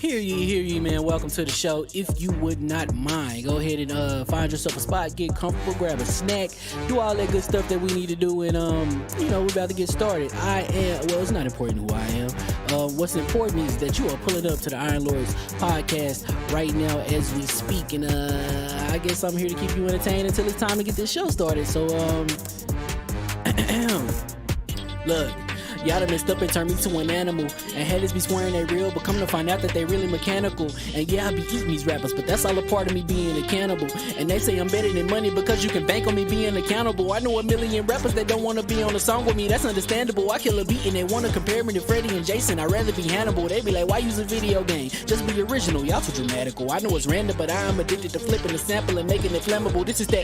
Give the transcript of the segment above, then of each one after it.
Hear ye, man. Welcome to the show. If you would not mind, go ahead and find yourself a spot, get comfortable, grab a snack, do all that good stuff that we need to do, and we're about to get started. It's not important who I am. What's important is that you are pulling up to the Iron Lords podcast right now as we speak, and I guess I'm here to keep you entertained until it's time to get this show started. So look, y'all done messed up and turned me to an animal, and haters be swearing they real, but come to find out that they really mechanical. And yeah, I be eating these rappers, but that's all a part of me being a cannibal. And they say I'm better than money because you can bank on me being accountable. I know a million rappers that don't want to be on a song with me, that's understandable. I kill a beat and they want to compare me to Freddie and Jason. I'd rather be Hannibal. They be like, why use a video game? Just be original, y'all too dramatical. I know it's random, but I am addicted to flipping the sample and making it flammable. This is that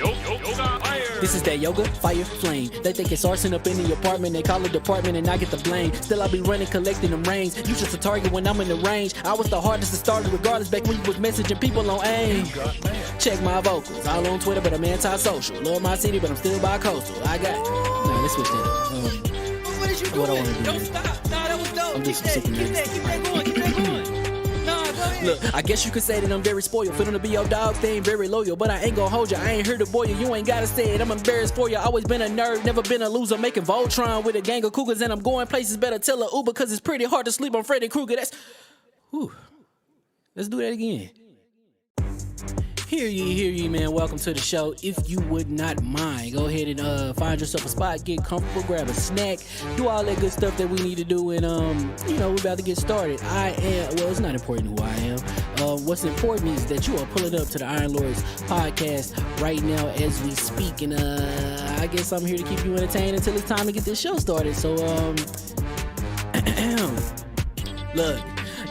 yoga, fire, flame. They think it's arson up in the apartment, they call it department and I get the blame. Still I be running, collecting them rings. You just a target when I'm in the range. I was the hardest to start regardless back when you was messaging people on AIM. Check my vocals, all on Twitter but I'm anti-social. Love my city but I'm still bi-coastal. Let's switch that up. What is you doing? Don't stop. Nah, that was dope. Keep that going. Look, I guess you could say that I'm very spoiled. Feeling to be your dog, they ain't very loyal. But I ain't gonna hold you, I ain't here to boil you. You ain't gotta say it, I'm embarrassed for you. Always been a nerd, never been a loser. Making Voltron with a gang of cougars. And I'm going places, better tell a Uber. Cause it's pretty hard to sleep on Freddy Krueger. Let's do that again. Hear ye, man. Welcome to the show. If you would not mind, go ahead and find yourself a spot, get comfortable, grab a snack, do all that good stuff that we need to do, and we're about to get started. It's not important who I am. What's important is that you are pulling up to the Iron Lords podcast right now as we speak, and I guess I'm here to keep you entertained until it's time to get this show started. So look,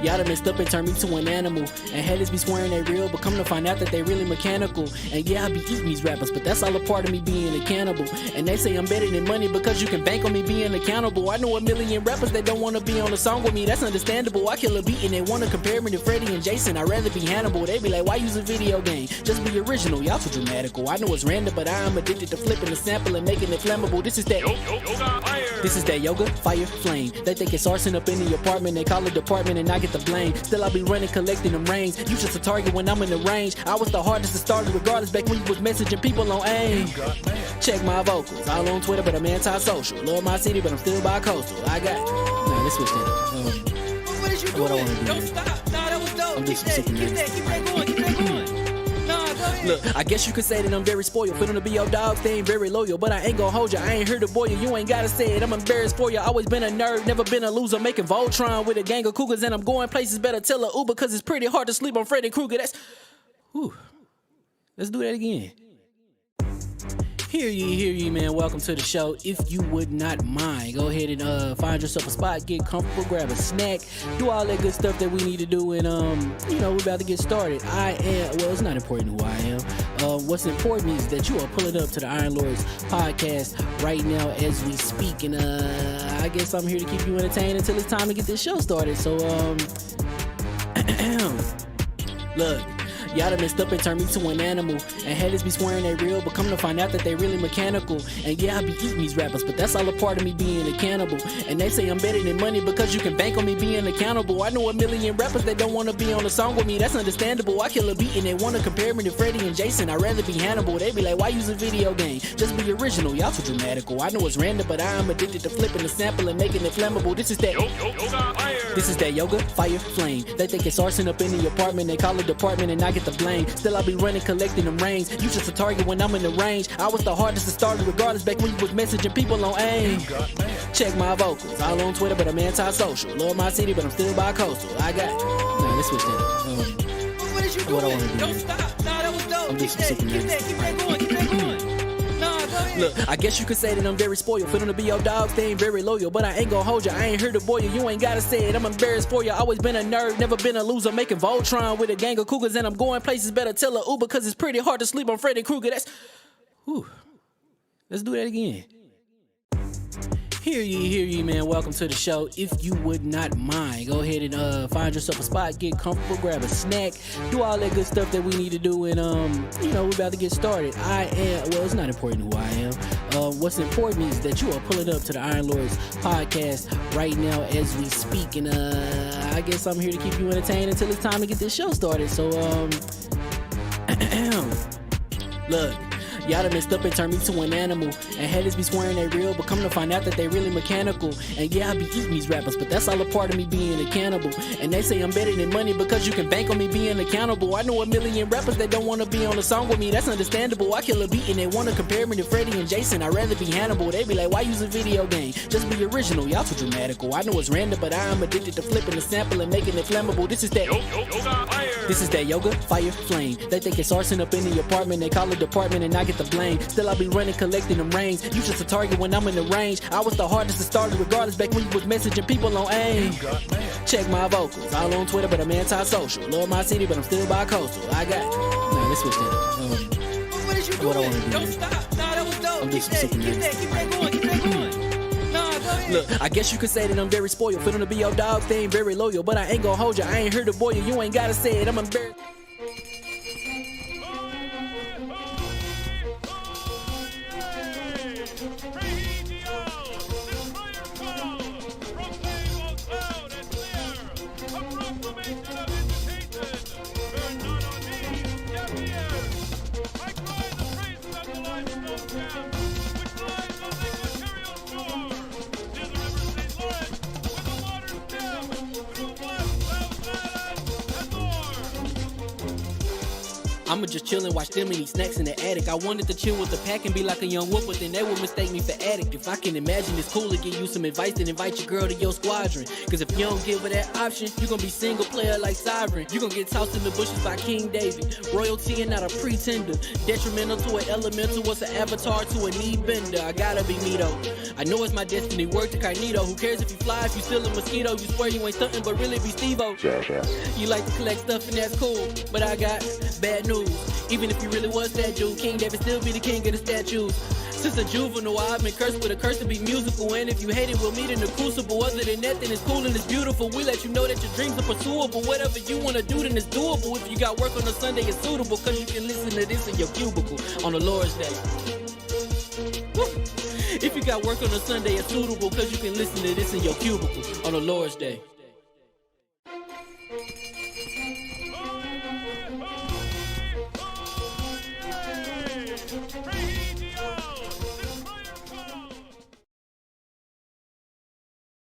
y'all done messed up and turned me to an animal, and haters be swearing they real, but come to find out that they really mechanical. And yeah, I be eating these rappers, but that's all a part of me being a cannibal. And they say I'm better than money because you can bank on me being accountable. I know a million rappers that don't want to be on a song with me, that's understandable. I kill a beat and they want to compare me to Freddie and Jason. I'd rather be Hannibal. They be like, why use a video game? Just be original, y'all too dramatical. I know it's random, but I am addicted to flipping the sample and making it flammable. This is that yoga, fire, flame. They think it's arson up in the apartment, they call it department and I get the blame. Still I be running, collecting them rings. You just a target when I'm in the range. I was the hardest to start regardless back when you was messaging people on AIM. Check my vocals, all on Twitter but I'm anti-social. Love my city but I'm still bi-coastal. Let's switch that up. What is you doing? Don't stop. Nah, that was dope. Keep that going. Nah, go ahead. Look, I guess you could say that I'm very spoiled. Fit to be your dog, they ain't very loyal. But I ain't gon' hold ya, I ain't here to boil you. You ain't gotta say it, I'm embarrassed for ya. Always been a nerd, never been a loser. Making Voltron with a gang of cougars. And I'm going places, better tell a Uber. Cause it's pretty hard to sleep on Freddy Krueger. Whew. Let's do that again. Hear ye, man. Welcome to the show. If you would not mind, go ahead and find yourself a spot, get comfortable, grab a snack, do all that good stuff that we need to do, and we're about to get started. It's not important who I am. What's important is that you are pulling up to the Iron Lords podcast right now as we speak, and I guess I'm here to keep you entertained until it's time to get this show started. So look. Y'all done messed up and turned me to an animal. And haters be swearing they real, but come to find out that they really mechanical. And yeah, I be eating these rappers, but that's all a part of me being a cannibal. And they say I'm better than money because you can bank on me being accountable. I know a million rappers that don't wanna be on a song with me, that's understandable. I kill a beat and they wanna compare me to Freddie and Jason. I'd rather be Hannibal. They be like, why use a video game? Just be original, y'all too dramatical. I know it's random, but I am addicted to flipping the sample and making it flammable. This is that yoga, fire, flame. They think it's arson up in the apartment, they call it department and I get the blame. Still I be running, collecting them rains. You just a target when I'm in the range. I was the hardest to start regardless back when you was messaging people on AIM. Check my vocals, all on Twitter but I'm anti-social. Love my city but I'm still bi-coastal. Let's switch that. What is you doing? What I wanna do. Don't stop. Nah, that was dope. I'm Keep just super that going. Keep that going. Nah, go ahead. Look, I guess you could say that I'm very spoiled. Fit to be your dog, they ain't very loyal. But I ain't gon' hold ya, I ain't here to boil you. You ain't gotta say it, I'm embarrassed for ya. Always been a nerd, never been a loser. Making Voltron with a gang of cougars. And I'm going places, better tell a Uber. Cause it's pretty hard to sleep on Freddy Krueger. Whew. Let's do that again. Hear ye, man. Welcome to the show. If you would not mind, go ahead and find yourself a spot, get comfortable, grab a snack, do all that good stuff that we need to do, and we're about to get started. It's not important who I am. What's important is that you are pulling up to the Iron Lords podcast right now as we speak, and I guess I'm here to keep you entertained until it's time to get this show started. So look. Y'all done messed up and turned me to an animal. And haters be swearing they real, but come to find out that they really mechanical. And yeah, I be eating these rappers, but that's all a part of me being a cannibal. And they say I'm better than money because you can bank on me being accountable. I know a million rappers that don't wanna be on a song with me, that's understandable. I kill a beat and they wanna compare me to Freddie and Jason. I'd rather be Hannibal. They be like, why use a video game? Just be original, y'all too dramatical. I know it's random, but I am addicted to flipping the sample and making it flammable. This is that yoga, fire, flame. They think it's arson up in the apartment, they call it department and I get the blame. Still I be running, collecting them rains. You just a target when I'm in the range. I was the hardest to start regardless back when you was messaging people on AIM. Check my vocals, all on Twitter but I'm anti-social. Love my city but I'm still bi-coastal. Let's switch that. What is you doing? What I wanna do. Don't stop. Nah, that was dope. I'm Keep just that super going. Keep that going. Nah, go ahead. Look, I guess you could say that I'm very spoiled. Fit to be your dog, they ain't very loyal. But I ain't gon' hold ya, I ain't here to boil you. You ain't gotta say it, I'm embarrassed. I'ma just chill and watch them and eat snacks in the attic. I wanted to chill with the pack and be like a young whoop, but then they would mistake me for addict. If I can imagine it's cool to give you some advice, then invite your girl to your squadron. Cause if you don't give her that option, you gon' be single player like Sovereign. You gon' get tossed in the bushes by King David. Royalty and not a pretender. Detrimental to an elemental, what's an avatar to a knee bender? I gotta be me though. I know it's my destiny, work to Cognito. Who cares if you fly, if you still a mosquito? You swear you ain't stuntin', but really be Steve-O. You like to collect stuff and that's cool, but I got bad news. Even if you really was that dude, King David still be the king of the statues. Since a juvenile, I've been cursed with a curse to be musical. And if you hate it, we'll meet in the crucible. Other than that, then it's cool and it's beautiful. We let you know that your dreams are pursuable. Whatever you wanna do, then it's doable. If you got work on a Sunday, it's suitable. Cause you can listen to this in your cubicle on the Lord's Day. Woo. If you got work on a Sunday, it's suitable. Cause you can listen to this in your cubicle on the Lord's Day.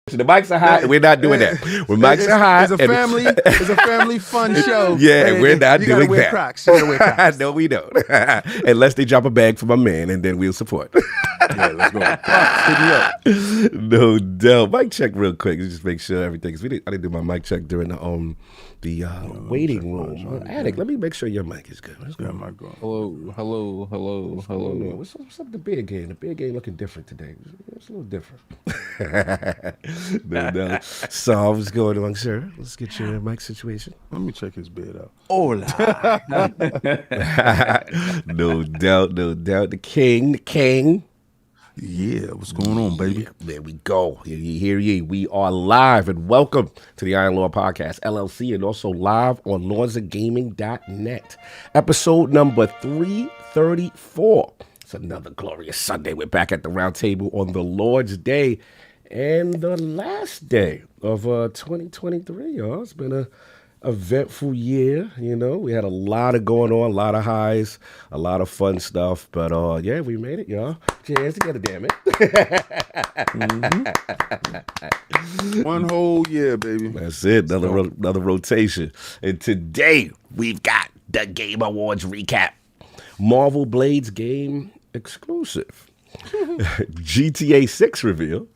The mics are hot. We're not doing that. When mics are hot, it's a family fun show. Yeah, we're not doing wear that. Crocs. You gotta wear Crocs. No, we don't. Unless they drop a bag for my man, and then we'll support. Yeah, let's go. Crocs, hit me up. No doubt. Mic check real quick. Just make sure everything. I didn't do my mic check during the waiting room. Attic, let me make sure your mic is good. What's going on? Hello. What's up with the beer game? The beer game looking different today. It's a little different. No. So what's going on, sir? Let's get your mic situation. Let me check his bed out. Hola. No doubt. The king. Yeah, what's going on, baby? There we go. Hear ye. We are live, and welcome to the Iron Lord Podcast, LLC, and also live on LordsofGaming.net. Episode number 334. It's another glorious Sunday. We're back at the round table on the Lord's Day and the last day of 2023, y'all. It's been a eventful year, you know. We had a lot of going on, a lot of highs, a lot of fun stuff. But yeah, we made it, y'all. Cheers together, damn it. One whole year, baby. That's it. Another rotation. And today we've got the Game Awards recap. Marvel Blades game exclusive. GTA 6 reveal.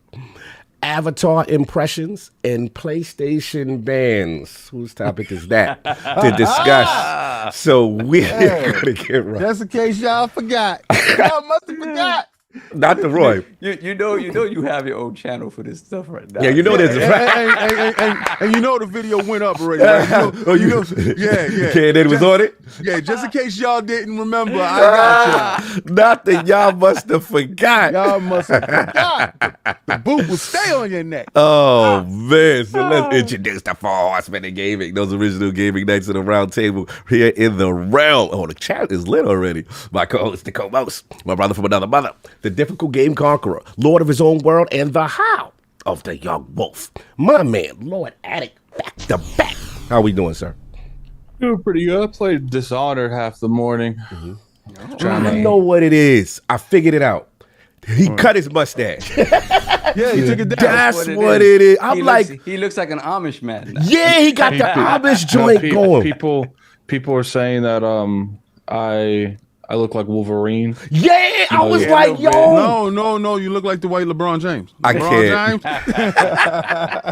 Avatar impressions and PlayStation bans. Whose topic is that to discuss? So we're gonna get right. Just in case y'all forgot. Y'all must have forgot. Not the Roy. You know you have your own channel for this stuff right now. Yeah, you know this. And you know the video went up already. Right? Yeah. Okay, and it was on it? Yeah, just in case y'all didn't remember, I got you. Not that y'all must have forgot. Y'all must have forgot. The boot will stay on your neck. Oh, man. So let's introduce the four horsemen of gaming. Those original gaming nights in the round table here in the realm. Oh, the chat is lit already. My co-host, the co-most, my brother from another mother, the difficult game conqueror, lord of his own world, and the how of the young wolf. My man, Lord Attic, back to back. How we doing, sir? Doing pretty good. I played Dishonored half the morning. I know what it is. I figured it out. He cut his mustache. Yeah, he took it down. That's what it is. He looks like an Amish man now. Yeah, he got the Amish joint going. People are saying that I look like Wolverine. Yeah, I was like, yo. No, you look like the white LeBron James. I LeBron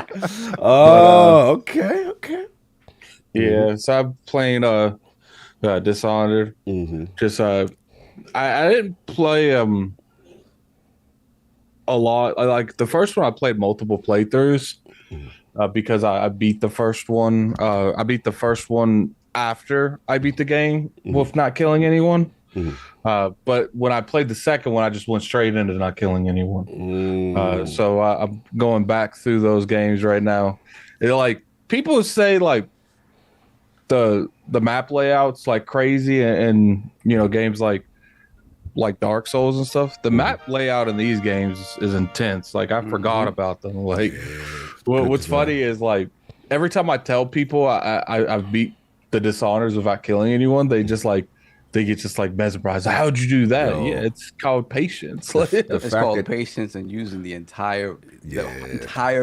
can't. Oh, okay. Yeah, so I'm playing Dishonored. Just I didn't play a lot. Like the first one, I played multiple playthroughs because I beat the first one. I beat the first one after I beat the game with not killing anyone. But when I played the second one, I just went straight into not killing anyone. So I'm going back through those games right now. Like people say, like the map layouts like crazy, and you know games like Dark Souls and stuff. The map layout in these games is intense. Like I forgot about them. Like what's funny is like every time I tell people I've beat the Dishonors without killing anyone, they get mesmerized. How'd you do that? Yeah, it's called patience. It's called patience and using the entire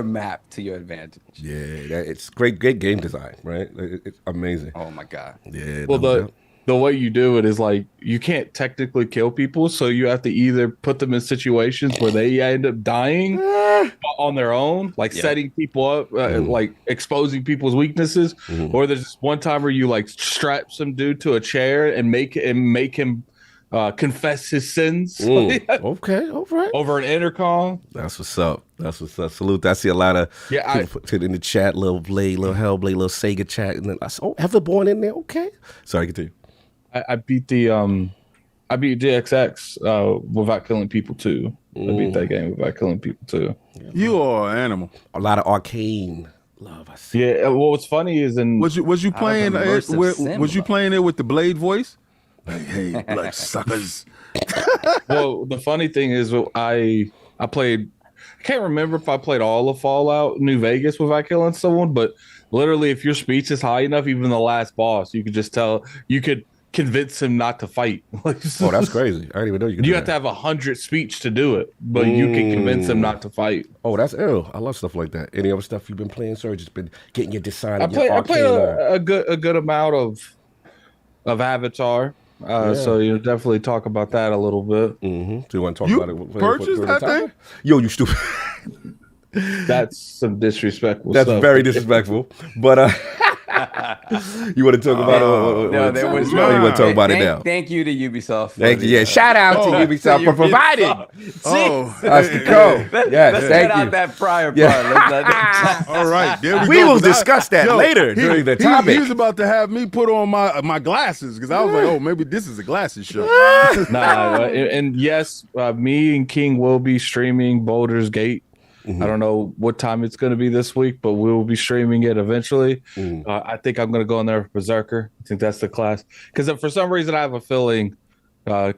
map to your advantage. Yeah, it's great game design, right? It's amazing. Oh my god. Yeah. Well, the way you do it is like you can't technically kill people, so you have to either put them in situations where they end up dying on their own, like setting people up, like exposing people's weaknesses, or there's this one time where you like strap some dude to a chair and make him confess his sins. Okay, all right. Over an intercom. That's what's up. Salute. I see a lot of people put it in the chat, little Blade, little Hellblade, little Sega chat, and then I said, Everborn in there. Okay. Sorry, continue. I beat DXX without killing people too. I beat that game without killing people too. You are an animal. A lot of arcane love. I see. Yeah. Well, what's funny is was you playing it? Was you playing it with the Blade voice? Hey, blood suckers. Well, the funny thing is, I played. I can't remember if I played all of Fallout New Vegas without killing someone, but literally, if your speech is high enough, even the last boss, you could just tell. You could convince him not to fight. Oh, that's crazy. I didn't even know you could You do have to that. have 100 speech to do it, but you can convince him not to fight. Oh, that's ill. I love stuff like that. Any other stuff you've been playing, sir? Just been getting your design. I play a good amount of Avatar. So you definitely talk about that a little bit. Mm-hmm. Do you want to talk You about it? purchased that thing? Yo, you stupid. That's some disrespectful That's stuff. very disrespectful. But you want to talk about it? No, there was You want to talk about it now? Thank you to Ubisoft. Thank you. Yeah, shout out to Ubisoft for providing us the code. Yes, Let's thank get you. out that prior part. Yeah. All right, there We go. will 'Cause discuss that later during the topic. He was about to have me put on my glasses because I was like, oh, maybe this is a glasses show. And yes, me and King will be streaming Baldur's Gate. I don't know what time it's going to be this week, but we will be streaming it eventually. I think I'm going to go in there for Berserker. I think that's the class. Because for some reason, I have a feeling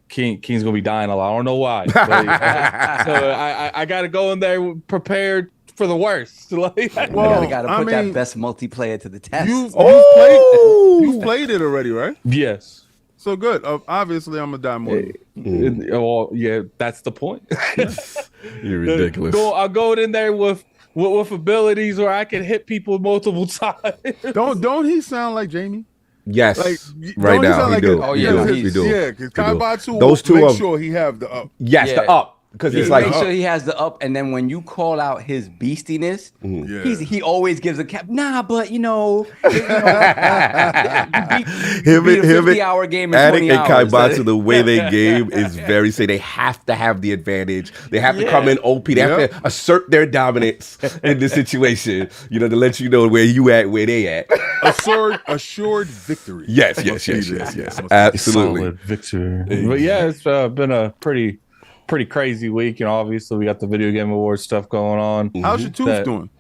King's going to be dying a lot. I don't know why. But, so I got to go in there prepared for the worst. Like, You got to put that best multiplayer to the test. You've played it already, right? yes. So good. Obviously, I'm gonna die more. Well, yeah, that's the point. You're ridiculous. I'll go in there with abilities where I can hit people multiple times. Don't he sound like Jamie? Yes, Like right don't he now sound he like do. Oh, He yeah, do. he's- He do. Yeah, because Kaibatsu Those two make are- sure he have the up. Yes, Yeah. the up because it's like make sure he has the up, and then when you call out his beastiness, he always gives a cap. Nah, but you know, you beat a 50-hour game in Attic 20 and hours. Kaibatsu, the way they game is very say they have to have the advantage. They have to come in OP. They have to assert their dominance in the situation. You know, to let you know where you at, where they at. Assured victory. Yes. Absolutely. Solid victory. But yeah, it's been a pretty crazy week. You know, obviously we got the video game awards stuff going on. How's your tooth doing?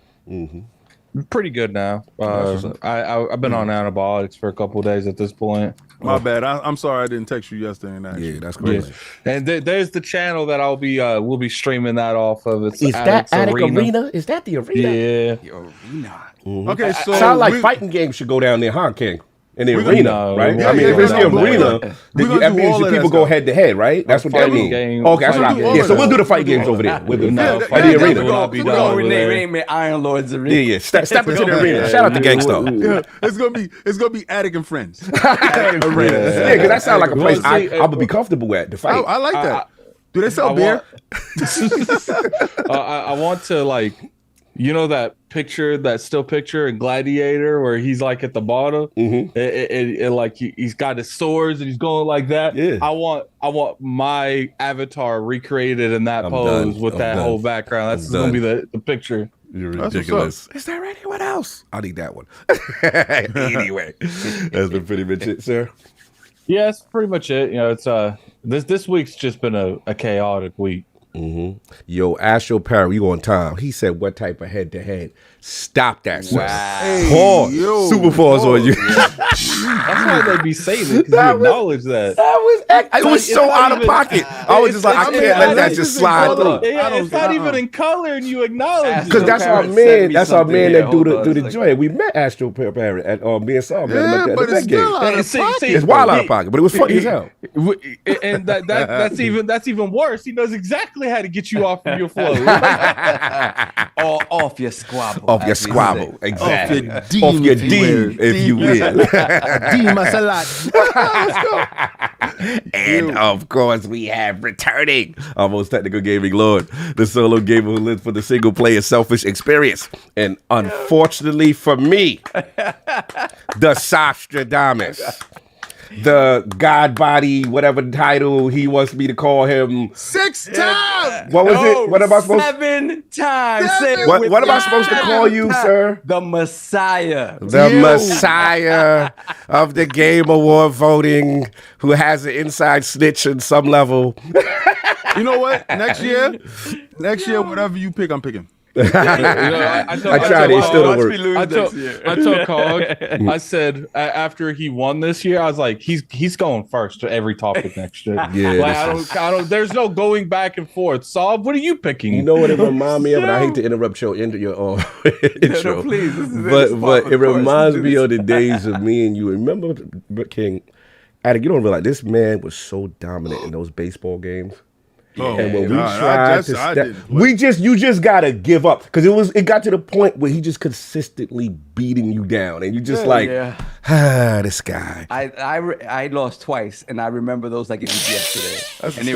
Pretty good now. I've been on antibiotics for a couple of days at this point. My bad. I'm sorry I didn't text you yesterday. And Yeah, that's crazy. And there's the channel that we'll be streaming that off of. It's Is that Attic Arena? Is that the arena? Yeah. The arena. Okay, so Sound like fighting games should go down there, huh, King? In the arena, right? Yeah, I mean, yeah, if it's the we're arena, gonna that do means all the of people that go stuff. head to head, right? That's what that Fighting means. game. Okay, that's We're right. gonna do all Yeah, of so that. we'll do the fight games over there. We'll do No, the fighting arena. games will not be We're done gonna over there. rename it Iron Lord's Arena. Yeah. Step into the arena. Shout out to Gangstar. Yeah, it's gonna be Attic and Friends. Arena. Yeah, because that sounds like a place Well, see, I would be comfortable at to fight. I like that. Do they sell I beer? I want to, like, you know, that still picture in Gladiator where he's like at the bottom, and like he's got his swords and he's going like that. Yeah. I want my avatar recreated in that I'm pose done. with I'm that done. whole background. That's I'm gonna be done. the picture. You're That's ridiculous. Is there anyone else? I need that one. Anyway, that's been pretty much it, sir. Yeah, that's pretty much it. You know, it's this week's just been a chaotic week. Yo, Astro Parry, you on time. He said, what type of head-to-head? Stop that, sir. Wow. Pause. yo, Super pause on you. That's why they be saying it, because you acknowledge that. It was so out of pocket. I was just like, I can't let that just slide through. It's not even in color, and you acknowledge it. Because that's our man. That's our man that do the joint. We met Astro Parry at me and Saul met him at but the it's game. still out of pocket. It's wild out of pocket, but it was funny as hell. And that's even worse. He knows exactly how to get you off of your flow. Off your squabble. Off your as we squabble. say. Exactly. Off your deem, if you will. Deem us a lot. And of course, we have returning our most technical gaming lord, the solo gamer who lives for the single player selfish experience. And unfortunately for me, the Sostradamus, the God body, whatever title he wants me to call him. 6 times. What was it? What am I supposed? 7 times. Say it What with am I me. supposed to call you, sir? The Messiah. The Messiah of the Game Award voting, who has an inside snitch in some level. You know what? Next year, whatever you pick, I'm picking. I tried it. It still don't work. I told Cog, I said after he won this year, I was like, he's going first to every topic next year. Yeah, like, I don't. There's no going back and forth. Saab, what are you picking? You know what it reminds me of, and I hate to interrupt your intro, No, please. This is but it reminds me of the days of me and you. Remember, King, Addict, you don't realize this man was so dominant in those baseball games. Oh, And when we God, tried to step, you just gotta give up because it got to the point where he just consistently beating you down, and you just this guy. I lost twice, and I remember those like it was yesterday. And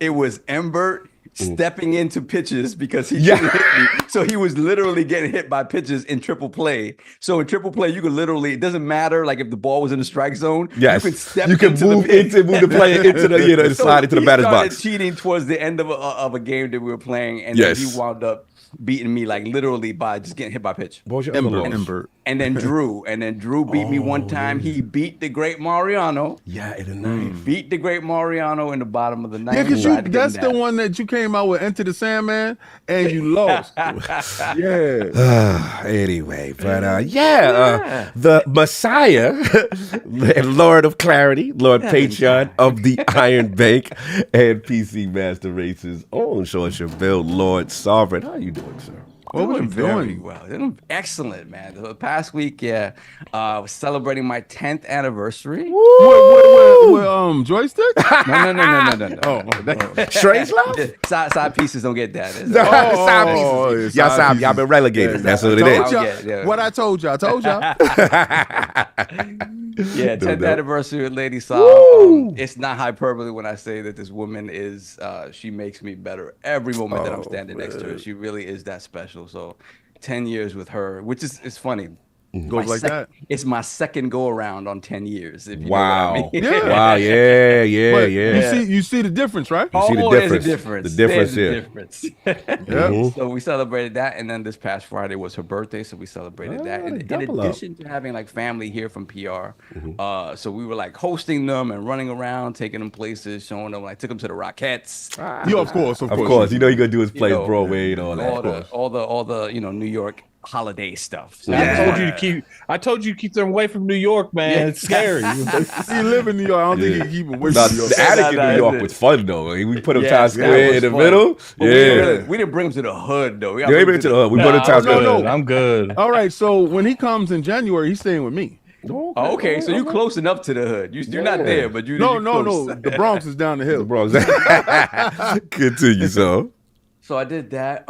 it was Embert stepping into pitches because he couldn't hit me. So he was literally getting hit by pitches in triple play. So in triple play, you could literally, it doesn't matter like if the ball was in the strike zone. Yes. You can step move the player into the slide into the batter's box. He started cheating towards the end of a game that we were playing, and then he wound up beating me like literally by just getting hit by pitch. Embert. And then Drew beat me one time. He beat the great Mariano. Yeah, in the ninth. Beat the great Mariano in the bottom of the ninth. Yeah, because that's the one that you came out with Enter the Sandman and you lost. Anyway, but the Messiah and Lord of Clarity, Lord Patreon of the Iron Bank and PC Master Race's own Shaun Cheville, Lord Sovereign. How are you doing, sir? What was you very doing? Well, excellent, man. The past week, was celebrating my 10th anniversary. What, joystick? No. Oh, Strange love? Side pieces don't get that. Side pieces. Y'all been relegated. That's what it is. What I told y'all. Yeah, 10th anniversary with Lady Saw. It's not hyperbole when I say that this woman is, she makes me better every moment that I'm standing next to her. She really is that special. So 10 years with her, which is funny. Goes like that. It's my second go around on 10 years. If you know wow. what I mean. Yeah. Wow. Yeah. You see the difference, right? You see the difference. There's a difference. The difference There's here. a difference. So we celebrated that, and then this past Friday was her birthday, so we celebrated that. And in addition to having like family here from PR, so we were like hosting them and running around, taking them places, showing them. Like took them to the Rockettes. Of course. You know you're gonna do his place Broadway and all that. All the New York holiday stuff. So I told you to keep them away from New York, man. Yeah. It's scary. He live in New York. I don't think he can keep him away from New York. The attic in New York was fun though. We put him Times Square in the middle. We didn't bring him to the hood though. We bring him to the hood. We put him Times Square. No. I'm good. All right. So when he comes in January, he's staying with me. Okay, so you close enough to the hood. You're not there, but you. No. The Bronx is down the hill. The Bronx. Continue, so. So I did that.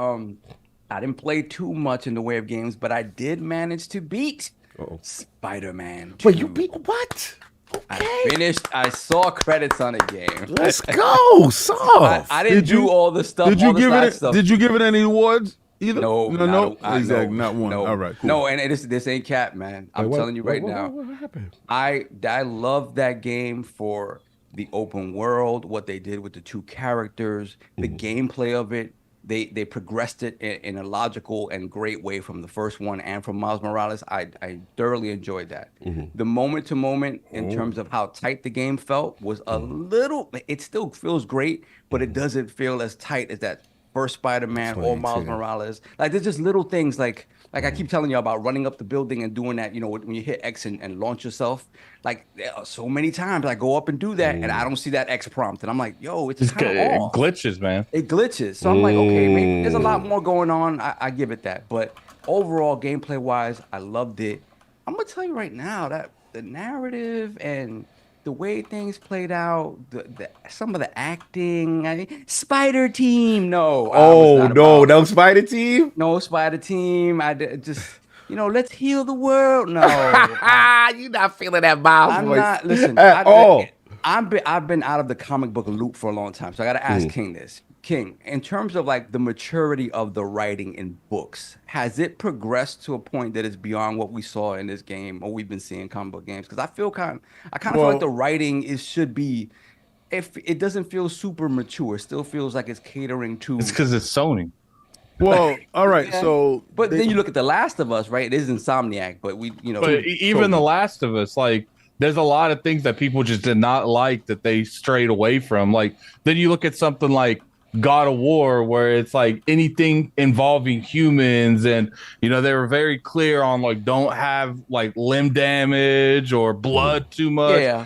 I didn't play too much in the way of games, but I did manage to beat Spider-Man 2. Wait, you beat what? Okay. I saw credits on the game. Let's go, soft. I didn't do all the stuff. Did you give it any awards? Either? No. Exactly, not one. No. All right, cool. No, and this ain't cap, man. I'm telling you right now. What happened? I love that game for the open world, what they did with the two characters, the gameplay of it. They progressed it in a logical and great way from the first one and from Miles Morales. I thoroughly enjoyed that. The moment to moment in terms of how tight the game felt was a little, it still feels great, but it doesn't feel as tight as that first Spider-Man or Miles Morales. Like there's just little things like I keep telling you about running up the building and doing that, when you hit X and launch yourself. Like so many times I go up and do that and I don't see that X prompt. And I'm like, yo, it's kind of off. It glitches, man. It glitches. So I'm like, okay, maybe there's a lot more going on. I give it that. But overall, gameplay-wise, I loved it. I'm going to tell you right now that the narrative and the way things played out, some of the acting, Spider Team, no. No Spider Team? No Spider Team. I just... let's heal the world. No, you're not feeling that Miles I'm voice not. Listen, at all. I've been out of the comic book loop for a long time, so I got to ask King this. King, in terms of like the maturity of the writing in books, has it progressed to a point that is beyond what we saw in this game or we've been seeing in comic book games? Because I feel feel like the writing should be. If it doesn't feel super mature, it still feels like it's catering to. It's because it's Sony. Well, all right. So, but then you look at The Last of Us, right? It is Insomniac, but But even The Last of Us, like, there's a lot of things that people just did not like that they strayed away from. Like, then you look at something like God of War, where it's like anything involving humans, and they were very clear on like don't have like limb damage or blood too much. Yeah,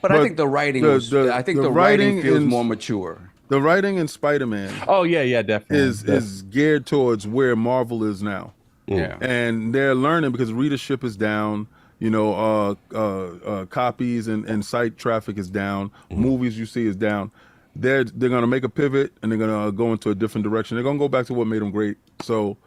but I think the writing the writing feels more mature. The writing in Spider-Man, definitely is geared towards where Marvel is now. Yeah, and they're learning because readership is down. copies and site traffic is down. Movies you see is down. They're gonna make a pivot and they're gonna go into a different direction. They're gonna go back to what made them great. So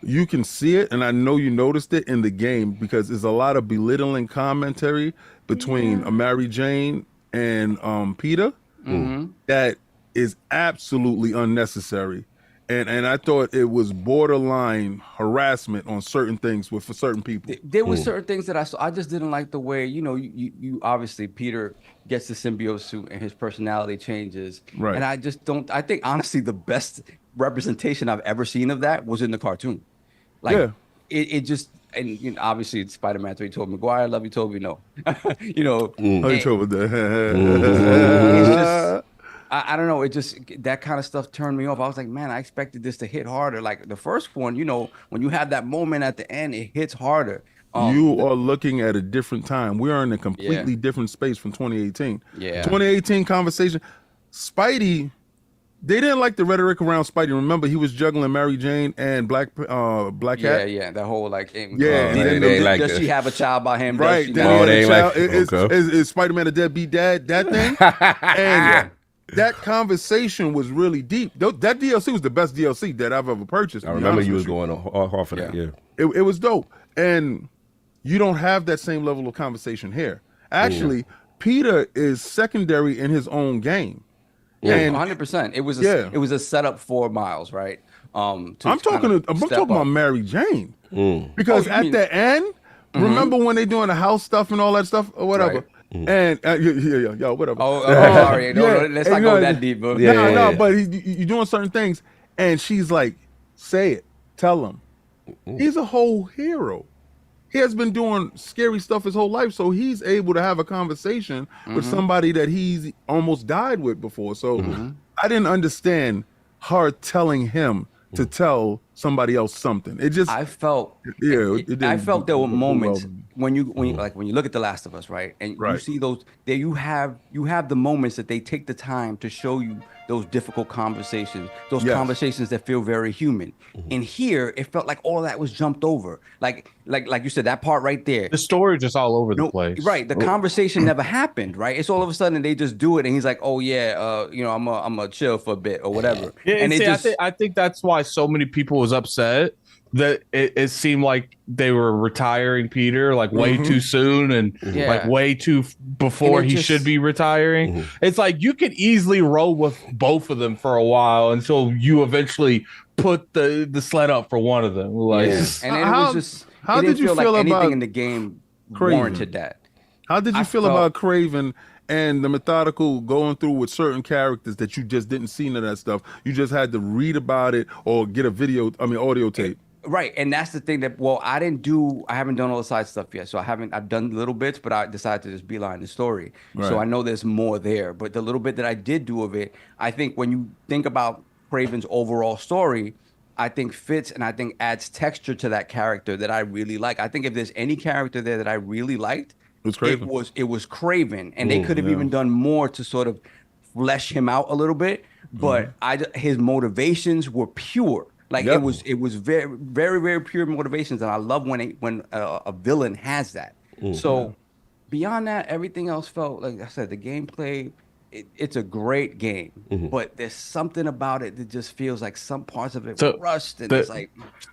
you can see it, and I know you noticed it in the game because there's a lot of belittling commentary between Mary Jane and Peter that is absolutely unnecessary. And I thought it was borderline harassment on certain things for certain people. There were certain things that I saw. I just didn't like the way, you obviously Peter gets the symbiote suit and his personality changes. Right. And I just don't. I think honestly the best representation I've ever seen of that was in the cartoon. Like it just. And obviously it's Spider-Man 3, Tobey Maguire, love you, Tobey, no. It's just, I don't know, it just, that kind of stuff turned me off. I was like, man, I expected this to hit harder. Like the first one, when you have that moment at the end, it hits harder. You are looking at a different time. We are in a completely different space from 2018. 2018 conversation, Spidey, they didn't like the rhetoric around Spidey. Remember, he was juggling Mary Jane and Black Cat. Yeah, that whole like, does she have a child by him? Right. Is Spider-Man a deadbeat dad? That thing? And that conversation was really deep. That DLC was the best DLC that I've ever purchased. I remember you was going off of that. Yeah. It was dope. And you don't have that same level of conversation here. Actually, Peter is secondary in his own game. Yeah, 100%. It was a setup for Miles, right? I'm talking about Mary Jane because at the end, remember when they doing the house stuff and all that stuff or whatever, right. And whatever. Sorry, let's not go that deep, bro. No, but you're doing certain things, and she's like, "Say it, tell him." He's a whole hero. He has been doing scary stuff his whole life, so he's able to have a conversation with somebody that he's almost died with before. So I didn't understand her telling him to tell somebody else something. It just I felt there were moments when you look at The Last of Us, right? And you see those there you have the moments that they take the time to show you those difficult conversations, those conversations that feel very human. And here it felt like all of that was jumped over. Like you said, that part right there. The story just all over the place. Right. The conversation never happened, right? It's all of a sudden they just do it and he's like, oh yeah, I'm gonna chill for a bit or whatever. Yeah, and I think that's why so many people was upset that it seemed like they were retiring Peter like way too soon and like way too before he should be retiring. It's like you could easily roll with both of them for a while until you eventually put the sled up for one of them. Like, and it was just how did you feel like anything in the game warranted that? How did you feel about Craven and the methodical going through with certain characters that you just didn't see none of that stuff? You just had to read about it or get audio tape. Right, and that's the thing that I haven't done all the side stuff yet, so I've done little bits, but I decided to just beeline the story. Right. So I know there's more there, but the little bit that I did do of it, I think when you think about Craven's overall story, I think fits and I think adds texture to that character that I really like. I think if there's any character there that I really liked, it was Craven, and they could have even done more to sort of flesh him out a little bit, but his motivations were pure. Like it was very, very, very pure motivations, and I love when a villain has that. So beyond that, everything else felt like I said. The gameplay, it's a great game, but there's something about it that just feels like some parts of it were rushed, and it's like,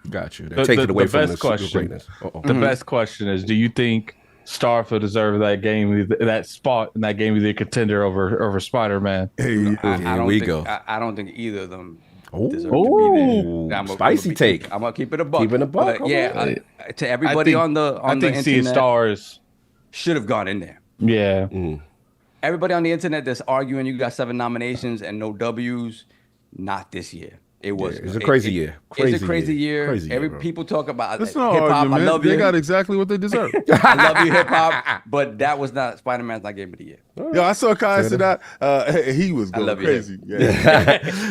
got you. Take it away from the greatness. The best question is: do you think Starfield deserved that game, that spot in that game, as a contender over Spider-Man? I don't think either of them. Spicy take. I'm gonna keep it a buck. Keeping a buck. To everybody on the internet, Sea of Stars should have gone in there. Yeah. Everybody on the internet that's arguing you got 7 nominations and no W's, not this year. It was. It's a crazy year. It's a crazy year. People talk about hip hop. I love you. They got exactly what they deserve. I love you, hip hop. But that was not Spider-Man's not game of the year. Yo, I saw Kai say that. He was going crazy.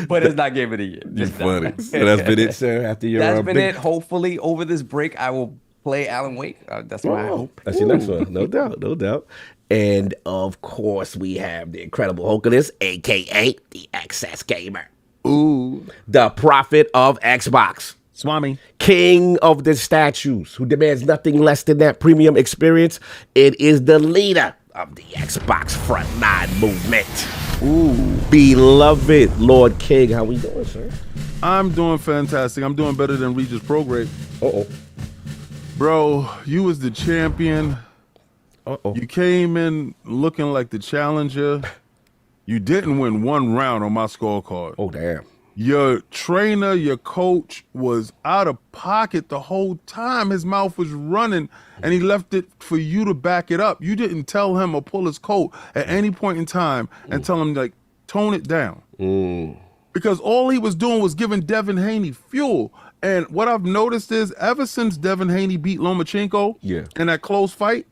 But it's not game of the year. You're funny. So that's been it, sir. After your that's been it. Hopefully, over this break, I will play Alan Wake. That's what I hope. That's your next one. No doubt. And of course, we have the Incredible Hulkalist, aka the Excess Gamer. Ooh. The prophet of Xbox. Swami. King of the statues, who demands nothing less than that premium experience. It is the leader of the Xbox Frontline movement. Ooh, beloved Lord King. How we doing, sir? I'm doing fantastic. I'm doing better than Regis Prograde. Uh-oh. Bro, you was the champion. Uh-oh. You came in looking like the challenger. You didn't win one round on my scorecard. Oh, damn. Your trainer, your coach was out of pocket the whole time. His mouth was running, and he left it for you to back it up. You didn't tell him or pull his coat at any point in time and tell him, like, tone it down. Because all he was doing was giving Devin Haney fuel. And what I've noticed is ever since Devin Haney beat Lomachenko in that close fight,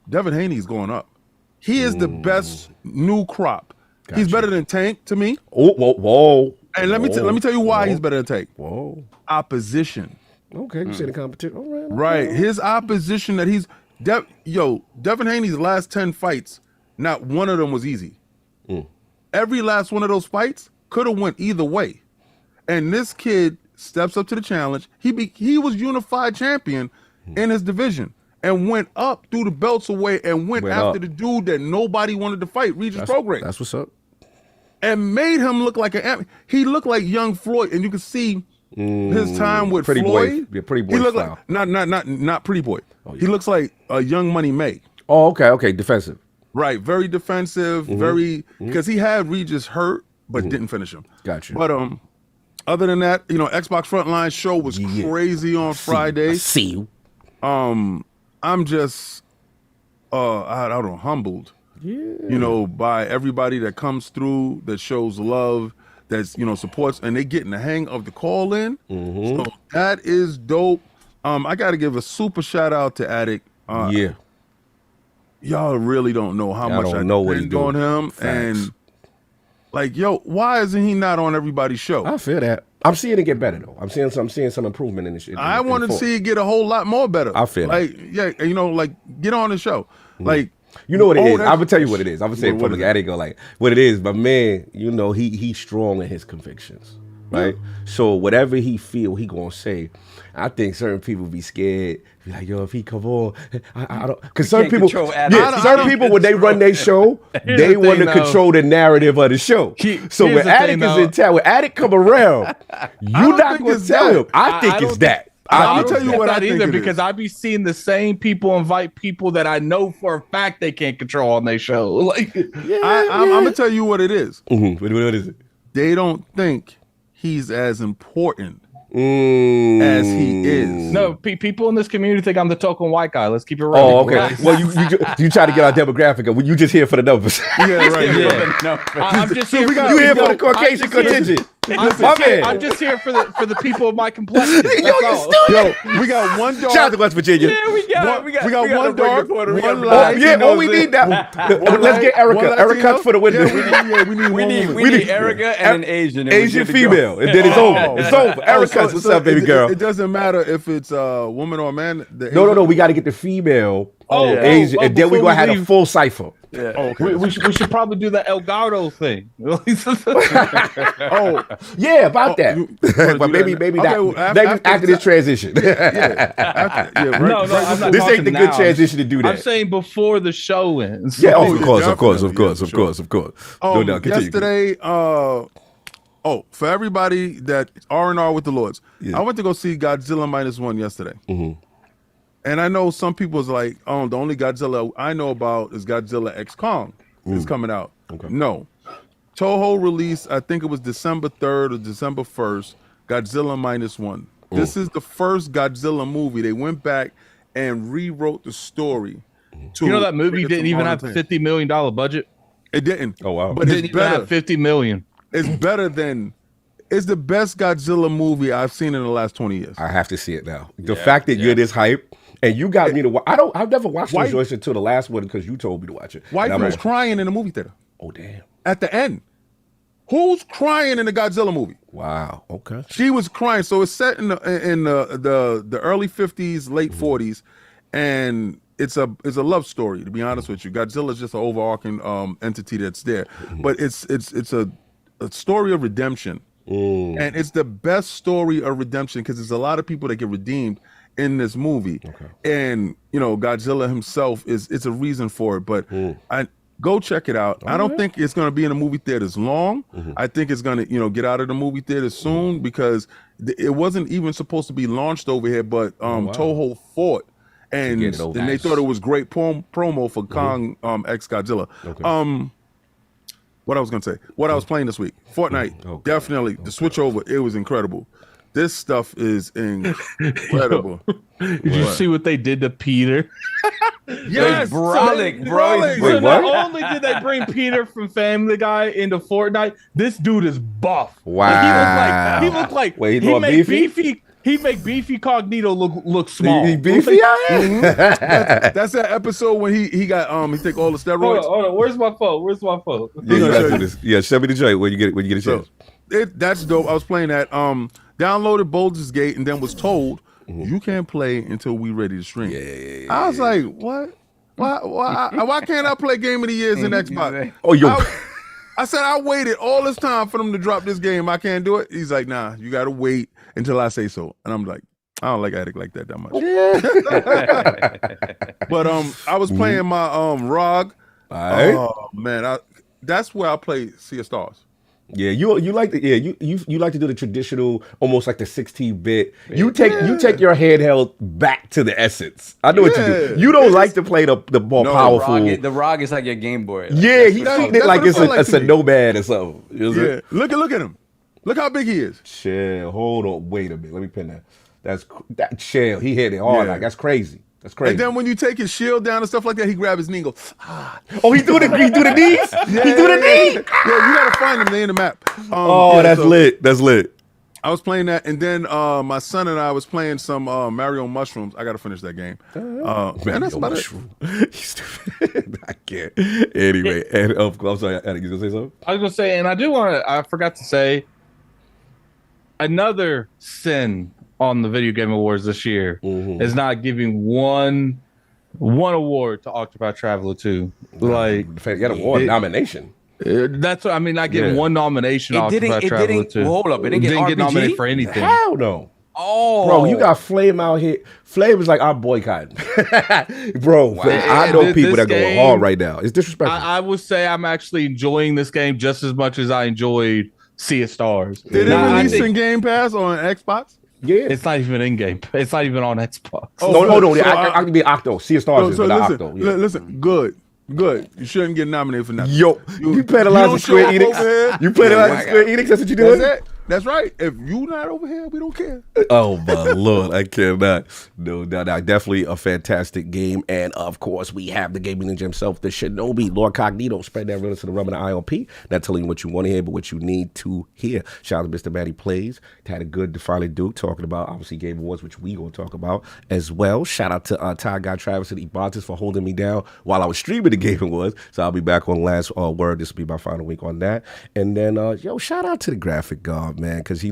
Devin Haney's going up. He is the best new crop. Gotcha. He's better than Tank to me. Oh, whoa. And let me tell you why he's better than Tank. Whoa. Opposition. Okay, you say the competition. All right. Right. His opposition that he's Devin Haney's last 10 fights, not one of them was easy. Every last one of those fights could have went either way. And this kid steps up to the challenge. He was unified champion in his division and went up, threw the belts away, and went after the dude that nobody wanted to fight, Regis Prograde. That's what's up. And made him look like he looked like young Floyd, and you could see his time with Pretty Floyd. Boy. Yeah, Pretty Boy He looked style. like not Pretty Boy. He looks like a young Money May. Oh, okay, defensive. Right, very defensive, because he had Regis hurt, but didn't finish him. Gotcha. But other than that, Xbox Frontline show was crazy on Friday. I see you. I'm just, I don't know, humbled. By everybody that comes through, that shows love, that's supports, and they getting the hang of the call in. So that is dope. I got to give a super shout out to Addict. Y'all really don't know how much I depend on him. Facts. And why isn't he not on everybody's show? I feel that. I'm seeing it get better though. I'm seeing some improvement in this shit. I want to see it get a whole lot more better. I feel get on the show. You know what it is. I'm gonna tell you what it is. I'm gonna say it publicly. I didn't go what it is. But man, he's strong in his convictions, right? So whatever he feel, he gonna say. I think certain people be scared. Be like, yo, if he come on, I don't. Because certain people, certain people when they run their show, they want to control the narrative of the show. So when Attic is in town, when Attic come around, you not gonna tell him. I think it's that. I'll tell you what I think either it because is. I be seeing the same people invite people that I know for a fact they can't control on their show. I'm gonna tell you what it is. What is it? They don't think he's as important as he is. No, people in this community think I'm the token white guy. Let's keep it real. Oh, okay. Well, you try to get our demographic. You just here for the numbers. Yeah, right. I'm just here. You here for the Caucasian contingent. I'm just here for the people of my complexion. Yo, we got one dog. Shout out to West Virginia. Yeah, we got one dog, one light. We need that. Let's get Erica. Erica for the window. We need Erica and an Asian. Asian female. And then it's over. It's over. Erica, what's up, baby girl? It doesn't matter if it's a woman or a man. No. We got to get the female Asian, and then we're going to have a full cipher. Yeah. Oh, okay. we should probably do the Elgato thing. About that. But maybe not. Maybe after this transition. I'm not. This ain't the good transition to do that. I'm saying before the show ends. Yeah, of course. No doubt. Continue. Yesterday, for everybody that R&R with the Lords, I went to go see Godzilla -1 yesterday. And I know some people is like, the only Godzilla I know about is Godzilla X Kong. It's coming out. Okay. No. Toho released, I think it was December 3rd or December 1st, Godzilla -1. This is the first Godzilla movie. They went back and rewrote the story. That movie didn't even have $50 million budget? It didn't. Oh, wow. But it didn't even have $50 million. It's better than... It's the best Godzilla movie I've seen in the last 20 years. I have to see it now. The fact that you're this hype, and you got me to watch. I've never watched those joints until the last one because you told me to watch it. Wife was crying in the movie theater. Oh, damn. At the end. Who's crying in the Godzilla movie? Wow. Okay. She was crying. So it's set in the early 50s, late 40s, and it's a love story, to be honest with you. Godzilla is just an overarching entity that's there. But it's a story of redemption and it's the best story of redemption because there's a lot of people that get redeemed in this movie, and Godzilla himself it's a reason for it. But I go check it out. I don't think it's going to be in the movie theaters long. I think it's going to get out of the movie theaters soon because it wasn't even supposed to be launched over here, but Toho fought. And they thought it was great promo for Kong X Godzilla. What I was gonna say, what I was playing this week, Fortnite, definitely the switch over. It was incredible. This stuff is incredible. Did you see what they did to Peter? Yes, brolic, bro. So not only did they bring Peter from Family Guy into Fortnite, this dude is buff. Wow. He looked like Wait, he made beefy. He make Beefy Cognito look small. He beefy out here? That's that episode when he got he take all the steroids. Hold on. Where's my phone? Yeah, you gotta do this. Yeah, show me the joint when you get a chance. That's dope. I was playing that. Downloaded Baldur's Gate and then was told you can't play until we ready to stream. Yeah. I was like, what? Why can't I play Game of the Years in Xbox? Oh, yo. I said I waited all this time for them to drop this game. I can't do it. He's like, nah, you gotta wait until I say so. And I'm like, I don't like addict like that much. But I was playing my ROG. Oh man, that's where I play Sea of Stars. Yeah, you like to you like to do the traditional, almost like the 16-bit. You take your handheld back to the essence. I know what you do. You don't like to play the more powerful. The ROG is like your Game Boy. Yeah, he's treating it like it's a Nomad or something. Yeah, look at him. Look how big he is. Chill. Hold on. Wait a minute. Let me pin that. That chill. He hit it hard. Like that's crazy. That's crazy. And then when you take his shield down and stuff like that, he grab his knee and go, Oh, he do the knees? Yeah, He do the knee? Yeah, you gotta find him. They in the map. That's lit. That's lit. I was playing that, and then my son and I was playing some Mario Mushrooms. I gotta finish that game. And that's about it. You stupid. I can't. Anyway, and I'm sorry, Adam, you gonna say something? I was gonna say, and I forgot to say, another sin on the Video Game Awards this year is not giving one award to Octopath Traveler 2. Like, you got a award nomination. That's what I mean. Not getting one nomination. It didn't. Hold up, it didn't get nominated for anything. Hell no. Oh, bro, you got Flame out here. Flame is like, I'm boycotting. Bro, I know people that go hard right now. It's disrespectful. I would say I'm actually enjoying this game just as much as I enjoyed Sea of Stars. Did it release in Game Pass on Xbox? Yeah. It's not even in game. It's not even on Xbox. No. I can be Octo. Sea of Stars is Octo. Yeah. Listen, good. You shouldn't get nominated for nothing. Yo, you penalizing Square Enix. You penalizing Square Enix. That's what you doing? That's right. If you not over here, we don't care. Oh my Lord, I cannot. No, definitely a fantastic game. And of course, we have the gaming ninja himself, the Shinobi, LordCognito. Spread that realness to the rum of the ILP. Not telling you what you want to hear, but what you need to hear. Shout out to Mr. Matty Plays. Had a good Defiling Duke talking about, obviously, Game Awards, which we going to talk about as well. Shout out to Ty Guy Travis and Ibantis for holding me down while I was streaming the Game Awards. So I'll be back on last word. This will be my final week on that. And then, shout out to the graphic guard, man, because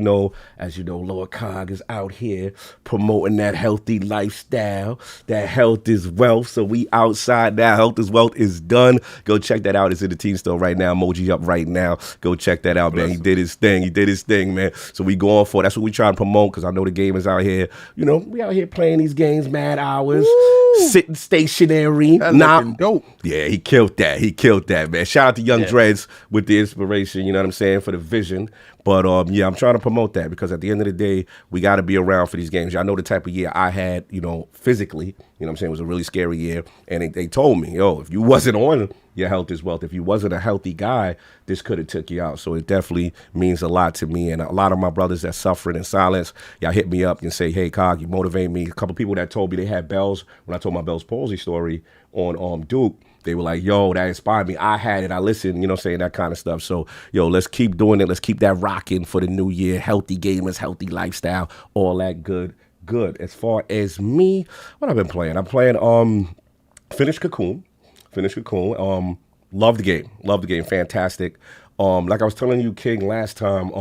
as you know, Lord Cog is out here promoting that healthy lifestyle. That health is wealth. So we outside now. Health is wealth is done. Go check that out. It's in the team store right now. Emoji up right now. Go check that out, man. He did his thing, man. So we going for it. That's what we trying to promote, because I know the gamers out here, we out here playing these games mad hours. Woo! Sitting stationary. Dope. Yeah, he killed that, man. Shout out to Young Dreads with the inspiration, you know what I'm saying, for the vision. But I'm trying to promote that, because at the end of the day, we got to be around for these games. Y'all know the type of year I had, physically, you know what I'm saying, it was a really scary year. And they told me, if you wasn't on your health is wealth, if you wasn't a healthy guy, this could have took you out. So it definitely means a lot to me. And a lot of my brothers that suffering in silence, y'all hit me up and say, hey, Cog, you motivate me. A couple people that told me they had Bell's, when I told my Bell's palsy story on Duke, they were like, yo, that inspired me. I had it. I listened, saying that kind of stuff. So, let's keep doing it. Let's keep that rocking for the new year. Healthy gamers, healthy lifestyle, all that good. As far as me, what I've been playing? I'm playing finished Cocoon. Love the game. Fantastic. Like I was telling you, King, last time,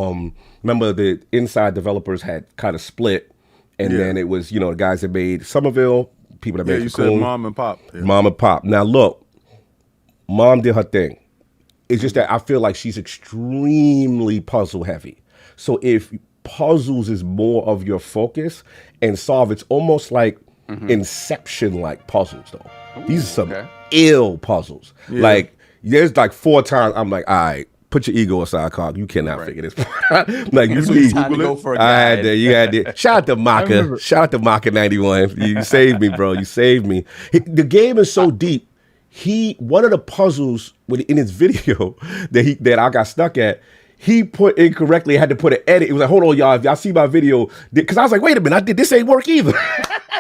remember the inside developers had kind of split, and then it was, the guys that made Somerville, people that made you Cocoon. said Mom and Pop. Yeah. Mom and Pop. Now, look. Mom did her thing. It's just that I feel like she's extremely puzzle heavy. So if puzzles is more of your focus and solve, it's almost like Inception-like puzzles, though. These are some ill puzzles. Like, there's like 4 times I'm like, all right, put your ego aside, Cog. You cannot figure this part. Like, you need to go for a I had guide. to, you had to. Shout out to Maka. Shout out to Maka 91. You saved me, bro. You saved me. The game is so deep. One of the puzzles in his video that I got stuck at, he put incorrectly, had to put an edit. It was like, hold on, y'all, if y'all see my video, because I was like, wait a minute, this ain't work either.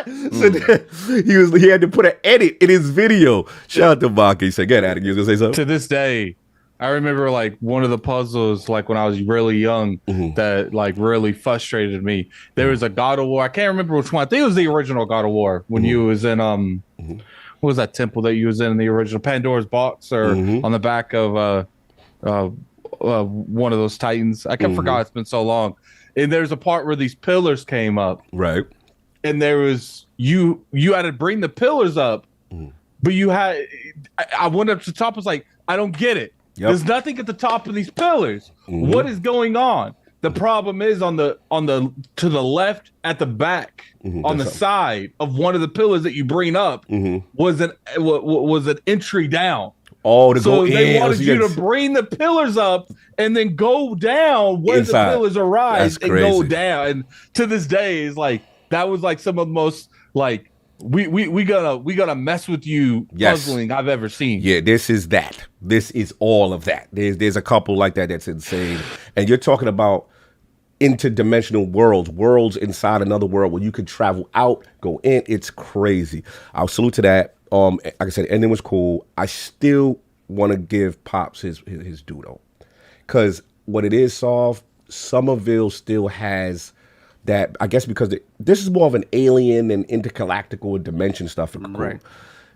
So then he had to put an edit in his video. Shout out to Maka. He said, get out of here. You was gonna say something? To this day, I remember like one of the puzzles, like when I was really young, that like really frustrated me. There was a God of War. I can't remember which one. I think it was the original God of War when you was in what was that temple that you was in the original Pandora's box or on the back of one of those Titans. I forgot. It's been so long. And there's a part where these pillars came up, right? And there was you had to bring the pillars up, but you had I went up to the top. I was like, I don't get it. There's nothing at the top of these pillars. What is going on? The problem is on the to the left at the back on the side of one of the pillars that you bring up was an entry down. Oh, so they wanted you to bring the pillars up and then go down where the pillars arise and go down. And to this day, is like that was like some of the most like we gonna mess with you puzzling I've ever seen. Yeah, this is that. This is all of that. There's a couple like that that's insane. And you're talking about interdimensional worlds inside another world where you could travel out, go in. It's crazy. I'll salute to that. Like I said, the ending was cool. I still want to give Pops his due though, because what it is, Somerville still has that. I guess because this is more of an alien and intergalactical dimension stuff. Right.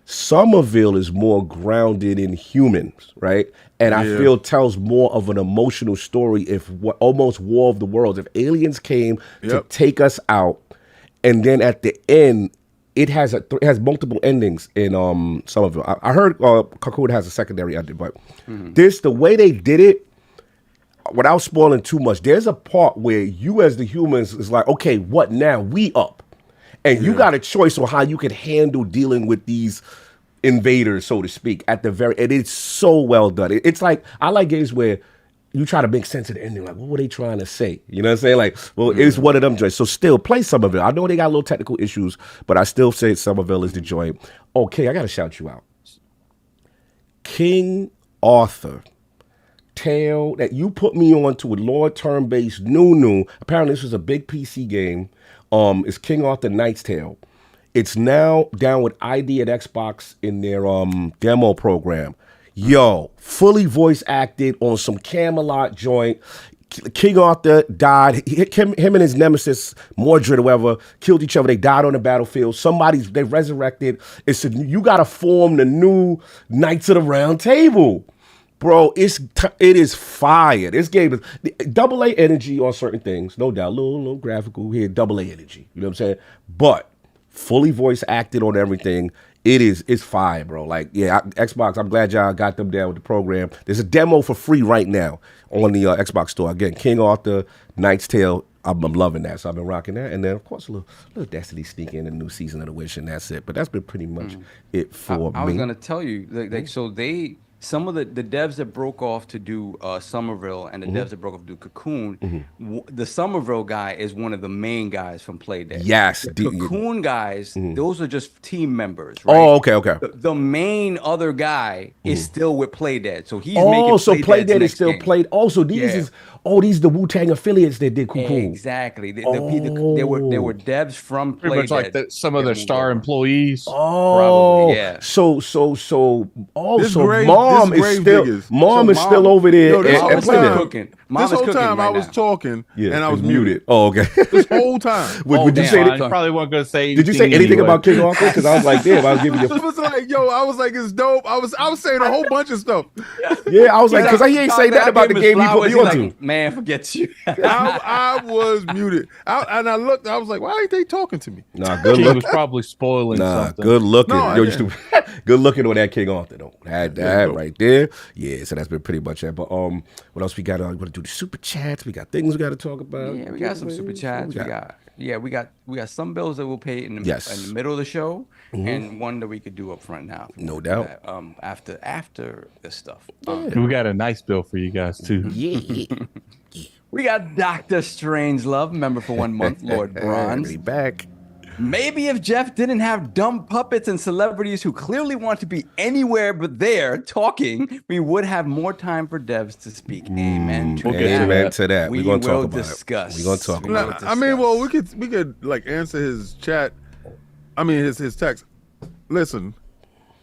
Somerville is more grounded in humans, right? And I feel tells more of an emotional story. Almost War of the Worlds. If aliens came to take us out, and then at the end. It has multiple endings in Somerville. I heard Cocoon has a secondary ending, but the way they did it, without spoiling too much, there's a part where you as the humans is like, okay, what now? We up. And you got a choice on how you can handle dealing with these invaders, so to speak, and it's so well done. It's like, I like games where you try to make sense of the ending. Like, what were they trying to say? You know what I'm saying? Like, well, it's one of them joints. So still, play Somerville. I know they got a little technical issues, but I still say Somerville is the joint. Okay, I got to shout you out. King Arthur. Tale that you put me on to a Lord turn-based new. Apparently, this was a big PC game. It's King Arthur Knight's Tale. It's now down with ID at Xbox in their demo program. Yo, fully voice acted on some Camelot joint. King Arthur died. Him and his nemesis, Mordred or whatever, killed each other. They died on the battlefield. They resurrected. You got to form the new Knights of the Round Table. Bro, it is fire. This game is AA energy on certain things, no doubt. Little graphical here, AA energy. You know what I'm saying? But fully voice acted on everything. It's fire, bro. Like, yeah, Xbox, I'm glad y'all got them down with the program. There's a demo for free right now on the Xbox store. Again, King Arthur, Knight's Tale. I'm loving that, so I've been rocking that. And then, of course, a little Destiny sneak in the new season of The Wish, and that's it. But that's been pretty much it for me. I was going to tell you, so some of the devs that broke off to do Somerville and the devs that broke off to do Cocoon, the Somerville guy is one of the main guys from Playdead. Yes. The Cocoon guys, those are just team members, right? Oh, okay. The main other guy is still with Playdead. So he's making making so Playdead is still game. played. Also, these are the Wu-Tang affiliates that did Cocoon. Exactly. There were devs from Playdead. Pretty much like some of their star employees. Probably, yeah. So Mom is still over there. This whole cooking time right I was now. talking and I was muted. Oh, okay. This whole time. Would you say I probably wasn't going to say Did you say anything about King Arthur? Because I was like, damn, I was giving you. I was like, I was like, it's dope. I was saying a whole bunch of stuff. Yeah, I was like, because he ain't say that about the game he put me onto. Man, forget you. I was muted. And I looked. I was like, why ain't they talking to me? Nah, good He look. was probably spoiling something. Good looking. No, Yo, you stupid. Good looking on that King Arthur though. That right there. Yeah, so that's been pretty much it. But what else we got? We want to do the super chats. We got things we got to talk about. Yeah, we got some super chats. We got some bills that we'll pay in the middle of the show, and one that we could do up front now. No doubt. After this stuff. We got a nice bill for you guys too. Yeah. We got Dr. Strangelove, member for 1 month, Lord Bronze. Back. Maybe if Jeff didn't have dumb puppets and celebrities who clearly want to be anywhere but there talking, we would have more time for devs to speak. Amen to that. Amen to that. We We're gonna talk will about discuss. it. We're gonna talk about it. I mean, well, we could like answer his chat. I mean, his text. Listen,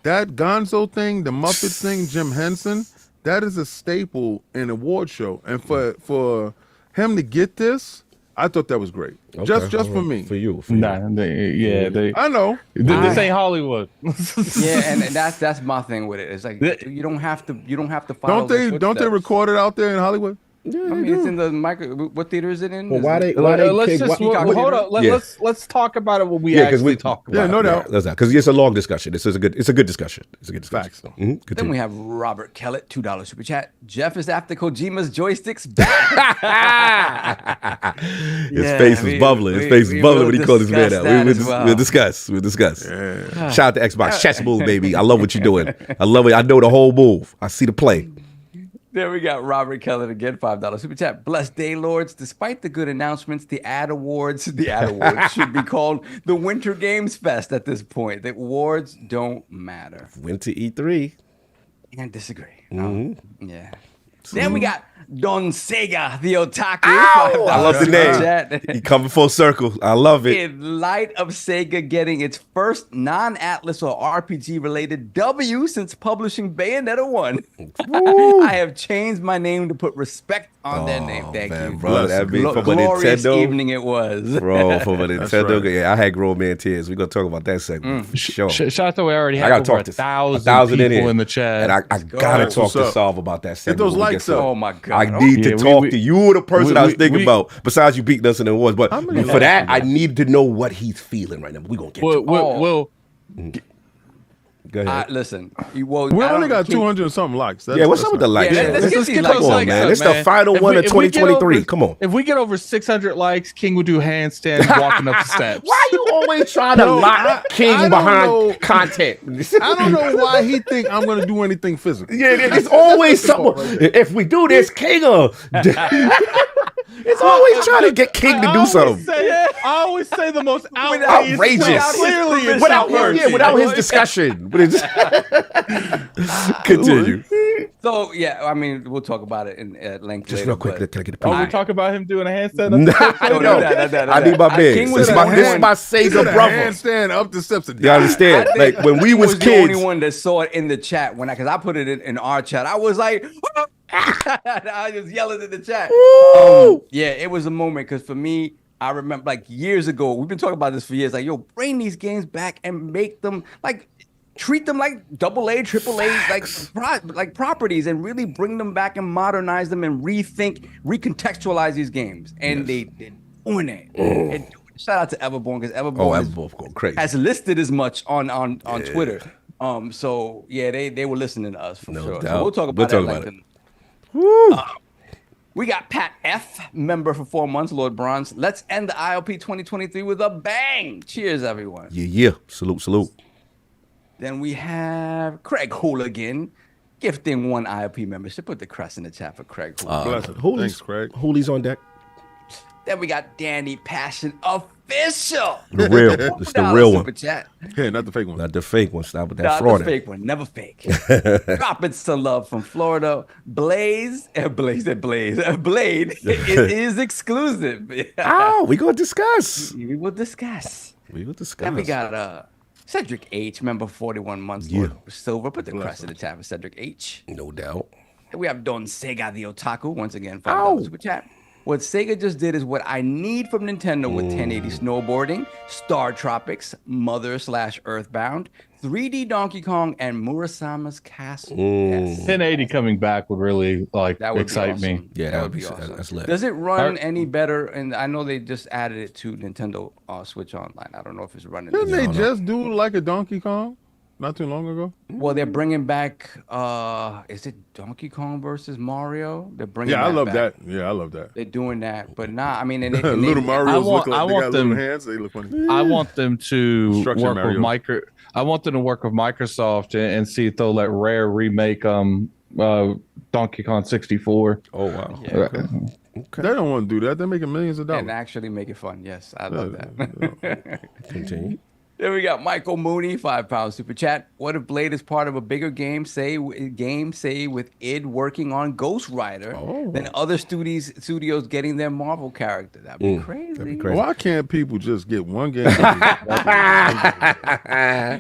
that Gonzo thing, the Muppets thing, Jim Henson, that is a staple in award show, and for him to get this, I thought that was great. Okay. Just for me. For you. They. I know. This ain't Hollywood. Yeah, and that's my thing with it. It's like you don't have to follow. Don't they record it out there in Hollywood? Yeah, I mean, it's in the what theater is it in? Well, hold on. Let's talk about it when we actually talk about it. Yeah, no doubt. Because it's a long discussion. It's a good discussion. It's a good discussion. Facts. So, then we have Robert Kellett, $2 super chat. Jeff is after Kojima's joysticks back. His face was bubbling. His face was bubbling when he called his man out. We'll discuss. Yeah. Shout out to Xbox. Chess move, baby. I love what you're doing. I love it. I know the whole move. I see the play. There we got Robert Kellett again, $5 super chat. Blessed day, Lords. Despite the good announcements, the ad awards should be called the Winter Games Fest at this point. The awards don't matter. Winter E3. Can't disagree. Yeah. Then we got Don Sega, the otaku. I love the name. He coming full circle. I love it. In light of Sega getting its first non-Atlas or RPG-related W since publishing Bayonetta 1, I have changed my name to put respect on their name. Thank you. Bro, that'd be from a glorious Nintendo evening it was. Bro, from a Nintendo. Right. Yeah, I had grown man tears. We're going to talk about that segment for sure. Shout out to we already I have gotta over talk to 1,000 people in the chat. And I got to talk to Solve about that segment. Get those likes up. Oh, my God. I need to talk to you. The person I was thinking about, besides you beating us in the awards. But for that, I need to know what he's feeling right now. We're going to get to it. Go ahead. Listen, We only got 200 and something likes. What's up with the likes? Yeah, let's get Come on, man. It's the final one of 2023. Come on. If we get over 600 likes, King will do handstands walking up the steps. Why you always trying to lock King behind content? I don't know why he think I'm going to do anything physical. Yeah, it's always something. If we do this, King it's always trying to get King to do something. I always say the most outrageous. Clearly, without his discussion. Continue. So yeah, I mean, we'll talk about it at length. Just later, real quick, can I get a we peek? talk about him doing a handstand? I need my man. This is my Sega brother. Handstand up the steps. You understand? Like when we was the kids. only one that saw it in the chat because I put it in our chat. I was like, I was yelling in the chat. Yeah, it was a moment because for me, I remember like years ago, we've been talking about this for years. Like, yo, bring these games back and make them like. Treat them like AA, AAA, like properties, and really bring them back and modernize them and recontextualize these games. And they did doing it. And shout out to Everborn because Everborn has listed as much on Twitter. So yeah, they were listening to us for sure. Doubt. So we'll talk about it. We got Pat F, member for 4 months, Lord Bronze. Let's end the ILP 2023 with a bang. Cheers, everyone. Yeah. Salute. Then we have Craig Hooligan gifting 1 ILP membership. Put the crest in the chat for Craig Hooligan. Thanks, Craig. Hoolie's on deck. Then we got Danny Passion Official. The real. It's the real one. Chat. Yeah, not the fake one. Not the fake one. Stop with that Not fraud. the fake one. Never fake. Dropping some love from Florida. Blade. It is exclusive. We gonna discuss. We will discuss. Then we got Cedric H, member 41 months, Lord Silver. Put the crest in the chat for Cedric H. No doubt. And we have Don Sega the Otaku, once again, $5 super chat. What Sega just did is what I need from Nintendo with 1080 snowboarding, Star Tropics, Mother/Earthbound, 3D Donkey Kong, and Murasama's Castle. Yes. 1080 coming back would really excite me. Yeah, that would be awesome. That's lit. Does it run any better? And I know they just added it to Nintendo Switch Online. I don't know if it's running. Didn't they just do like a Donkey Kong? not too long ago. Well, they're bringing back. Is it Donkey Kong versus Mario? They're bringing. Yeah, I love back. that. Yeah, I love that. They're doing that, but nah. I mean, Little Mario's look like I they want got them- little hands. They look funny. I want them to Construction work Mario. with I want them to work with Microsoft and see if they'll let Rare remake Donkey Kong 64. Oh wow. Yeah. Okay. They don't want to do that. They're making millions of and dollars. actually make it fun. Yes, I love that. Continue. Then we got Michael Mooney, £5 super chat. What if Blade is part of a bigger game? Say with id working on Ghost Rider, than other studios getting their Marvel character. That'd be crazy. Why can't people just get one game?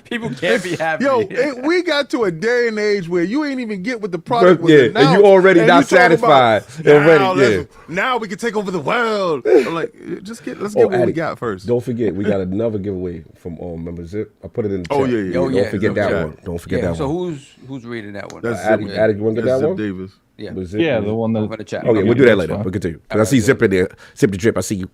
People can't be happy. Yo, we got to a day and age where you ain't even get what the product was Yeah, announced, and you already and not you talking satisfied. about, Already, now we can take over the world. I'm like, let's get what we Addy, got first. Don't forget, we got another giveaway from Members Zip. I put it in the chat. Oh, yeah. Don't forget that Chat. one. Don't forget Yeah, that so one. who's reading that one? That's Addy, Zip. you want to get That's that Zip one? Davis. Yeah. Was Zip? Yeah, the one that. For the chat. Okay, we'll do that that's later. fine. We'll continue. Because I see Zip in there. Zip the drip. I see you.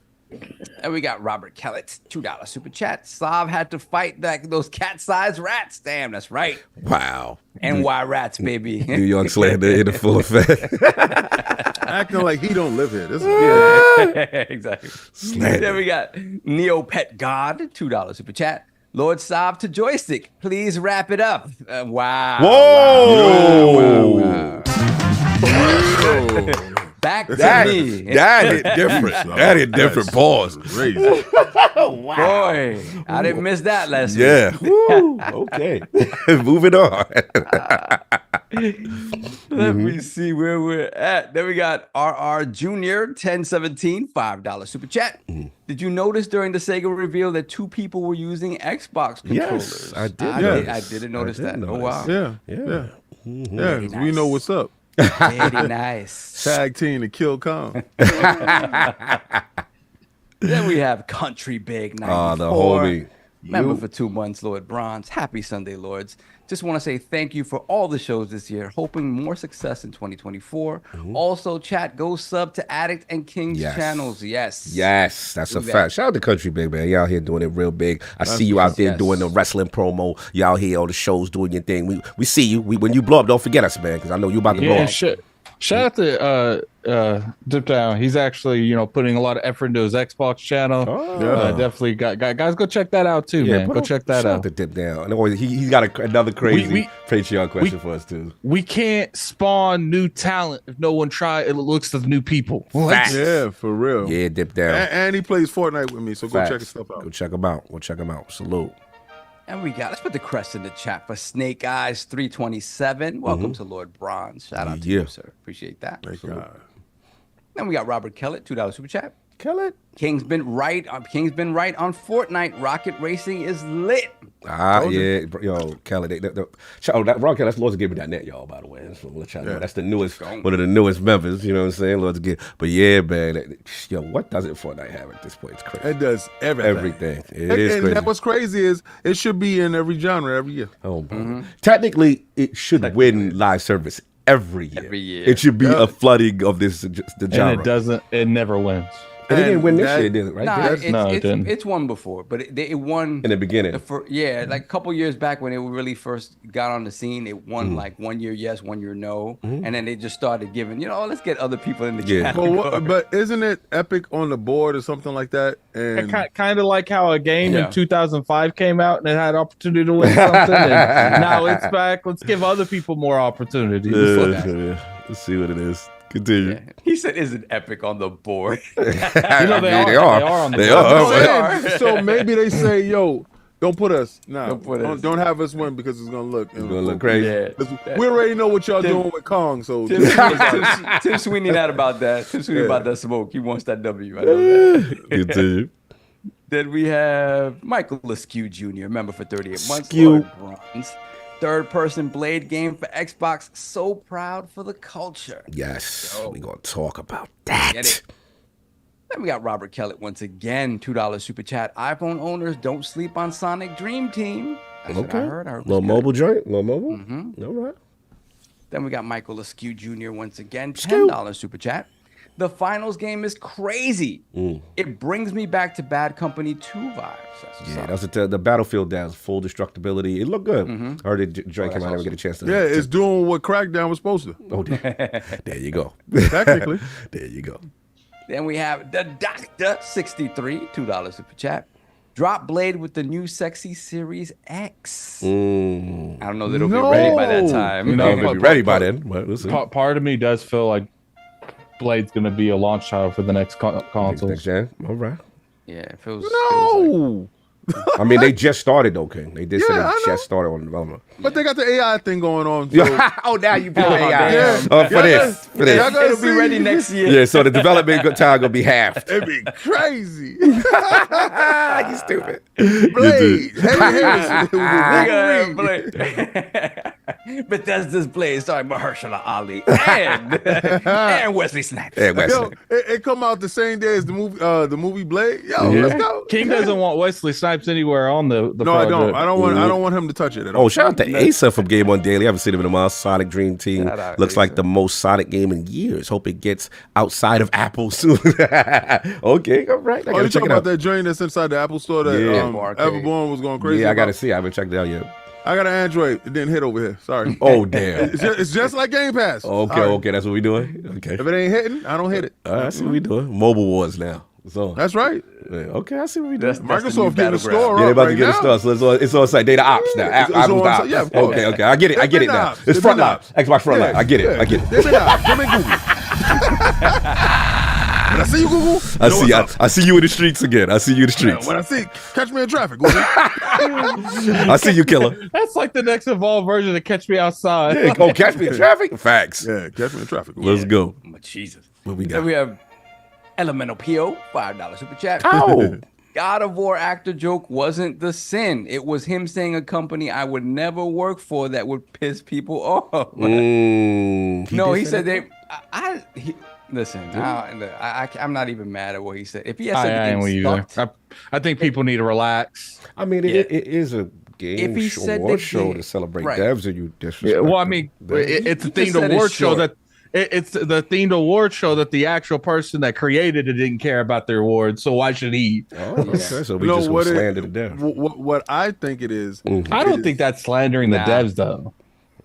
And we got Robert Kellett, $2 super chat. Slav had to fight those cat-sized rats. Damn, that's right. Wow. NY rats, baby. New York slander in the full effect. Acting like he don't live here. This is Exactly. Slander. Then we got Neopet God, $2 super chat. Lord Saab to joystick, please wrap it up. Wow. Whoa. Back to That me. hit different. That hit different. Pause. crazy. Boy, I didn't miss that last week. Yeah. Woo. Okay. Moving on. Let me see where we're at. Then we got RR Junior 1017, $5 super chat. Did you notice during the Sega reveal that 2 people were using Xbox controllers? Yes, I did. I didn't notice did that. notice. Oh wow. Yeah. Mm-hmm. Yeah, 'cause we know what's up. Very nice. Tag team to kill Kong. Then we have Country Big 94. The homie. Member for 2 months, Lord Bronze. Happy Sunday, Lords. Just want to say thank you for all the shows this year. Hoping more success in 2024. Also, chat, go sub to Addict and King's Yes. channels. Yes. Yes, that's a Do that. fact. Shout out to Country Big, man. Y'all here doing it real big. I see you out there yes. doing the wrestling promo. Y'all here on the shows doing your thing. We see you. When you blow up, don't forget us, man, because I know you about to blow Yeah, up. shout out to Dip Down. He's actually, putting a lot of effort into his Xbox channel. Definitely, guys, go check that out too, man. put Go on- check that shout out. to Dip Down. And always, he's got another crazy We- Patreon question for us too. We can't spawn new talent if no one looks at new people. Facts. Yeah, for real. Yeah, Dip Down. And he plays Fortnite with me, so go Facts. check his stuff out. Go check him out. Go check him out. Salute. And let's put the crest in the chat for Snake Eyes 327. Welcome to Lord Bronze. Shout out to Yeah. you, sir. Appreciate that. Thank God. Then we got Robert Kellett, $2 super chat. Kill it. King's been right on Fortnite. Rocket racing is lit. Yeah, yo, Kelly. That Ron Kelly, that's LordCognito.net, y'all. By the way, that's what we'll let y'all know. That's the newest, one of the newest members. You know what I'm saying? LordCognito. But yeah, man, what doesn't Fortnite have at this point? It's crazy. It does everything. Everything. It And, is and crazy. that what's crazy is it should be in every genre every year. Oh, bro. Technically, it should win live service every year. Every year. It should be a flooding of the genre. And it never wins. And it didn't win this that- year, did it? Right? Nah, Did it? No, it didn't. it's won before, but it won In the beginning. like a couple years back when it really first got on the scene. It won like 1 year yes, 1 year no, and then they just started giving, let's get other people in the Yeah. category. But isn't it Epic on the board or something like that? And Kind of like how a game Yeah. in 2005 came out and it had opportunity to win something, and now it's back. Let's give other people more opportunities. Let's see what it is. Continue. He said, "Isn't Epic on the board?" They They are are. on the They board. are. so maybe they say, yo, don't put us. No, Don't put us. don't have us win because it's gonna look. It's gonna look crazy. Yeah. We already know what y'all doing with Kong, so Tim Sweeney not about that. Tim Sweeney about that smoke. He wants that W. I know that. Continue. Then we have Michael Askew Jr., member for 38 months. Skew. Lord Bronze. Third-person Blade game for Xbox. So proud for the culture. Yes, we gonna talk about Get that. it. Then we got Robert Kellett once again. $2 super chat. iPhone owners don't sleep on Sonic Dream Team. That's what I heard. Little it was mobile good. joint. Little mobile. All right. Then we got Michael Askew Jr. once again. $10 super chat. The finals game is crazy. It brings me back to Bad Company 2 vibes. That's the Battlefield does full destructibility. It looked good. I heard it Drake came out. I didn't get a chance to. Yeah, it's doing what Crackdown was supposed to. Oh, there you go. Technically. There you go. Then we have the Doctor 63, $2 super chat. Drop Blade with the new Sexy Series X. I don't know that it'll be ready by that time. No, it'll be ready by then. But we'll see. Part of me does feel like Blade's going to be a launch title for the next console. Next gen. All right. Yeah, it feels. No. I mean, they just started, though, King. They did say Yeah, they I just started on development. But they got the AI thing going on. So. Oh, now you put AI. Yeah. For this. Y'all gotta It'll be ready next year. Yeah, so the development time going to be half. It'd be crazy. You stupid. Blade. Blade. Bethesda's Blade, starring Mahershala Ali and Wesley Snipes. Yeah, Wesley. Yo, it come out the same day as the movie Blade. Yo, let's go. King doesn't want Wesley Snipes anywhere on the No, project. I don't. I don't want him to touch it at all. Oh, shout out to Asa from Game On Daily. I haven't seen him in a while. Sonic Dream Team. Shout out, Looks like Asa. the most Sonic game in years. Hope it gets outside of Apple soon. Okay, all right. I Oh, gotta you check talking it about out. that joint that's inside the Apple Store that Yeah. Everborn was going crazy Yeah, I gotta about? see. I haven't checked it out yet. I got an Android. It didn't hit over here. Sorry. Oh, damn. It's just like Game Pass. Okay, Sorry. okay. That's what we doing? Okay. If it ain't hitting, I don't hit it. All right, I see what we doing. Mobile Wars now. So That's right. yeah, okay, I see what we doing. Microsoft getting the store Yeah, they're up about right to get now. a store, so it's on site. Data ops now. It's Apple's on ops. site. Yeah, of course. Okay, I get it. I get it They've been now. ops. It's They've been frontline. ops. Xbox frontline. Yeah. I get it. Yeah. I get it. They've been out. Them and Google. When I see you, Google. I see you in the streets again. I see you in the streets. When I see, catch me in traffic, Google. I see you, killer. That's like the next evolved version of Catch Me Outside. Yeah, go catch me in traffic. Facts. Yeah, catch me in traffic. Google. Let's go. Jesus. What we Then got? we have Elemental PO, $5 super chat. Oh. God of War actor joke wasn't the sin. It was him saying a company I would never work for that would piss people off. He said they. Listen, I'm not even mad at what he said. If he had said I ain't with you there. I think people need to relax. I mean, it is a game If he show, said award they show did- to celebrate right. devs, or you disrespect. Well, I mean, it's a You just themed said award it's show short. that it's the themed award show that the actual person that created it didn't care about their award. So why should he? Oh, okay. So we You know just what gonna it- slander the devs. What I think it is. I don't think that's slandering the Nah. devs though.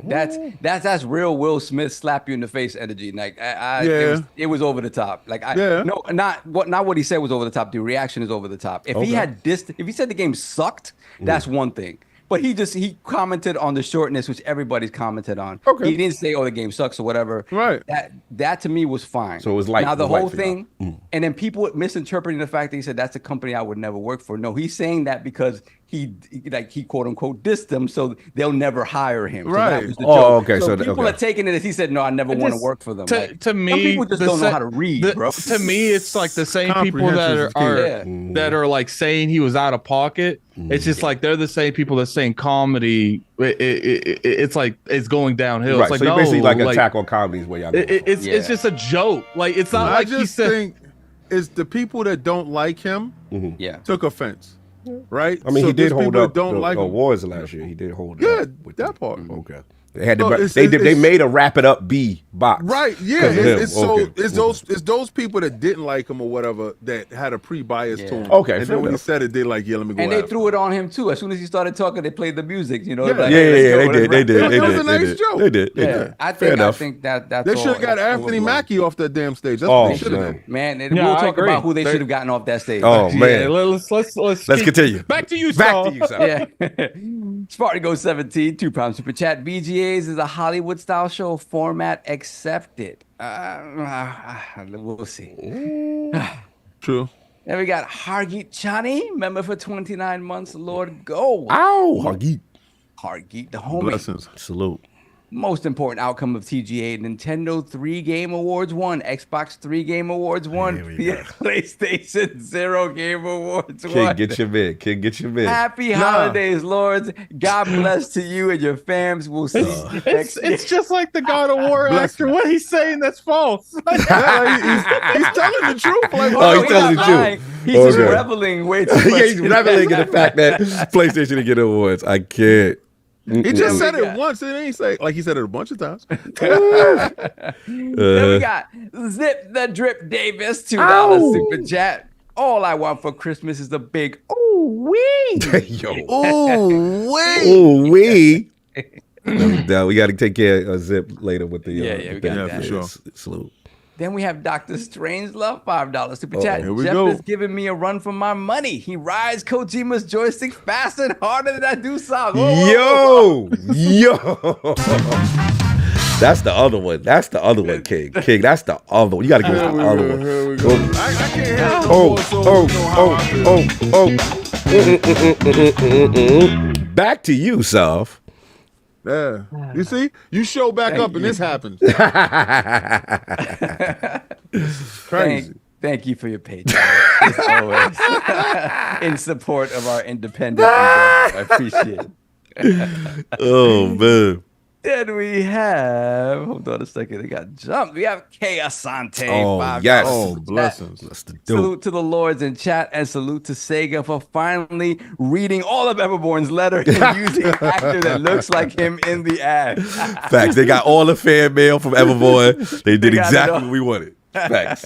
That's real Will Smith slap you in the face energy. Like Yeah. it was over the top. Like Yeah. no, not what he said was over the top. The reaction is over the top. If he had if he said the game sucked, that's one thing. But he commented on the shortness, which everybody's commented on. Okay. He didn't say, "Oh, the game sucks" or whatever. Right. That to me was fine. So it was light. Now the It was light whole for y'all. thing, and then people misinterpreting the fact that he said that's a company I would never work for. No, he's saying that because he quote unquote dissed them, so they'll never hire him. So that Right. was the Oh, joke. okay, so people okay. are taking it as he said, "No, I never want to just- work for them." To Like, me, some people just the don't know sa- how to read, bro. To me, it's like the same people that Comprehension is key. that are like saying he was out of pocket. It's just like they're the same people that saying comedy. It's like it's going downhill. Right. It's like So you're no, basically like like, attack on comedies where y'all. Going it's Yeah. just a joke. Like it's not I like he just said. think it's the people that don't like him Yeah. took offense, right? I mean, So he did there's hold people up that don't the like him. awards last year. He did hold Yeah, up with that part. Okay. They had to. No, They it's- made a wrap it up B box. Right, yeah. 'Cause of him. It's so Okay. it's those people that didn't like him or whatever that had a pre-bias to him. Okay, and fair then when he enough. said it, they like, yeah, let me go. And they after threw it on him too. As soon as he started talking, they played the music. You know, Yeah. like, Yeah, let's go, they let's did. They rap. did. It They was did. a nice They did. joke. They did. Yeah, I Fair enough. think that's They all- should have got that's all it Anthony was. Mackie off that damn stage. That's Oh, what they should have man. done. Man, and Yeah, we'll I talk agree. about who they They- should have gotten off that stage. Oh man. Yeah, let's Let's continue. Back to you, Back Saul. to you, sir. Yeah. Spartago 17, £2 super chat. VGAs is a Hollywood style show format accepted. We'll see. True. Then we got Hargeet Chani, member for 29 months, Lord Go. Ow, Huggy. Hargeet, the homie. Blessings. Salute. Most important outcome of TGA, Nintendo 3 Game Awards won, Xbox 3 Game Awards won, Here we the go. PlayStation 0 Game Awards Kid, won. get your bid. Kid, get your bid. Happy holidays, Lords. God bless to you and your fams. We'll see you next year. It's just like the God of War Bless actor. What he's saying, that's false. Yeah, he's telling the truth. Like, Oh, he's telling not the truth. lying. He's just Okay. reveling way too much. Yeah, he's reveling in the fact that PlayStation didn't get awards. I can't. He just said it once, and he say like he said it a bunch of times. Then we got Zip the Drip Davis, $2 super chat. All I want for Christmas is a big ooh wee. Yo. Ooh, wait. Ooh, we. No, we got to take care of Zip later with the we got that. For sure. Salute. Then we have Dr. Strangelove, $5 super chat. Here we Jeff go. is giving me a run for my money. He rides Kojima's joystick faster and harder than I do songs. Yo. That's the other one. That's the other one, King. King, that's the other one. You got to go with the other one. Here we go. I can't hear the voice, so Back to you, Soph. Yeah. You see? You show back up and this happens. Crazy. Thank you for your page. As always. In support of our independent endeavor. I appreciate it. Oh, man. Then we have, hold on a second, they got jumped. We have K Asante. Oh, $5 yes. Oh, super chat. blessings. That's the dude. Salute to the Lords in chat and salute to Sega for finally reading all of Everborn's letter and using an actor that looks like him in the ad. Facts. They got all the fan mail from Everborn. They did They got it exactly all. what we wanted. Facts.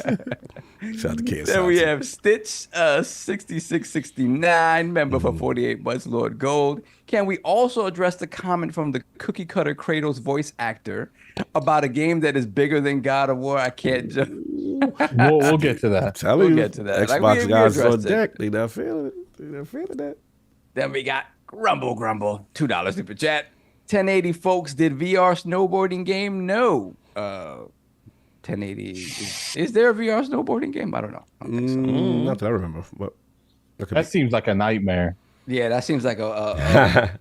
Shout out to Kansas. Then we have Stitch 6669, member for 48 months, Lord Gold. Can we also address the comment from the cookie cutter Kratos voice actor about a game that is bigger than God of War? I can't just. We'll get to that. Telling you, get to that. Like, Xbox we guys on addressed it. deck. They not feeling it. They not feeling that. Then we got Grumble, $2 super chat. 1080 folks, did VR snowboarding game? No. 1080. Is there a VR snowboarding game? I don't know. I don't think so. Not that I remember. But That seems like a nightmare. Yeah, that seems like a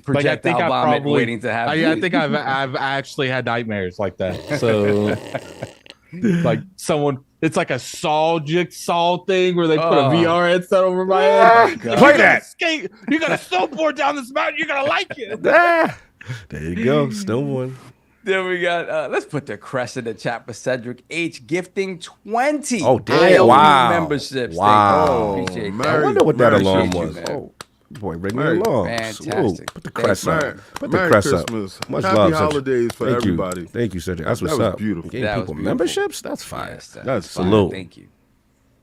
projectile vomit waiting to happen. I think I've actually had nightmares like that. So, like someone, it's like a jigsaw thing where they put a VR headset over my head. Play that. Skate. You're gonna snowboard down this mountain. You're gonna like it. There you go. Still one. Then we got, let's put the crest in the chat for Cedric H. gifting 20 Oh, damn. ILP Wow. memberships. Wow. Thank you. Appreciate Merry- I that. wonder what that Merry alarm Christmas, was. man. Oh, boy, ring the Merry- alarm. Fantastic. Salute. Put the crest Merry- up. Put the Merry crest up. Christmas. Much Happy love, Cedric. holidays for Thank you. everybody. Thank you, Cedric. That's what's was up. beautiful. Gave That was people beautiful. memberships? That's fire. Yes, That's fine. salute. Thank you.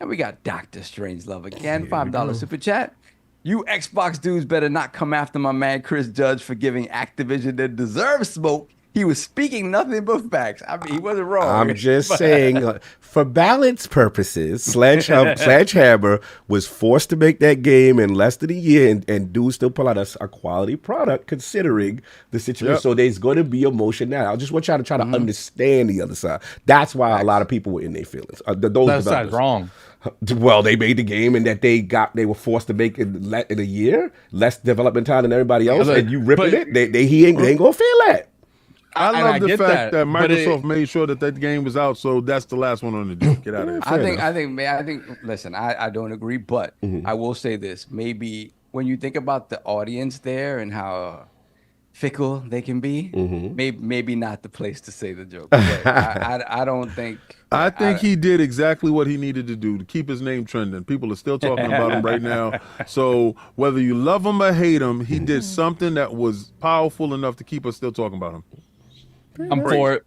And we got Dr. Strangelove again, $5 super chat. You Xbox dudes better not come after my man Chris Judge for giving Activision the deserved smoke. He was speaking nothing but facts. I mean, he wasn't wrong. I'm just saying, for balance purposes, Sledgehammer was forced to make that game in less than a year, and dudes still pull out a quality product considering the situation. Yep. So there's going to be emotion now. I just want y'all to try to understand the other side. That's why a lot of people were in their feelings. Those That developers. sounds wrong. Well, they made the game and that they were forced to make in a year, less development time than everybody else, But- and you ripping but- it. They ain't gonna feel that. I And love I the get fact that but Microsoft made sure that game was out, so that's the last one on the deal. Get out of here. I think. Listen, I don't agree, but I will say this: maybe when you think about the audience there and how fickle they can be, maybe not the place to say the joke. But I don't think. I think he did exactly what he needed to do to keep his name trending. People are still talking about him right now. So whether you love him or hate him, he did something that was powerful enough to keep us still talking about him. I'm for it.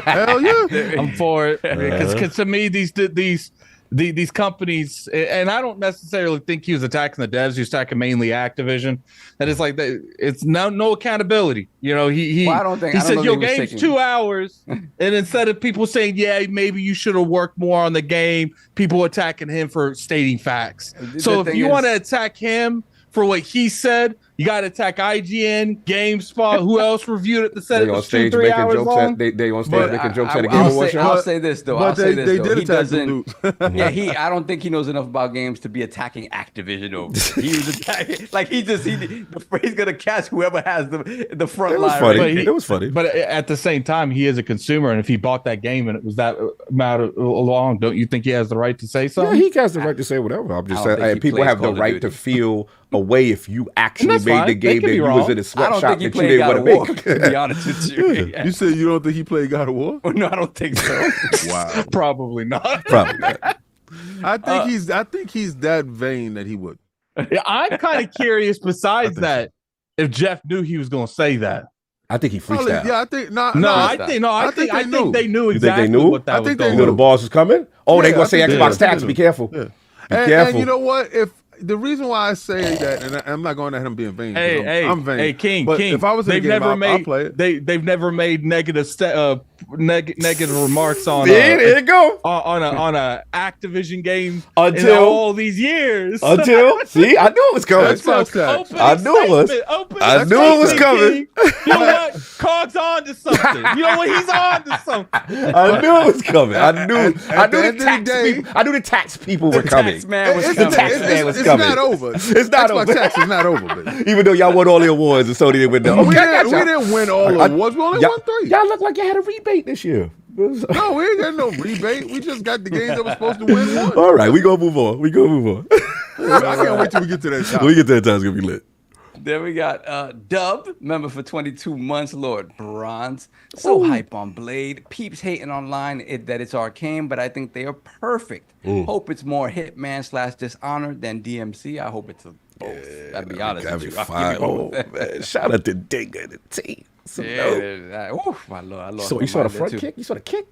Hell yeah. I'm for it because to me these companies, and I don't necessarily think he was attacking the devs. He was attacking mainly Activision, and it's like it's no accountability. You know, he Well, I don't he said know your that he was game's taking- 2 hours, and instead of people saying maybe you should have worked more on the game, people attacking him for stating facts. So if you want to attack him for what he said, you got to attack IGN, GameSpot. Who else reviewed it that said They it on was stage 2-3 making hours jokes. long? They on stage But making jokes at a Game Awards show. I'll say this though. But they did He attack the doesn't. dude. I don't think he knows enough about games to be attacking Activision over. He was attacking the phrase gonna catch whoever has the front It was line. funny. right? It was funny. But at the same time, he is a consumer, and if he bought that game and it was that amount long, don't you think he has the right to say Yeah, something? he has the right to say whatever. I'm just I don't saying, think he people plays have the Call of right to Duty. feel a way if you actually that's made fine. the They game could that be you was wrong. in a I sweatshop don't think he that you played didn't God want of to War. make. To be honest with you, You said you don't think he played God of War? no, I don't think so. Wow. Probably not. Probably not. I think he's that vain that he would. Yeah, I'm kind of curious. Besides think that, if Jeff knew he was going to say that. I think he Probably, freestyled. yeah, I think I think they knew exactly what that I was think going You know the on. balls was coming? Oh, they Yeah, gonna I say think Xbox they tax. knew. Be careful. Yeah. Be And careful. you know what? If the reason why I say that, and I'm not going at him being vain. 'Cause I'm vain. Hey, King, but King. if I was in the game, I'll play it. They've never made negative remarks on See, there you go. on a Activision game Until- in all these years. See, I knew it was coming. Xbox tax. I knew it was. I knew it was coming. You know what? Cog's on to something. You know what? He's on to something. I knew it was coming. I knew At the the end of the tax day- people. I knew the tax people were coming. Tax man was It's, coming. tax man was it's coming. not over. It's not Xbox over. tax is not over, baby. Even though y'all won all the awards and Sony didn't win none. we, Okay, I got didn't, we y'all. didn't win all the awards. We only Y'all- won 3. Y'all look like you had a rebate this year. No, we ain't got no rebate. We just got the games that were supposed to win one. All right, we gonna move on. I can't wait till we get to that time. We get to that time, it's gonna be lit. Then we got Dub, member for 22 months, Lord Bronze. So hype on Blade. Peeps hating online that it's arcane, but I think they are perfect. Hope it's more Hitman / Dishonored than DMC. I hope it's both. I'll be honest with you. I'll Fine. give you Oh, both. man. Shout out to Digger and the team. So, My Lord, I lost so my you saw the mind there, front too. kick? You saw the kick?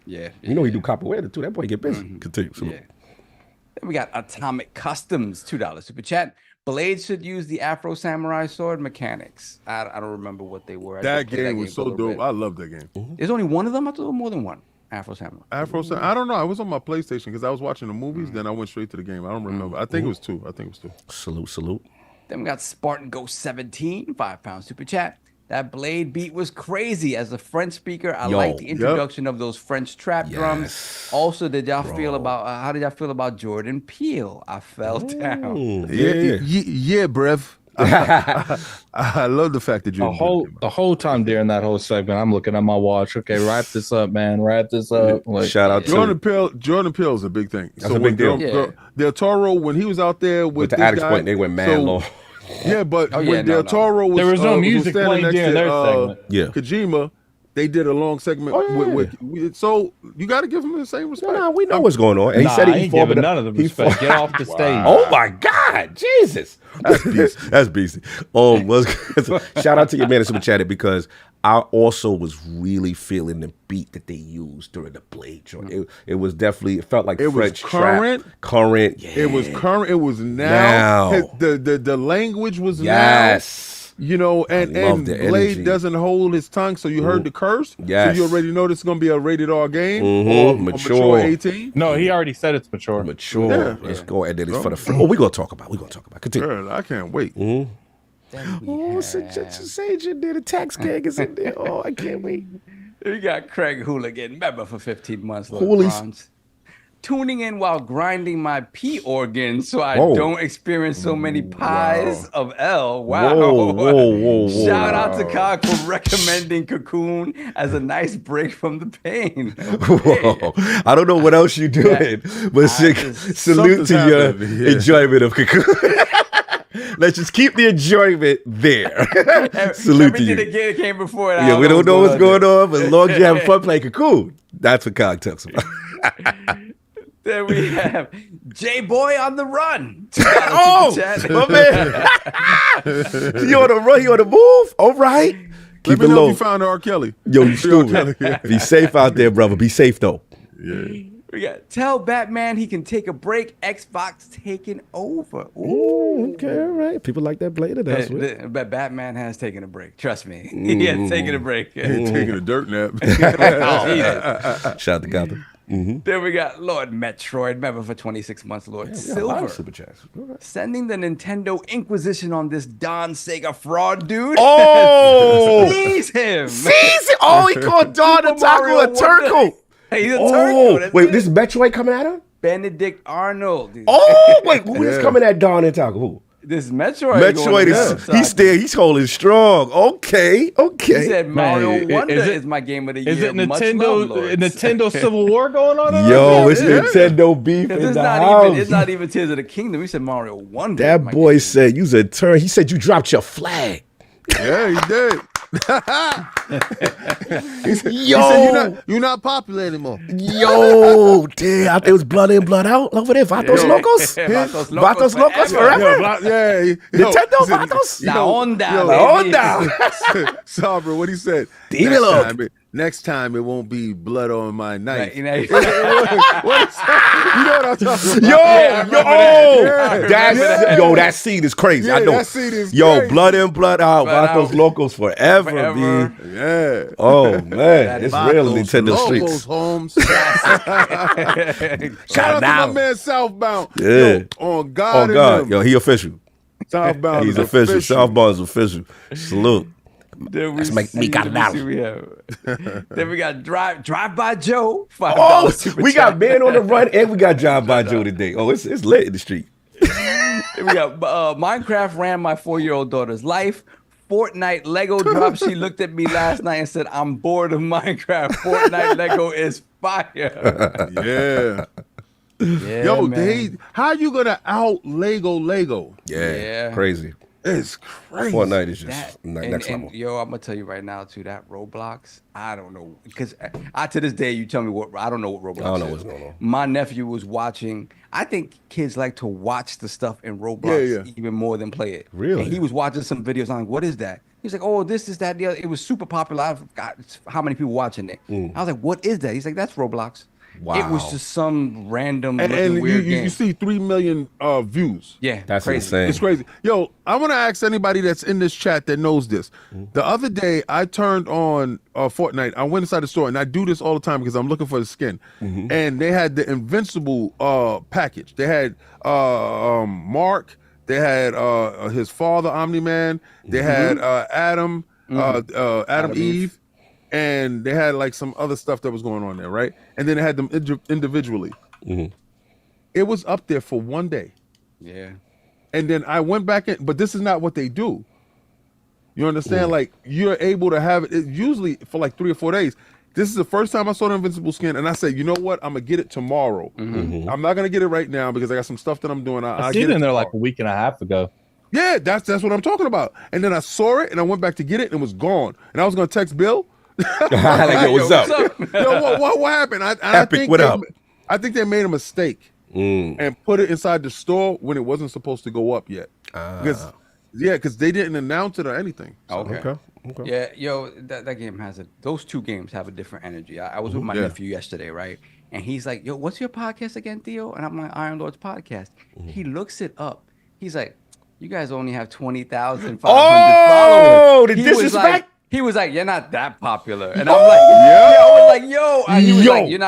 Yeah. You know he do capoeira too. That boy get busy. Continue. So Yeah. Then we got Atomic Customs, $2 super chat. Blade should use the Afro Samurai sword mechanics. I don't remember what they were. I That just played game was for a so little dope. bit. I love that game. There's only one of them. I thought there was more than one. Afro Samurai. I don't know. I was on my PlayStation because I was watching the movies. Then I went straight to the game. I don't remember. I think it was 2. salute. Then we got Spartan Ghost 17, £5 super chat. That Blade beat was crazy. As a French speaker, I like the introduction of those French trap drums. Also, did y'all feel about how did y'all feel about Jordan Peele? I fell down. Yeah, brev. I love the fact that you The whole time during that whole segment, I'm looking at my watch. Okay, wrap this up, man. Wrap this up. Like, Shout out to Jordan Peele is a big thing. That's a big deal. Del Toro, when he was out there with the this Addicts guy, Point, they went mad long. Yeah, but Oh, yeah, when no, Del no. Toro was There was no was music standing playing next during to, their segment. Yeah. Kojima, they did a long segment with so you got to give him the same respect. No, we know what's going on. And he said I he ain't formed giving it up. none of them He respect. formed- Get off the stage. Oh my God, Jesus. That's beastie. That's beastie. Shout out to your man that super chatted because I also was really feeling the beat that they used during the Blade joint. It was definitely, it felt like It was French current. trap. Current. Yeah. It was current. It was now. Now. The language was Yes. now. You know, and love the Blade energy. doesn't hold his tongue, so you heard the curse. Yes. So you already know this is gonna be a rated R game Mhm. or Mature. 18. No, he already said it's mature. Mature. Yeah. Let's go. And then it's for the front. Oh, we're going to talk about. Continue. Girl, I can't wait. Oh, Sage in there. The tax gang is in there. Oh, I can't wait. We got Craig Hooligan, member for 15 months, Lord Hoolies. Bronze. Tuning in while grinding my pee organs so I Whoa. don't experience so many pies of L. Wow. Whoa. Shout out to Cog for recommending Cocoon as a nice break from the pain. Whoa. I don't know what else you're doing, but salute something's to your happening, yeah. enjoyment of Cocoon. Let's just keep the enjoyment there. Salute to Everything you. that came before it. Yeah, we don't know what's going on, but as long as you're having fun playing Cocoon, that's what Cog talks about. Then we have J Boy on the run. Oh, my man. He on the run, he on the move. All right. Let Keep me it know low. if you found R. Kelly. Yo, you stupid. Be safe out there, brother. Be safe, though. Yeah. We got tell Batman he can take a break. Xbox taking over. Ooh, okay, all right. People like that Blade. That's what. But Batman has taken a break. Trust me, he has taken a break. Ain't taking a dirt nap. Shout out to Gotham. Then we got Lord Metroid, member for 26 months, Lord Silver. Super chats. All right. Sending the Nintendo Inquisition on this Don Sega fraud dude. Oh! Seize him. Seize it! Oh, he called Don Super the Taco Mario a turtle. Wonder. Hey, he's a turtle. Oh, That's wait, it. this is Metroid coming at him? Benedict Arnold. Oh, wait, who is coming at Don and Taco? Who? This is Metroid. Metroid is he's holding strong. Okay. He said Mario Man, Wonder is is, it- my game of the year. Is it Much love, Nintendo Lords. Nintendo Civil War going on? Yo, it's Nintendo beef in It's the not house. even. It's not even Tears of the Kingdom. He said Mario Wonder. That my boy game. said, use a turn. He said you dropped your flag. Yeah, he did. He said, you're not popular anymore. Yo, damn, I think it was blood in, blood out over there. Vatos Locos? Vatos Locos forever? Yeah. Nintendo Vatos? La onda, La baby. onda. Sabra, what he said. Dímelo. Next time it won't be blood on my knife. Right, you know, What is that? You know what I'm talking about? Yo, that scene is crazy. Yeah, I know. that scene is Yo, crazy. blood in, blood out. Blood Vatos out. Locos forever, Forever. B. Yeah. Oh, man. It's real Vatos Nintendo Locos, streets. Holmes. Shout out to my man Southbound. Yeah. Yo, on God. Oh, and God. them. Yo, he official. Southbound He's is official. Southbound is official. Salute. Then we Let's make me see- got it out. see we have. Then we got Drive by Joe. $5 Oh, super we chat. got Man on the Run and we got John by Joe today. Oh, it's lit in the street. Then we got Minecraft ran my 4-year-old daughter's life. Fortnite Lego drop. She looked at me last night and said, "I'm bored of Minecraft. Fortnite Lego is fire." Yeah. Yeah, Yo, man. how you gonna out Lego? Yeah. Crazy. It's crazy. Fortnite is just That, next and, level. yo, I'm gonna tell you right now too. That Roblox, I don't know, because I to this day, you tell me what I don't know what Roblox. I don't know is. what's going on. My nephew was watching. I think kids like to watch the stuff in Roblox Yeah. even more than play it. Really? And he was watching some videos. I'm like, what is that? He's like, oh, this is that. The other. It was super popular. I forgot how many people watching it. I was like, what is that? He's like, that's Roblox. It was Wow. just some random And looking weird game. you see 3 million views. Yeah, That's crazy. insane. It's crazy. Yo, I want to ask anybody that's in this chat that knows this. The other day, I turned on Fortnite. I went inside the store, and I do this all the time because I'm looking for the skin. And they had the Invincible package. They had Mark. They had his father, Omni-Man. They had Adam, Adam Eve. And they had like some other stuff that was going on there, right? And then they had them individually. It was up there for one day. Yeah. And then I went back in, but this is not what they do. You understand? Like, you're able to have it usually for like 3 or 4 days. This is the first time I saw the Invincible skin, and I said, you know what? I'm gonna get it tomorrow. I'm not gonna get it right now because I got some stuff that I'm doing. I I'll seen get it in there tomorrow. like a week and a half ago. Yeah, that's what I'm talking about. And then I saw it, and I went back to get it, and it was gone. And I was gonna text Bill. Like, yo, what's up? Yo, what happened? I Epic, think what they- up? I think they made a mistake and put it inside the store when it wasn't supposed to go up yet. Because they didn't announce it or anything. Okay. Yeah, yo, that game has those two games have a different energy. I was with my nephew yesterday, right? And he's like, yo, what's your podcast again, Theo? And I'm like, Iron Lord's podcast. He looks it up. He's like, you guys only have 20,500 followers. the He was disrespect? like, he was like, you're not that popular. And I'm like, I was like, yo. And he was like, you're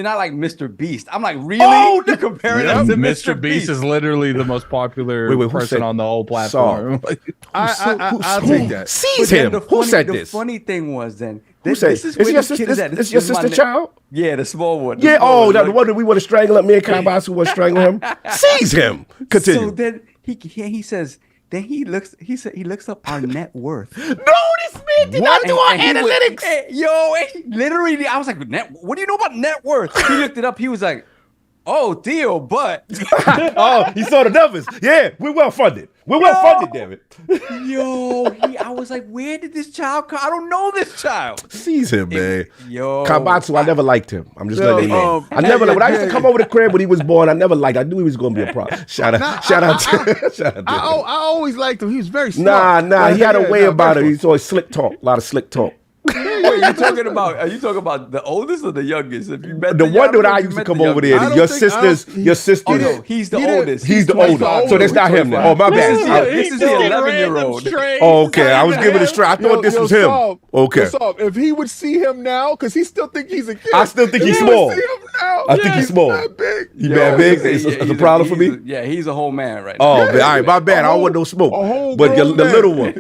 not like Mr. Beast. I'm like, really? Oh, You're comparing us to Mr. Beast is literally the most popular Wait, who person said- on the whole platform. I'll take that. Sees But then him. Who said the this? funny thing was then. Who said This this? is where Is your this kid sister, is at. is your is my sister ne- child? Yeah, the small one. Yeah, small the one. one that we want to strangle up. Me and Kambas who want to strangle him. Sees him. Continue. So then he says. Then he looks up our net worth. No, this man did not do our And he was- analytics. Literally, I was like, what do you know about net worth? He looked it up. He was like, oh, Theo, but Oh, he saw the numbers. Yeah, we're well funded. We're well funded, damn it. I was like, where did this child come? I don't know this child. Sees him, man. Yo, Kambatsu, I never liked him. I'm just Yo, letting you know. I yeah, never. yeah, When I used to yeah. come over the crib when he was born, I never liked. I knew he was going to be a problem. Shout out to I him. always liked him. He was very smart. Nah. He had a way about it. very He's always slick talk. A lot of slick talk. Wait, are you talking about the oldest or the youngest? If you met The one young- that I you used to met come the over youngest. there. I Your don't think- I sisters. don't- Your sisters. Oh no, he's the oldest. He's the oldest. 25. So that's not him then. Oh, my bad. This is the 11-year-old. Oh, okay, I was giving it a try. I thought this was him. Okay. If he would see him now, because he still think he's a kid. I still think If he's he would small. see him now, I think he's small. Not big. He bad big. It's a problem for me. He's a whole man right Oh, now. man, all right, my bad. I don't want no smoke. a whole But grown the man. little one.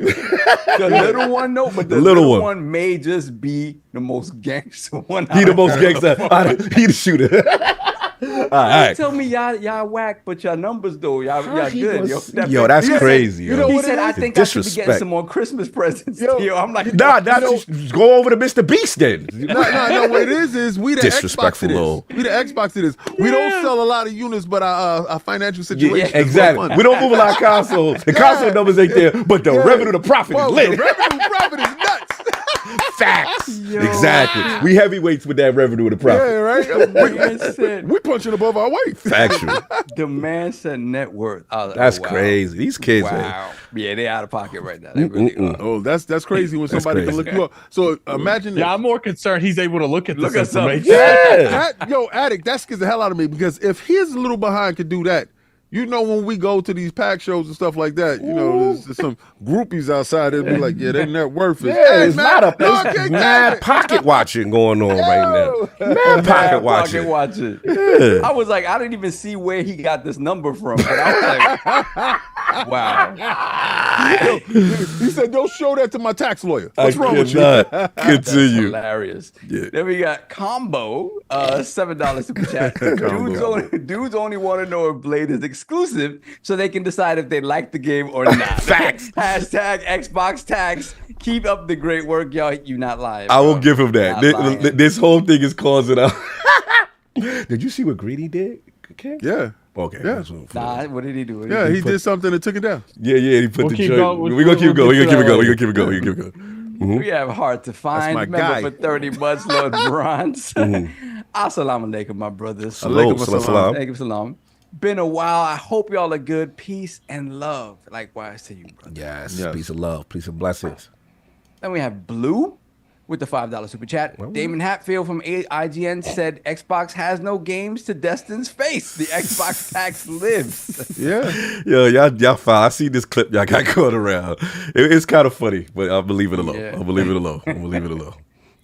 The little one, no, but the little little one. one may just be the most gangster one. He the most gangster. He the shooter. All right. Tell me y'all whack, but y'all numbers though, y'all good. Yo, that's crazy. you know He what said, it I is? think I should be getting Disrespect. some more Christmas presents. Yo. Yo, I'm like, Nah, just go over to Mr. Beast then. No, what it is we the Disrespectful Xbox it little. is. We the Xbox it is. We don't sell a lot of units, but our financial situation is Exactly. well We don't move a lot of consoles. The console numbers ain't there, but the revenue, the profit is Whoa, lit. the revenue profit is nuts. Facts. Exactly. We heavyweights with that revenue and the Yeah, profit. right. We punching above our weight. Factual. The man said net worth. I was like, That's oh, wow. crazy. These kids, Wow. man. Yeah, they out of pocket right now. They really are. Oh, that's crazy when somebody can look you up. So imagine this. Yeah, I'm more concerned he's able to look at this at something. information. Yeah. Addict, that scares the hell out of me because if his little behind could do that, you know, when we go to these pack shows and stuff like that, you know, there's some groupies outside that'll be like, yeah, their net worth is. Yeah, it's not up. There's mad pocket watching going on right now. Mad pocket watching. Yeah. I was like, I didn't even see where he got this number from, but I was like, wow. He said, don't show that to my tax lawyer. What's wrong with you? Continue. Hilarious. Yeah. Then we got Combo, $7 super chat. Dudes only want to know if Blade is exclusive so they can decide if they like the game or not. Facts. Hashtag Xbox tax. Keep up the great work, y'all. You not lying. I will bro. give him that. Not lying. This whole thing is causing a. Did you see what Greedy did? Okay. Yeah. Okay. Yeah. Nah, what did he do? Yeah, he did something that took it down. Yeah. He put We'll the keep joint. going. We're gonna keep it going. We'll We're gonna keep it going. We're get gonna keep it going. We're gonna keep it going. We have hard to find. my Member guy. for 30 months, Lord Bronze. Assalamu alaikum, my brothers. Salam. Alaikum salam. Been a while. I hope y'all are good. Peace and love. Likewise to you, brother. Yes. Peace of love. Peace of blessings. Then we have Blue with the $5 super chat. Damon Hatfield from IGN said Xbox has no games to Destin's face. The Xbox tax lives. Yeah. Yo, y'all fine. I see this clip y'all got going around. It's kind of funny, but I'll believe it alone. Yeah. I'll believe it alone. We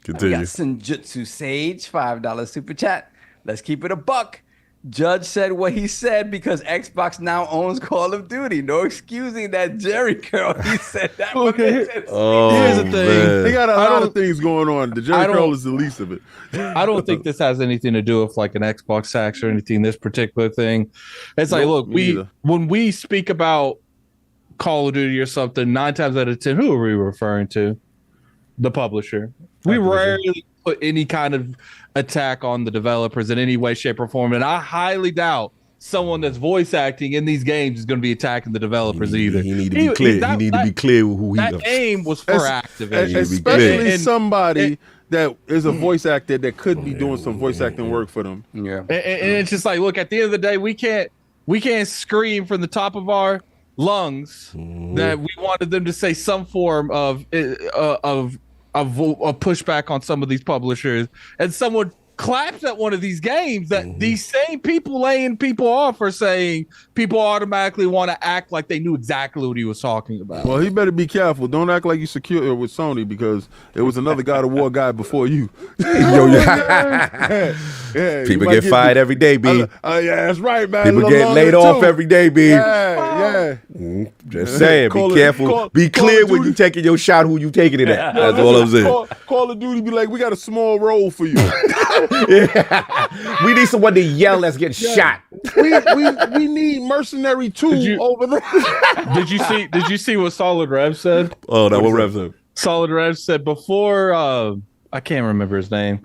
Continue. got Senjutsu Sage, $5 super chat. Let's keep it a buck. Judge said what he said because Xbox now owns Call of Duty. No excusing that Jerry curl. He said that. Okay. Here's the thing. man. He got a lot of things going on. The Jerry curl is the least of it. I don't think this has anything to do with like an Xbox tax or anything. This particular thing, it's like, look, when we speak about Call of Duty or something, 9 times out of 10, who are we referring to? The publisher. We rarely put any kind of attack on the developers in any way, shape, or form, and I highly doubt someone that's voice acting in these games is going to be attacking the developers either. He need to be clear. He need to be clear who he is. That game was for Activision. Especially somebody that is a voice actor that could be doing some voice acting work for them. Yeah. And it's just like, look, at the end of the day, we can't scream from the top of our lungs that we wanted them to say some form of pushback on some of these publishers, and someone claps at one of these games that these same people laying people off are saying people automatically want to act like they knew exactly what he was talking about. Well, he better be careful. Don't act like you secure with Sony because it was another God of War guy before you. People get fired every day, B. Yeah, that's right, man. People get laid off every day, B. Yeah. Just saying, be careful. Be clear when you taking your shot, who you taking it at. That's all I'm saying. Call of Duty be like, we got a small role for you. We need someone to yell that's getting shot. we need Mercenary 2 over there. Did you see what Solid Rev said? Oh, that what Rev said? Solid Rev said before I can't remember his name.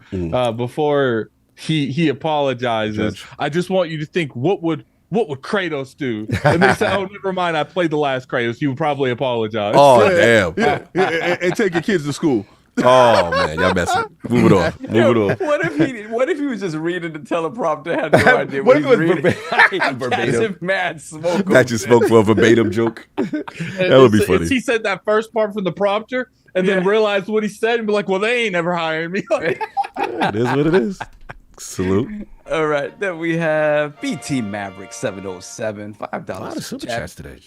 Before he apologizes, I just want you to think what would Kratos do? And they said, oh, never mind, I played the last Kratos. You would probably apologize. Oh, damn. Yeah. And take your kids to school. Oh man, y'all messing. Move it on. What if he was just reading the teleprompter, had no idea what he was reading? Verbatim. Mad smoke. That you spoke for a verbatim joke. That would be funny. He said that first part from the prompter and then realized what he said and be like, well, they ain't never hired me. It is what it is. Salute. All right, then we have BT Maverick 707, $5. A lot of super chats today.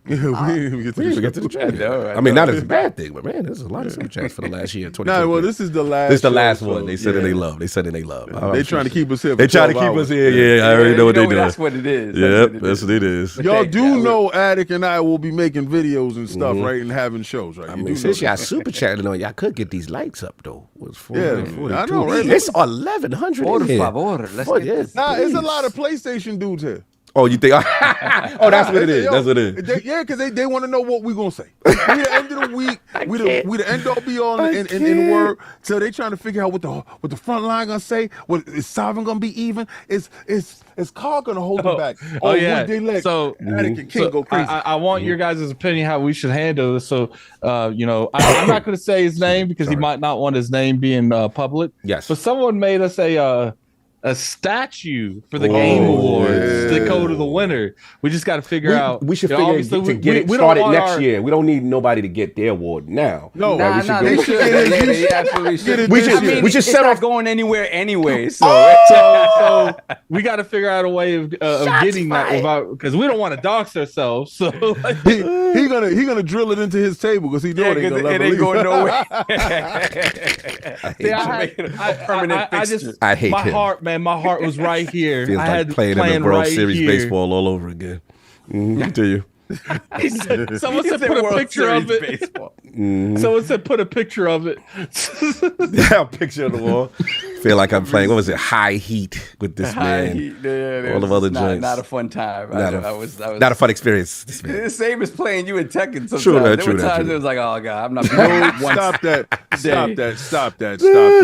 Yeah, we didn't even get to the chat. I mean, not as a bad thing, but man, there's a lot of super chats for the last year. Nah, well, this is the last. This is the last one. They said that they love. They said that they love. They trying to keep us here. They trying to keep us here. Yeah, I already know what they do. That's what it is. Yep, that's what it is. Y'all do know Attic and I will be making videos and stuff, right, and having shows, right? I mean, since y'all super chatting on, y'all could get these likes up though. It's 442. I know, right? It's 1,100 in here. Let's get this. Nah, it's a lot of PlayStation dudes here. Oh, you think? Oh, that's what it is. That's what it is. Yeah, because they want to know what we gonna say. We the end of the week. We the end all be all in the word. So they trying to figure out what the front line gonna say. What is Sovereign gonna be even? Is Carl gonna hold them back? Oh yeah. Would they let Anakin King go crazy? I want your guys' opinion how we should handle this. So, I'm not going to say his name because he might not want his name being public. Yes. But someone made us a statue for the Game Awards to go to the winner. We just got to figure out. We should figure to get it started next year. We don't need nobody to get their award now. No, they should. They absolutely should. We should set off going anywhere anyway. So we got to figure out a way of getting that without, because we don't want to dox ourselves. So he gonna drill it into his table because he know it ain't going nowhere. I hate my him. heart, man. My heart was right here. Feels I like had playing in the World right Series here. baseball all over again. Do you? Someone said put a picture of it. Someone said put a picture of it. Yeah, a picture of the wall. Feel like I'm playing. What was it? High Heat with this man. All of other joints. Not a fun time. Not a fun experience. This man. The same as playing you in Tekken. Sometimes True, there true, were times true. it was like, oh god, I'm not. Stop that.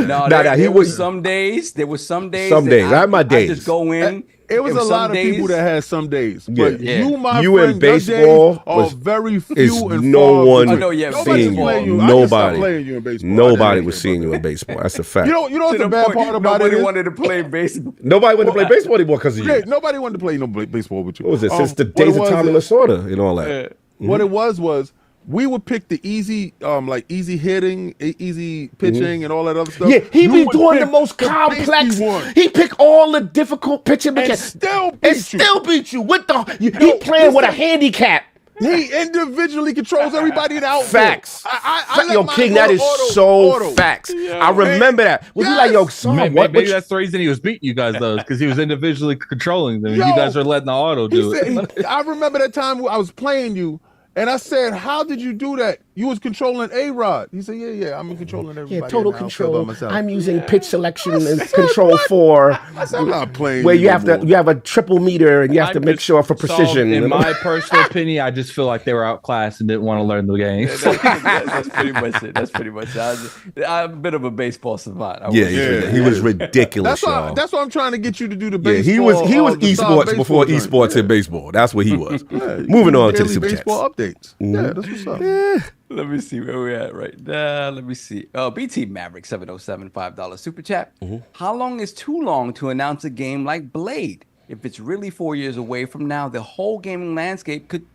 No, there was some days. There was some days. Some days. I had my days. I just go in. It was a lot of people that had some days, but Yeah. you, my You friend, in baseball are very few is and no far one between. Oh, no, yeah, seeing baseball. you. I just stopped playing you in baseball. Nobody was seeing you in baseball. That's a fact. You know what's the bad part about it? Nobody wanted to play baseball. Nobody wanted to play baseball anymore because of you. Yeah, nobody wanted to play baseball with you. What was it? Since the days of Tommy Lasorda and all that. What it was we would pick the easy, like easy hitting, easy pitching, and all that other stuff. Yeah, he You be would doing the pick most the complex. beefy one. He pick all the difficult pitching And mechanics still beat you. with the. He playing with a handicap. He individually controls everybody in the outfield. Facts. I let Yo, mine King, go that to is auto. so facts. I remember that. Was he like, yo, son, Maybe that's the reason he was beating you guys though, because he was individually controlling them. Yo, You guys are letting the auto do it. I remember that time I was playing you, and I said, "How did you do that? You was controlling A-Rod." He said, "Yeah, I'm controlling everybody." Yeah, total in the outfield by control. myself. I'm using pitch selection and control for. I said, I'm not playing. Where you no have to, more. you have a triple meter and you have to make sure for precision. In my personal opinion, I just feel like they were outclassed and didn't want to learn the game. That's pretty much it. That's pretty much it. I'm a bit of a baseball savant. He was ridiculous. That's why I'm trying to get you to do the Yeah, baseball. he was the solid esports before baseball esports joint. and baseball. That's what he was. Yeah, Moving on to the daily super chats. baseball updates. Yeah, that's what's up. Let me see where we're at right now. Let me see. BT Maverick 707 $5 super chat. How long is too long to announce a game like Blade? If it's really 4 years away from now, the whole gaming landscape could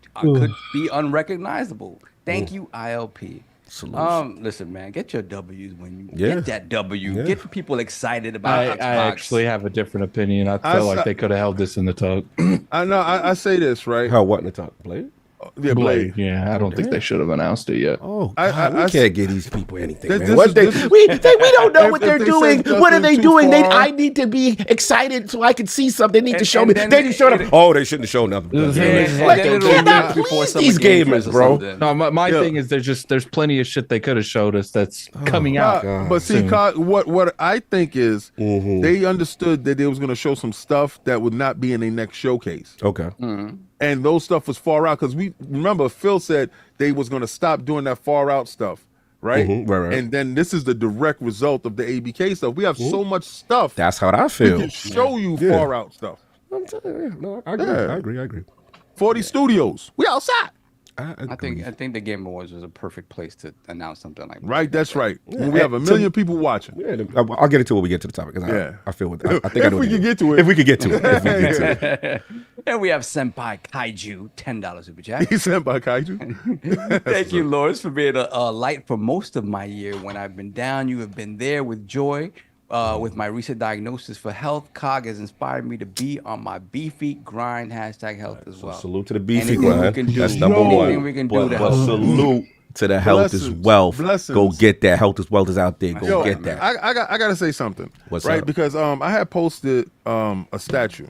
be unrecognizable. Thank you, ILP. Listen, man, get your W's when you get that W. Yeah. Get people excited about Xbox. I actually have a different opinion. I feel like they could have held this in the tug. I know. I say this right. How what in the top Blade? Yeah, Blade. Yeah, I don't think they should have announced it yet. Oh, I- God, I- we can't give these people anything, This- man. this What is- they, this is- we don't know what If they're they doing. said What are nothing they too doing? far- I need to be excited so I can see something. They need to show me. then They didn't show them. Oh, they shouldn't have shown nothing. Yeah, Like, then you it'll cannot be before please Summer these Game gamers, Fest or bro. something. No, my Yeah. thing is there's plenty of shit they could have showed us that's coming out. But see, soon. what I think is they understood that they was going to show some stuff that would not be in their next showcase, Okay. and those stuff was far out because we remember Phil said they was going to stop doing that far out stuff, right? Right. And then this is the direct result of the ABK stuff. We have so much stuff That's how I we feel. can show you Yeah. far out stuff. I'm telling you, no, I agree. Yeah. I agree. 40 studios, we outside. I think the Game Awards was a perfect place to announce something like that. Right, that's right. When we have a million people watching. Yeah, I'll get into it when we get to the topic. 'Cause I feel what I think. If I know we what can you get mean. to it. If we could get to it. If we could get to it. And we have Senpai Kaiju $10 super chat. He sent by Kaiju. Thank you, Lords, for being a light for most of my year. When I've been down, you have been there with joy. With my recent diagnosis for health, COG has inspired me to be on my beefy grind. # health as well. Salute to the beefy Anything we grind. can do. That's number Anything one. we can do But to help. salute to the health is Blessings. wealth. Blessings. Go get that. Health is wealth is out there. Go Yo, get that. I got to say something. What's right? up? Because I had posted a statue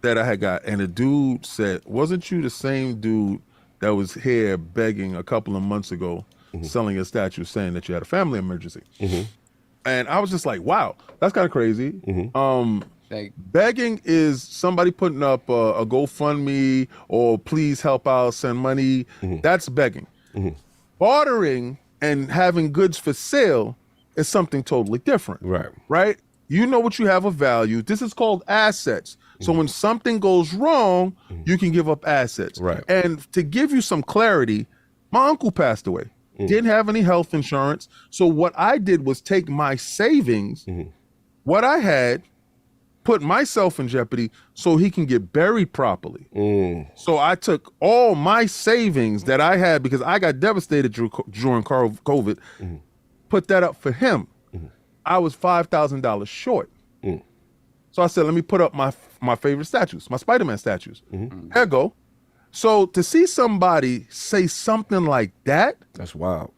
that I had got, and a dude said, "Wasn't you the same dude that was here begging a couple of months ago, selling a statue, saying that you had a family emergency?" And I was just like, "Wow, that's kind of crazy." Begging is somebody putting up a GoFundMe or please help out, send money. That's begging. Bartering and having goods for sale is something totally different. Right? You know what you have of value. This is called assets. So when something goes wrong, you can give up assets. And to give you some clarity, my uncle passed away. Didn't have any health insurance. So what I did was take my savings, what I had, put myself in jeopardy so he can get buried properly. So I took all my savings that I had because I got devastated during COVID, put that up for him. I was $5,000 short. So I said, let me put up my favorite statues, my Spider-Man statues. There you go. So to see somebody say something like that. That's wild.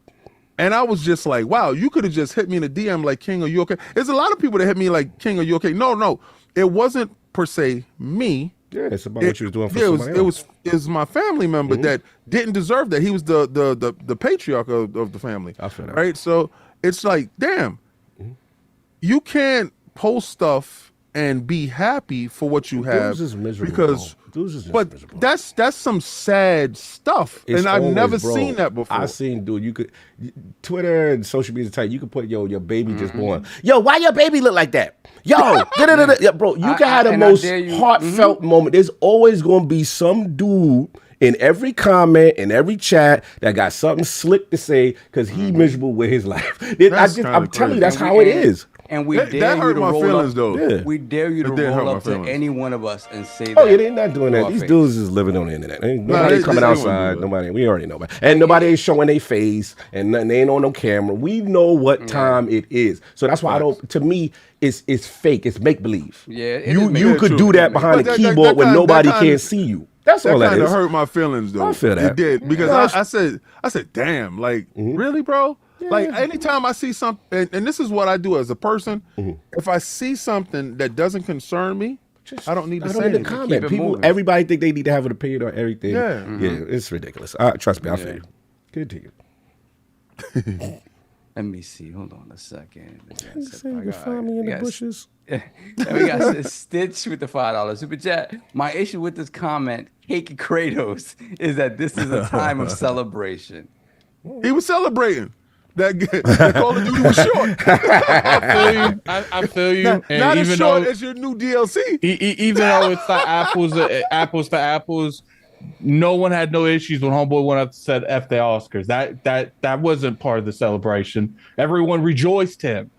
And I was just like, wow, you could have just hit me in the DM like, King, are you okay? There's a lot of people that hit me like, King, are you okay? No, it wasn't per se me. Yeah, it's about what you was doing for somebody else. It was my family member that didn't deserve that. He was the patriarch of the family. I feel that. Right? So it's like, damn, you can't post stuff and be happy for what you have. Dudes is miserable, because miserable. That's some sad stuff. It's and I've always, never bro, seen that before. I seen, dude, you could Twitter and social media type, you could put your baby just born. Yo, why your baby look like that? Yo, yeah, bro, you can have the most heartfelt moment. There's always gonna be some dude in every comment, in every chat that got something slick to say because he miserable with his life. I'm telling you, that's how it is. And we that hurt my feelings, though. Yeah. We dare you to roll up to any one of us and say that. Oh, yeah, they're not doing that. These dudes is living on the internet. Nobody coming outside. Nobody. We already know. And nobody ain't showing their face. And they ain't on no camera. We know what time it is. So that's why I don't. To me, it's fake. It's make believe. Yeah, you could do that behind a keyboard when nobody can see you. That's all that is. That kind of hurt my feelings, though. I feel that. It did because I said, damn, like really, bro. Like anytime I see something, and this is what I do as a person, if I see something that doesn't concern me, I don't need to say anything. Comment. People, everybody think they need to have an opinion on everything. Yeah, it's ridiculous. Trust me, I feel you. Good to you. Let me see. Hold on a second. You find me in the bushes. We got Stitch with the $5 super chat. My issue with this comment, Cake Kratos, is that this is a time of celebration. He was celebrating. That Call of Duty was short. I feel you. And not as short as your new DLC. Even though it's not apples to apples, no one had no issues when Homeboy went up and said F the Oscars. That wasn't part of the celebration. Everyone rejoiced him.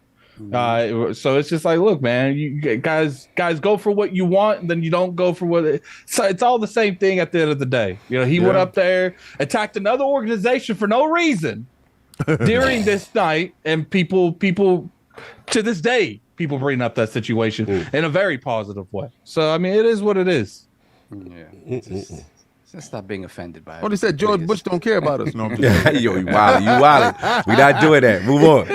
So it's just like, look, man, you guys go for what you want, and then you don't go for what. So it's all the same thing at the end of the day. You know, he went up there, attacked another organization for no reason during this night, and people to this day, people bring up that situation in a very positive way. So I mean, it is what it is. Yeah. Just stop being offended by it. What he said, George Bush don't care about us. No, I'm just yo, you wildin'. We not doing that. Move on.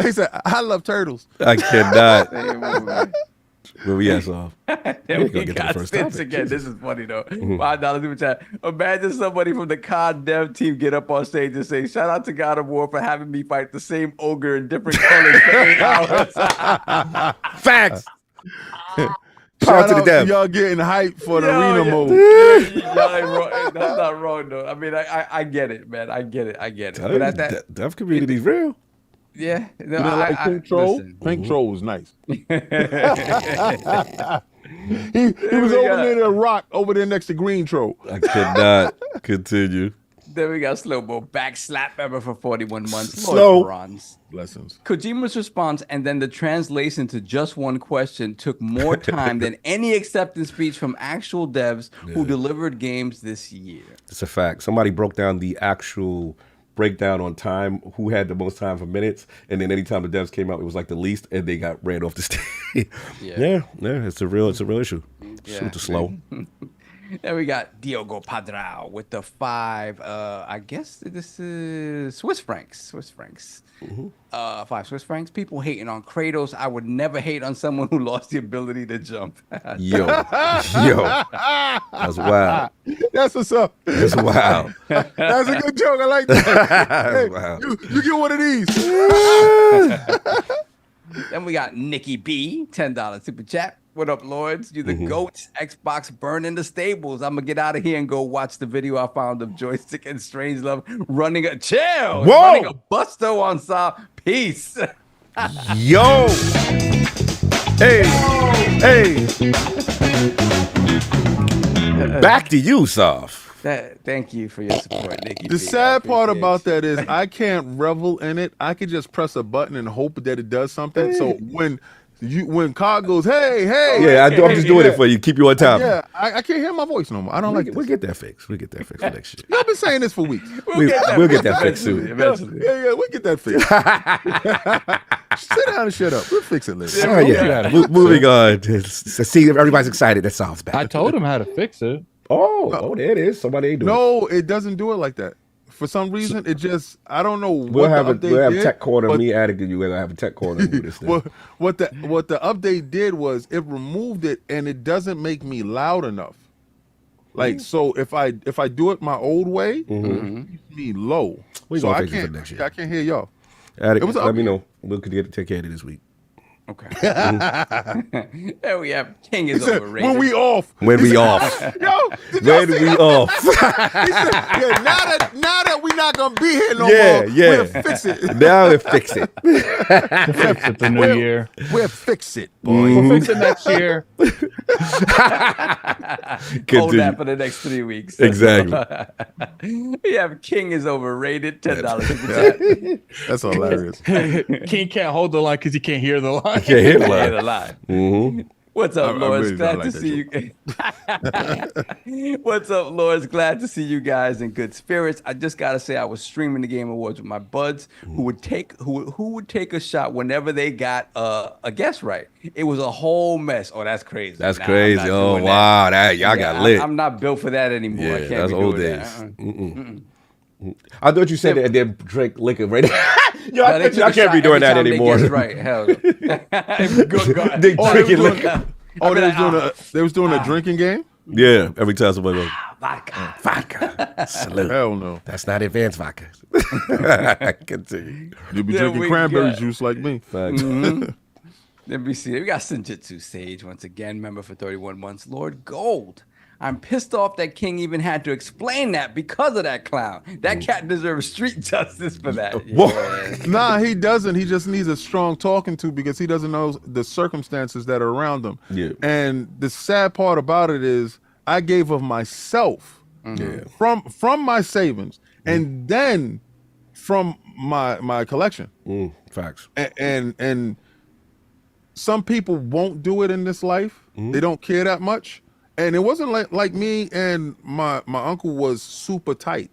He said, I love turtles. I cannot. Where we at, so? We got Stitch again. This is funny, though. $5 super chat. Imagine somebody from the COD dev team get up on stage and say, shout out to God of War for having me fight the same ogre in different colors for 8 hours. Facts. Shout out to y'all getting hyped for the arena mode. Y'all ain't wrong. That's not wrong, though. I mean, I get it, man. I get it. But that dev community's real. Yeah. No, you know, like Pink Troll? Pink Troll was nice. He was over near the rock over there next to Green Troll. I could not continue. Then we got Slowbo backslap ever for 41 months. Slow. Bronze. Blessings. Kojima's response and then the translation to just one question took more time than any acceptance speech from actual devs who delivered games this year. It's a fact. Somebody broke down the actual breakdown on time, who had the most time for minutes, and then anytime the devs came out, it was like the least, and they got ran off the stage. Yeah, it's a real issue. Super slow. Then we got Diogo Padrao with the 5. I guess this is Swiss francs. 5 Swiss francs. People hating on Kratos. I would never hate on someone who lost the ability to jump. Yo, that's wild. That's what's up. That's wild. That's a good joke. I like that. Hey, wow. You get one of these. Then we got Nikki B, $10 super chat. What up, Lords? You the GOATs. Xbox burning the stables. I'm gonna get out of here and go watch the video I found of Joystick and Strangelove running a chill. Whoa! Running a busto on Saw. Peace. Yo! Hey! Hey! Back to you, Soph. Thank you for your support, Nikki. The sad part about that is I can't revel in it. I could just press a button and hope that it does something. So when Cog goes, hey, Yeah, I'm just doing it for you. Keep you on top. yeah, I can't hear my voice no more. I don't like this. We'll get that fixed. We'll get that fixed for next year. I've been saying this for weeks. We'll get that fixed soon. Eventually. Yeah, we'll get that fixed. Sit down and shut up. We'll fix it later. Oh, yeah. Moving on. To see if everybody's excited. That sounds bad. I told him how to fix it. Oh, there it is. Somebody ain't doing it. No, it doesn't do it like that. For some reason, it just, I don't know what We'll have the update we'll have did, tech corner. but Me adding you. We're gonna have a tech corner. Do this thing. what the update did was it removed it, and it doesn't make me loud enough. Like, so if I do it my old way, it keeps me low. We So gonna I fix it for can't next year. I can't hear y'all. Let was an me update. know. We'll take care of it this week. Okay. There we have King is overrated. When we off. When we off. Yo, did y'all When see we that? off. He said, yeah, now that we're not gonna be here no Yeah, more, yeah. we'll fix it. Now we fix it. Fix it the new year. We'll fix it, boy. Mm-hmm. We'll fix it next year. Hold that for the next 3 weeks. Exactly. We have King is overrated. $10 super chat. That's hilarious. King can't hold the line because he can't hear the line. Can't hear the Yeah, line. the line. Mm-hmm. What's up, I Lords? really Glad don't to like see you. What's up, Lords? Glad to see you guys in good spirits. I just gotta say, I was streaming the Game Awards with my buds, who would take a shot whenever they got a guess right. It was a whole mess. Oh, that's crazy. That's Nah, I'm crazy. not Oh doing wow, that y'all Yeah, got lit. I'm not built for that anymore. Yeah, I can't that's be old doing days. that. I thought you said that and then drink liquor right now. Yo, No, they took I a can't shot be doing every that time they anymore. guessed right. Hell no. Go. They Oh, drinking liquor. Oh, they was doing a drinking game? Yeah, every time somebody goes, Vodka. salute. Hell no. That's not advanced vodka. Continue. You'll be Then drinking we cranberry got- juice like me. Facts. Let me see. We got Senjutsu Sage once again, member for 31 months. Lord Gold. I'm pissed off that King even had to explain that because of that clown. That cat deserves street justice for that. Whoa. Yeah. Nah, he doesn't. He just needs a strong talking to because he doesn't know the circumstances that are around him. Yeah. And the sad part about it is I gave of myself Yeah. from my savings and then from my collection. Facts. And some people won't do it in this life. They don't care that much. And it wasn't like me and my uncle was super tight.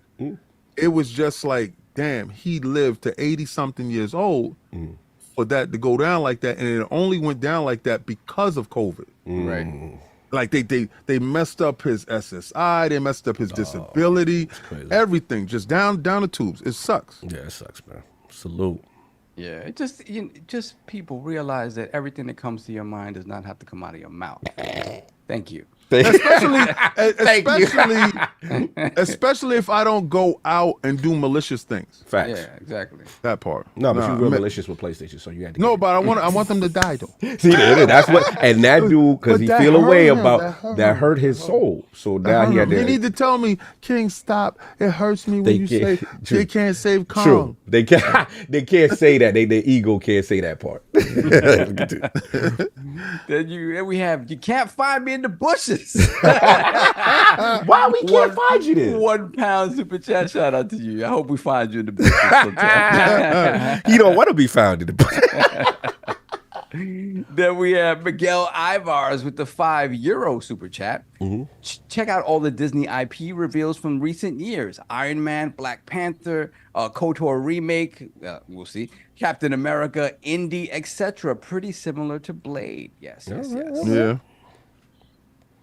It was just like, damn, he lived to 80 something years old for that to go down like that. And it only went down like that because of COVID. Right. Like they messed up his SSI, they messed up his disability, crazy. everything, just down the tubes. It sucks. Yeah, it sucks, man. Salute. Yeah. It just people realize that everything that comes to your mind does not have to come out of your mouth. Thank you. Especially if I don't go out and do malicious things. Facts. Yeah, exactly. That part. No, but Nah, you were man- malicious with PlayStation, so you had to. No, but I want them to die though. See, that's what, and that dude, because But he that feel a way hurt him. about that hurt his soul. So now he had to. You need to tell me, King, stop. It hurts me They when you say can't- true. they can't save Kong. True. They can't. They can't say that. Their ego can't say that part. Then we have you can't find me in the bushes. Why we can't find you then? £1 super chat. Shout out to you. I hope we find you in the bushes sometime. He don't want to be found in the. Then we have Miguel Ivars with the €5 super chat. Check out all the Disney IP reveals from recent years: Iron Man, Black Panther, KOTOR remake. We'll see. Captain America, Indy, etc. Pretty similar to Blade. Yes. Yeah.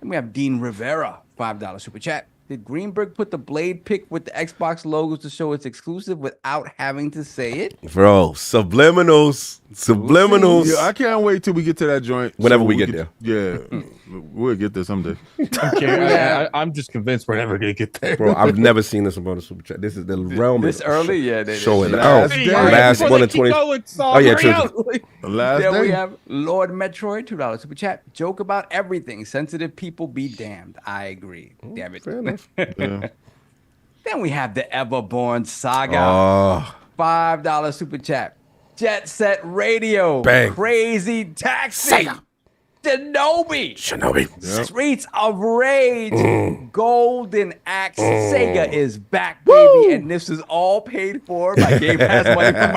And we have Dean Rivera, $5 super chat. Did Greenberg put the blade pick with the Xbox logos to show it's exclusive without having to say it? Bro, subliminals. Yeah, I can't wait till we get to that joint. Whenever we get there. Yeah, we'll get there someday. I'm just convinced we're never gonna get there. Bro, I've never seen this about a super chat. This is the realm. This early? Yeah, they showing did. out. Last Last one in 20. Oh, yeah, true. The last Then we day. have Lord Metroid, $2 super chat. Joke about everything. Sensitive people be damned. I agree. Damn it. Fair enough. Yeah. Then we have the Everborn Saga. Oh, $5 super chat. Jet Set Radio. Bang. Crazy Taxi. Sega. Shinobi. Shinobi. Streets of Rage. Golden Axe. Sega is back, Woo. baby. And this is all paid for by Game Pass money from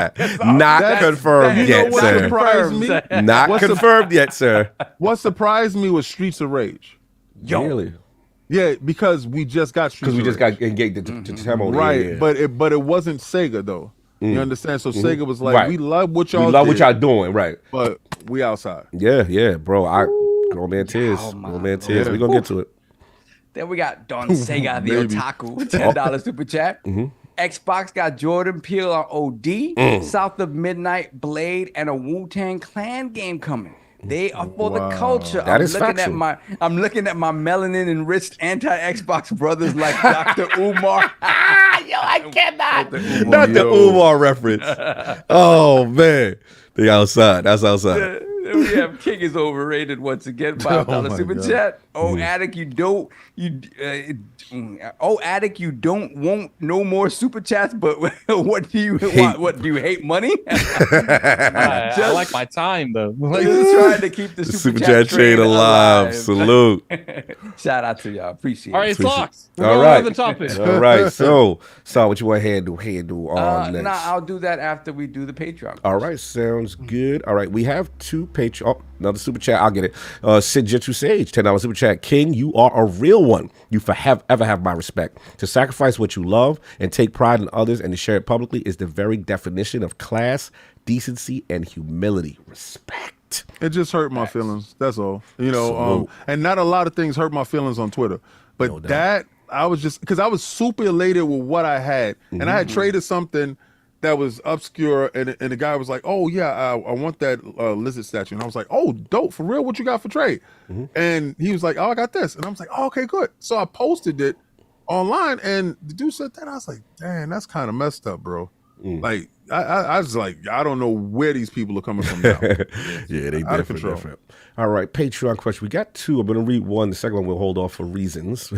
Microsoft. Not confirmed You know yet, what sir. surprised me? Not What's the- confirmed yet, sir. What surprised me was Streets of Rage. Yo. Really? Yeah, because we just got Streets Because we of just Rage. got engaged to demo. Right, Yeah. but it wasn't Sega though. You understand? So Sega was like, Right. we love what y'all we love what did, y'all doing, right? but we outside. Yeah, bro. Grown man tears. Oh, my Grown man tears. We're gonna get to it. Then we got Don Sega, the Maybe. Otaku, $10 super chat. Xbox got Jordan Peele on OD, South of Midnight, Blade, and a Wu-Tang Clan game coming. They are for the culture. That is factual. I'm looking at my melanin enriched anti-Xbox brothers like Dr. Umar. Yo, I cannot. Not the Umar reference. Oh man, they outside. That's outside. We have King is overrated once again. $5 my super God. chat. Oh, Attic, you don't want no more super chats. But what do you want? What do you hate money? I like my time though. Just trying to keep the The super, super chat chain alive. Salute. Shout out to y'all. Appreciate All right, it. it's locked. We're All going right. on the topic. All right. So what you want to handle on next? Nah, I'll do that after we do the Patreon. All right, sounds good. All right, we have two Patreon. Oh, another super chat. I'll get it. Sid Jitsu Sage, $10 super chat. King, you are a real one. You ever have my respect. To sacrifice what you love and take pride in others and to share it publicly is the very definition of class, decency, and humility. Respect. It just hurt my feelings. That's all. You know, Salute. and not a lot of things hurt my feelings on Twitter, but No doubt. that I was just because I was super elated with what I had, and I had traded something that was obscure, and the guy was like, "Oh yeah, I want that lizard statue," and I was like, "Oh, dope, for real? What you got for trade?" And he was like, "Oh, I got this," and I was like, "Oh, okay, good." So I posted it online, and the dude said that. I was like, "Damn, that's kind of messed up, bro." Like I was like, I don't know where these people are coming from now. Yeah, they Out of different. control. All right, Patreon question. We got two. I'm going to read one. The second one we'll hold off for reasons.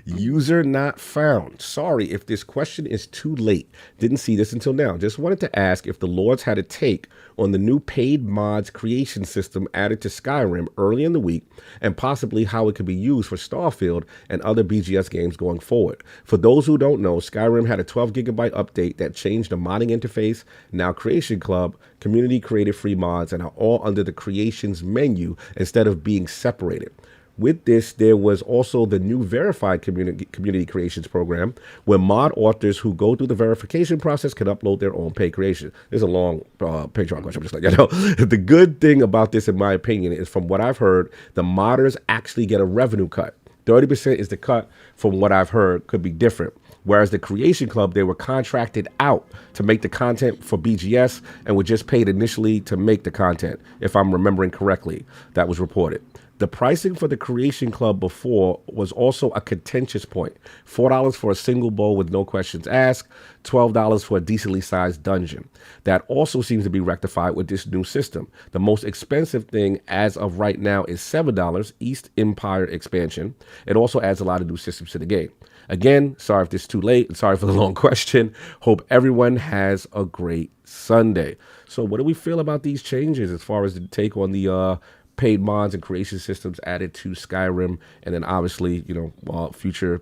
User not found. Sorry if this question is too late. Didn't see this until now. Just wanted to ask if the Lords had a take on the new paid mods creation system added to Skyrim early in the week and possibly how it could be used for Starfield and other BGS games going forward. For those who don't know, Skyrim had a 12 gigabyte update that changed the modding interface. Now Creation Club, community created free mods, and are all under the creations menu instead of being separated. With this, there was also the new verified community creations program where mod authors who go through the verification process can upload their own paid creation. There's a long Patreon question. I'm just like, you know, the good thing about this, in my opinion, is from what I've heard, the modders actually get a revenue cut. 30% is the cut. From what I've heard, could be different. Whereas the Creation Club, they were contracted out to make the content for BGS and were just paid initially to make the content, if I'm remembering correctly. That was reported. The pricing for the Creation Club before was also a contentious point. $4 for a single bowl with no questions asked, $12 for a decently sized dungeon. That also seems to be rectified with this new system. The most expensive thing as of right now is $7, East Empire expansion. It also adds a lot of new systems to the game. Again, sorry if this is too late, and sorry for the long question. Hope everyone has a great Sunday. So what do we feel about these changes as far as the take on the paid mods and creation systems added to Skyrim, and then obviously, you know, future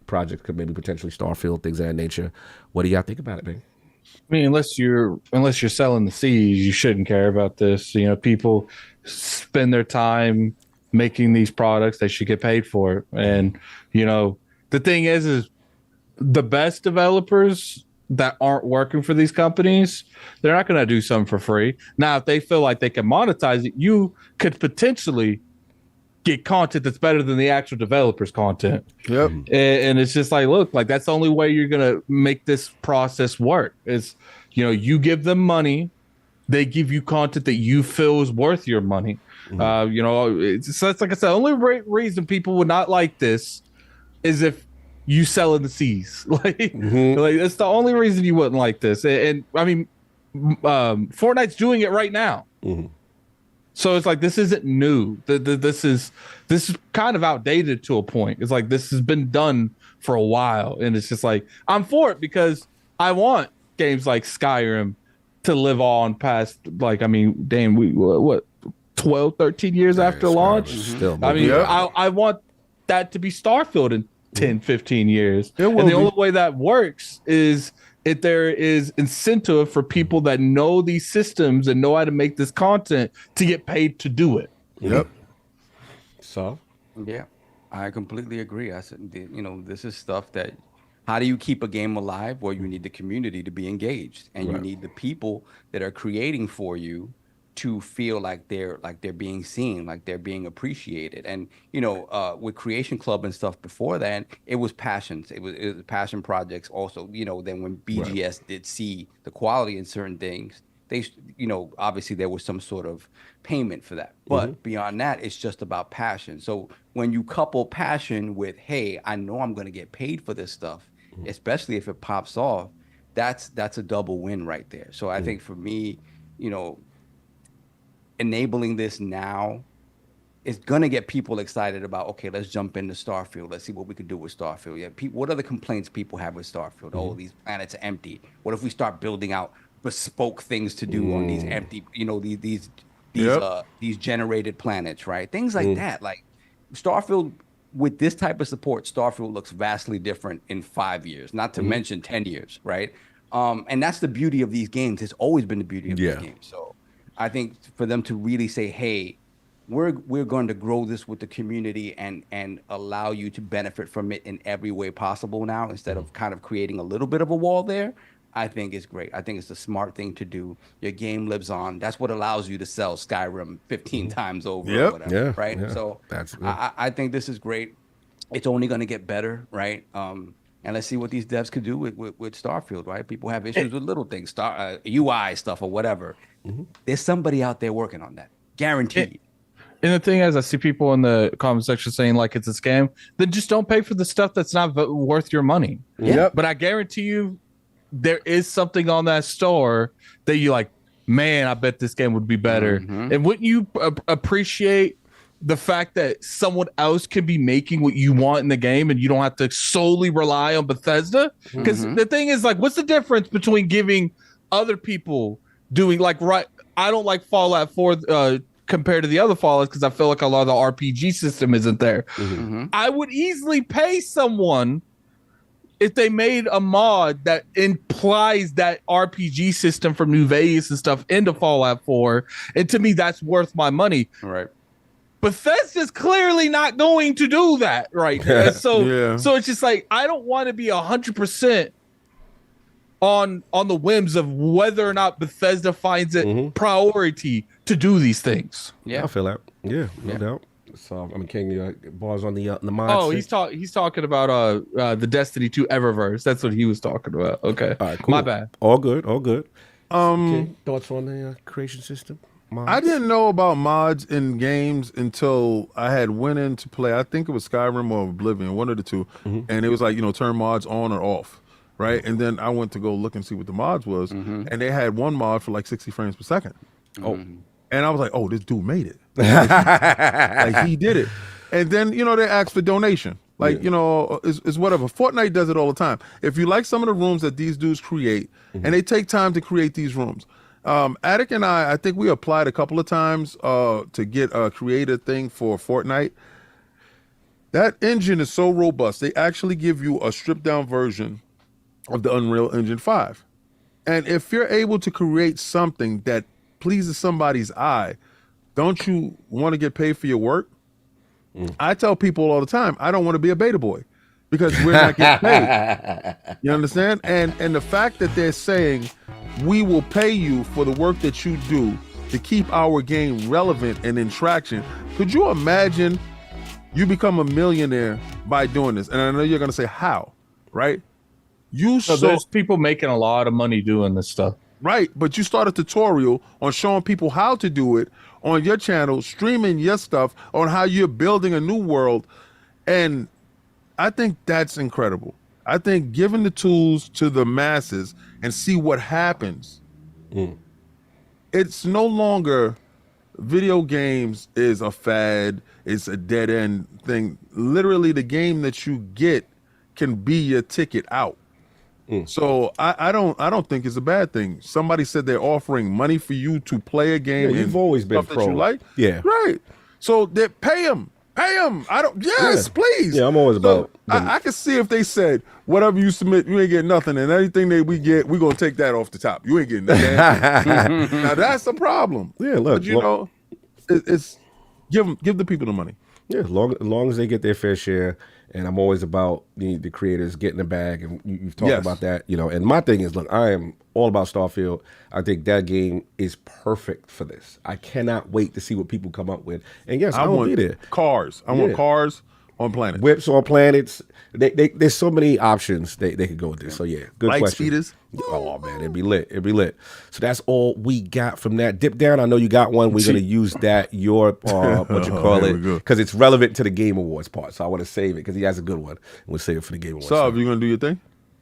projects could maybe potentially Starfield, things of that nature. What do y'all think about it, man? I mean, unless you're selling the seas, you shouldn't care about this. You know, people spend their time making these products; they should get paid for it. And you know, the thing is the best developers that aren't working for these companies, they're not going to do something for free. Now, if they feel like they can monetize it, you could potentially get content that's better than the actual developer's content. Yep. And it's just like, look, like that's the only way you're gonna make this process work. Is, you know, you give them money, they give you content that you feel is worth your money. You know, it's like I said, the only reason people would not like this is if you sell in the seas. Like it's the only reason you wouldn't like this. And I mean, Fortnite's doing it right now. So it's like, this isn't new. This is kind of outdated to a point. It's like, this has been done for a while, and it's just like, I'm for it because I want games like Skyrim to live on past, like, I mean, damn, we what 12, 13 years after launch. Still, I mean, I want that to be Starfield in 10, 15 years. And the only way that works is if there is incentive for people that know these systems and know how to make this content to get paid to do it. Yep. So, Yeah, I completely agree. I said, you know, this is stuff that, how do you keep a game alive? Well, you need the community to be engaged, and you need the people that are creating for you to feel like they're being seen, like they're being appreciated. And, you know, with Creation Club and stuff before that, it was passions. It was passion projects also. You know, then when BGS did see the quality in certain things, they, you know, obviously there was some sort of payment for that. But beyond that, it's just about passion. So when you couple passion with, hey, I know I'm going to get paid for this stuff, especially if it pops off, that's a double win right there. So I think for me, you know, enabling this now is gonna get people excited about, okay, let's jump into Starfield. Let's see what we can do with Starfield. Yeah, what are the complaints people have with Starfield? Oh, these planets are empty. What if we start building out bespoke things to do on these empty, you know, these generated planets, right? Things like that. Like Starfield, with this type of support, Starfield looks vastly different in 5 years, not to mention 10 years, right? And that's the beauty of these games. It's always been the beauty of these games. So I think for them to really say, hey, we're going to grow this with the community and allow you to benefit from it in every way possible now, instead of kind of creating a little bit of a wall there, I think is great. I think it's a smart thing to do. Your game lives on. That's what allows you to sell Skyrim 15 times over or whatever, right? Yeah. So I think this is great. It's only going to get better, right? And let's see what these devs could do with Starfield, right? People have issues with little things, UI stuff or whatever. There's somebody out there working on that, guaranteed. And the thing is, I see people in the comment section saying like it's a scam. Then just don't pay for the stuff that's not worth your money. But I guarantee you, there is something on that store that you like, man, I bet this game would be better. And wouldn't you appreciate the fact that someone else could be making what you want in the game and you don't have to solely rely on Bethesda? Because the thing is, like, what's the difference between giving other people doing, like, right? I don't like Fallout 4 compared to the other Fallouts because I feel like a lot of the RPG system isn't there. I would easily pay someone if they made a mod that implies that RPG system from New Vegas and stuff into Fallout 4. And to me, that's worth my money. Right. Bethesda's clearly not going to do that right now. So it's just like, I don't want to be 100% on the whims of whether or not Bethesda finds it priority to do these things. I feel that. Yeah, no doubt. So I mean, King, bars on the mindset. Oh, he's talking about the Destiny 2 Eververse. That's what he was talking about. Okay, all right, cool. My bad. All good. King, thoughts on the creation system? Mods? I didn't know about mods in games until I had went in to play. I think it was Skyrim or Oblivion, one of the two, and it was like, you know, turn mods on or off, right? And then I went to go look and see what the mods was, and they had one mod for like 60 frames per second. And I was like, oh, this dude made it. Like he did it. And then, you know, they asked for donation. Like, you know, it's whatever. Fortnite does it all the time. If you like some of the rooms that these dudes create, and they take time to create these rooms. Attic and I think we applied a couple of times to get a creative thing for Fortnite. That engine is so robust. They actually give you a stripped down version of the Unreal Engine 5. And if you're able to create something that pleases somebody's eye, don't you want to get paid for your work? I tell people all the time, I don't want to be a beta boy because we're not getting paid. You understand? And the fact that they're saying we will pay you for the work that you do to keep our game relevant and in traction. Could you imagine You become a millionaire by doing this. And I know you're going to say, how? Right? So there's people making a lot of money doing this stuff. Right, but you start a tutorial on showing people how to do it on your channel, streaming your stuff on how you're building a new world. And I think that's incredible. I think giving the tools to the masses and see what happens. It's no longer video games is a fad, it's a dead end thing. Literally the game that you get can be your ticket out. So I don't think it's a bad thing. Somebody said they're offering money for you to play a game. Yeah, you've always been stuff pro. that you like. Yeah. Right. So they pay them. Pay them. Yes, please. Yeah, I'm always about I can see if they said whatever you submit, you ain't getting nothing, and anything that we get, we're gonna take that off the top. You ain't getting nothing. Now that's the problem. Yeah, look, but you know, it's give the people the money. Yeah, as long as they get their fair share. And I'm always about the creators getting the bag, and you've talked about that, you know. And my thing is, look, I am all about Starfield. I think that game is perfect for this. I cannot wait to see what people come up with. And yes, I will be there. Cars. I want cars on planets. Whips on planets. There's so many options they could go with this. So yeah, good Light question. speeders. Oh man, it'd be lit. It'd be lit. So that's all we got from that. Dip down. I know you got one. We're gonna use that what you call it, because it's relevant to the Game Awards part. So I want to save it because he has a good one. We'll save it for the Game Awards. So, you gonna do your thing?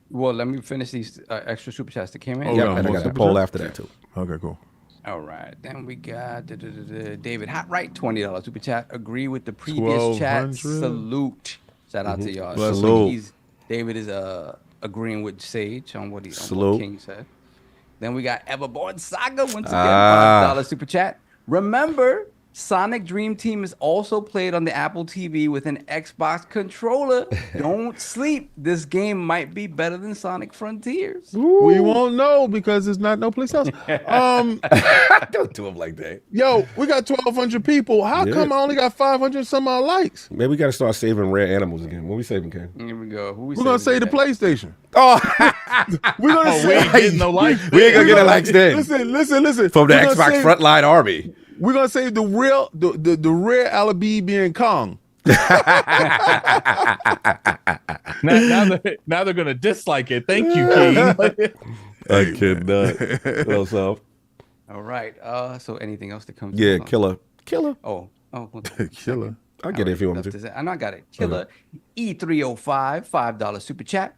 Well, let me finish these extra super chats that came in. And I got the poll after that too. Okay, cool. All right, then we got David Hotwright, $20 super chat. Agree with the previous chat. 1200. Salute. Shout out to y'all. Salute. David is agreeing with Sage on what Salute. King said. Then we got Everborn Saga once again, $5 super chat. Remember, Sonic Dream Team is also played on the Apple TV with an Xbox controller. Don't sleep. This game might be better than Sonic Frontiers. We won't know because there's not no place else. Don't do him like that. Yo, we got 1,200 people. How come I only got 500 some odd likes? Maybe we got to start saving rare animals again. What we saving, Ken? Here we go. We're gonna save the PlayStation. Oh, We're gonna We ain't getting no likes. we ain't gonna get a likes then. Listen. From the We're gonna Xbox save- Frontline Army. We're gonna save the rare Alibi Kong. Now they're gonna dislike it. Thank you, King. I cannot. What's up? All right. So anything else that comes? Yeah, in? killer. Oh. Killer. I'll get it if you want me to. I know I got it. Killer E305, $5 super chat.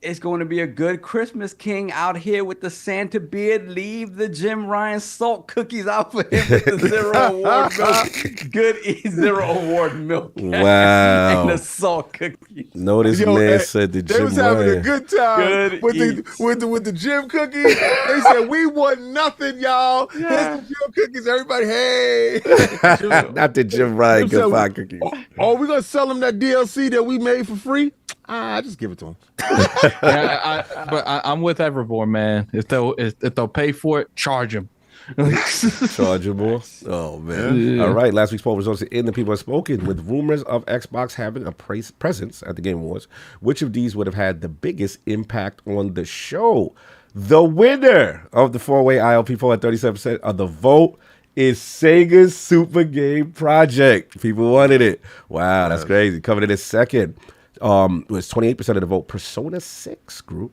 It's going to be a good Christmas, King, out here with the Santa beard. Leave the Jim Ryan salt cookies out for him with the Zero Award milk. Good Zero Award milk. Wow. And the salt cookies. Notice man said the They Jim was having a Ryan. good time with the gym cookies. They said we want nothing, y'all. Here's the gym cookies. Everybody, hey. Not the Jim Ryan Them good said, cookies. Oh, we gonna sell them that DLC that we made for free? Just give it to them. I'm with Everborn, man. If they'll pay for it, charge them. Chargeable. Oh man. All right. Last week's poll results in the people have spoken. With rumors of Xbox having a presence at the Game Awards, which of these would have had the biggest impact on the show? The winner of the 4-way ILP poll at 37% of the vote is Sega's Super Game Project. People wanted it. Wow, that's crazy. Coming in second. Was 28% of the vote. Persona 6 group.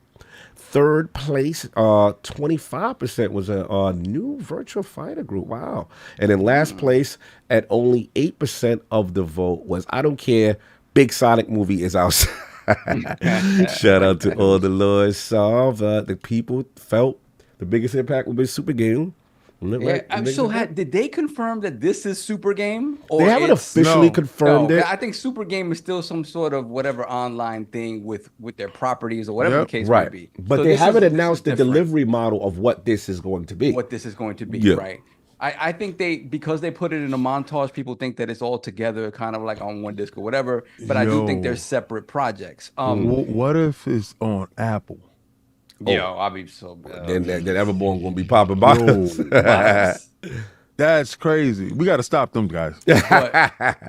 Third place, 25% was a new Virtual Fighter group. Wow. And in last place, at only 8% of the vote, was I don't care, big Sonic movie is outside. Shout out to all the Lord Solve. The people felt the biggest impact would be Super Game. Did they confirm that this is Super Game? Or they haven't officially confirmed it. I think Super Game is still some sort of whatever online thing with their properties or whatever the case may be. But so they haven't announced the delivery model of what this is going to be. What this is going to be, right? I think because they put it in a montage, people think that it's all together, kind of like on one disc or whatever. But I do think they're separate projects. What if it's on Apple? Yo, I'll be so bad. Then Everborn gonna be popping bottles. That's crazy. We got to stop them guys. That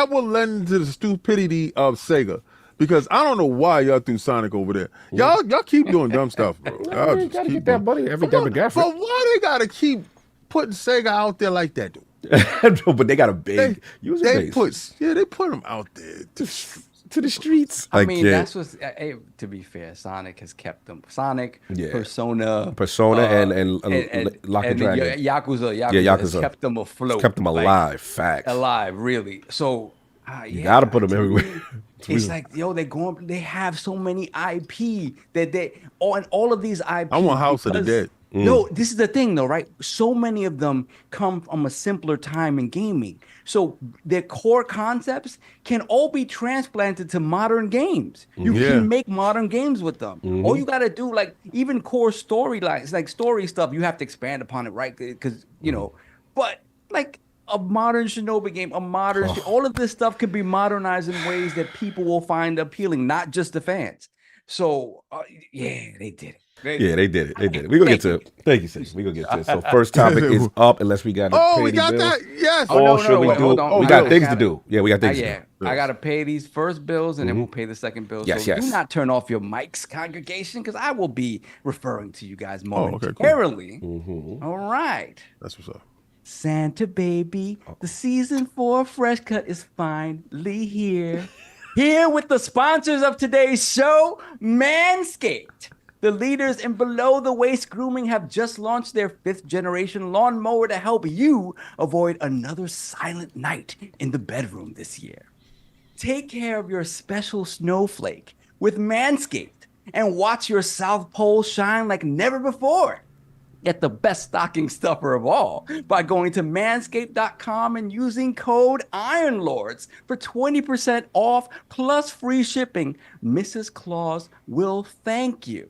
will lend to the stupidity of Sega. Because I don't know why y'all threw Sonic over there. Y'all keep doing dumb stuff, bro. You gotta get that money every demographic. But why they gotta keep putting Sega out there like that, dude? No, but they got a big user base. They put them out there to the streets. I mean, that's what's to be fair. Sonic has kept them. Sonic, Persona, and Lock and Dragon, Yakuza has kept them afloat, kept them alive. Facts, alive, really. So you gotta put them everywhere. It's like, yo, they have so many IP that all of these IP. I want House of the Dead. No, this is the thing though, right? So many of them come from a simpler time in gaming. So their core concepts can all be transplanted to modern games. You can make modern games with them. All you got to do, like even core storylines, like story stuff, you have to expand upon it, right? Because, but like a modern Shinobi game, all of this stuff can be modernized in ways that people will find appealing, not just the fans. So, they did it. They did it. We're going to get to it. Thank you, sis. We're going to get to it. So first topic is up, unless we got to pay we got bills. that. Yes. Hold on. We got things to do. Yeah, we got things to do. I got to pay these first bills, and then we'll pay the second bill. Yes, so do not turn off your mics, congregation, because I will be referring to you guys momentarily. Cool. All right. That's what's up. Santa baby, the season 4 fresh cut is finally here. Here with the sponsors of today's show, Manscaped. The leaders in below-the-waist grooming have just launched their 5th-generation lawnmower to help you avoid another silent night in the bedroom this year. Take care of your special snowflake with Manscaped and watch your South Pole shine like never before. Get the best stocking stuffer of all by going to manscaped.com and using code IRONLORDS for 20% off plus free shipping. Mrs. Claus will thank you.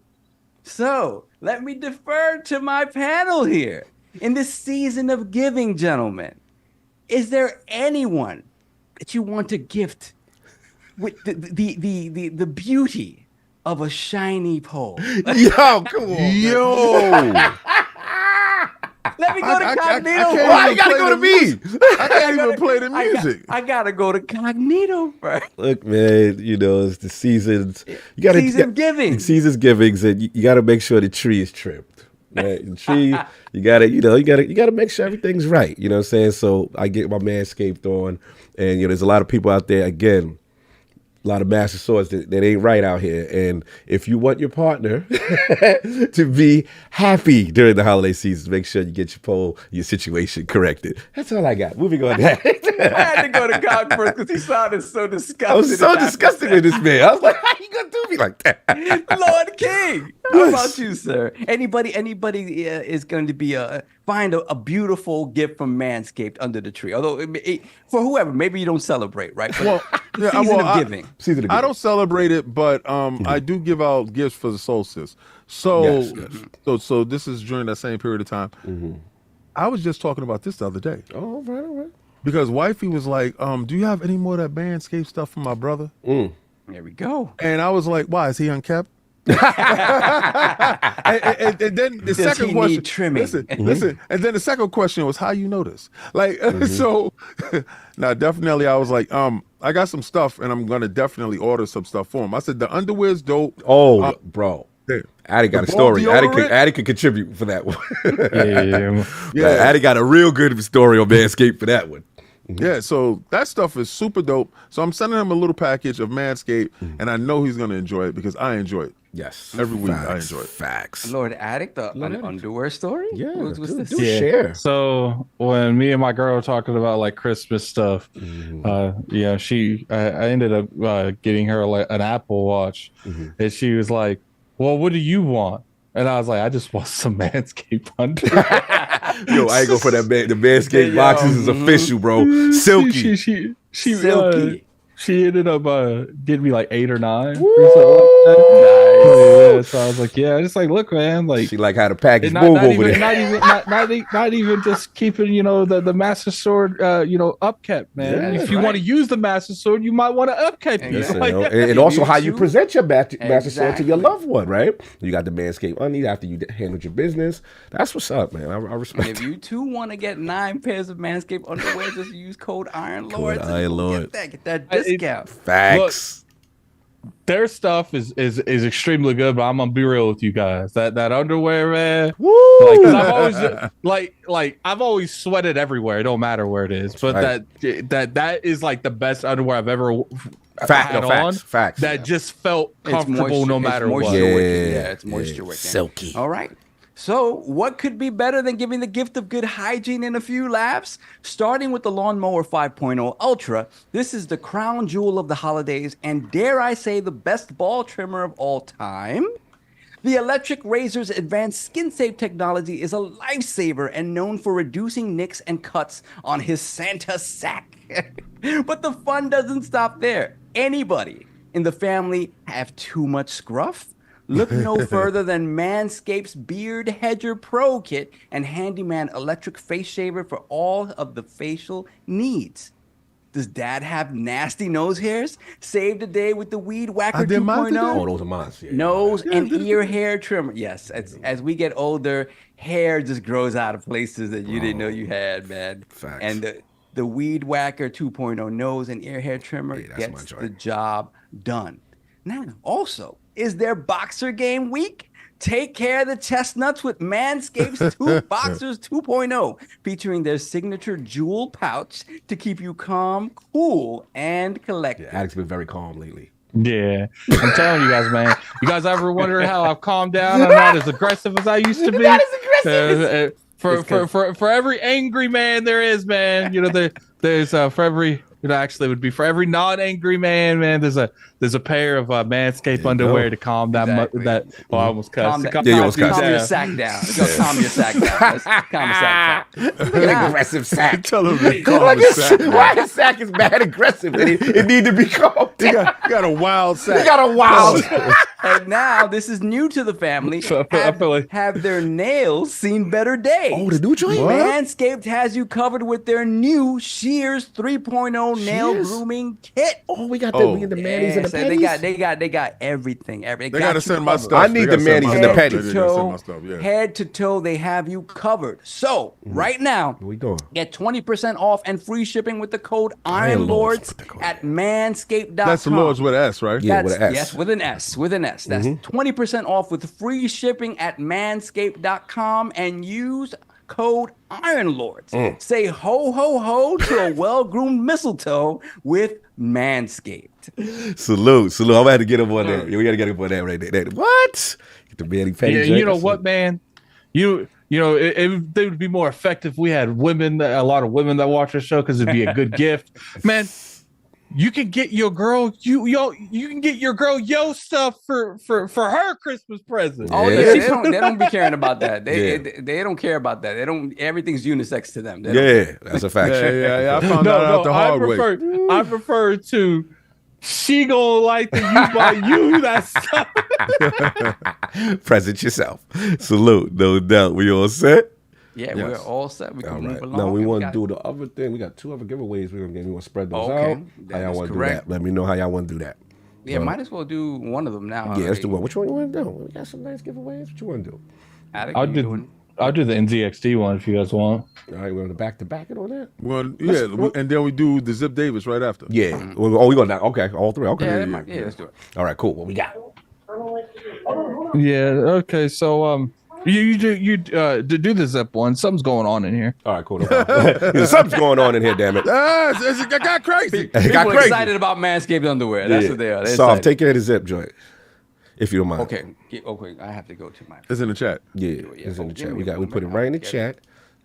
So, let me defer to my panel here. In this season of giving, gentlemen, is there anyone that you want to gift with the beauty of a shiny pole? Yo, come on. Yo. Let me go to Cognito. Why you gotta go to me? I can't even play the music. I gotta go to Cognito first. Look, man, it's the seasons. Season's givings, and you gotta make sure the tree is trimmed. Right? The tree, you gotta make sure everything's right. You know what I'm saying? So I get my Manscaped on, and there's a lot of people out there, again, a lot of master swords that ain't right out here. And if you want your partner to be happy during the holiday season, make sure you get your situation corrected. That's all I got. Moving on. I had to go to Cog first because he sounded so disgusted. I was so disgusted with this man. I was like, how you gonna do me like that? Lord King. How about you, sir? Anybody is going to be find a beautiful gift from Manscaped under the tree. Although for whoever, maybe you don't celebrate, right? But season of giving. I don't celebrate it, but I do give out gifts for the solstice. So, so this is during that same period of time. I was just talking about this the other day. Oh, all right. Because wifey was like, "Do you have any more of that Manscaped stuff for my brother?" There we go. And I was like, "Why is he unkept?" and then the second question, trimming? Listen. And then the second question was, "How you notice?" Like, so now definitely, I was like, I got some stuff, and I'm gonna definitely order some stuff for him. I said the underwear's dope. Oh, bro. Addy got a story. Deodorant? Addy could contribute for that one. Yeah. Addy got a real good story on Manscaped for that one. Yeah, so that stuff is super dope. So I'm sending him a little package of Manscaped, and I know he's going to enjoy it because I enjoy it. Yes. Every week I enjoy it. Facts. Lord Addict, the underwear story? Yeah. What's this? Share. So when me and my girl were talking about like Christmas stuff, I ended up getting her an Apple Watch, and she was like, "Well, what do you want?" And I was like, "I just want some Manscaped underwear." Yo, I ain't go for that. The Manscaped boxes is official, bro. Silky. Silky. She ended up getting me like 8 or 9. Nice. Yeah, so I was like, just like, look, man, like she like how the package move over there. Not even just keeping, the Master Sword, upkept, man. If you want to use the Master Sword, you might want to upkeep it. And also how you present your Master Sword to your loved one, right? You got the Manscaped undies after you handled your business. That's what's up, man. I respect it. If you too want to get 9 pairs of Manscaped underwear, just use code IRONLORD. Code IRONLORD. Get that discount. Facts. their stuff is extremely good, but I'm gonna be real with you guys. That underwear, man. Woo! Like, 'cause I've always I've always sweated everywhere. It don't matter where it is, but right. that is like the best underwear I've ever Facts. on. Facts. That just felt comfortable no matter it's what. moisture wicking. Yeah, it's moisture wicking. Silky. All right. So, what could be better than giving the gift of good hygiene in a few laughs? Starting with the Lawnmower 5.0 Ultra, this is the crown jewel of the holidays and, dare I say, the best ball trimmer of all time. The electric razor's advanced skin-safe technology is a lifesaver and known for reducing nicks and cuts on his Santa sack. But the fun doesn't stop there. Anybody in the family have too much scruff? Look no further than Manscaped's Beard Hedger Pro Kit and Handyman electric face shaver for all of the facial needs. Does dad have nasty nose hairs? Save the day with the Weed Whacker 2.0. Oh, those are mine. Yeah, Nose and ear hair trimmer. Yes, as we get older, hair just grows out of places that you didn't know you had, man. Facts. And the Weed Whacker 2.0 nose and ear hair trimmer gets the job done. Now, also, is there Boxer Game Week? Take care of the chestnuts with Manscaped's Boxers 2.0, featuring their signature jewel pouch to keep you calm, cool, and collected. Yeah, Addict's been very calm lately. Yeah, I'm telling you guys, man. You guys ever wonder how I've calmed down? I'm not as aggressive as I used to be. Not as aggressive. For every angry man there is, man. You know, there's for every. You know, actually, it would be for every non-angry man. There's a pair of Manscaped underwear to calm that. Exactly. I almost cussed. Calm your sack down. Go calm your sack down. Let's calm your sack down. An aggressive sack. Tell him to calm Like his sack. why his sack is mad aggressive? It need to be calmed. He got a wild He sack. got a wild. And now, this is new to the family. So I feel like- Have their nails seen better days? Oh, the new joint? Manscaped has you covered with their new Shears 3.0 nail Shears? grooming kit. Oh, we got the manis and the so pennies. they got everything. They gotta send my covered. stuff. I need the manis and the pennies. Head to toe, they have you covered. So right now, What we doing? get 20% off and free shipping with the code Iron Lords. IronLords at manscaped.com. That's the Lords with S, right? Yeah, with an S. Yes, with an S. With an S. That's 20% off with free shipping at manscaped.com and use code IronLords. Say ho, ho, ho to a well-groomed mistletoe with Manscaped. Salute. I'm gonna have to get him on there. We gotta get him on that right there. What? Get the Manny Petty. Yeah, you know what, man? You know, it would be more effective if we had a lot of women that watch the show because it'd be a good gift, man. You can get your girl you can get your girl stuff for her Christmas present. Oh Yeah. yeah, they don't be caring about that. They don't care about that. They don't. Everything's unisex to them. They don't- Yeah, that's a fact. Yeah. I found out the hard way. I prefer to. She gonna like that you buy you that stuff. Present yourself. Salute. No doubt. We all set? Yeah, we're all set. We can All move right. along. Now we And want to got- do the other thing. We got 2 other giveaways. We want to spread those Okay, out. that How y'all is want to do correct. that? Let me know how y'all want to do that. Yeah, might as well do one of them now. Yeah, let's do one. Which one you want to do? We got some nice giveaways. What you want to do? I'll do the NZXT one if you guys want. All right, we're on the back it on that. Well, yeah, and then we do the Zip Davis right after. Yeah. Oh, we going now. Okay, all 3. Okay. Yeah, let's do it. All right, cool. What we got? Yeah. Okay. So you do the zip one. Something's going on in here. All right, cool. No problem. Something's going on in here, damn it. It got crazy. It got People crazy. excited about Manscaped underwear. That's what they are. They're Soft, excited. take care of the zip joint, if you don't mind. Okay. Okay. I have to go to my. It's in the chat. Yeah, it's in the give chat. me We a put it moment. right in the I'll get chat.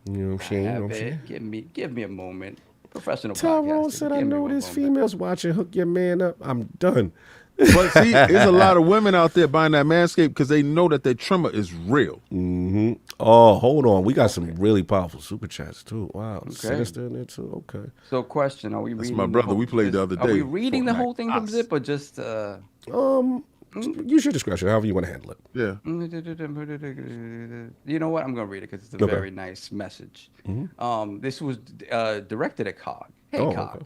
You know what I'm saying? You know what I'm saying? Give me a moment. Professional Tyrone podcasting. said, I Give me know one there's moment. females watching. Hook your man up. I'm done. But see, there's a lot of women out there buying that Manscaped because they know that their trimmer is real. Oh, hold on. We got some really powerful super chats, too. Wow. Sinister in there, too. Okay. So, question: Are we That's reading? my the brother. whole- We played the other Are we day. reading the Fortnite. whole thing from Us. Zip or just? Use your discretion, however you want to handle it. Yeah. You know what? I'm gonna read it because it's a Okay. very nice message. This was directed at Cog. Hey, Oh, Cog. okay.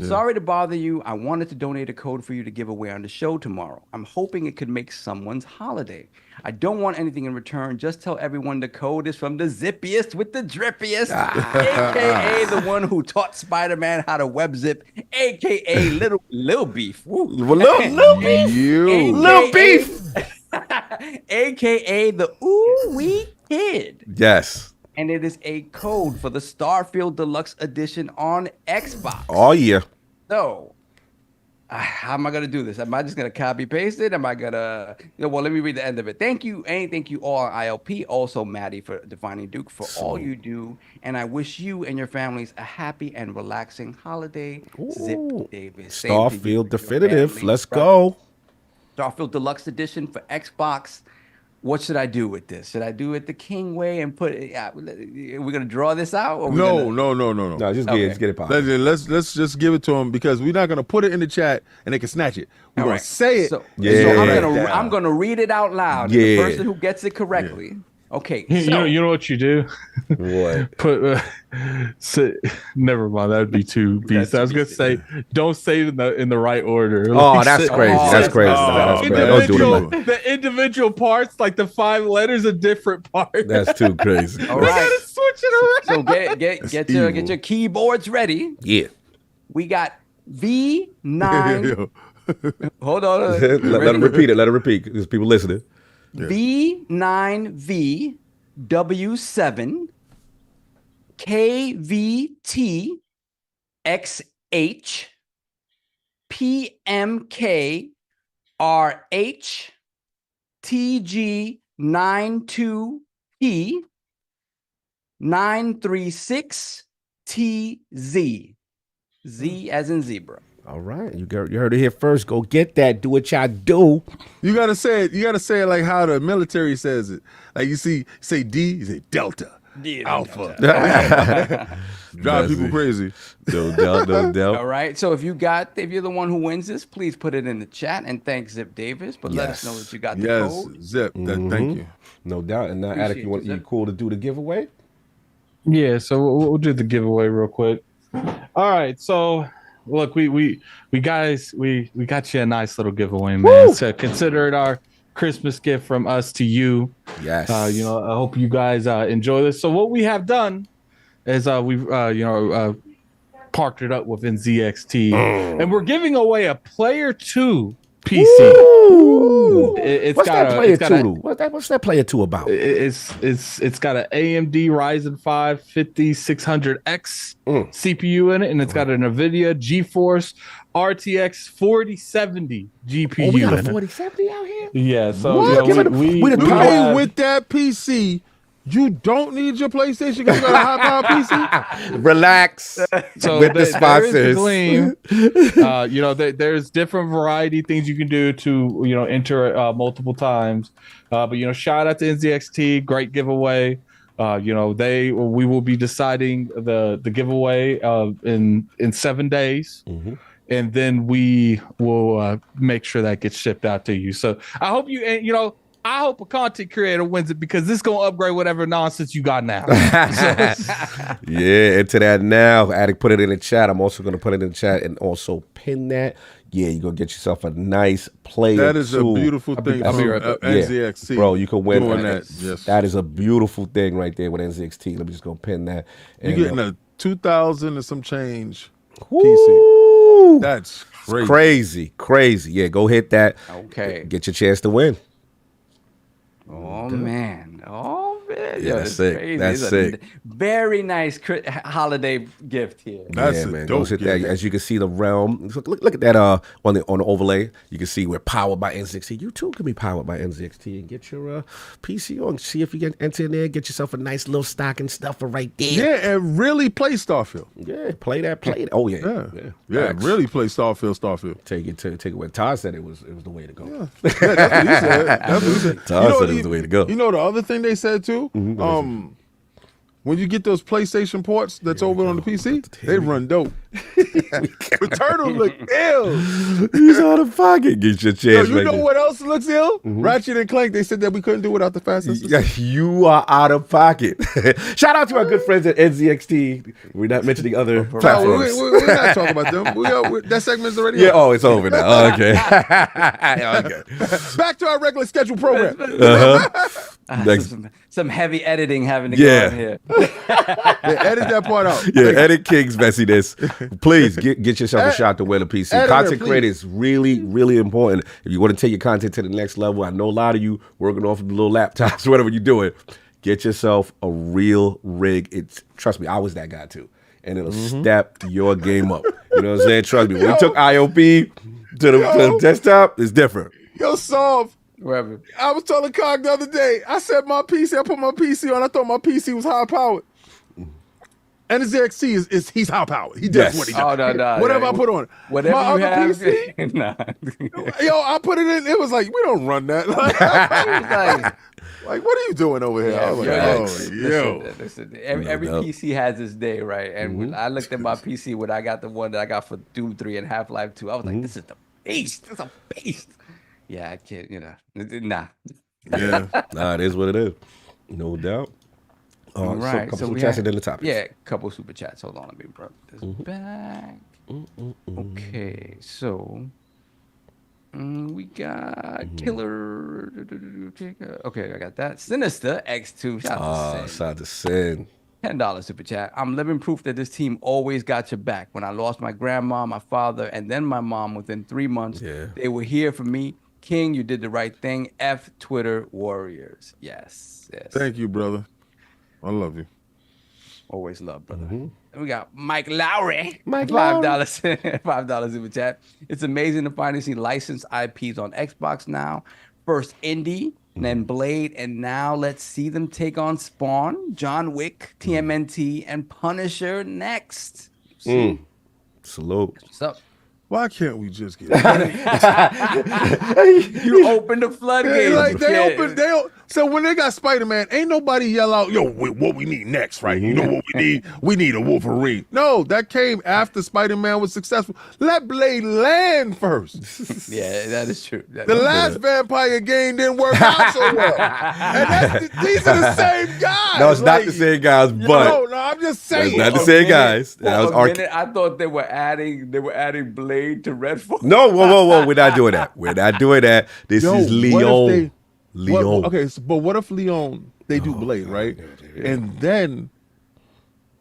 Sorry to bother you. I wanted to donate a code for you to give away on the show tomorrow. I'm hoping it could make someone's holiday. I don't want anything in return. Just tell everyone the code is from the zippiest with the drippiest, aka the one who taught Spider-Man how to web zip, aka Lil Beef. Lil Beef. Lil Beef. aka the Ooh Wee Kid. Yes. And it is a code for the Starfield Deluxe Edition on Xbox. Oh, yeah. So, how am I going to do this? Am I just going to copy paste it? Am I going to, well, let me read the end of it. Thank you all ILP, also Maddie for Defining Duke for all you do. And I wish you and your families a happy and relaxing holiday. Zip Davis. Starfield Definitive. Let's go. Starfield Deluxe Edition for Xbox. What should I do with this? Should I do it the King way and put it? We're gonna draw this out. Or No. No, just get it popped. Let's just give it to them because we're not gonna put it in the chat and they can snatch it. We're gonna say it. So Yeah. I'm gonna read it out loud. And the person who gets it correctly. Okay. You know what you do? What? Put never mind. That would be too beast. I was gonna say, don't say it in the right order. Oh, Like, that's crazy. That's crazy. That's crazy. Don't do it like that. The individual parts, like the 5 letters, a different part. That's too crazy. All right. Switch it around. So get your keyboards ready. Yeah. We got V9. Hold on. Let him repeat it. Let him repeat. There's people listening. V9V W7 KVT XH PMK RH TG92P 936 TZ. Z as in zebra. All right. You heard it here first. Go get that. Do what y'all do. You gotta say it. You gotta say it like how the military says it. Like you say D, you say Delta, Alpha. Drive people crazy. No doubt. All right. So if you're the one who wins this, please put it in the chat and thank Zip Davis. But let us know that you got the code. Zip. Thank you. No doubt. And now, Attic, you cool to do the giveaway? Yeah. So we'll do the giveaway real quick. All right. So. Look, we got you a nice little giveaway, man. Woo! So consider it our Christmas gift from us to you. Yes. I hope you guys enjoy this. So what we have done is we've partnered up with NZXT, and we're giving away a Player 2 PC. What's that Player 2 about? It's got an AMD Ryzen 5 5600X CPU in it, and it's got a NVIDIA GeForce RTX 4070 GPU. Oh, we got a 4070 out here? Yeah, so we with that PC. You don't need your PlayStation because you got a high-power PC. Relax. So with the sponsors. There's different variety things you can do to enter multiple times. But shout out to NZXT, great giveaway. We will be deciding the giveaway in 7 days. Mm-hmm. And then we will make sure that gets shipped out to you. So I hope I hope a content creator wins it because this is going to upgrade whatever nonsense you got now. Yeah, into that now. Attic, put it in the chat. I'm also going to put it in the chat and also pin that. Yeah, you're going to get yourself a nice Player 2. That is a beautiful thing from NZXT. Yeah. Bro, you can win that. Yes. That is a beautiful thing right there with NZXT. Let me just go pin that. You're getting a 2000 and some change PC. That's crazy. Yeah, go hit that. Okay. Get your chance to win. Oh man! Yeah, that's sick. Crazy. That's sick. Very nice holiday gift here. That's man. Dope Go hit that. As you can see, the realm. Look at that on the overlay. You can see we're powered by NZXT. You too can be powered by NZXT and get your PC on. See if you can enter in there. Get yourself a nice little stocking stuffer right there. Yeah, and really play Starfield. Yeah, play that. Oh yeah. Really play Starfield. Take it where Todd said it was the way to go. Yeah, that's what he said. Todd said it was the way to go. You know the other thing they said too? Mm-hmm. When you get those PlayStation ports that's over on the PC, they run dope. Returnal look ill. He's out of pocket. Get your chance. Yo, you know what else looks ill? Ratchet and Clank. They said that we couldn't do without the fastest. You are out of pocket. Shout out to our good friends at NZXT. We're not mentioning other No, platforms. we're not talking about them. That segment's already Yeah, up. oh, it's over now. Okay. Okay. Back to our regular scheduled program. Some heavy editing having to go on here. Yeah, edit that part out. Yeah, edit King's messiness. Please get yourself a shot to win a PC. Editor, Content please. creating is really, really important. If you want to take your content to the next level, I know a lot of you working off of the little laptops, whatever you do it. Get yourself a real rig. Trust me, I was that guy too. And it'll step your game up. You know what I'm saying? Trust me. When we took IOP to the desktop, it's different. Yo, Solve. Wherever. I was telling Cog the other day, I said I put my PC on, I thought my PC was high powered. And his NZXT he's high powered. He does what he does. Oh, no. Whatever I put on it. Whatever my you other have. PC, Nah. yo, I put it in, it was like, we don't run that. Like, what are you doing over here? I was like, Listen, every PC has its day, right? And when I looked at my PC when I got the one that I got for Doom 3 and Half-Life 2, I was like, this is the beast. This is a beast. Yeah, I can't, nah. Yeah. Nah, it is what it is. No doubt. Right. So, So couple we chats had- and then the topics. Yeah, couple super chats. Hold on, let me bring this back. Okay, so we got Killer. Okay, I got that. Sinister X2. Shout out to Sin. Shout out to Sin. $10 super chat. I'm living proof that this team always got your back. When I lost my grandma, my father, and then my mom within 3 months, they were here for me. King, you did the right thing. F Twitter warriors. Yes. Thank you, brother. I love you. Always love, brother. And we got Mike Lowry. Mike $5 super chat. It's amazing to finally see licensed IPs on Xbox now. First Indie, then Blade, and now let's see them take on Spawn, John Wick, TMNT, and Punisher next. Salute. What's up? Why can't we just get You opened the floodgates. So when they got Spider-Man, ain't nobody yell out, yo, what we need next, right? You know what we need? We need a Wolverine. No, that came after Spider-Man was successful. Let Blade land first. Yeah, that is true. The last vampire game didn't work out so well. And these are the same guys. No, it's not the same guys, but No, I'm just saying. it's not the same guys. That was minute, I thought they were adding Blade to Redfall. No, whoa. We're not doing that. We're not doing that. This is Leon. Leon. But what if Leon, they do Blade, right? And then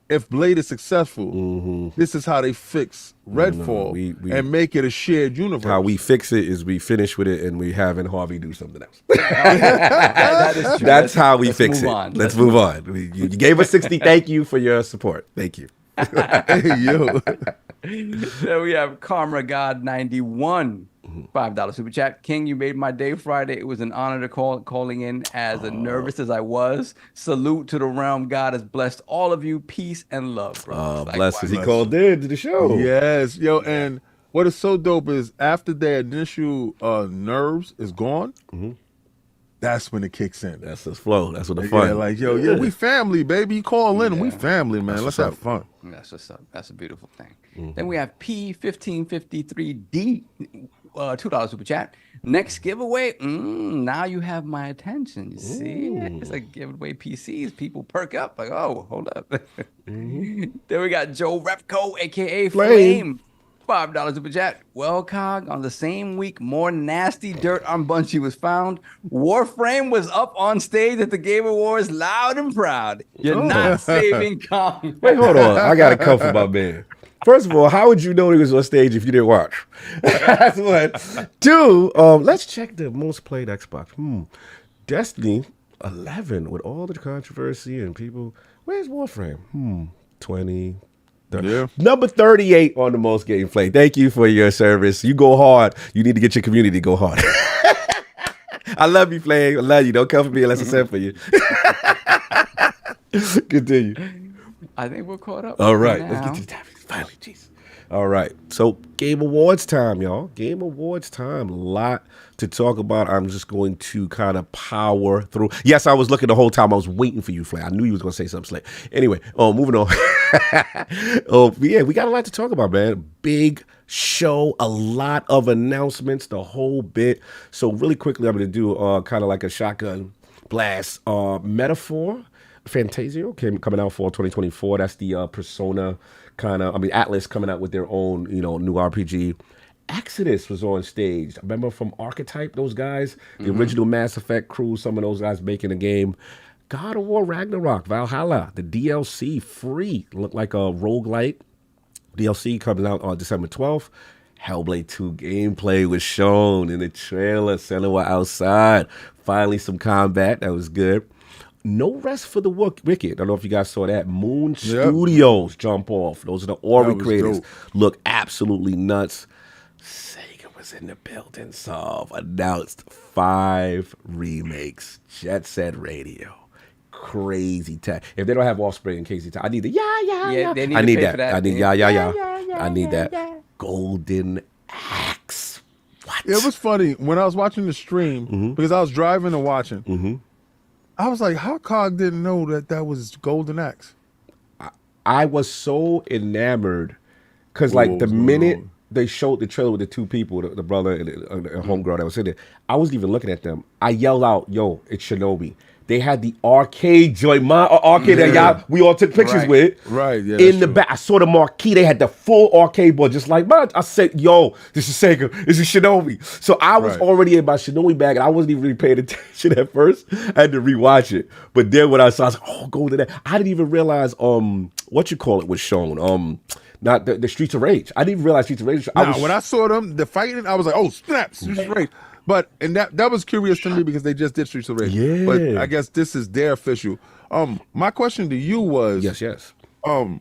if Blade is successful, this is how they fix Redfall and make it a shared universe. How we fix it is we finish with it and we having Harvey do something else. That is true. That's how we fix it. On. Let's move on. You gave us 60. Thank you for your support. Thank you. Hey, yo. Then we have Karma God 91. $5 super chat. King, you made my day Friday. It was an honor to calling in as nervous as I was. Salute to the realm. God has blessed all of you. Peace and love, bro. Bless us. He called in to the show. Yes, yo, and what is so dope is after their initial nerves is gone, that's when it kicks in. That's the flow. That's what the fun. Yeah, like, yo, we family, baby. You call in, we family, man. Let's have fun. That's what's up. That's a beautiful thing. Then we have P1553D. $2 super chat. Next giveaway. Now you have my attention. You see, it's like giving away PCs. People perk up. Like, oh, hold up. Then we got Joe Repco, aka Flame. $5 super chat. Well, Cog, on the same week, more nasty dirt on Bungie was found. Warframe was up on stage at the Game Awards, loud and proud. You're not saving Kong. Wait, hold on. I got to come for my man. First of all, how would you know he was on stage if you didn't watch? That's one. Two, let's check the most played Xbox. Destiny 11 with all the controversy and people. Where's Warframe? 20. Yeah. Number 38 on the most game played. Thank you for your service. You go hard. You need to get your community to go hard. I love you, Flame. I love you. Don't come for me unless I send for you. Continue. I think we're caught up. All right. now. Let's get to the topics. Finally, jeez. All right. So Game Awards time, y'all. Game Awards time. A lot to talk about. I'm just going to kind of power through. Yes, I was looking the whole time. I was waiting for you, Flay. I knew you was going to say something, Slay. Anyway, moving on. Yeah, we got a lot to talk about, man. Big show, a lot of announcements, the whole bit. So really quickly, I'm going to do kind of like a shotgun blast. Metaphor, Fantasio coming out for 2024. That's the Persona kind of, Atlas coming out with their own, new RPG. Exodus was on stage. Remember from Archetype, those guys, the original Mass Effect crew, some of those guys making a game. God of War Ragnarok, Valhalla, the DLC, free. Looked like a roguelite. DLC comes out on December 12th. Hellblade 2 gameplay was shown in the trailer. Senua outside. Finally some combat. That was good. No Rest for the Wicked. I don't know if you guys saw that. Moon Studios jump off. Those are the Ori creators. Dope. Look absolutely nuts. Sega was in the building. Announced 5 remakes. Jet Set Radio. Crazy tech. If they don't have Offspring and Casey Time, I need the Yeah, they need I to need pay that. for that. I need I need that. Golden Axe. What? It was funny when I was watching the stream because I was driving and watching. I was like, how Cog didn't know that was Golden Axe? I was so enamored because, like, the minute they showed the trailer with the 2 people, the brother and the homegirl that was in there, I wasn't even looking at them. I yelled out, "Yo, it's Shinobi!" They had the arcade joint, my arcade that we all took pictures with. Right, yeah. In the back, I saw the marquee. They had the full arcade board, just like mine. I said, "Yo, this is Sega. This is Shinobi." So I was already in my Shinobi bag, and I wasn't even really paying attention at first. I had to rewatch it, but then when I saw, I was like, "Oh, Golden Axe." I didn't even realize what you call it was shown. Not the Streets of Rage. I didn't even realize Streets of Rage. When I saw them, the fighting, I was like, "Oh, snap, Streets of Rage." But and that was curious to me because they just did Streets of Rage. Yeah. But I guess this is their official. My question to you was, yes. Do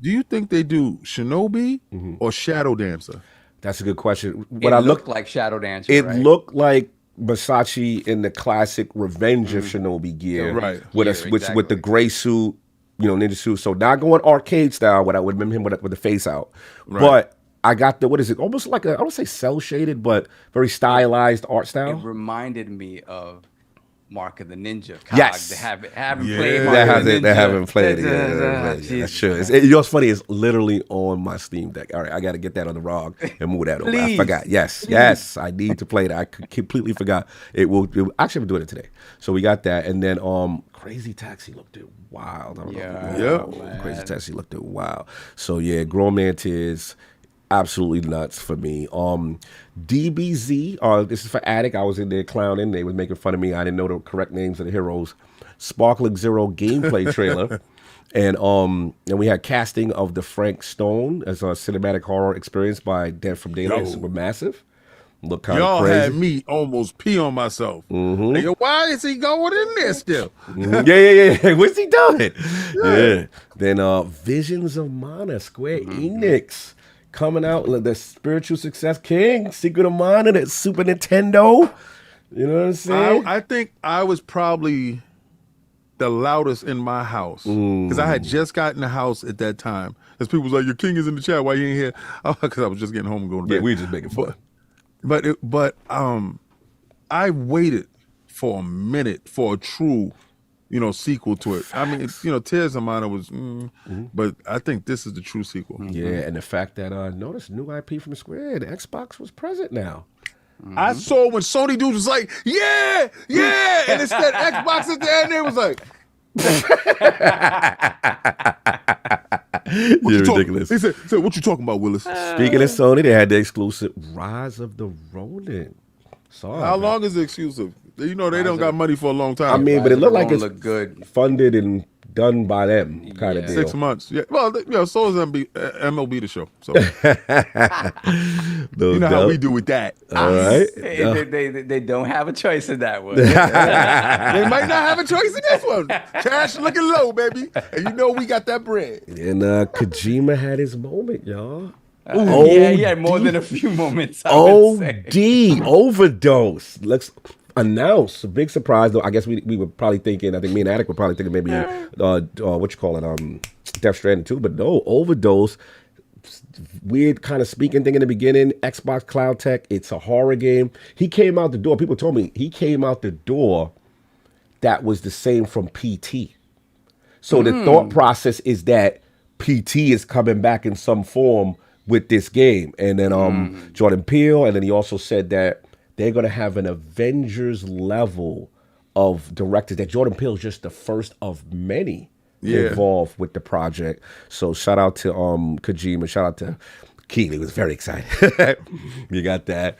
you think they do Shinobi or Shadow Dancer? That's a good question. It looked like Shadow Dancer. It right? looked like Masashi in the classic Revenge of Shinobi gear, with the gray suit, ninja suit. So not going arcade style, what I would remember him with the face out, but I got the, what is it? Almost like I don't say cell shaded, but very stylized art style. It reminded me of Mark of the Ninja. Yes. They haven't played Mark They of the Ninja. haven't played it. That's true. You know what's funny? It's literally on my Steam Deck. All right, I got to get that on the ROG and move that over. I forgot. Yes, I need to play that. I completely forgot. It will actually, I'm doing it today. So we got that, and then Crazy Taxi looked wild. I don't know. Crazy Taxi looked wild. So yeah, Grown Man Tears. Absolutely nuts for me. DBZ, this is for Attic. I was in there clowning. They was making fun of me. I didn't know the correct names of the heroes. Sparkling Zero gameplay trailer. And we had casting of the Frank Stone as a cinematic horror experience by Dead from Daylight. Supermassive. Look kind of crazy. Y'all had me almost pee on myself. Like, why is he going in there still? Yeah. What's he doing? Yeah. Then Visions of Mana, Square Enix. Coming out, the Spiritual Success King, Secret of Mana, that Super Nintendo. You know what I'm saying? I think I was probably the loudest in my house because I had just gotten the house at that time. Because people was like, "Your king is in the chat. Why you ain't here?" Because I was just getting home and going to bed. Yeah, we just making fun. But I waited for a minute for a true, sequel to it. I mean, Tears of Mana was, but I think this is the true sequel. Yeah, and the fact that notice new IP from Square, the Xbox was present now. I saw when Sony dudes was like, yeah, and it said Xbox at the end. It was like, You're ridiculous. He said, "What you talking about, Willis?" Speaking of Sony, they had the exclusive Rise of the Ronin. How long is the exclusive? They don't got money for a long time. But it looked like it's good, funded and done by them, kind of deal. 6 months. Yeah. Well, so is MLB the show. So you know how we do with that. All right. They don't have a choice in that one. They might not have a choice in this one. Cash looking low, baby, and we got that bread. And Kojima had his moment, y'all. He had more than a few moments. Overdose. Let's announce a big surprise. Though I guess we were probably thinking. I think me and Attic were probably thinking maybe Death Stranding 2, but no, Overdose. weird kind of speaking thing in the beginning. Xbox Cloud Tech. It's a horror game. He came out the door. People told me he came out the door that was the same from PT. So the thought process is that PT is coming back in some form with this game. And then Jordan Peele, and then he also said that they're going to have an Avengers level of directors. That Jordan Peele is just the first of many involved with the project. So shout out to Kojima, shout out to Keeley, was very excited. You got that.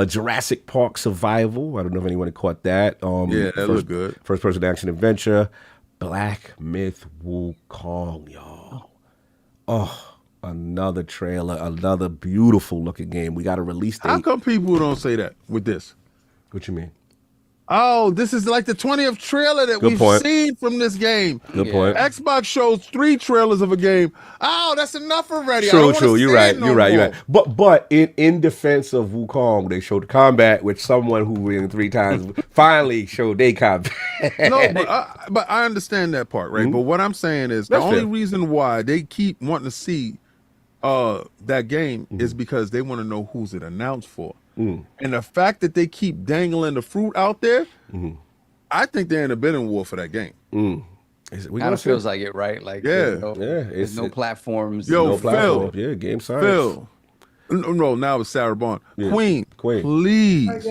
Jurassic Park Survival. I don't know if anyone caught that. That looked good. First person action adventure. Black Myth Wukong, y'all. Oh, another trailer, another beautiful looking game. We got a release date. How come people don't say that with this? What you mean? Oh, this is like the 20th trailer that we've seen from this game. Good point. Xbox shows 3 trailers of a game. Oh, that's enough already. True. You're right. But in defense of Wukong, they showed combat, which someone who win 3 times finally showed they combat. No, but I understand that part, right? But what I'm saying is the only reason why they keep wanting to see that game is because they want to know who's it announced for. And the fact that they keep dangling the fruit out there, I think they're in a bidding war for that game. Kind of feels like it, right? Like, there's no platforms. Yo, Phil. Yeah, game science. Phil. No, now it's Sarah Bond. Yeah. Queen, please.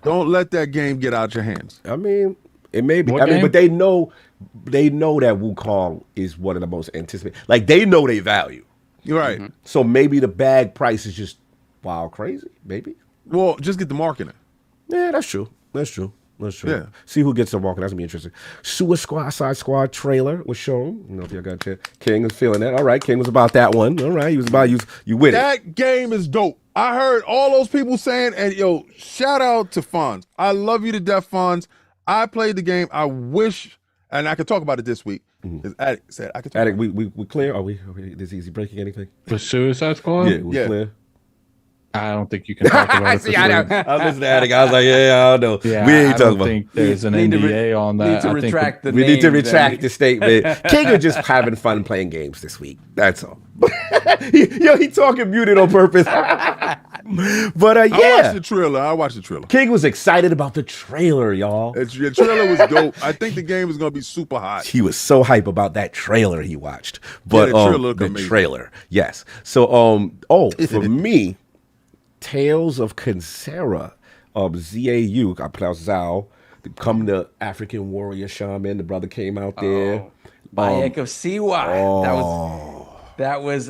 Don't let that game get out your hands. I mean, it may be. But they know that Wukong is one of the most anticipated. Like, they know they value. You're right. So maybe the bag price is just wild crazy, maybe. Well, just get the marketing. Yeah, that's true. Yeah. See who gets the market. That's gonna be interesting. Suicide Squad trailer was shown. I don't know if y'all got to. King was feeling that. All right, King was about that one. All right, he was about you with it. That game is dope. I heard all those people saying, and yo, shout out to Fonz. I love you to death, Fonz. I played the game. I wish, and I could talk about it this week. Because Attic said I could talk. Attic, we clear? Are we is he breaking anything? For Suicide Squad? Yeah, we clear. I don't think you can talk about it. See, I was listening to Attic. I was like, I don't know. Yeah, we ain't talking about. I think there's an NDA on that. We need to retract the statement. King is just having fun playing games this week. That's all. he talking muted on purpose. But I watched the trailer. King was excited about the trailer, y'all. The trailer was dope. I think the game is gonna be super hot. He was so hype about that trailer he watched. But the trailer, yes. So for me, Tales of Kinsera of ZAU, I pronounce Zao, come the African warrior shaman. The brother came out there. Bayek of Siwa. That was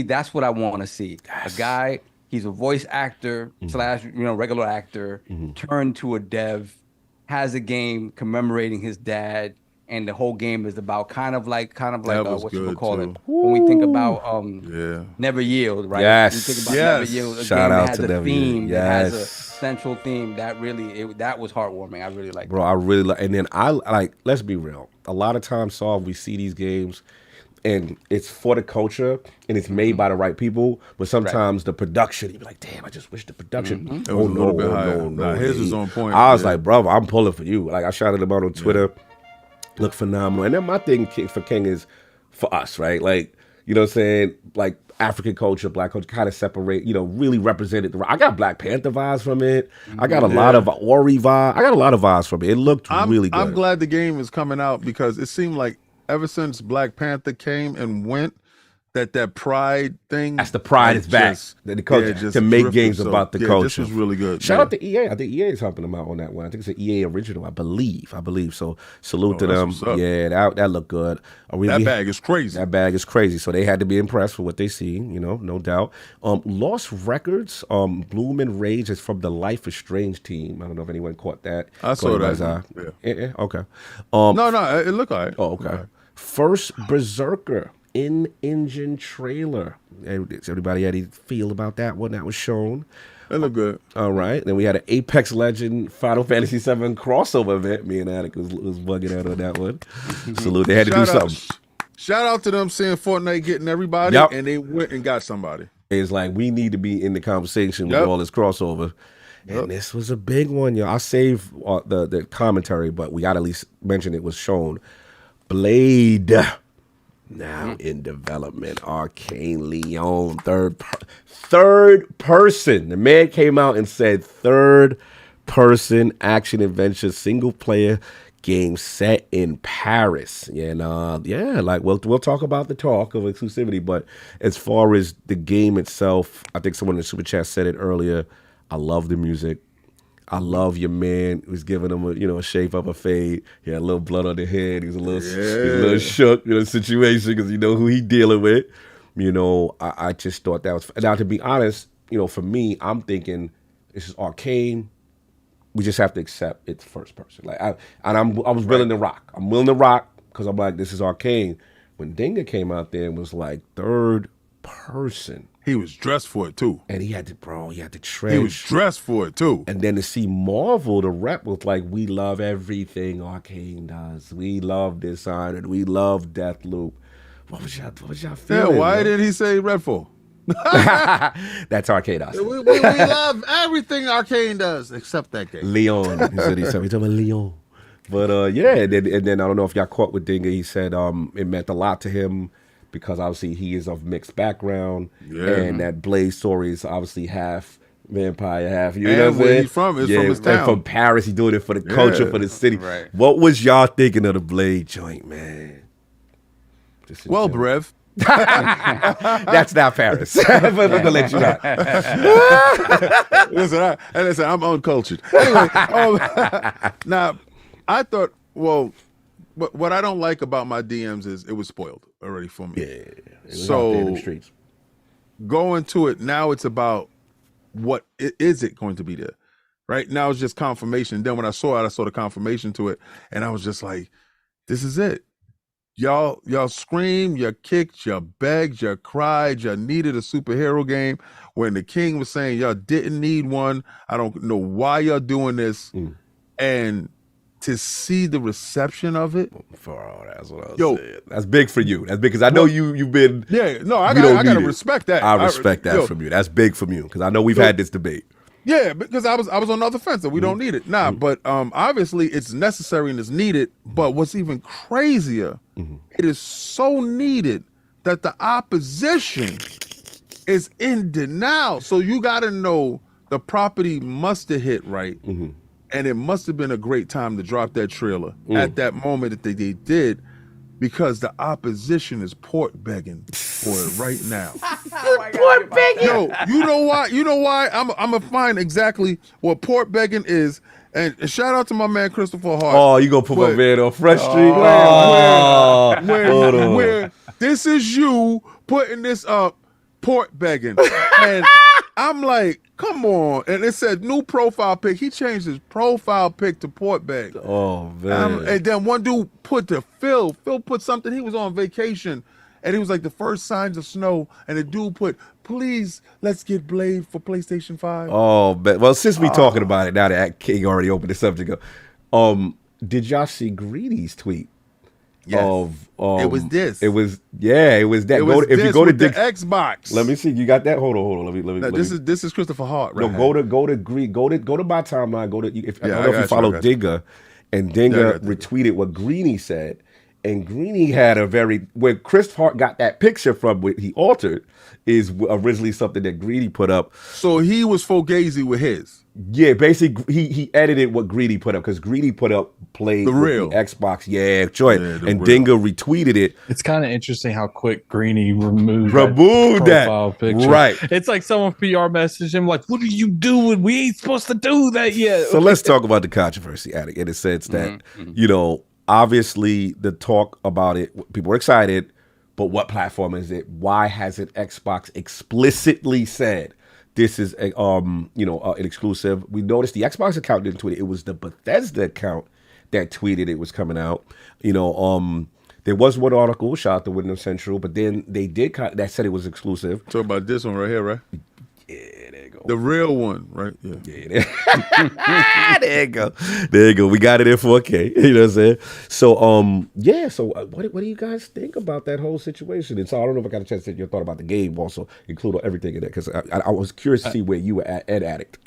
that's what I want to see. Yes. A guy, he's a voice actor / regular actor, turned to a dev, has a game commemorating his dad, and the whole game is about kind of like what you would call it when we think about Never Yield, right? Yes. When we think about Never Yield, shout out to Never Yield. Yes. It has a central theme that that was heartwarming. I really like. Bro, I really like. And then I like. Let's be real. A lot of times, we see these games, and it's for the culture, and it's made by the right people. But sometimes the production, you be like, damn, I just wish the production. It was a little bit higher. No, his was on point. I was like, bro, I'm pulling for you. Like I shouted him out on Twitter. Look phenomenal. And then my thing for King is for us, right? Like, you know what I'm saying? Like African culture, black culture, kind of separate, really represented. I got Black Panther vibes from it. I got a lot of Ori vibes. I got a lot of vibes from it. It looked really good. I'm glad the game is coming out because it seemed like ever since Black Panther came and went, that pride thing. That's the pride is back. The culture, to make games about the culture. This was really good. Shout out to EA. I think EA is helping them out on that one. I think it's an EA original, I believe. So salute to them. Yeah, that looked good. That bag is crazy. That bag is crazy. So they had to be impressed with what they see, no doubt. Lost Records, Bloom and Rage is from the Life is Strange team. I don't know if anyone caught that. I saw that. Okay. No, it looked all right. Oh, okay. First Berserker in-engine trailer. Everybody had any feel about that one that was shown? It looked good. All right. Then we had an Apex Legend Final Fantasy VII crossover event. Me and Attic was bugging out on that one. Salute. They had to do something. Shout out to them seeing Fortnite getting everybody, and they went and got somebody. It's like we need to be in the conversation with all this crossover. And this was a big one, y'all. I'll save the commentary, but we got to at least mention it was shown. Blade. Now in development, Arcane Leon, third person. The man came out and said third person action adventure single player game set in Paris. And like we'll talk about the talk of exclusivity, but as far as the game itself, I think someone in the super chat said it earlier. I love the music. I love your man who's giving him a shape of a fade. He had a little blood on the head. He was a little shook, situation because you know who he dealing with. I just thought that was. Now to be honest, for me, I'm thinking this is Arcane. We just have to accept it's first person. I was willing to rock. I'm willing to rock because I'm like, this is Arcane. When Dinga came out there and was like third person. He was dressed for it too. And he had the trench. He was dressed for it too. And then to see Marvel, the rep was like, we love everything Arcane does. We love Dishonored. We love Deathloop. What was y'all feeling? Yeah, why did he say Redfall? That's Arcane does. We love everything Arcane does except that game. Leon. He said we talking about Leon. But and then I don't know if y'all caught with Dinga. He said it meant a lot to him because obviously he is of mixed background, and that Blaze story is obviously half vampire, half you know what where he's from is from his town. And from Paris, he's doing it for the culture, for the city. Right. What was y'all thinking of the Blade joint, man? Well, Brev. That's not Paris. But we're gonna let you out. Listen, I'm uncultured. Anyway, now I thought, what I don't like about my DMs is it was spoiled already for me. Yeah, it was out there in the streets. Going to it now, it's about what is it going to be there. Right now, it's just confirmation. Then when I saw it, I saw the confirmation to it, and I was just like, "This is it." Y'all screamed, you kicked, you begged, you cried, you needed a superhero game. When the king was saying y'all didn't need one, I don't know why y'all doing this. And to see the reception of it. That's what I was saying. That's big for you. That's big because I know you've been. Yeah, no, I gotta respect that. I respect that from you. That's big from you because I know we've had this debate. Yeah, because I was on the other fence that we don't need it. But obviously it's necessary and it's needed. But what's even crazier, it is so needed that the opposition is in denial. So you got to know the property must have hit right, and it must have been a great time to drop that trailer at that moment that they did. Because the opposition is port begging for it right now. Port begging. Yo, you know why? I'm gonna find exactly what port begging is, and shout out to my man Christopher Hart. Oh, you gonna put my man on Fresh Street? Where this is you putting this up, port begging, and I'm like, come on. And it said new profile pic. He changed his profile pic to port beg. Oh, man. And then one dude put to Phil. Phil put something. He was on vacation. And he was like the first signs of snow. And the dude put, please, let's get Blade for PlayStation 5. Oh, man. Well, since we talking about it, now that King already opened the subject up, did y'all see Greedy's tweet? Yes. It was this. It was that. If you go to the Xbox. Let me see. You got that? Hold on. Let me. This is Christopher Hart, right? No, go to my timeline. I don't know if you follow Dinga, and Dinga retweeted what Greeny said, and Greeny had where Chris Hart got that picture from, what he altered, is originally something that Greedy put up. So he was fugazi with his. Yeah, basically he edited what Greedy put up because Greedy put up played the real Xbox, joint, and Dinga retweeted it. It's kind of interesting how quick Greeny removed that profile picture. Right. It's like someone PR messaged him like, "What are you doing? We ain't supposed to do that yet." So let's talk about the controversy, Attic, in the sense that obviously the talk about it, people are excited, but what platform is it? Why hasn't Xbox explicitly said this is an exclusive? We noticed the Xbox account didn't tweet it. It was the Bethesda account that tweeted it was coming out. There was one article, shout out to Windows Central, but then they did that said it was exclusive. Talk about this one right here, right? Yeah, there you go. The real one, right? Yeah. There you go. There you go. We got it in 4K. You know what I'm saying? So, So, what do you guys think about that whole situation? And so, I don't know if I got a chance to get your thought about the game, also include everything in it, because I was curious to see where you were at, Addict.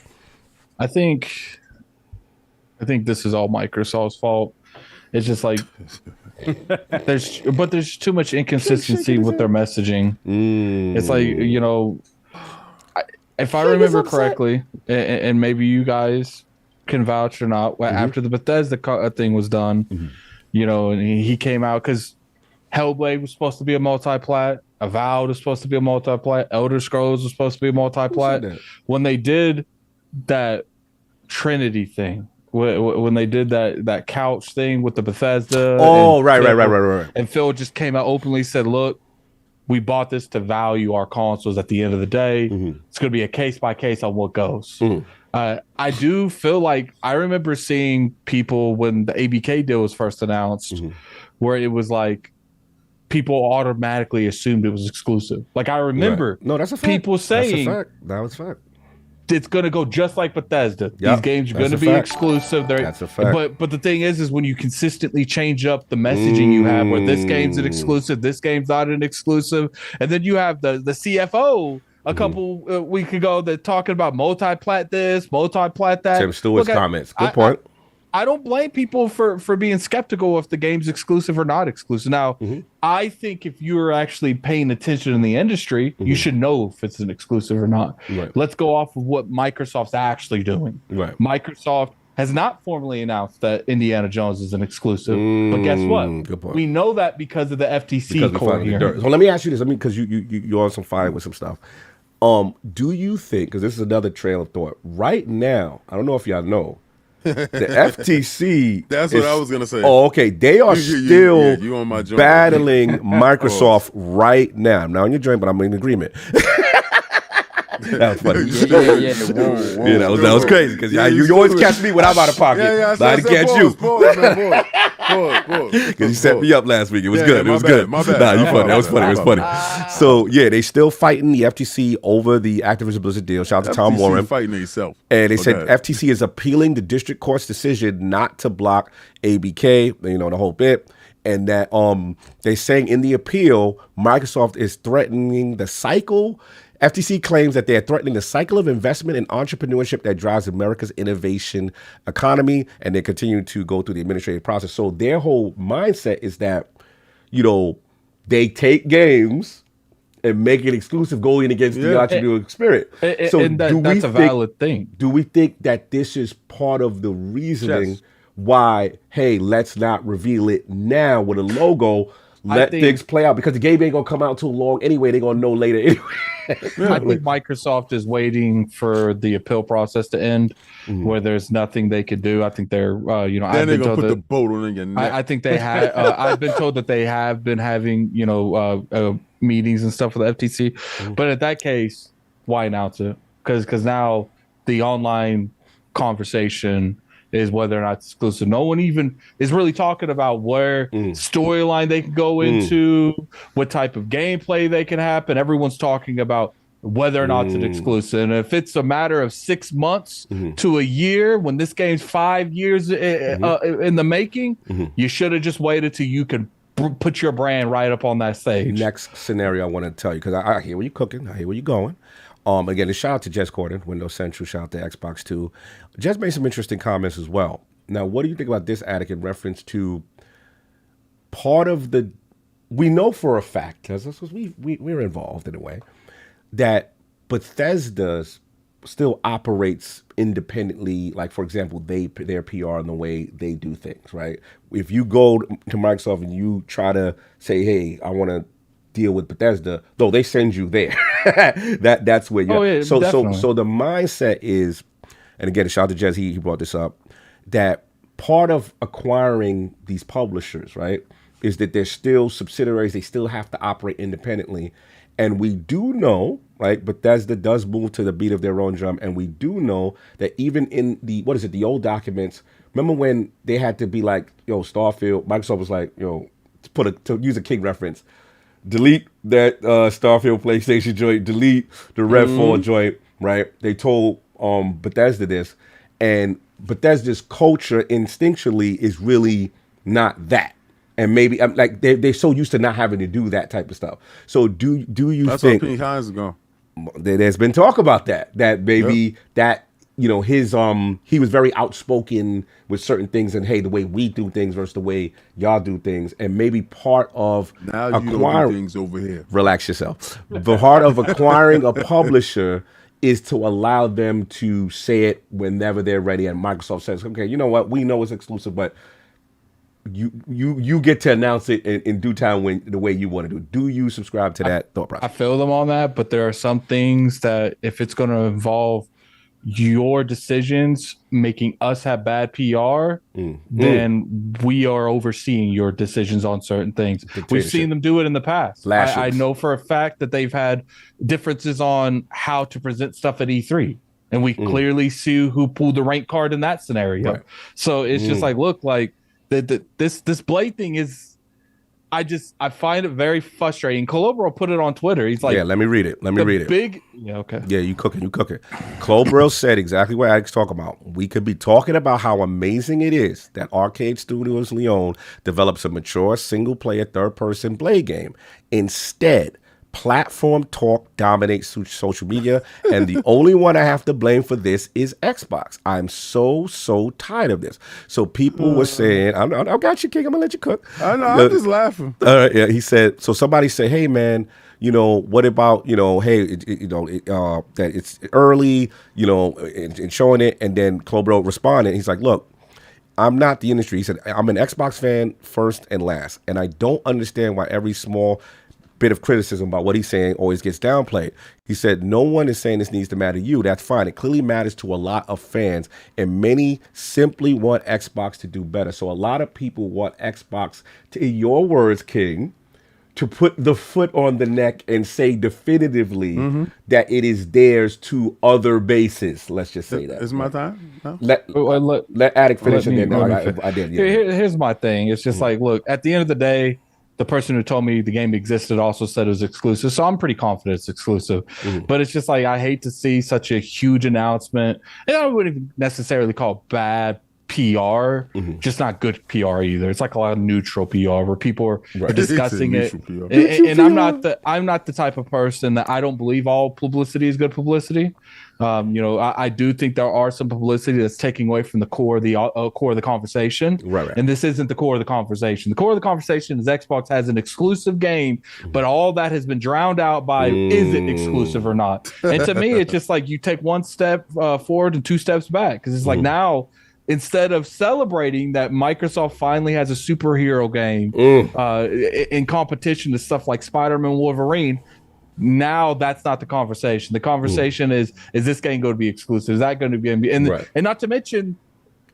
I think this is all Microsoft's fault. It's just like there's too much inconsistency with their messaging. It's like, you know, if I remember correctly, and maybe you guys can vouch or not, after the Bethesda thing was done, you know, and he came out because Hellblade was supposed to be a multi-plat, Avowed was supposed to be a multi-plat, Elder Scrolls was supposed to be a multi-plat. When they did that Trinity thing, when they did that couch thing with the Bethesda. Right. And Phil just came out openly, said, look, we bought this to value our consoles at the end of the day. It's going to be a case by case on what goes. I do feel like I remember seeing people when the ABK deal was first announced, where it was like people automatically assumed it was exclusive. Like I remember that's a fact. People saying that was a fact. It's going to go just like Bethesda. These games are going to be exclusive. That's a fact. But the thing is when you consistently change up the messaging you have, where this game's an exclusive, this game's not an exclusive, and then you have the CFO a couple weeks ago that talking about multi-plat this, multi-plat that. Tim Stewart's comments. Good point. I don't blame people for being skeptical if the game's exclusive or not exclusive. Now, I think if you're actually paying attention in the industry, you should know if it's an exclusive or not. Let's go off of what Microsoft's actually doing. Microsoft has not formally announced that Indiana Jones is an exclusive, but guess what? Good point. We know that because of the FTC court hearing. So let me ask you this. I mean, because you're on some fire with some stuff. Do you think, because this is another trail of thought, right now, I don't know if y'all know, the FTC. That's what I was gonna say. Oh, okay. They are still you on my joint. battling Microsoft right now. I'm not on your joint, but I'm in agreement. That was funny. That was crazy because you always catch me when I'm out of pocket. I had to catch you. Because you set me up last week. It was good. It was good. My bad. Nah, you funny. That was funny. It was funny. So yeah, they still fighting the FTC over the Activision Blizzard deal. Shout out to Tom Warren. Fighting himself. And they said FTC is appealing the district court's decision not to block ABK. You know, the whole bit. And that they're saying in the appeal, Microsoft is threatening the cycle. FTC claims that they are threatening the cycle of investment and entrepreneurship that drives America's innovation economy, and they continue to go through the administrative process. So their whole mindset is that, you know, they take games and make it exclusive, going against the entrepreneurial spirit. So that's a valid thing. Do we think that this is part of the reasoning why, hey, let's not reveal it now with a logo? Let things play out, because the game ain't gonna come out too long anyway. They're gonna know later anyway. I think Microsoft is waiting for the appeal process to end, where there's nothing they could do. I think they're, then they're gonna put the boat on your neck. I think they have. I've been told that they have been having, meetings and stuff with the FTC. But in that case, why announce it? Because now the online conversation is whether or not it's exclusive. No one even is really talking about where storyline they can go into, what type of gameplay they can happen. Everyone's talking about whether or not it's an exclusive. And if it's a matter of 6 months to a year, when this game's 5 years in the making, you should have just waited till you could put your brand right up on that stage. Next scenario I want to tell you, because I hear where you're cooking, I hear where you're going. Again, a shout out to Jess Corden, Windows Central, shout out to Xbox 2. Jess made some interesting comments as well. Now, what do you think about this, Attic, in reference to part of the, we know for a fact, because we're involved in a way, that Bethesda still operates independently. Like, for example, their PR and the way they do things, right? If you go to Microsoft and you try to say, hey, I want to deal with Bethesda, though they send you there. That's where you're. So the mindset is, and again, shout out to Jez, he brought this up, that part of acquiring these publishers, right, is that they're still subsidiaries. They still have to operate independently. And we do know, right, Bethesda does move to the beat of their own drum. And we do know that even in the old documents, remember when they had to be like, Starfield, Microsoft was like, to use a King reference, delete that Starfield PlayStation joint, delete the Redfall joint, right? They told Bethesda this, and Bethesda's culture instinctually is really not that. And maybe like they're so used to not having to do that type of stuff. So do you That's think where Pink Hines is going? There's been talk about that maybe that you know, his he was very outspoken with certain things, and hey, the way we do things versus the way y'all do things, and maybe part of Now you don't do things over here. Relax yourself. The heart of acquiring a publisher is to allow them to say it whenever they're ready, and Microsoft says, okay, you know what, we know it's exclusive, but you get to announce it in due time when the way you want to do it. Do you subscribe to that thought process? I feel them on that, but there are some things that if it's going to involve your decisions making us have bad PR, then we are overseeing your decisions on certain things. We've seen them do it in the past. I know for a fact that they've had differences on how to present stuff at E3. And we clearly see who pulled the rank card in that scenario. Right. So it's just like, look, like this Blade thing is, I find it very frustrating. Colobro put it on Twitter. He's like, yeah, let me read it. Yeah, okay. Yeah, you cooking. Colobro said exactly what Addict's talking about. We could be talking about how amazing it is that Arcade Studios Leon develops a mature single-player third-person Blade game. Instead, platform talk dominates social media, and the only one I have to blame for this is Xbox. I'm so tired of this. So people were saying, I got you, King. I'm gonna let you cook. I know. I'm just laughing. Yeah, he said. So somebody said, hey man, you know, what about, you know, hey, that it's early, you know, and showing it, and then Colobro responded. He's like, look, I'm not the industry. He said, I'm an Xbox fan first and last, and I don't understand why every small bit of criticism about what he's saying always gets downplayed. He said, no one is saying this needs to matter to you. That's fine. It clearly matters to a lot of fans, and many simply want Xbox to do better. So a lot of people want Xbox to, in your words, King, to put the foot on the neck and say definitively that it is theirs to other bases. Let's just say that. Is my time? No? Let Addict finish, and then I did. Yeah. Here's my thing. It's just like, look, at the end of the day, the person who told me the game existed also said it was exclusive. So I'm pretty confident it's exclusive. But it's just like, I hate to see such a huge announcement. And I wouldn't even necessarily call it bad PR, just not good PR either. It's like a lot of neutral PR where people are discussing it. And I'm not the type of person that I don't believe all publicity is good publicity. You know, I do think there are some publicity that's taking away from the core of the conversation. Right. And this isn't the core of the conversation. The core of the conversation is Xbox has an exclusive game, but all that has been drowned out by is it exclusive or not? And to me, it's just like you take one step forward and two steps back, because it's like now, instead of celebrating that Microsoft finally has a superhero game in competition to stuff like Spider-Man, Wolverine, now that's not the conversation. The conversation is this game going to be exclusive? Is that going to be? And not to mention,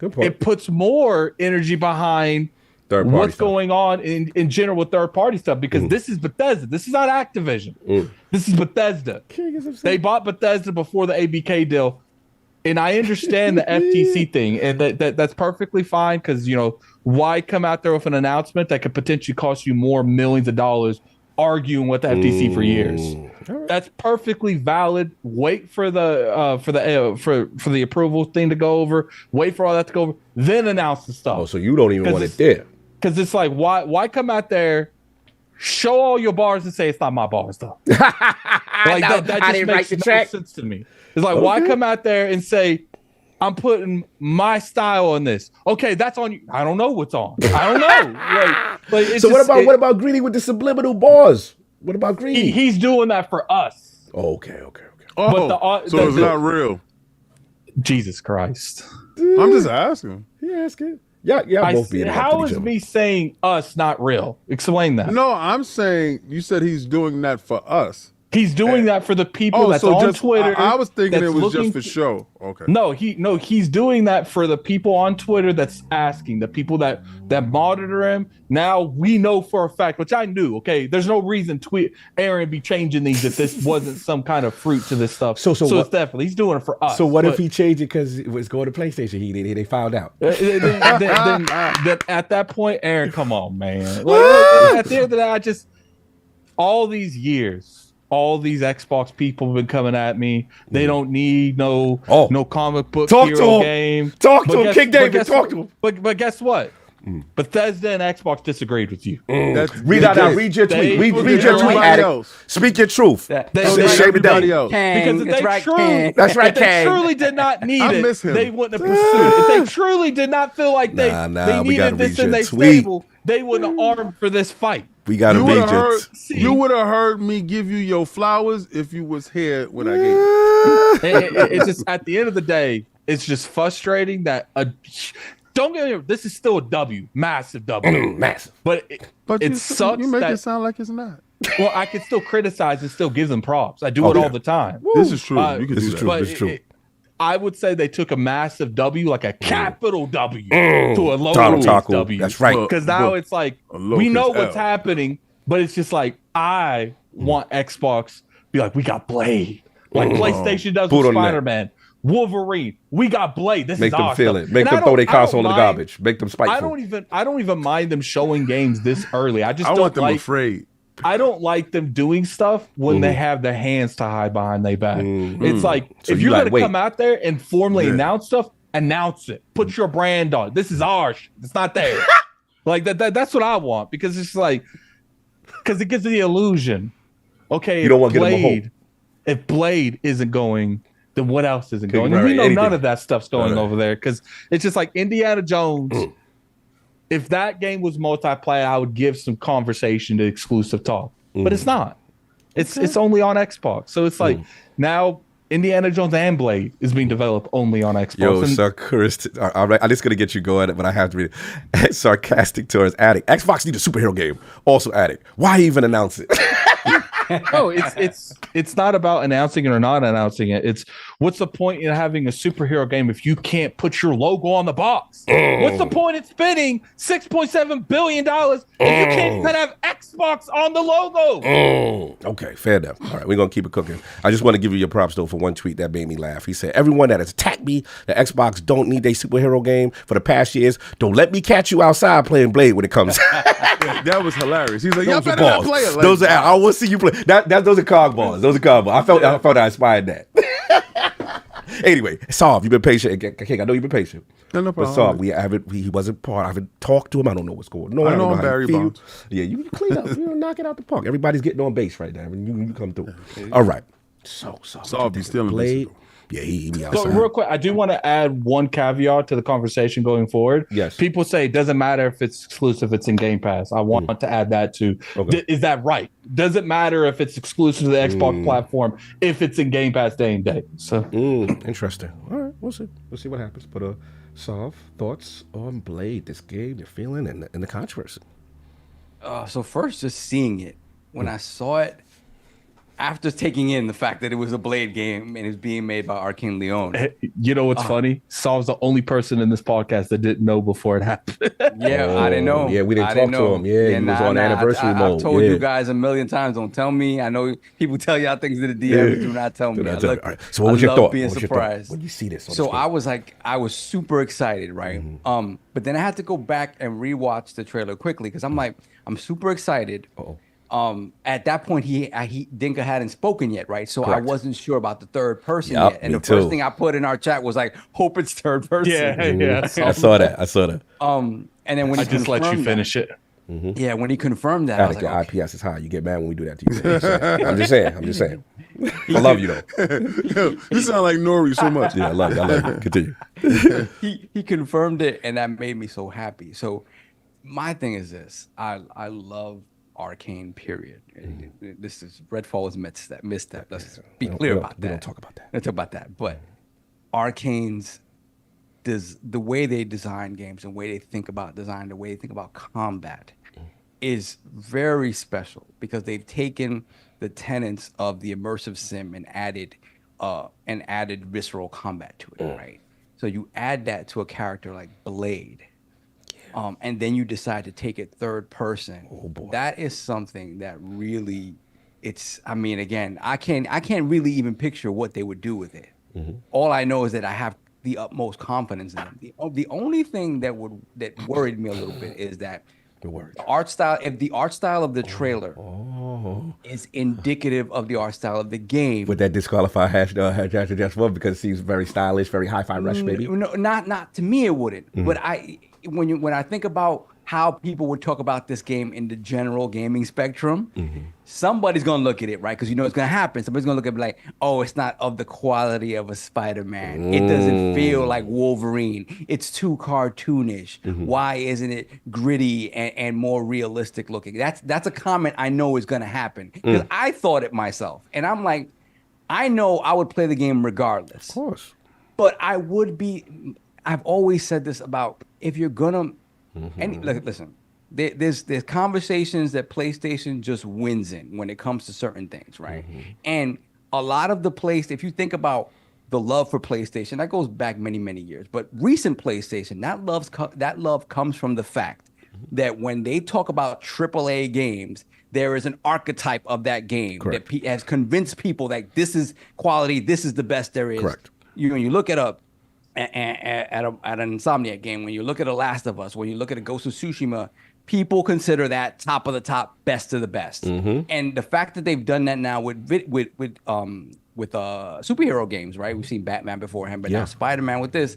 it puts more energy behind what's going on in general with third-party stuff, because this is Bethesda. This is not Activision. This is Bethesda. They bought Bethesda before the ABK deal. And I understand the FTC thing, and that's perfectly fine, because, you know, why come out there with an announcement that could potentially cost you more millions of dollars arguing with the FTC for years? That's perfectly valid. Wait for the approval thing to go over. Wait for all that to go over, then announce the stuff. Oh, so you don't even want it there? Because it's like, why come out there, show all your bars, and say it's not my bars though? Like that just makes no sense to me. It's like, why come out there and say, I'm putting my style on this? Okay, that's on you. I don't know what's on. I don't know. Like so what about Greedy with the subliminal bars? What about Greedy? He's doing that for us. Oh, okay. Oh, so it's not real. Jesus Christ. I'm just asking. Yeah, asking. Yeah, both being. How is me saying us not real? Explain that. No, I'm saying you said he's doing that for us. He's doing that for the people that's on Twitter. I was thinking it was just for show. Okay. No, he's doing that for the people on Twitter that's asking, the people that monitor him. Now we know for a fact, which I knew. Okay, there's no reason Aaron be changing these if this wasn't some kind of fruit to this stuff. So it's definitely he's doing it for us. So what if he changed it because it was going to PlayStation? They found out. then at that point, Aaron, come on, man. Like, at the end of the day, I just all these years. All these Xbox people have been coming at me. They don't need no comic book hero game. Talk to him, King David. Talk to him. But guess what? Bethesda and Xbox disagreed with you. Read your tweet. Read your tweet, Everybody Addict. else. Speak your truth. That- They- Shame they- it Everybody down. else. Because if That's they right, truly, Kang. That's right, if they Kang. truly did not need I it, miss him. they wouldn't have pursued it. If they truly did not feel like they we gotta needed this read in your their tweet. stable, they wouldn't have armed for this fight. We got to You read would have your heard. You would have heard me give you your flowers if you was here when I gave you. It's just at the end of the day, it's just frustrating that don't get me wrong, this is still a W, massive W, massive. but But it you, sucks you make that it sound like it's not. well, I can still criticize and still give them props. I do it all the time. This is true. You can This do is that. true. But It's true. I would say they took a massive W, like a capital W, to a Donald lowercase Taco. W. That's right. Because now it's like we know what's L. happening, but it's just like I want Xbox be like, we got Blade, like PlayStation does Put with on that. Spider-Man, Wolverine. We got Blade. This Make is them our feel stuff. it. Make And them I throw their don't- I don't console in the mind- garbage. Make them spiteful. I don't even mind them showing games this early. I just I don't want them like. afraid. I don't like them doing stuff when they have their hands tied behind their back. It's like So if you you're like, gonna wait. come out there and formally Yeah. announce stuff, announce it. Put your brand on. This is ours. It's not theirs. Like that's what I want because it's like because it gives the illusion. Okay, You don't want to give them a hope. If Blade isn't going, then what else isn't going? Right, And we know anything. none of that stuff's going Right. over there because it's just like Indiana Jones. If that game was multiplayer, I would give some conversation to exclusive talk, but it's not. It's only on Xbox, so it's like now Indiana Jones and Blade is being developed only on Xbox. Yo, And sarcastic. All right, I'm just gonna get you going, but I have to read it. Sarcastic towards Addict. Xbox needs a superhero game. Also, Addict. Why even announce it? no, it's not about announcing it or not announcing it. It's what's the point in having a superhero game if you can't put your logo on the box? What's the point in spending $6.7 billion if you can't even have Xbox on the logo? Okay, fair enough. All right, we're gonna keep it cooking. I just want to give you your props though for one tweet that made me laugh. He said, "Everyone that has attacked me, that Xbox don't need a superhero game for the past years. Don't let me catch you outside playing Blade when it comes." That was hilarious. He's like, y'all Those are better not balls. play it. Like, Those are. I want to see you play. Those are cog balls. Those are cog balls. I felt I inspired that. Anyway, Solve, you've been patient. King, I know you've been patient. No But problem. Solve, he wasn't part. I haven't talked to him. I don't know what's going on. I know don't I'm how Barry he feels. Bonds. Yeah, you clean up. You knock it out the park. Everybody's getting on base right now. You come through. All right. So Solve be stealing Blade. bases. Yeah, he be So outside. real quick, I do want to add one caveat to the conversation going forward. Yes. People say it doesn't matter if it's exclusive, it's in Game Pass. I want to add that too. Okay. Is that right? Does it matter if it's exclusive to the Xbox platform if it's in Game Pass day and day? So Interesting. All right, we'll see. We'll see what happens. But Solve, thoughts on Blade, this game, your feeling, and the controversy. So first, just seeing it, when I saw it, after taking in the fact that it was a Blade game and it's being made by Arcane Leon. you know what's funny? Saul's the only person in this podcast that didn't know before it happened. Yeah, I didn't know. Yeah, we didn't I talk didn't to know. him. Yeah, he was on anniversary mode. I've told Yeah. you guys a million times, don't tell me. I know people tell y'all things in the DM, but do not tell me. Do not I tell look- me. All right. So what was I your love thought? being What was your thought? surprised. When you see this on the So screen? I was super excited, right? But then I had to go back and rewatch the trailer quickly because I'm super excited. At that point, Dinka hadn't spoken yet, right? So Correct. I wasn't sure about the third person Yup, yet. And me the first too. thing I put in our chat was like, "Hope it's third person." yeah. I saw that. And then when I he just let you confirmed finish it. that- Yeah, when he confirmed that, I was Addict, like, your IPS is high. You get mad when we do that to you. I'm just saying. I love you though. You sound like Nori so much. Yeah, I love you. Continue. he confirmed it, and that made me so happy. So my thing is this: I love Arcane. Period. This is Redfall is misstep. Let's be clear about that. We don't talk about that. Let's talk about that. But Arcane's the way they design games and the way they think about design, the way they think about combat is very special because they've taken the tenets of the immersive sim and added visceral combat to it, right? So you add that to a character like Blade, and then you decide to take it third person. Oh boy. That is something that really, I mean, again, I can't really even picture what they would do with it. All I know is that I have the utmost confidence in them. The only thing that worried me a little bit is that the art style, if the art style of the trailer is indicative of the art style of the game. Would that disqualify just one because it seems very stylish, very hi-fi rush, maybe? No, not to me it wouldn't. But when I think about how people would talk about this game in the general gaming spectrum, somebody's gonna look at it, right? Because you know it's gonna happen. Somebody's gonna look at it like, oh, it's not of the quality of a Spider-Man. It doesn't feel like Wolverine. It's too cartoonish. Why isn't it gritty and more realistic looking? That's a comment I know is gonna happen because I thought it myself, and I'm like, I know I would play the game regardless. Of course. But I would be. I've always said this about if you're gonna. And listen, there's conversations that PlayStation just wins in when it comes to certain things, right? And a lot of the if you think about the love for PlayStation, that goes back many, many years. But recent PlayStation, that love comes from the fact that when they talk about AAA games, there is an archetype of that game that has convinced people that this is quality, this is the best there is. Correct. When you look at an Insomniac game, when you look at a Last of Us, when you look at a Ghost of Tsushima, people consider that top of the top, best of the best. And the fact that they've done that now with superhero games, right? We've seen Batman beforehand, but now Spider-Man with this.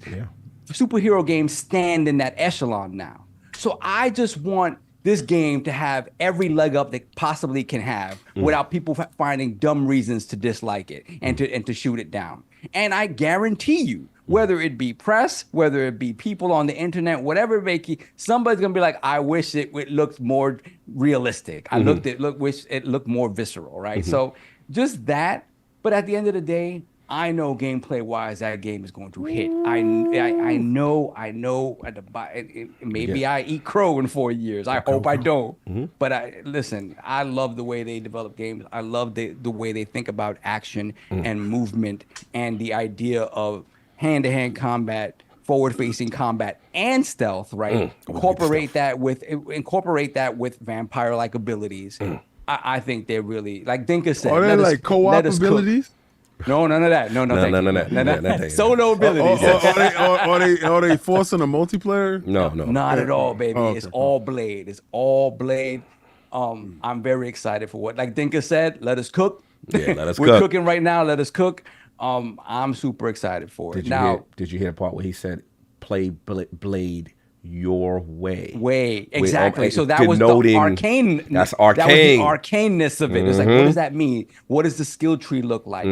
Superhero games stand in that echelon now. So I just want this game to have every leg up that possibly can have without people finding dumb reasons to dislike it and to shoot it down. And I guarantee you, whether it be press, whether it be people on the internet, whatever it may be, somebody's gonna be like, I wish it looked more realistic. I wish it looked more visceral, right? So just that. But at the end of the day, I know gameplay wise that game is going to hit. I know. Maybe I eat crow in 4 years. I hope I don't. But listen, I love the way they develop games. I love the way they think about action and movement and the idea of hand-to-hand combat, forward-facing combat, and stealth. Right? Incorporate that with vampire-like abilities. I think they're really, like Dinka said. Are they like co-op abilities? No, none of that. No, thank you. Solo abilities. Are they forcing a multiplayer? No. Not at all, baby. Oh, okay. It's all Blade. I'm very excited for what, like Dinka said, let us cook. Yeah, let us We're cook. cooking right now. Let us cook. I'm super excited for it. Did you hear the part where he said, play Blade your way? Exactly. So that was the arcane. That's arcane. That was the arcaneness of it. It's like, what does that mean? What does the skill tree look like?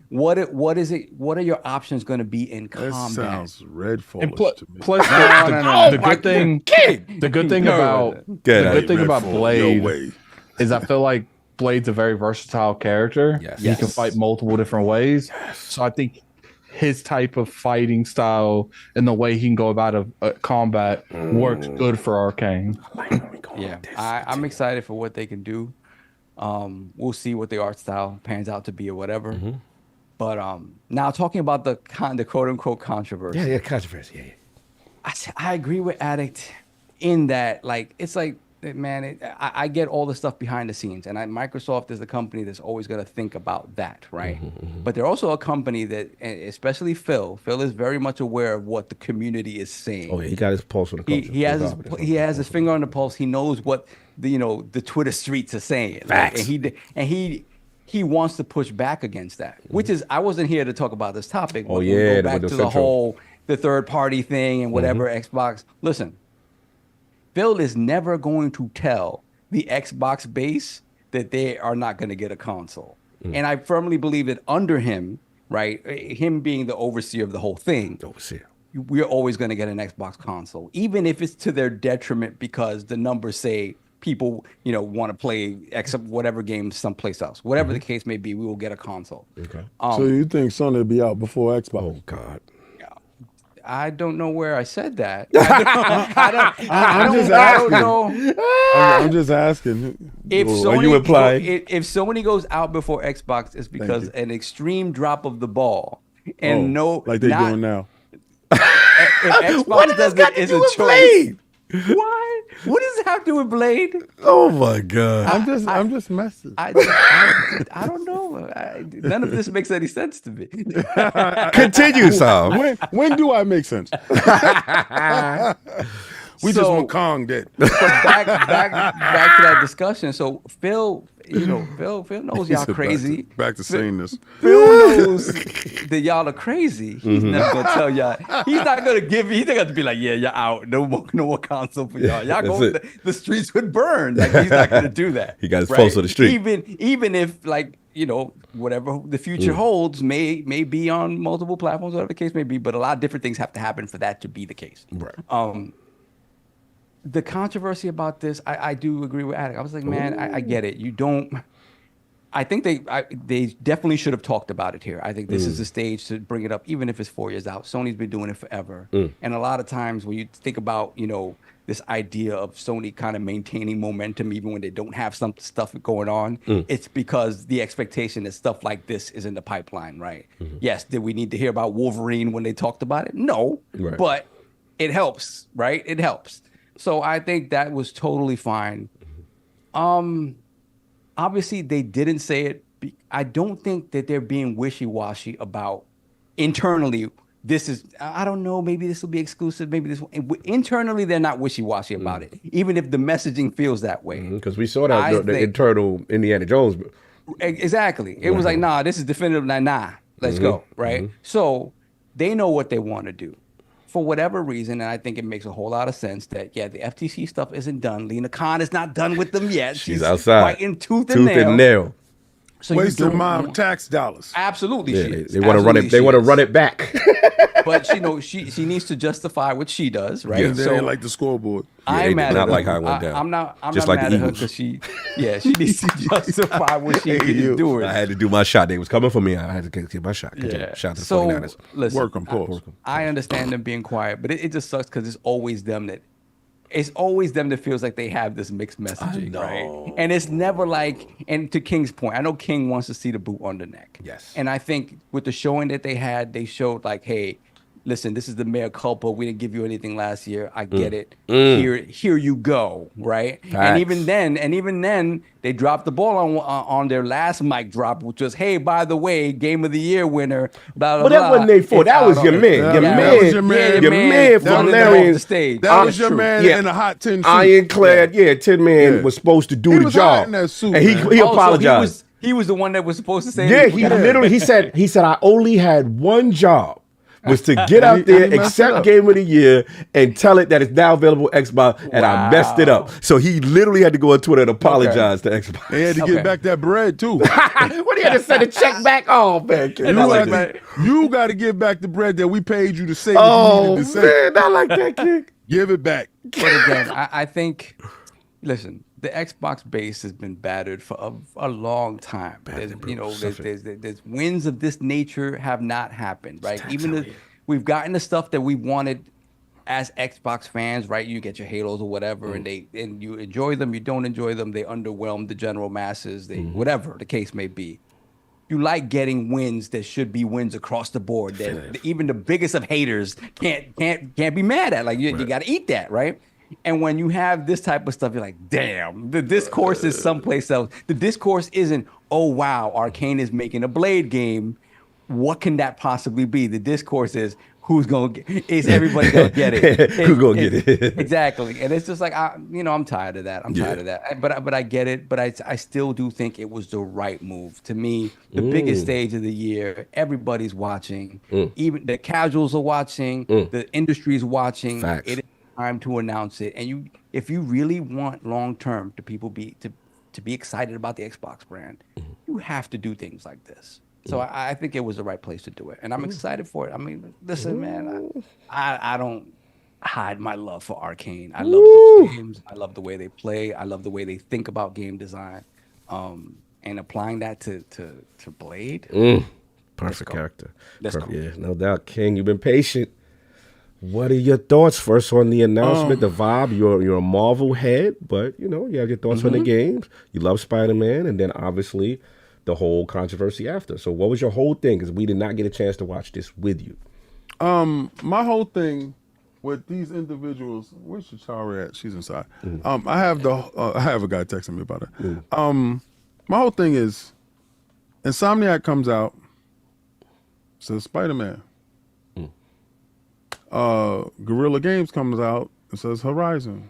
What is it? What are your options going to be in combat? That sounds Redfall to me. Plus, the good thing about Blade is I feel like Blade's a very versatile character. Yes. He can fight multiple different ways. So I think his type of fighting style and the way he can go about a combat works good for Arcane. Yeah, I'm excited for what they can do. We'll see what the art style pans out to be or whatever. But now talking about the quote unquote controversy. Yeah, controversy. Yeah. I agree with Addict in that, like, it's like, man, I get all the stuff behind the scenes, and Microsoft is the company that's always going to think about that, right? But they're also a company that, especially Phil is very much aware of what the community is saying. Oh yeah, he got his pulse on the culture. He has his finger on the pulse. He knows what the Twitter streets are saying. Facts. Like, and he wants to push back against that, which is, I wasn't here to talk about this topic. Oh but yeah, we'll go back to the third party thing and whatever Xbox. Listen. Phil is never going to tell the Xbox base that they are not going to get a console. And I firmly believe that under him, right, him being the overseer of the whole thing, we're always going to get an Xbox console, even if it's to their detriment because the numbers say people, want to play whatever game someplace else. Whatever the case may be, we will get a console. Okay. So you think Sony will be out before Xbox? Oh God. I don't know where I said that. I'm just asking. If Sony goes out before Xbox, it's because an extreme drop of the ball, and like they're doing now. If Xbox does it, it's a choice. What? What does it have to do with Blade? Oh my God! I'm just messing. I don't know. None of this makes any sense to me. Continue, Sam. When do I make sense? We just want Kong dead. Back to that discussion. So Phil, Phil knows He y'all said crazy. Back to saying this. Phil knows that y'all are crazy. He's never gonna tell y'all. He's not gonna give you. He's not gonna be like, yeah, you're out. No more console for y'all. Y'all go. The streets would burn. Like he's not gonna do that. He got his pulse on the street. Even if like whatever the future holds may be on multiple platforms, whatever the case may be. But a lot of different things have to happen for that to be the case. Right. The controversy about this, I do agree with Attic. I was like, man, I get it. You don't. I think they definitely should have talked about it here. I think this is the stage to bring it up, even if it's 4 years out. Sony's been doing it forever. And a lot of times when you think about, this idea of Sony kind of maintaining momentum, even when they don't have some stuff going on, it's because the expectation that stuff like this is in the pipeline, right? Yes, did we need to hear about Wolverine when they talked about it? No, right. But it helps, right? It helps. So I think that was totally fine. Obviously, they didn't say it. I don't think that they're being wishy-washy about internally. This is, I don't know, maybe this will be exclusive. Maybe this will. Internally, they're not wishy-washy about it, even if the messaging feels that way. Because we saw that the internal Indiana Jones. Exactly. It was like, nah, this is definitive. Nah, let's go, right? So they know what they want to do. For whatever reason, and I think it makes a whole lot of sense that, the FTC stuff isn't done. Lena Khan is not done with them yet. She's outside. Fighting tooth and nail. So wasting my tax dollars. Absolutely, they want to run it. They want to run it back. But she needs to justify what she does, right? Yeah, they ain't like the scoreboard. I'm mad not at her. like how it went down. I'm not Just mad like at the her Eagles. because she needs to justify what she is doing. I had to do my shot. They was coming for me. I had to get my shot. Shout to the 49ers. Listen, Work 'em, pause. I understand them being quiet, but it just sucks because it's always them that feels like they have this mixed messaging, right? And it's never like, and to King's point, I know King wants to see the boot on the neck. Yes. And I think with the showing that they had, they showed like, hey, listen, this is the mea culpa. We didn't give you anything last year. I get it. Here you go, right? Facts. And even then, they dropped the ball on their last mic drop, which was, hey, by the way, Game of the Year winner. Blah, blah, But that blah. wasn't their fault. That was your man. Your man from Larry. The stage. That was your man in a hot tin suit. Ironclad. Tin Man was supposed to do the job. In that suit, and he apologized. He was the one that was supposed to say. Yeah, he said I only had one job. Was to get out there, accept Game of the Year, and tell it that it's now available Xbox, and I messed it up. So he literally had to go on Twitter and apologize to Xbox. They had to get back that bread too. What, he had to send a check back? Oh man, you got to give back the bread that we paid you to say. Oh man, not like that, kid. Give it back. But again, I think, listen, the Xbox base has been battered for a long time. There's wins of this nature have not happened, right? We've gotten the stuff that we wanted as Xbox fans, right? You get your Halos or whatever, and you enjoy them. You don't enjoy them. They underwhelm the general masses. Whatever the case may be. You like getting wins that should be wins across the board that even the biggest of haters can't be mad at. Like you got to eat that, right? And when you have this type of stuff, you're like, damn, the discourse is someplace else. The discourse isn't, oh, wow, Arcane is making a Blade game. What can that possibly be? The discourse is, is everybody going to get it? Who's going to get it? Exactly. And it's just like, I'm tired of that. I'm tired of that. But I get it. But I still do think it was the right move. To me, the biggest stage of the year, everybody's watching. Even the casuals are watching. The industry's watching. Facts. It is time to announce it. And if you really want long term to people be excited about the Xbox brand, you have to do things like this. So I think it was the right place to do it, and I'm excited for it. I mean, listen, man, I don't hide my love for Arcane. I love those games. I love the way they play. I love the way they think about game design, and applying that to Blade. Perfect character. Let's go. Yeah, no doubt, King. You've been patient. What are your thoughts first on the announcement, the vibe? You're a Marvel head, but you have your thoughts on the games. You love Spider-Man, and then obviously the whole controversy after. So what was your whole thing? Because we did not get a chance to watch this with you. My whole thing with these individuals, where's Shachara at? She's inside. I have a guy texting me about it. My whole thing is Insomniac comes out, says Spider-Man. Guerrilla Games comes out and says Horizon.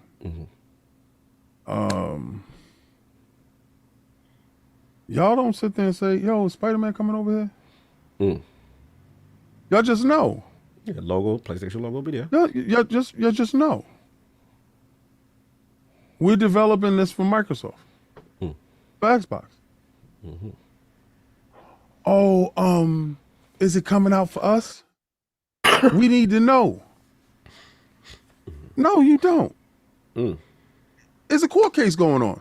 Y'all don't sit there and say, yo, is Spider-Man coming over here? Y'all just know. Yeah, logo, PlayStation logo be there. You just know. We're developing this for Microsoft. For Xbox. Oh, is it coming out for us? We need to know. No, you don't. There's a court case going on.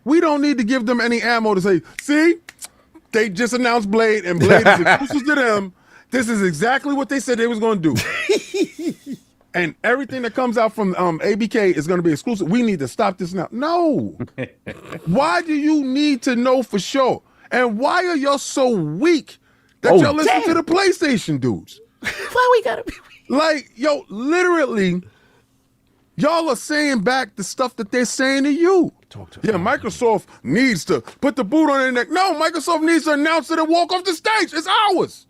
We don't need to give them any ammo to say, see, they just announced Blade, and Blade is exclusive to them. This is exactly what they said they was going to do. And everything that comes out from ABK is going to be exclusive. We need to stop this now. No. Why do you need to know for sure? And why are y'all so weak that y'all listen to the PlayStation dudes? Why we gotta be weak? Like, yo, literally, y'all are saying back the stuff that they're saying to you. Microsoft needs to put the boot on their neck. No, Microsoft needs to announce it and walk off the stage. It's ours.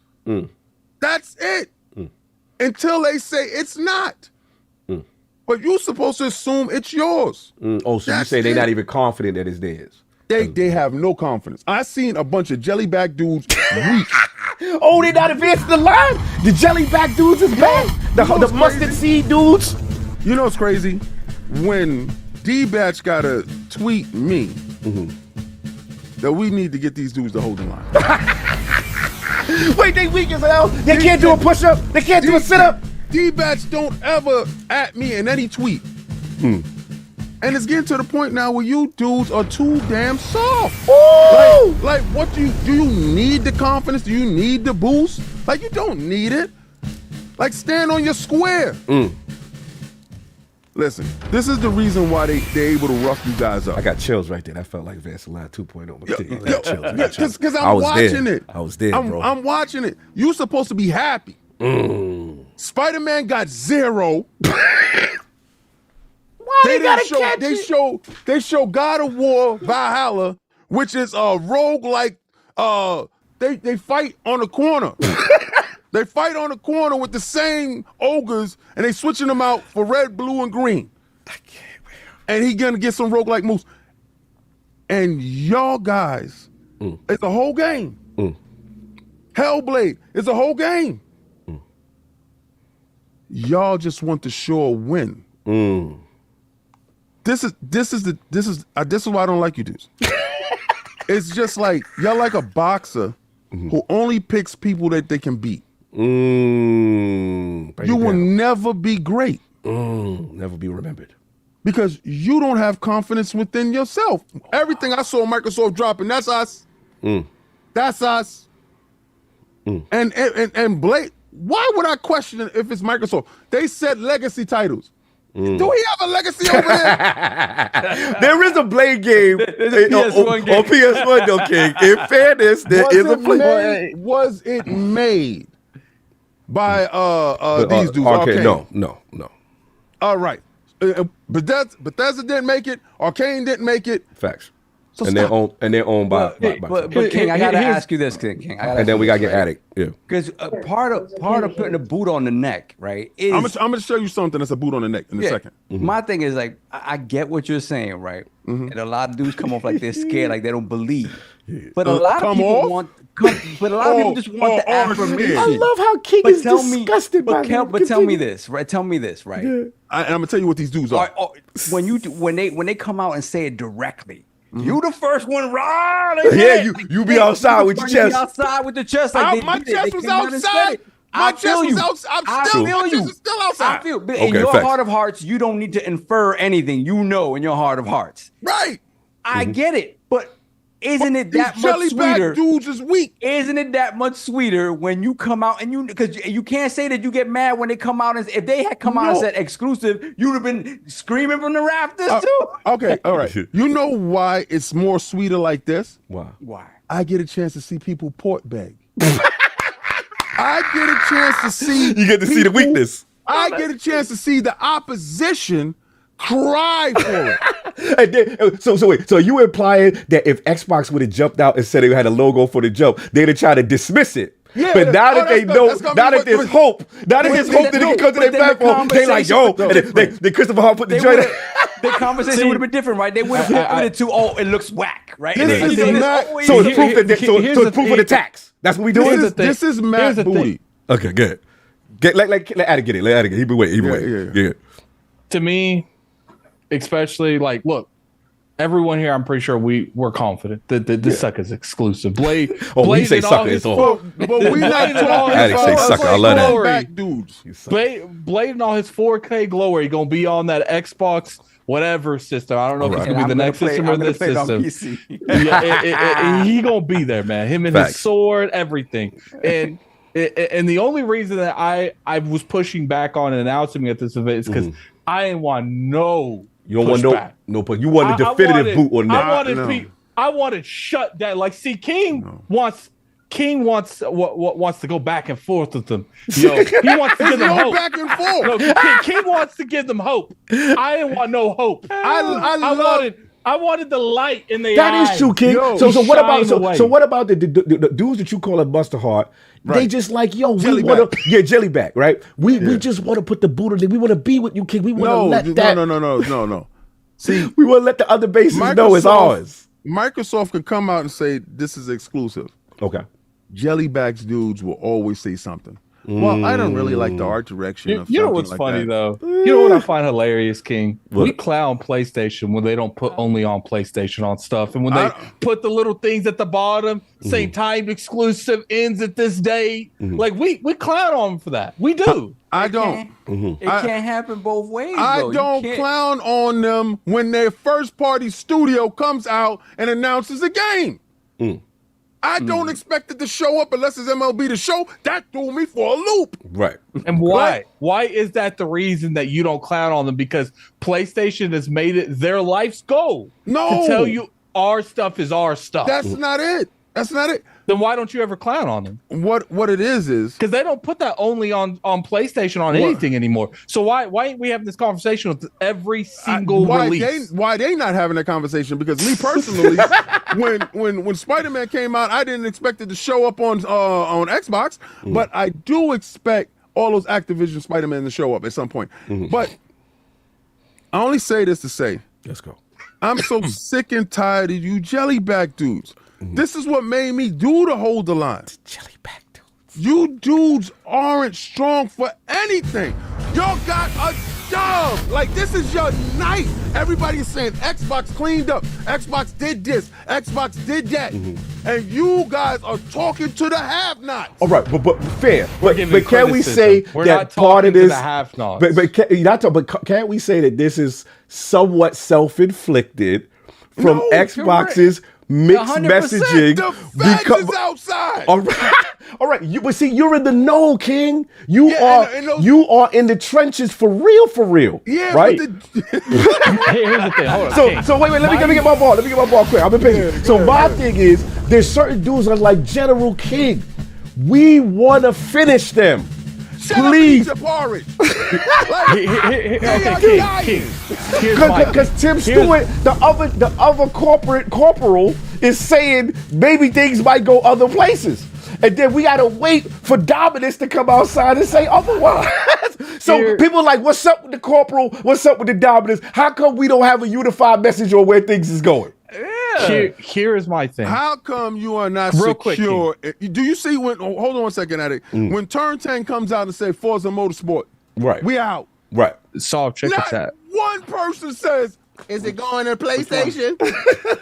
That's it. Until they say it's not. But you're supposed to assume it's yours. Oh, so you say they're not even confident that it's theirs. They have no confidence. I seen a bunch of jellyback dudes weak. Oh, they not advancing the line? The jellyback dudes is back? The mustard seed dudes? You know what's crazy? When D-Batch got to tweet me that we need to get these dudes to hold the line. Wait, they weak as hell? They can't do a push-up? They can't do a sit-up? D-Batch don't ever at me in any tweet. And it's getting to the point now where you dudes are too damn soft. Like what do you need the confidence? Do you need the boost? Like, you don't need it. Like, stand on your square. Listen, this is the reason why they're able to rough you guys up. I got chills right there. That felt like Vaseline 2.0. Because I'm watching it. I was there, bro. I'm watching it. You're supposed to be happy. Spider-Man got 0. Why they gotta catch it? They show God of War Valhalla, which is a rogue like they fight on the corner. They fight on the corner with the same ogres, and they switching them out for red, blue, and green. And he gonna get some roguelike moves. And y'all guys, it's a whole game. Hellblade is a whole game. Y'all just want the sure win. This is why I don't like you dudes. It's just like y'all like a boxer who only picks people that they can beat. You will never be great. Never be remembered. Because you don't have confidence within yourself. Everything I saw Microsoft dropping, that's us. That's us. And Blade, why would I question it if it's Microsoft? They said legacy titles. Do we have a legacy over there? There is a Blade game on PS1 though, King. In fairness, there is a Blade. Was it made by these dudes? Arcane? No. All right. Bethesda didn't make it. Arcane didn't make it. Facts. So and they're owned by but King, I gotta ask you this, King. And then we gotta get Addict. Yeah. Because part of putting a boot on the neck, right? Is I'm gonna show you something that's a boot on the neck in a second. My thing is like I get what you're saying, right? And a lot of dudes come off like they're scared, like they don't believe. But a lot of people but a lot of people just want the affirmation. I love how King is disgusted by that. But tell me this, right? Tell me this, right? And I'm gonna tell you what these dudes are. When they come out and say it directly. You the first one, right? Yeah, you be outside with your chest. Outside with the chest. Like my chest was outside. My chest was outside. My chest is still outside. In your heart of hearts, you don't need to infer anything. You know in your heart of hearts. Right. I get it, but isn't it that much sweeter? Dudes is weak. Isn't it that much sweeter when you come out and because you can't say that you get mad when they come out and if they had come out and said exclusive, you'd have been screaming from the rafters too. Okay, all right. You know why it's more sweeter like this? Why? I get a chance to see people port beg. I get a chance to see. You get to see the weakness. I get a chance to see the opposition cry for it. And then, so wait. So you implying that if Xbox would have jumped out and said they had a logo for the jump, they'd have tried to dismiss it? Yeah, but now that they know, now that there's hope, now that there's hope that it can come to their platform, they like, yo, and they Christopher Hart put the joint. The conversation would have been different, right? They would have put it to, oh, it looks whack. right? This And is then there's not- always- So it's proof that Here's so the it's proof thing. of the tax. That's what we doing. This is Matt Here's the thing. Booty. Okay, good. Let Addy get it. Let Addy get it. He be waiting. He be waiting. yeah. Yeah. To me, especially like, look, everyone here, I'm pretty sure we're confident that this sucker's exclusive. Blade. Oh, when Blade you say in all sucker, his it's on. full- But we not Blade in all talking Addy his say about sucker. I love that. glory. back dudes. Blade in all his 4K glory gonna be on that Xbox whatever system. I don't know if it's Alright. gonna be the next system or this system. Yeah, he gonna be there, man. Him and Facts. his sword, everything. And the only reason that I was pushing back on announcing me at this event is because I didn't want no. You don't want pushback. no, but you want a definitive boot on that. I wanted shut down. Like, see, King wants to go back and forth with them. Yo, he wants to give them hope. Back and forth. No, King wants to give them hope. I didn't want no hope. I wanted the light in the That eyes. is true, King. Yo, so what about shine away. so what about the dudes that you call a Buster Heart? They Right. just like, yo, we Jellyback. want to jellyback, right? We just want to put the boot on it. We want to be with you, King. We want to let that. No. See, We want to let the other bases know it's ours. Microsoft could come out and say this is exclusive. Okay. Jellybacks dudes will always say something. Well, I don't really like the art direction of You know something what's like funny that. though? You know what I find hilarious, King? What? We clown PlayStation when they don't put only on PlayStation on stuff, and when they put the little things at the bottom, say timed exclusive ends at this date. Like we clown on them for that. We do. I don't. It can't happen both ways. I though. You don't can't- clown on them when their first party studio comes out and announces a game. I don't expect it to show up unless it's MLB to show. That threw me for a loop. Right. And why? Right. Why is that the reason that you don't clown on them? Because PlayStation has made it their life's goal No. to tell you our stuff is our stuff. That's not it. That's not it. Then why don't you ever clown on them? What it is Because they don't put that only on PlayStation on anything anymore. So why ain't we having this conversation with every single release? Why they not having that conversation? Because me personally, when Spider-Man came out, I didn't expect it to show up on Xbox, but I do expect all those Activision Spider-Man to show up at some point. But I only say this to say, Let's go. I'm so sick and tired of you jellyback dudes. This is what made me do the hold the line. Jellyback dudes. You dudes aren't strong for anything. Y'all got a job. Like, this is your night. Everybody's saying Xbox cleaned up. Xbox did this. Xbox did that. And you guys are talking to the have-nots. All right, but fair. But giving can we criticism. say We're that not part of talking to this? the have-nots. But can't we say that this is somewhat self-inflicted from No, Xbox's mixed 100%. messaging? The facts is outside. All right, all right. But see, you're in the know, King. You Yeah, and those- you are in the trenches for real. Yeah, right. but Here's the thing. Hold on. So wait. Let me get my ball. Let me get my ball quick. I've been patient. So my thing is, there's certain dudes that are like General King. We want to finish them. shut up and Please. eat your porridge. Okay, King. Here's my Because Tim Stewart, the other corporal, is saying maybe things might go other places. And then we gotta wait for Dominus to come outside and say otherwise. So Here- people are like, what's up with the corporal? What's up with the Dominus? How come we don't have a unified message on where things is going? Here is my thing. How come you are not Real quick, secure? Do you see when? Hold on one second, Addict. When Turn 10 comes out and say Forza Motorsport, Right. we out. Right. Solve check Not chat. one person says, "Is it going to PlayStation?"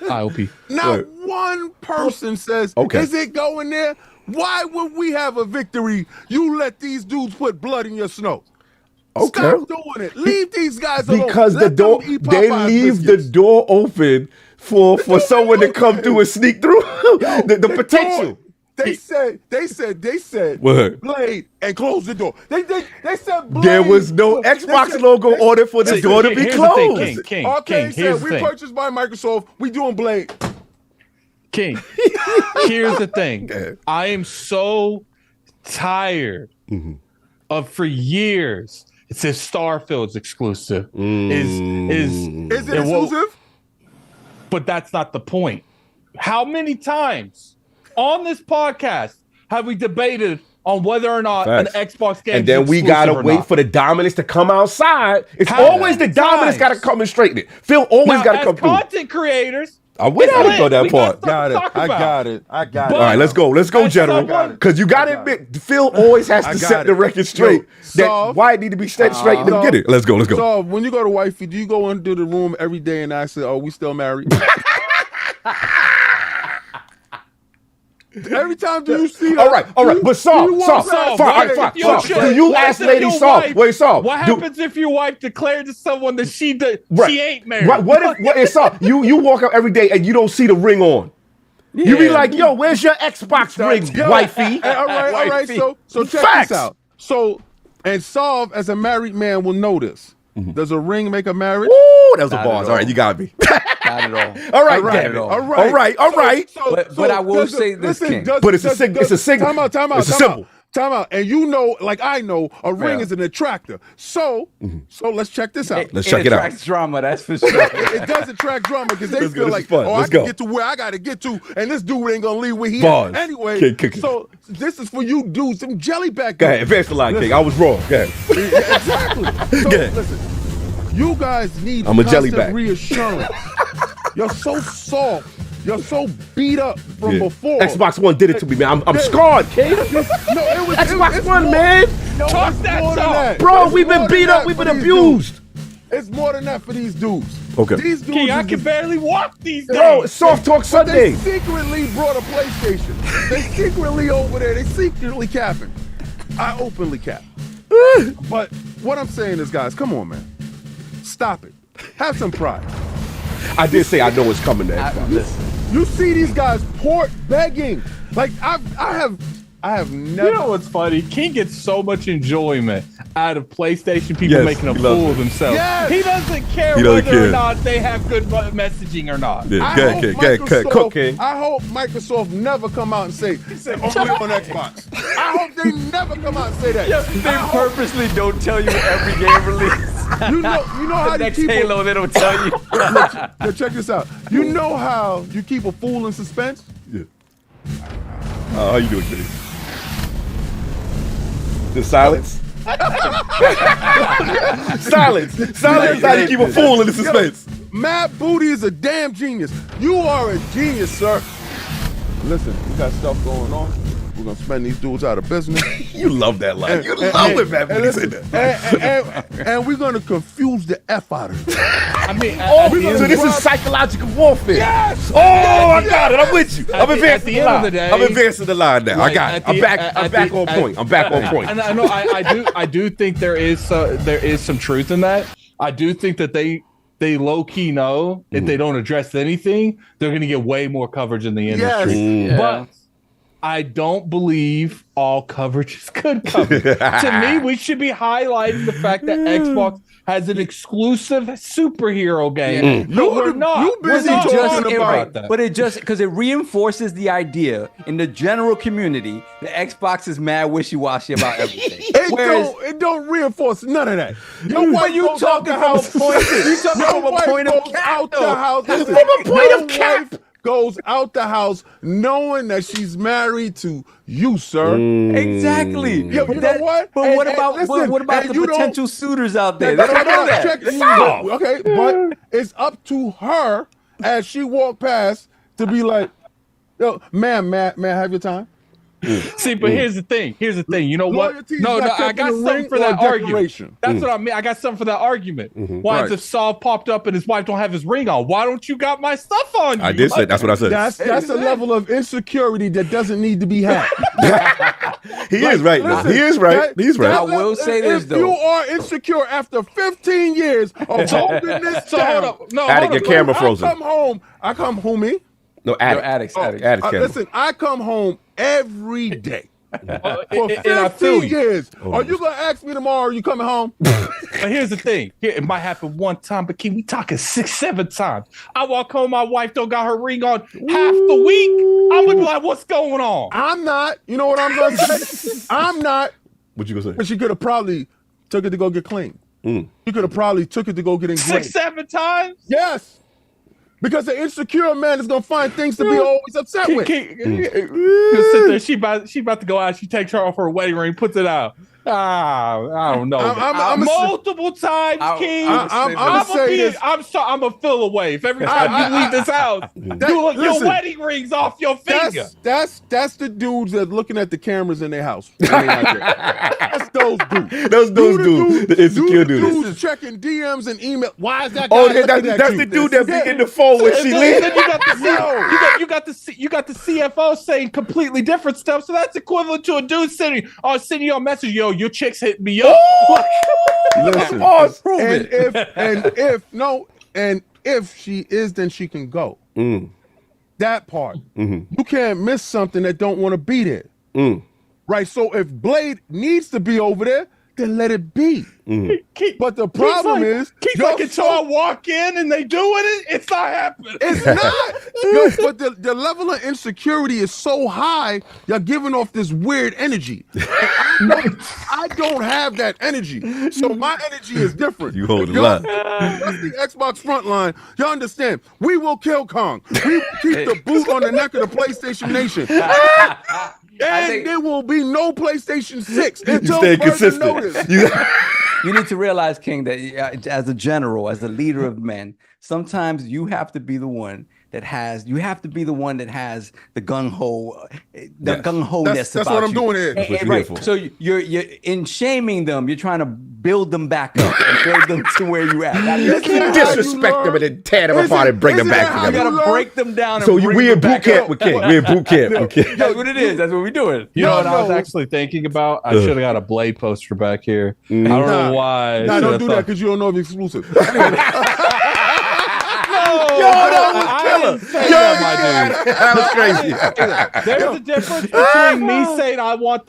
ILP. Not Right. one person says, Okay. "Is it going there?" Why would we have a victory? You let these dudes put blood in your snow. Okay. Stop doing it. Leave these guys alone. Because Let the door, them eat they Popeye's leave biscuits. the door open for someone to come through and sneak through. the potential. They said, What? Blade and close the door. They said Blade. There was no They Xbox said- logo they- on it for the they- door to be Here's the thing, closed. King. Arcade Here's said the we thing. purchased by Microsoft. We doing Blade. King. Here's the thing. I am so tired of for years. It says Starfield's exclusive. Is Is it and what- exclusive? But that's not the point. How many times on this podcast have we debated on whether or not Facts. an Xbox game And then we gotta wait for the Dominus to come outside. It's How always the many Dominus times? gotta come and straighten it. Phil always now, gotta as come through. content creators, I'm with you on that part. Got it. I got it. All right, let's go, General. Because you got to admit, Phil always has to set the record straight. That Wyatt need to be straight and get it. Let's go. So when you go to wifey, do you go into the room every day and ask her, "Are we still married?" Every time do you see that? All right. But Saul. Do you ask Lady Saul? Wait, Saul. What happens if your wife declared to someone that she ain't married? What if Saul? You walk out every day and you don't see the ring on? Yeah. You be like, yo, where's your Xbox ring, wifey? All right. So check this out. So, and Saul, as a married man, will know this. Does a ring make a marriage? Ooh, that was a bars. All right, you got me. Not at all. All right. But I will say this, King. But it's a signal. Time out. It's a symbol. Time out. And you know, like I know, a ring is an attractor. So let's check this out. Let's check it out. It attracts drama, that's for sure. It does attract drama because they feel like, I can get to where I got to get to, and this dude ain't going to leave where he at. Anyway, so this is for you dudes, some jellyback dudes. Go ahead, advance the line, King. I was wrong. Go ahead. Exactly. So listen, you guys need constant reassurance. You're so soft. You're so beat up from before. Xbox One did it to me, man. I'm scarred, King. Xbox One, man. Talk that talk. Bro, we've been beat up. We've been abused. It's more than that for these dudes. Okay. These dudes King, I can barely walk these days. Bro, it's Soft Talk Sunday. They secretly brought a PlayStation. They secretly over there. They secretly capping. I openly cap. But what I'm saying is, guys, come on, man. Stop it. Have some pride. I did say I know it's coming to Xbox. You see these guys begging. Like I have never. You know what's funny? King gets so much enjoyment out of PlayStation people making a fool of themselves. Yes. He doesn't care whether or not they have good messaging or not. Yeah, Cook, King. I hope Microsoft never come out and say only on Xbox. I hope they never come out and say that. Yeah, they purposely don't tell you every game release. You know how the you next keep Halo they don't tell you. Yo, check this out. You know how you keep a fool in suspense? Yeah. How you doing, Kitty? Just silence. Silence is how you keep a fool in the suspense. Matt Booty is a damn genius. You are a genius, sir. Listen, we got stuff going on. We're gonna spend these dudes out of business. You love that line. You love it, man. And we're gonna confuse the F out of it. I mean, so this is psychological warfare. Yes. Oh, I got it. I'm with you. I'm advancing the line. I'm advancing the line now. Like, I got it. I'm back on point. I'm back on point. And I know I do think there is some truth in that. I do think that they low key know if they don't address anything, they're going to get way more coverage in the industry. Yes. But I don't believe all coverage is good coverage. To me, we should be highlighting the fact that Xbox has an exclusive superhero game. No, we're not. You busy We're not talking about that. But it just because it reinforces the idea in the general community that Xbox is mad wishy-washy about everything. It don't reinforce none of that. Your wife you goes talking out the house. You talking from a point of cap, though. From a point of cap. Goes out the house knowing that she's married to you, sir. Exactly. Yo, you know what? But what about the potential suitors out there? They don't know that. Okay, but it's up to her as she walked past to be like, yo, ma'am, may I have your time? See, but here's the thing. You know what? Loyalty No, is not I got kept in the something ring for or that argument. declaration. That's what I mean. I got something for that argument. Why Right. if Saul popped up and his wife don't have his ring on? Why don't you got my stuff on you? I did say that's what I said. That's a level of insecurity that doesn't need to be had. He is right. Listen, He is right. He's right. I will say this, if though. you are insecure after 15 years of holding this So down, hold up. No, Attic, hold your up. camera frozen. I come home, me? No, Addicts. Attic camera. Listen, I come home every day. For And I feel 15 you. years. Are you going to ask me tomorrow, are you coming home? But here's the thing. It might happen one time, but we talking 6-7 times. I walk home, my wife don't got her ring on half the week. I'm gonna be like, what's going on? I'm not. You know what I'm going to say? I'm not. What you gonna say? But she could have probably took it to go get clean. She could have probably took it to go get engraved. 6-7 times? Yes. Because the insecure man is gonna find things to be always upset with. Just sit there. She about to go out. She takes her off her wedding ring, puts it out. I don't know. Multiple times, King. I'm a fill away. If every time you leave this house, your wedding ring's off your finger. That's the dudes that looking at the cameras in their house. That's those dudes. Those dudes. The insecure dudes checking DMs and email. Why is that guy? Oh, that's the dude that be in the phone when she leaves. You got the CFO saying completely different stuff. So that's equivalent to a dude sending you a message. Yo, your chick's hit me up. Listen, and if she is, then she can go. That part. You can't miss something that don't want to be there. Right? So if Blade needs to be over there, then let it be. But the problem is, until I walk in and they doing it, it's not happening. It's not. But the level of insecurity is so high, you're giving off this weird energy. I don't have that energy. So my energy is different. You hold a lot. That's the Xbox Frontline. Y'all understand? We will kill Kong. We will keep the boot on the neck of the PlayStation Nation. And there will be no PlayStation 6 until further notice. You need to realize, King, that as a general, as a leader of men, sometimes you have to be the one that has the gung-ho, gung-ho-ness that's what I'm doing here. Right. So you're in shaming them, you're trying to build them back up and build them to where you at. You disrespect them and then tear them apart and bring them back together. You gotta break them down. So we in boot camp with King. We're in boot camp. Okay. That's what it is. That's what we're doing. You know what I was actually thinking about? I should have got a Blade poster back here. I don't know why. Nah, don't do that because you don't know if it's exclusive. That was crazy. There's a difference between me saying I want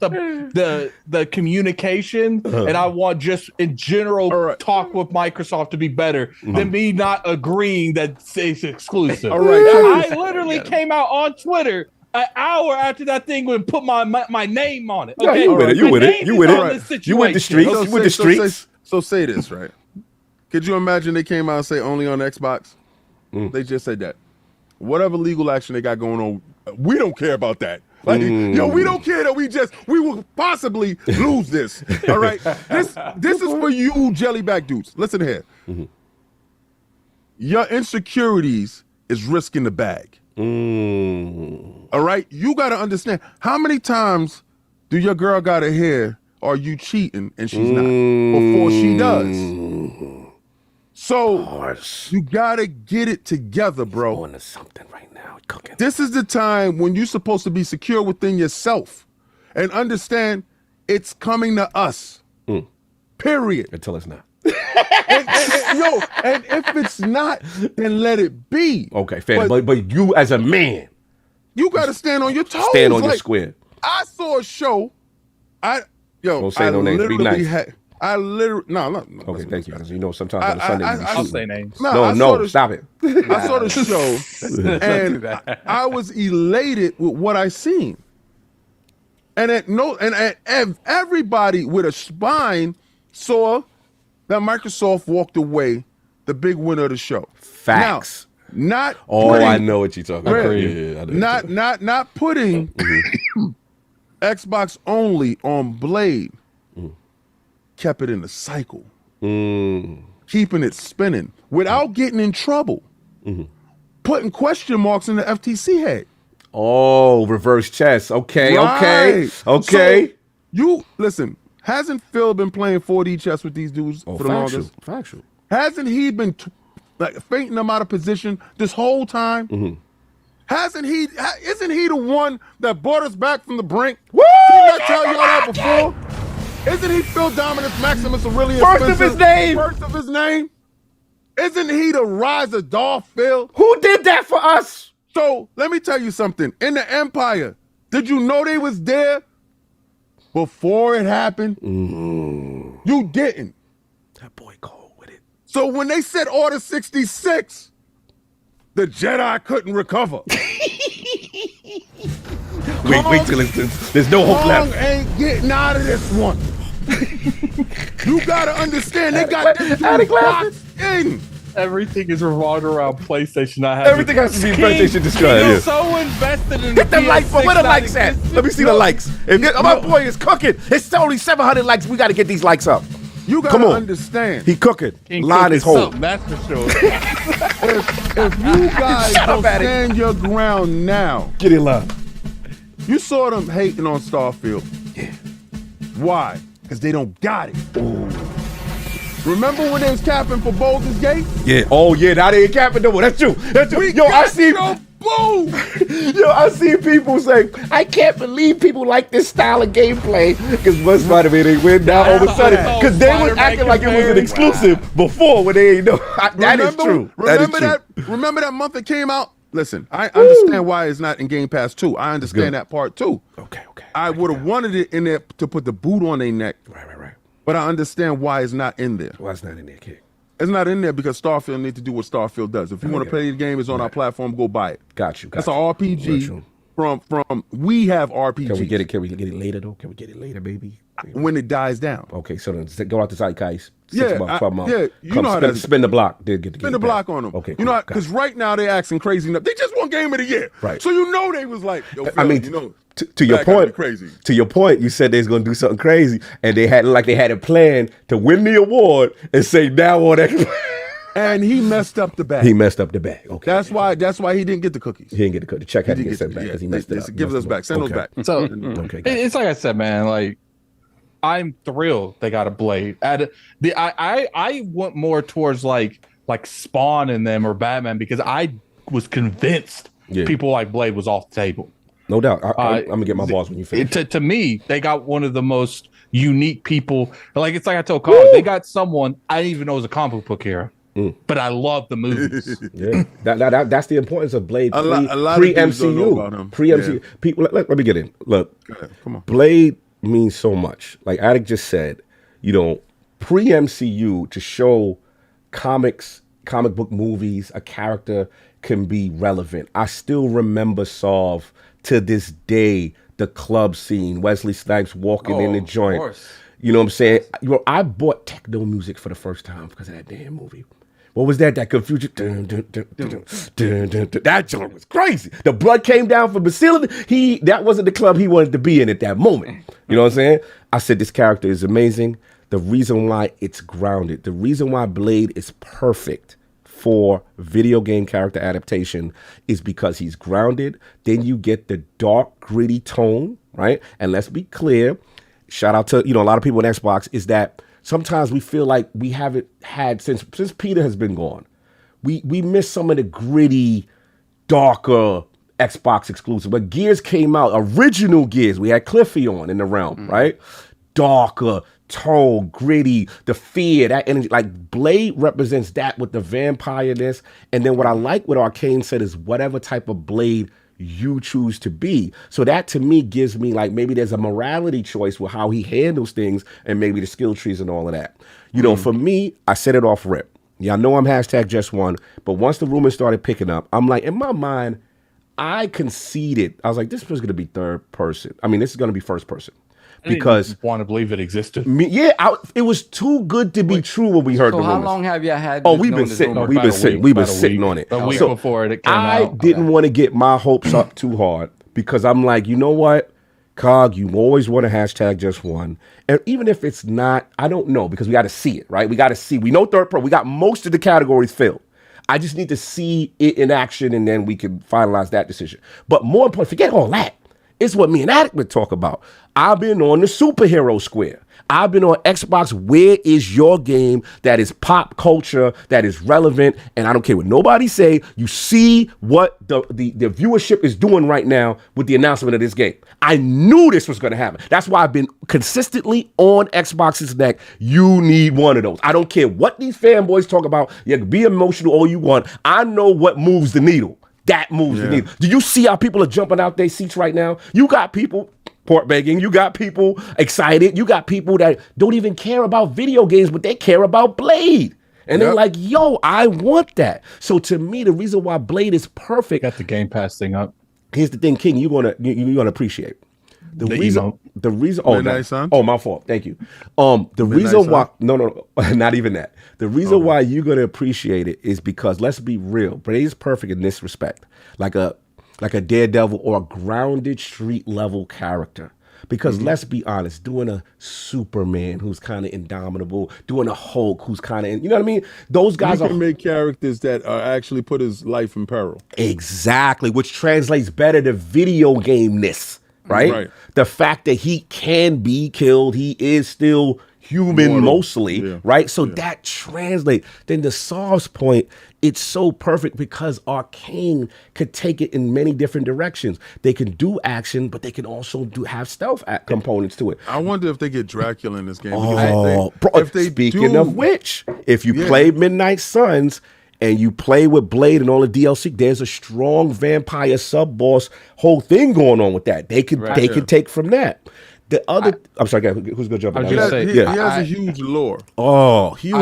the communication, and I want just in general talk with Microsoft to be better than me not agreeing that it's exclusive. All right, I literally came out on Twitter an hour after that thing would put my name on it. Okay, you with it. You with it. You with the streets. So you with the streets. So say this, right? Could you imagine they came out and say only on Xbox? They just said that. Whatever legal action they got going on, we don't care about that. Like, we don't care that we will possibly lose this. All right? This is for you jellyback dudes. Listen here. Your insecurities is risking the bag. All right? You got to understand, how many times do your girl got to hear, are you cheating and she's not, before she does? So you gotta get it together, bro. Going to something right now, cooking. This is the time when you're supposed to be secure within yourself and understand it's coming to us. Period. Until it's not. And if it's not, then let it be. Okay, fair. But you as a man, you gotta stand on your toes. Stand on your square. I saw a show. Don't say no names. Be nice. No. Okay, thank you. You know, sometimes on Sunday I'll say names. No, stop it. I saw the show, and I was elated with what I seen. And everybody with a spine saw that Microsoft walked away the big winner of the show. Facts. Now, I know what you're talking about. Yeah, not putting Xbox only on Blade. Kept it in the cycle, keeping it spinning without getting in trouble, putting question marks in the FTC head. Oh, reverse chess. Okay. So, you listen. Hasn't Phil been playing 4D chess with these dudes for the longest? Factual. Hasn't he been fainting them out of position this whole time? Hasn't he? Isn't he the one that brought us back from the brink? Didn't I tell y'all that before? Isn't he Phil Dominus Maximus Aurelius First of his name. Isn't he the rise of Darth Phil? Who did that for us? So let me tell you something. In the Empire, did you know they was there before it happened? You didn't. That boy cold with it. So when they said Order 66, the Jedi couldn't recover. Wait till there's no hope left. Kong ain't getting out of this one. You gotta understand, they got this dude locked in. Everything is revolved around PlayStation. Everything has to be PlayStation described. You're Yeah. so invested in Hit the like button. Where the likes at? Let me see the likes. My boy is cooking. It's only 700 likes. We got to get these likes up. You Come gotta on. understand. He cooking. King Line is whole. something, that's for sure. If you guys Shut don't up, Addict. stand your ground now, Get it live. you saw them hating on Starfield. Yeah. Why? Because they don't got it. Remember when they was capping for Baldur's Gate? Yeah. Oh yeah. Now they ain't capping no more. That's true. That's true. Yo, I see. Boom! Yo, I see people say, I can't believe people like this style of gameplay because one Spider-Man they win now all of a sudden because they was Spider-Man acting like it was an exclusive before when they ain't know. That is true. Remember that? Remember that month it came out? Listen, I understand why it's not in Game Pass 2. I understand that part too. Okay. I would have wanted it in there to put the boot on their neck. Right. But I understand why it's not in there. Why it's not in there, kid? It's not in there because Starfield needs to do what Starfield does. If you want to play the game, it's on our platform. Go buy it. Got you. That's an RPG. From we have RPGs. Can we get it? Can we get it later though? Can we get it later, baby? When it dies down. Okay, so then go out to Zeitgeist. 6 Yeah, months, 12 months. yeah, you know how that's- spin the block. They'll get the Spin game the back. block on them. Okay, you know, cool, because right now they're acting crazy enough. They just won Game of the Year. Right. So you know they was like, yo, I mean, you know, to your that gotta be point, crazy. To your point, you said they was gonna do something crazy, and they had it planned to win the award and say now on that. And he messed up the bag. He messed up the bag. Okay, That's why he didn't get the cookies. he didn't get the code. The check had to He get didn't sent back yeah, because he messed it up. Give those back. Send those back. So Okay, got it's like I said, man. Like I'm thrilled they got a Blade. I went more towards like Spawn in them or Batman because I was convinced people like Blade was off the table. No doubt. I'm gonna get my balls when you finish. To me, they got one of the most unique people. Like it's like I told Carl, they got someone I didn't even know was a comic book hero. But I love the movies. Yeah, that's the importance of Blade. A lot of dudes don't know about him. Pre-MCU. Yeah. People, let me get in. Look, Come on. Blade means so much. Like Attic just said, pre-MCU to show comic book movies, a character can be relevant. I still remember Solve to this day, the club scene, Wesley Snipes walking in the joint. course. You know what I'm saying? I bought techno music for the first time because of that damn movie. What was that? That confusion. That joint was crazy. The blood came down from Basile. That wasn't the club he wanted to be in at that moment. You know what I'm saying? I said this character is amazing. The reason why it's grounded, the reason why Blade is perfect for video game character adaptation is because he's grounded. Then you get the dark, gritty tone, right? And let's be clear. Shout out to a lot of people on Xbox is that sometimes we feel like we haven't had since Peter has been gone. We miss some of the gritty, darker Xbox exclusive. But Gears came out, original Gears. We had Cliffy on in the realm, right? Darker, tone, gritty, the fear, that energy. Like Blade represents that with the vampire-ness. And then what I like what Arcane said is whatever type of Blade you choose to be. So that to me gives me like maybe there's a morality choice with how he handles things and maybe the skill trees and all of that. For me, I said it off rip. Yeah, I know I'm #just1, but once the rumors started picking up, I'm like, in my mind, I conceded. I was like, this was going to be third person. I mean, this is going to be first person. Because want to believe it existed. It was too good to be true when we heard the So rumors. how long have you had? Oh, this we've known been this sitting. rumor? We've been sitting. We've been sitting on it. A week So before it came I out. didn't want to get my hopes up too hard because I'm like, you know what, Cog, you always want to #just1, and even if it's not, I don't know because we got to see it, right? We got to see. We know third pro. We got most of the categories filled. I just need to see it in action, and then we can finalize that decision. But more important, forget all that. It's what me and Attic would talk about. I've been on the superhero square. I've been on Xbox. Where is your game that is pop culture, that is relevant? And I don't care what nobody say. You see what the viewership is doing right now with the announcement of this game. I knew this was going to happen. That's why I've been consistently on Xbox's neck. You need one of those. I don't care what these fanboys talk about. You can be emotional all you want. I know what moves the needle. That moves the needle. Do you see how people are jumping out their seats right now? You got people port begging. You got people excited. You got people that don't even care about video games, but they care about Blade. And they're like, yo, I want that. So to me, the reason why Blade is perfect. Got the Game Pass thing up. Here's the thing, King, you're gonna appreciate. The reason. Oh, Midnight Suns? Oh, my fault. Thank you. The reason why. No, not even that. The reason why you're gonna appreciate it is because let's be real. Brady's perfect in this respect, like a Daredevil or a grounded street level character. Because let's be honest, doing a Superman who's kind of indomitable, doing a Hulk who's kind of, you know what I mean? Those guys can make characters that are actually put his life in peril. Exactly, which translates better to video game-ness, right? The fact that he can be killed, he is still human mostly, right? So that translates. Then the Sauce point, it's so perfect because Arcane could take it in many different directions. They can do action, but they can also have stealth components to it. I wonder if they get Dracula in this game. Speaking of which, if you play Midnight Suns and you play with Blade and all the DLC, there's a strong vampire sub-boss whole thing going on with that. They could take from that. The other, I'm sorry, who's gonna jump in? He has a huge lore. Oh, huge!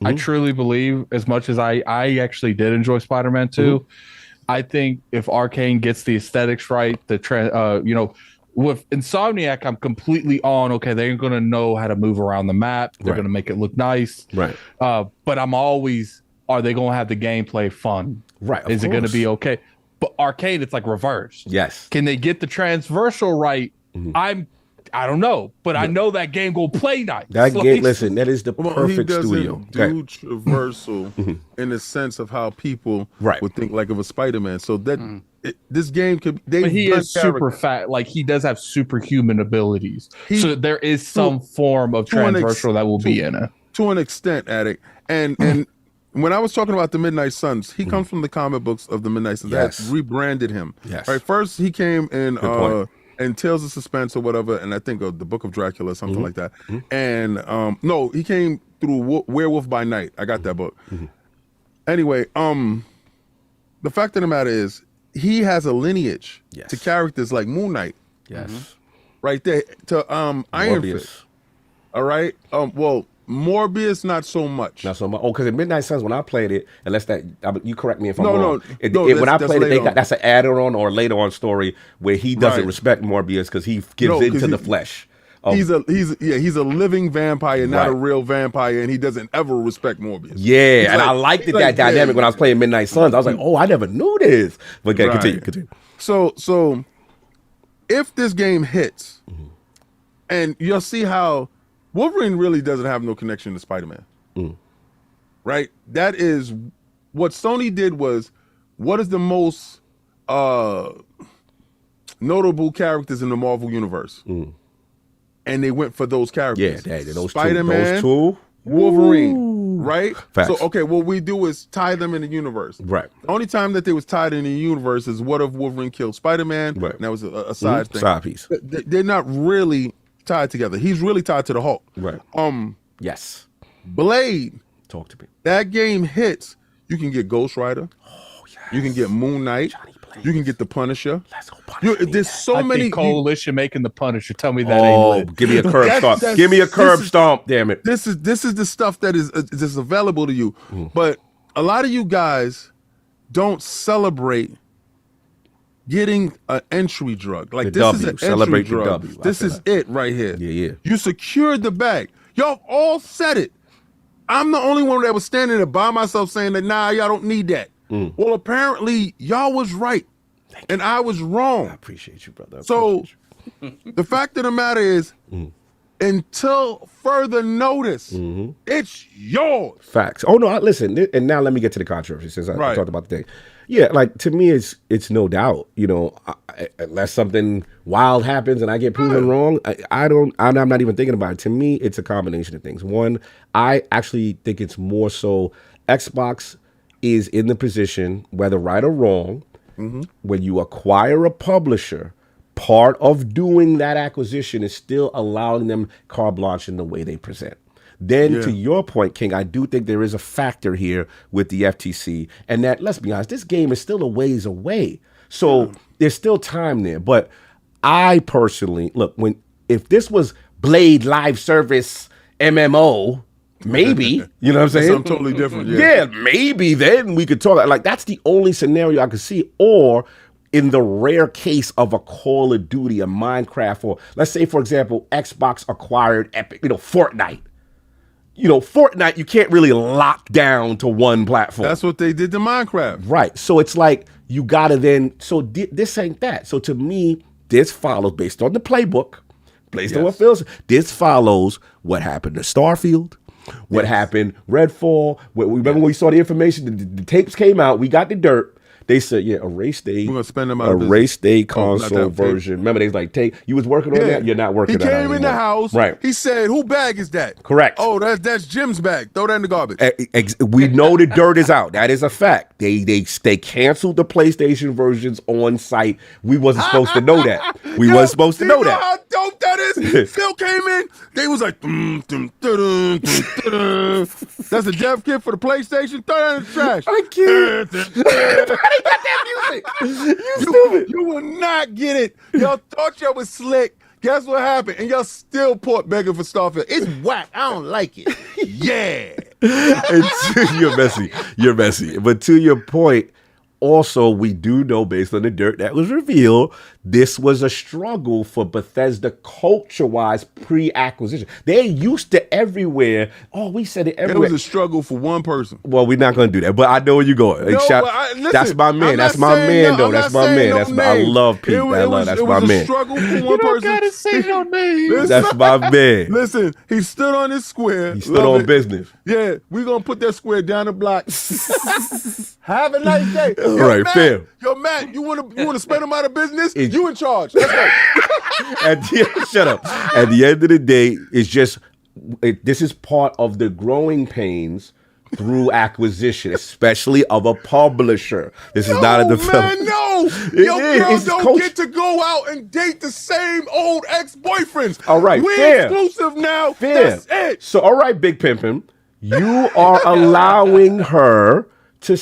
I truly believe, as much as I actually did enjoy Spider-Man 2, I think if Arcane gets the aesthetics right, with Insomniac, I'm completely on. Okay, they're gonna know how to move around the map. They're gonna make it look nice. Right. But I'm always, are they gonna have the gameplay fun? Right. Is it gonna be okay? But Arcane, it's like reversed. Yes. Can they get the transversal right? I don't know, but I know that game will play nice. That game, listen, that is the perfect studio. Do traversal in the sense of how people would think like of a Spider-Man. So that this game could. But he is super fat. Like he does have superhuman abilities. So there is some form of transversal that will be in it to an extent, Addict. And when I was talking about the Midnight Suns, he comes from the comic books of the Midnight Suns. That rebranded him. Yes. Right. First, he came in. And Tales of Suspense or whatever, and I think of the Book of Dracula or something like that. And no, he came through Werewolf by Night. I got that book. Anyway, the fact of the matter is, he has a lineage to characters like Moon Knight. Yes. Right there to Iron Fist. All right. Well, Morbius, not so much. Not so much. Oh, because in Midnight Suns, when I played it, unless you correct me if I'm wrong. When I played it, that's an add-on or later on story where he doesn't respect Morbius because he gives into the flesh. He's a living vampire, not a real vampire, and he doesn't ever respect Morbius. Yeah, and I liked that dynamic when I was playing Midnight Suns. I was like, oh, I never knew this. But continue. So if this game hits, and you'll see how Wolverine really doesn't have no connection to Spider-Man. Right? That is what Sony did was, what is the most notable characters in the Marvel universe? And they went for those characters. Yeah, those Spider-Man, two. Wolverine, right? Facts. So, okay, what we do is tie them in the universe. Right. The only time that they was tied in the universe is what if Wolverine killed Spider-Man? Right. And that was a side thing. Side piece. They're not really tied together. He's really tied to the Hulk. Right. Yes. Blade. Talk to me. That game hits. You can get Ghost Rider. Oh, yes. You can get Moon Knight. You can get the Punisher. Let's go Punisher. There's so many Coalition making the Punisher. Tell me that ain't lit. Give me a curb stomp. Give me a curb stomp. Damn it. This is the stuff that is just available to you. But a lot of you guys don't celebrate getting an entry drug. Like this is an entry drug. This is it right here. Yeah. You secured the bag. Y'all all said it. I'm the only one that was standing there by myself saying that, nah, y'all don't need that. Well, apparently y'all was right and I was wrong. I appreciate you, brother. The fact of the matter is, until further notice, it's yours. Facts. Oh no, listen, and now let me get to the controversy since I talked about the thing. Yeah, like to me, it's no doubt. You know, unless something wild happens and I get proven wrong, I'm not even thinking about it. To me, it's a combination of things. One, I actually think it's more so Xbox is in the position, whether right or wrong, when you acquire a publisher, part of doing that acquisition is still allowing them carte blanche in the way they present. Then to your point, King, I do think there is a factor here with the FTC, and that, let's be honest, this game is still a ways away. So there's still time there. But I personally, look, if this was Blade Live Service MMO, maybe, you know what I'm saying? Something totally different. Yeah, maybe then we could talk. Like, that's the only scenario I could see. Or in the rare case of a Call of Duty, a Minecraft, or let's say, for example, Xbox acquired Epic, Fortnite. Fortnite, you can't really lock down to one platform. That's what they did to Minecraft. Right. So it's like you got to then, this ain't that. So to me, this follows based on the playbook, based on what feels, this follows what happened to Starfield, what happened Redfall. Remember when we saw the information, the tapes came out, we got the dirt. They said, erase We're gonna spend them out of erase business. the console version. Remember, they was like, you was working on that? You're not working on that. He came in the house. Right. He said, who bag is that? Correct. Oh, that's Jim's bag. Throw that in the garbage. We know the dirt is out. That is a fact. They canceled the PlayStation versions on site. We wasn't supposed to know that. We wasn't supposed to know that. How dope that is? Phil came in. They was like, that's a dev kit for the PlayStation. Throw that in the trash. I can't. They got that music. You stupid. You will not get it. Y'all thought y'all was slick. Guess what happened? And y'all still begging for Starfield. It's whack. I don't like it. Yeah. You're messy. But to your point, also, we do know based on the dirt that was revealed, this was a struggle for Bethesda culture-wise pre-acquisition. They're used to everywhere. Oh, we said it everywhere. It was a struggle for one person. Well, we're not going to do that, but I know where you're going. Listen, that's my man. That's my man, though. That's my man. I love Pete. That's my man. It was a struggle for one person. You don't got to say no name. That's my man. Listen, he stood on his square. He stood on business. Yeah, we're going to put that square down the block. Have a nice day. All right, fair. Yo, Matt, you want to spend him out of business? You in charge. Let's go. Shut up. At the end of the day, it's just this is part of the growing pains through acquisition, especially of a publisher. This is not a developer. Man, no. Your girls don't get to go out and date the same old ex-boyfriends. All right, we're exclusive now. Fair. That's it. So, all right, Big Pimpin', you are allowing her to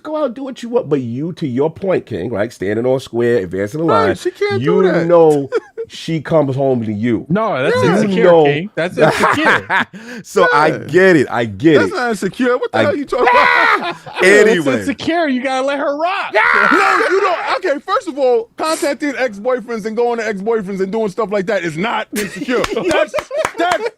go out and do what you want, but you, to your point, King, right, standing on square, advancing the line, she can't you do that. know she comes home to you. No, that's insecure, King. That's insecure. So I get it. That's not insecure. What the hell are you talking about? Anyway. It's insecure. You got to let her rock. No, you don't. Okay, first of all, contacting ex-boyfriends and going to ex-boyfriends and doing stuff like that is not insecure. That's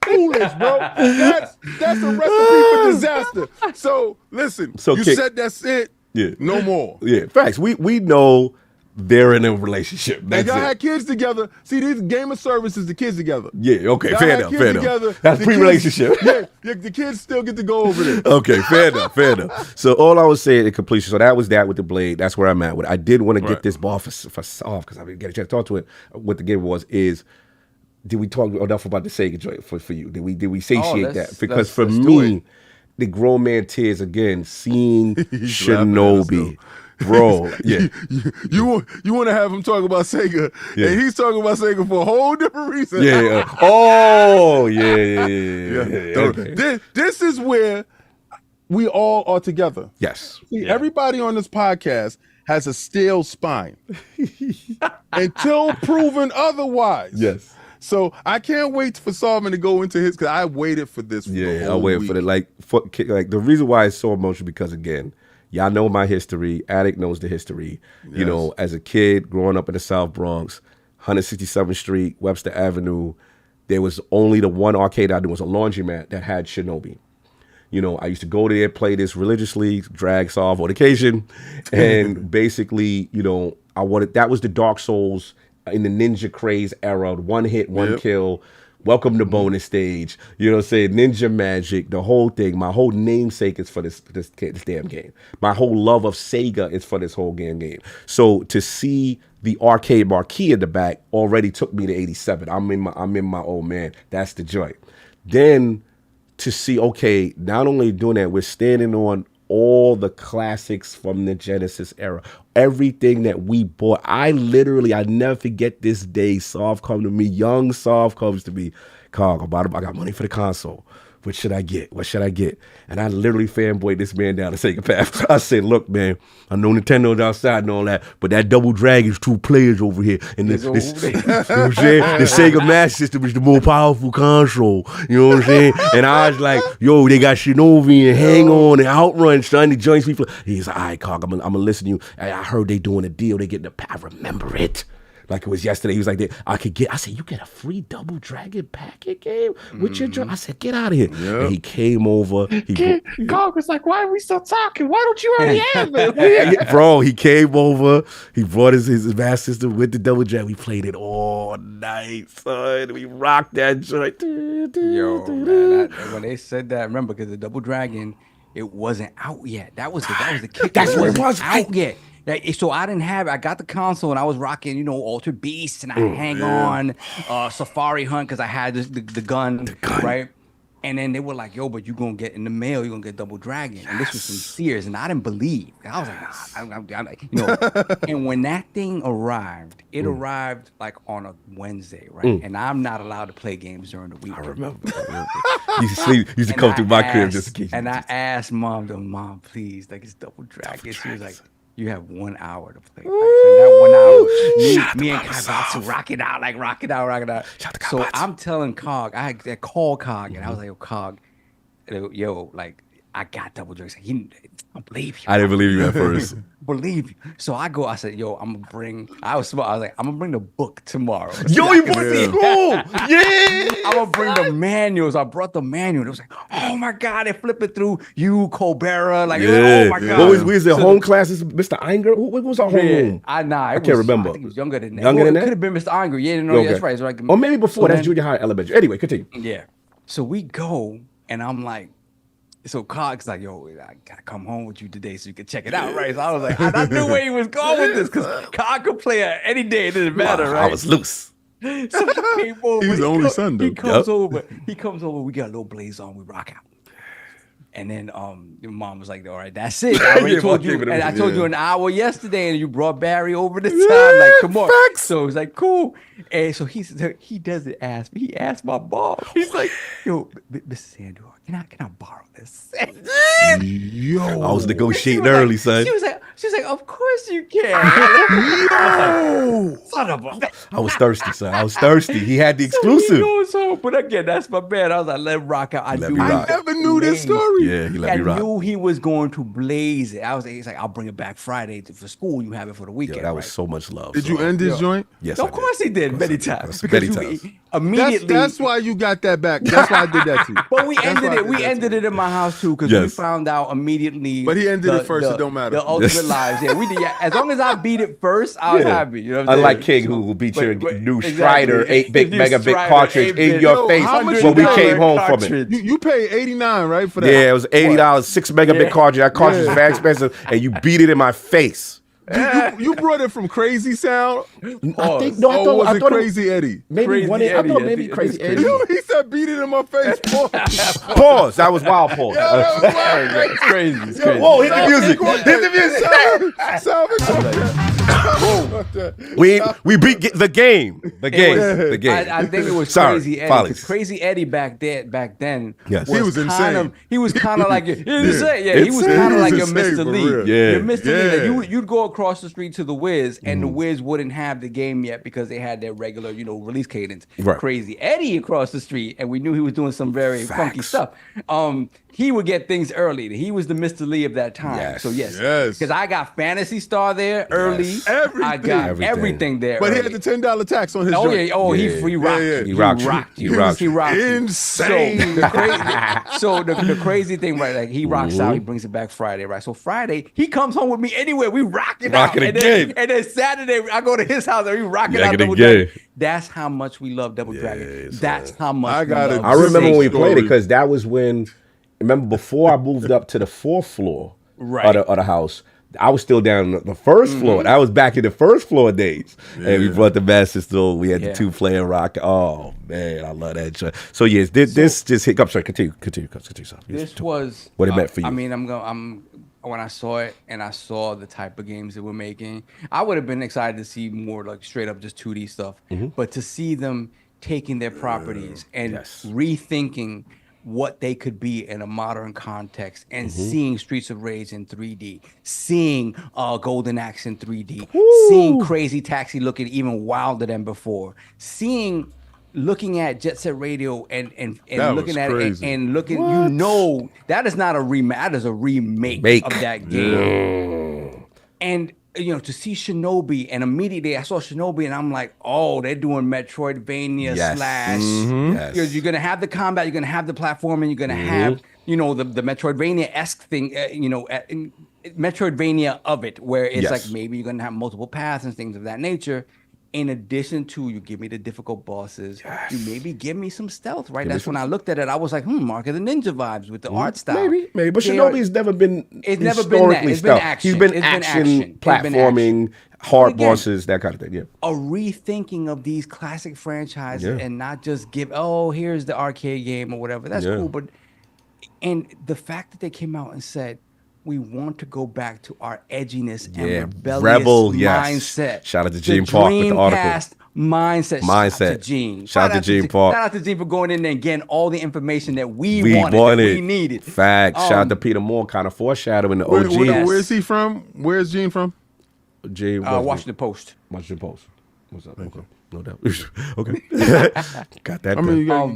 foolish, bro. That's a recipe for disaster. So, listen, you said that's it. Yeah. No more. Yeah, facts. We know they're in a relationship. That's y'all had kids together. See, these game of services, the kids together. Yeah, okay, y'all fair enough. That's pre-relationship. Yeah, the kids still get to go over there. Okay, fair enough. So all I was saying in completion, so that was that with the Blade. That's where I'm at with it. I did want to get this ball for soft because I didn't get a chance to talk to it. What the game is did we talk enough about the Sega joint for you? Did we satiate that? Because for me, the grown man tears again, seeing Shinobi. Bro, yeah. You want to have him talk about Sega, and he's talking about Sega for a whole different reason. Yeah. Oh, yeah. Okay. This is where we all are together. Yes. See, everybody on this podcast has a steel spine until proven otherwise. Yes. So I can't wait for Solomon to go into his, because I waited for this. I waited for it. Like the reason why it's so emotional because again, y'all know my history. Addict knows the history. Yes. You know, as a kid growing up in the South Bronx, 167th Street, Webster Avenue, there was only the one arcade I knew was a laundromat that had Shinobi. You know, I used to go there, play this religiously, drag solve on occasion, and basically, you know, that was the Dark Souls in the Ninja Craze era, one hit, one kill, welcome to bonus stage, you know what I'm saying, Ninja Magic, the whole thing. My whole namesake is for this damn game. My whole love of Sega is for this whole game. So to see the arcade marquee in the back already took me to 87. I'm in my old man. That's the joint. Then to see, okay, not only doing that, we're standing on all the classics from the Genesis era. Everything that we bought. I never forget this day. Soft come to me. Young Soft comes to me. Carl, I got money for the console. what should I get? What should I get? And I literally fanboyed this man down to Sega Path. I said, look, man, I know Nintendo's outside and all that, but that Double Dragon's 2 players over here. And this you know what I'm saying? The Sega Master System is the more powerful console. You know what I'm saying? And I was like, yo, they got Shinobi and Hang On and Outrun, son. The joints people. He's like, all right, Cog, I'm gonna listen to you. I heard they doing a deal. They getting the I remember it. Like it was yesterday. He was like, I said, you get a free Double Dragon packet game with your joint? I said, get out of here. Yep. And he came over. Cog was like, why are we still talking? Why don't you already have it? Bro, he came over. He brought his Master System with the Double Dragon. We played it all night, son. We rocked that joint. Yo, man, when they said that, remember, because the Double Dragon, it wasn't out yet. That was the kick. That's what it was. Out yet. So I didn't have it. I got the console and I was rocking, you know, Altered Beast and I Hang On, Safari Hunt because I had the gun, right? And then they were like, yo, but you going to get in the mail, you're going to get Double Dragon. And this was from Sears and I didn't believe. I was like, I'm like, you know. And when that thing arrived, it arrived like on a Wednesday, right? And I'm not allowed to play games during the week. I remember. You used to come through my crib just in case. And I asked Mom, please, like it's Double Dragon. She was like, you have 1 hour to play. Right? So that 1 hour, me and Kaibatsu rock it out. So I'm telling Cog, I called Cog, and I was like, yo, Cog, yo, like, I got Double Dragon. I don't believe you. I didn't believe you at first. Believe you. So I said, yo, I'm gonna bring. I was smart. I was like, I'm gonna bring the book tomorrow. Yo, you brought the school. Yeah. I'm gonna bring the manuals. I brought the manual. It was like, oh my god, they flip it through you, Colbera. Like, oh my god. What was it? Home classes, Mr. Inger? What was our home? I can't remember. I think it was younger than that. Younger than that? It could have been Mr. Inger. Yeah, no, that's right. So like, or maybe before. That's junior high, elementary. Anyway, continue. Yeah. So we go, and I'm like. So Cog's like, yo, I gotta come home with you today so you can check it out, right? So I was like, I knew where he was going with this because Cog could play any day, it didn't matter, right? I was loose. So he came over. He was the only son, though. He comes over, we got a little blaze on, we rock out. And then your mom was like, all right, that's it. I already told you. And I told you an hour yesterday, and you brought Barry over this time. Like, come on. Facts. So it was like, cool. And so he doesn't ask me. He asked my mom. He's like, yo, Mrs. Sandor, can I borrow this? Yo. I was negotiating early, son. She was like, of course you can. Yo. Son of a. I was thirsty, son. I was thirsty. He had the exclusive. So he goes home. But again, that's my man. I was like, let him rock out. I never knew this story. Yeah, he let me rock. I knew he was going to blaze it. He's like, I'll bring it back Friday for school. You have it for the weekend. Yo, that was so much love. Did you end his joint? Yes, of course he did. Many times. Many times. Immediately. That's why you got that back. That's why I did that to you. But we ended it. We ended it in my house too because we found out immediately. But he ended it first. It don't matter. The ultimate lives. Yeah, we did. Yeah, as long as I beat it first, I was happy. You know what I'm Unlike King, who beat your new Strider 8-bit megabit cartridge in your face when we came home from it. You paid $89, right, for that? Yeah, it was $80, 6 megabit cartridge. That cartridge is very expensive, and you beat it in my face. You brought it from Crazy Sound? I think no. I thought it Crazy Eddie? Maybe Crazy one. Eddie, I thought maybe Crazy Eddie. He said, "Beat it in my face." Pause. That was wild. Pause. It's crazy. It's crazy. Whoa! Hit the music. Hit the music. We beat the game. The game. I think it was Crazy Eddie. Crazy Eddie back then. Yes, he was insane. He was kind of like insane. Yeah, he was kind of like your Mr. Lee. Yeah, your Mr. Lee. Like you'd go across the street to the Wiz, and the Wiz wouldn't have the game yet because they had their regular, release cadence. Right. Crazy Eddie across the street, and we knew he was doing some very funky stuff. He would get things early. He was the Mr. Lee of that time. Yes. So yes, because I got Phantasy Star there early. Yes. I got everything there. But early. he had the $10 tax on his. Oh joint. yeah. Oh, he rocked. Yeah. He rocked. He rocked. Insane. So the crazy thing, right? Like he rocks out. He brings it back Friday, right? So Friday he comes home with me anyway. We rock it out. And then Saturday I go to his house and we rock it out. Double Dragon. That's how much we love Double Dragon. That's how much. I remember when we played it because that was when. Remember, before I moved up to the 4th floor of the house, I was still down on the 1st floor. That was back in the 1st floor days. Yeah. And we brought the Master System. We had the 2-player rock. Oh, man, I love that. So yes, this just hit. I'm sorry, continue. This was what it meant for you. I mean, when I saw it and I saw the type of games that we're making, I would have been excited to see more like straight up just 2D stuff. But to see them taking their properties and rethinking what they could be in a modern context, and seeing Streets of Rage in 3D, seeing Golden Axe in 3D, seeing Crazy Taxi looking even wilder than before, looking at Jet Set Radio and looking at it and looking, that is not a remake, that is a remake of that game. And to see Shinobi, and immediately I saw Shinobi and I'm like, oh, they're doing Metroidvania slash. Because you're gonna have the combat, you're gonna have the platforming, you're gonna have the Metroidvania-esque thing, Metroidvania of it, where it's like maybe you're gonna have multiple paths and things of that nature. In addition to, you give me the difficult bosses, you maybe give me some stealth, right? That's when I looked at it, I was like, Mark of the Ninja vibes with the art style. Maybe. But Shinobi's never been It's never been that. It's been action. He's been action, platforming, hard bosses, that kind of thing, A rethinking of these classic franchises and not just here's the arcade game or whatever. That's cool, and the fact that they came out and said, we want to go back to our edginess and rebellious mindset. Shout out to Gene Park with the article. Mindset. Shout out to Gene. Shout out to Gene Park. Shout out to Gene for going in there and getting all the information that we wanted. We needed. Facts. Shout out to Peter Moore, kind of foreshadowing the OG. Where's he from? Where's Gene from? Gene, Washington Post. Washington Post. What's up? Okay. No doubt. Okay. Got that. I mean, you gotta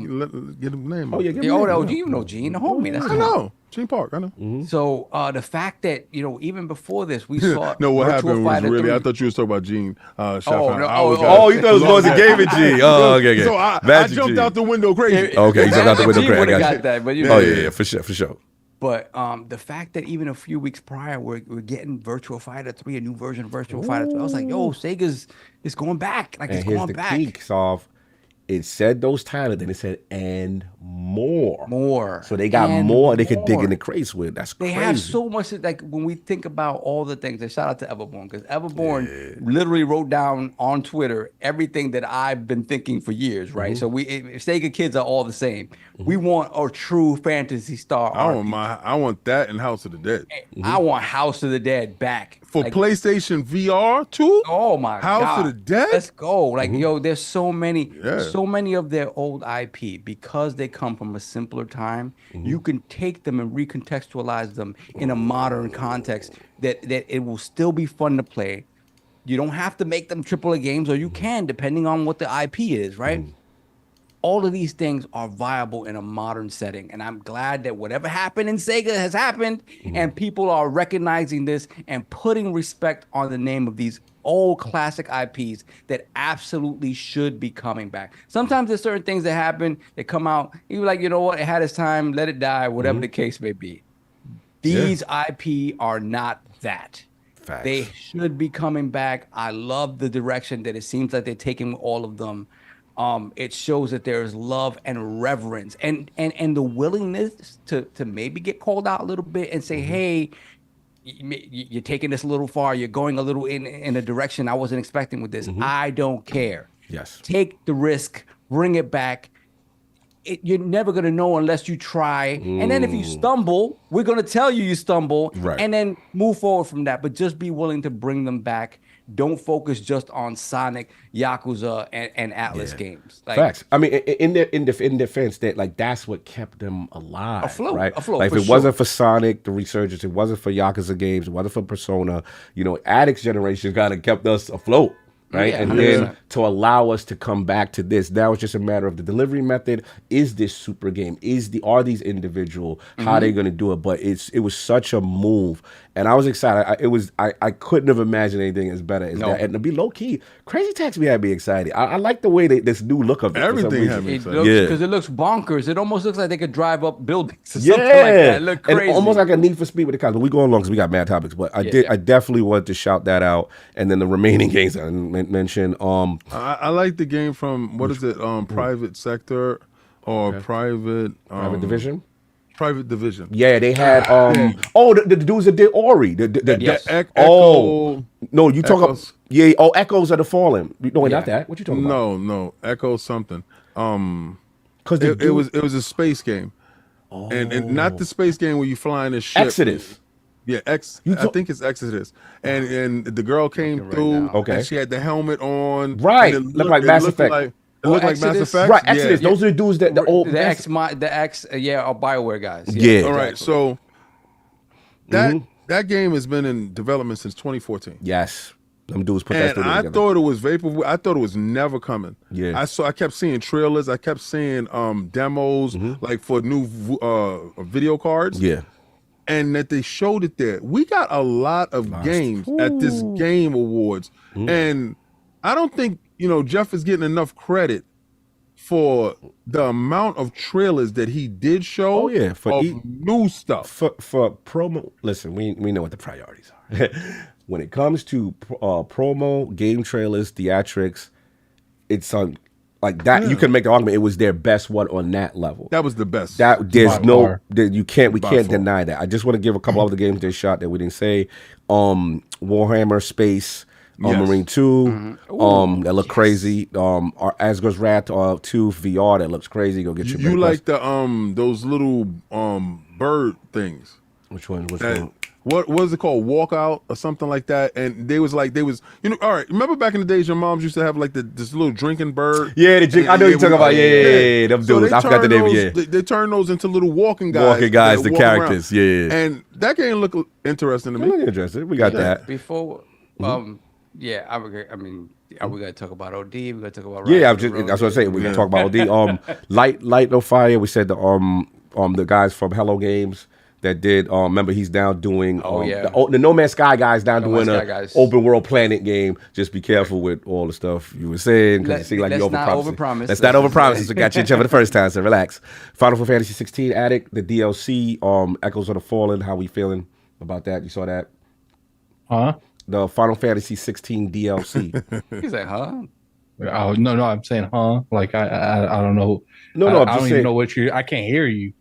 get him name. Oh, yeah. You know Gene, the homie. That's I know. Gene Park, I know. So the fact that, even before this, we saw no, what Virtua happened was Fighter really, 3. I thought you was talking about Gene. You thought it was going to Gaming G. Oh, okay. So I jumped out the window crazy. Okay, you jumped out the window crazy. I got that, but yeah, for sure. But the fact that even a few weeks prior, we're getting Virtua Fighter 3, a new version of Virtua Fighter 3. I was like, yo, Sega's is going back. Like, it's going back. Here's the key, Soft. It said those titles, then it said and more. So they got more they could dig in the crates with. That's crazy. They have so much, like, when we think about all the things, and shout out to Everborn, because Everborn literally wrote down on Twitter everything that I've been thinking for years, right? So Sega kids are all the same. We want a true Fantasy Star. I want that and House of the Dead. I want House of the Dead back. For PlayStation VR too? Oh my God. House of the Dead? Let's go. Like, there's so many of their old IP, because they come from a simpler time. You can take them and recontextualize them in a modern context that it will still be fun to play. You don't have to make them AAA games, or you can, depending on what the IP is, right? All of these things are viable in a modern setting. And I'm glad that whatever happened in Sega has happened, and people are recognizing this and putting respect on the name of these old classic IPs that absolutely should be coming back. Sometimes there's certain things that happen, that come out, you're like, you know what, it had its time, let it die, whatever the case may be. These IP are not that. Facts. They should be coming back. I love the direction that it seems like they're taking all of them. It shows that there is love and reverence and the willingness to maybe get called out a little bit and say, hey, you're taking this a little far. You're going a little in a direction I wasn't expecting with this. I don't care. Yes. Take the risk. Bring it back. You're never going to know unless you try. And then if you stumble, we're going to tell you stumble. Right. And then move forward from that. But just be willing to bring them back. Don't focus just on Sonic, Yakuza, and Atlas games. Like, facts. I mean, in defense, that like that's what kept them alive, afloat, right? Afloat, like if it wasn't for Sonic, the resurgence, it wasn't for Yakuza games, it wasn't for Persona. Addicts generation kind of kept us afloat. Right. Yeah, and 100%. then to allow us to come back to this, now it's just a matter of the delivery method. Is this super game? Are these individual? How are they going to do it? But it was such a move. And I was excited. I couldn't have imagined anything as better as that. And to be low key, Crazy Taxi had me excited. I like the way this new look of it. Everything had me excited. Because it looks bonkers. It almost looks like they could drive up buildings or something like that. It looked crazy. And almost like a Need for Speed with the cars. But we go along because we got mad topics. But I definitely wanted to shout that out. And then the remaining games I mentioned. I like the game from, what is it, Private Sector or Private Division? Private Division. Yeah, they had the dudes that did Ori. Echo. No, you talk about Echoes of the Fallen. No, not that. What you talking about? No, Echo something. Because it was a space game, and not the space game where you fly in a ship. Exodus. Yeah, I think it's Exodus. And the girl came through. Okay. And she had the helmet on. Right. It looked like Mass Effect. It looked like Mass Effect. Right, Exodus. Those are the dudes that the old or BioWare guys. Yeah. All right, so that game has been in development since 2014. Yes. Them dudes put that And studio I together. thought it was vaporware. I thought it was never coming. Yeah. I kept seeing trailers. I kept seeing demos like for new video cards. Yeah. And that they showed it there. We got a lot of games at this Game Awards, and I don't think Jeff is getting enough credit for the amount of trailers that he did show. Oh, yeah, for new stuff. For promo, listen, we know what the priorities are. When it comes to promo, game trailers, theatrics, it's on like that. You can make the argument it was their best one on that level. That was the best. That there's By no far. we can't deny that. I just want to give a couple other games they shot that we didn't say. Warhammer Space. Marine 2, that look crazy. Asgard's Wrath 2 VR that looks crazy. Go get your. You like the those little bird things? Which one? What was it called? Walkout or something like that? And all right. Remember back in the days, your moms used to have like this little drinking bird. Yeah, the drink. I know you're talking about. Yeah. Them dudes. I forgot the name. Yeah, they turn those into little walking guys. Walking guys, the walk characters. around. Yeah. And that game looked interesting to me. Look interesting. We got that. Before, yeah, I mean, are we gonna talk about OD? We gonna talk about Yeah, that's what I'm saying. We can talk about OD. Light No Fire. We said the guys from Hello Games that did. Remember, he's now doing. The No Man's Sky guys now doing an open world planet game. Just be careful with all the stuff you were saying because it seems like you overpromising. Let's not overpromise. So got you each other the first time. So relax. Final Fantasy 16 Addict, the DLC. Echoes of the Fallen. How we feeling about that? You saw that? Huh? The Final Fantasy 16 DLC. He's like, huh? Oh no, I'm saying, huh? Like I don't know. No, I don't even know what I can't hear you.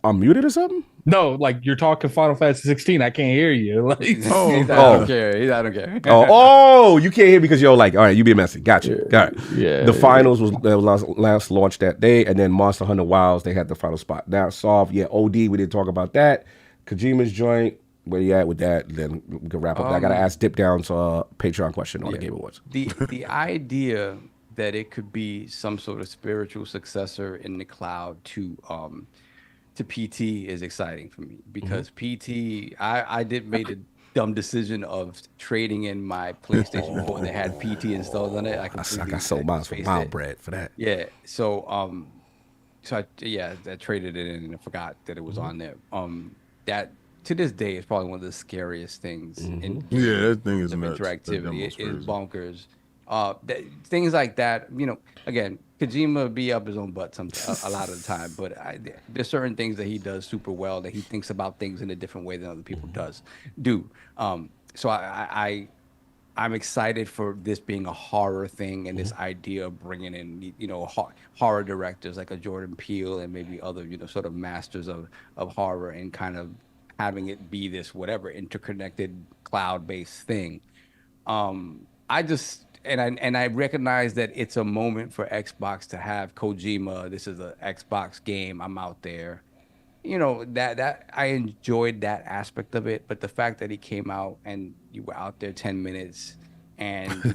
I'm muted or something? No, like you're talking Final Fantasy 16. I can't hear you. Like, I don't care. I don't care. You can't hear because you're like, all right, you be messy. Gotcha. Got it. Yeah. The finals was last launched that day, and then Monster Hunter Wilds, they had the final spot. Now, OD, we didn't talk about that. Kojima's joint, where you at with that? Then we can wrap up. I got to ask Dip Down's Patreon question on the Game Awards. The idea that it could be some sort of spiritual successor in the cloud to PT is exciting for me because PT, I did make a dumb decision of trading in my PlayStation 4 that had PT installed on it. I got sold mine for mild bread for that. Yeah, so I traded it in and I forgot that it was on there. That to this day is probably one of the scariest things. That thing is nuts. Interactivity is bonkers. Things like that, again, Kojima be up his own butt a lot of the time, but there's certain things that he does super well, that he thinks about things in a different way than other people do. So I'm excited for this being a horror thing and this idea of bringing in, horror directors like a Jordan Peele and maybe other, sort of masters of horror and kind of having it be this whatever interconnected cloud-based thing. I recognize that it's a moment for Xbox to have Kojima. This is an Xbox game. I'm out there. That I enjoyed that aspect of it, but the fact that he came out and you were out there 10 minutes and you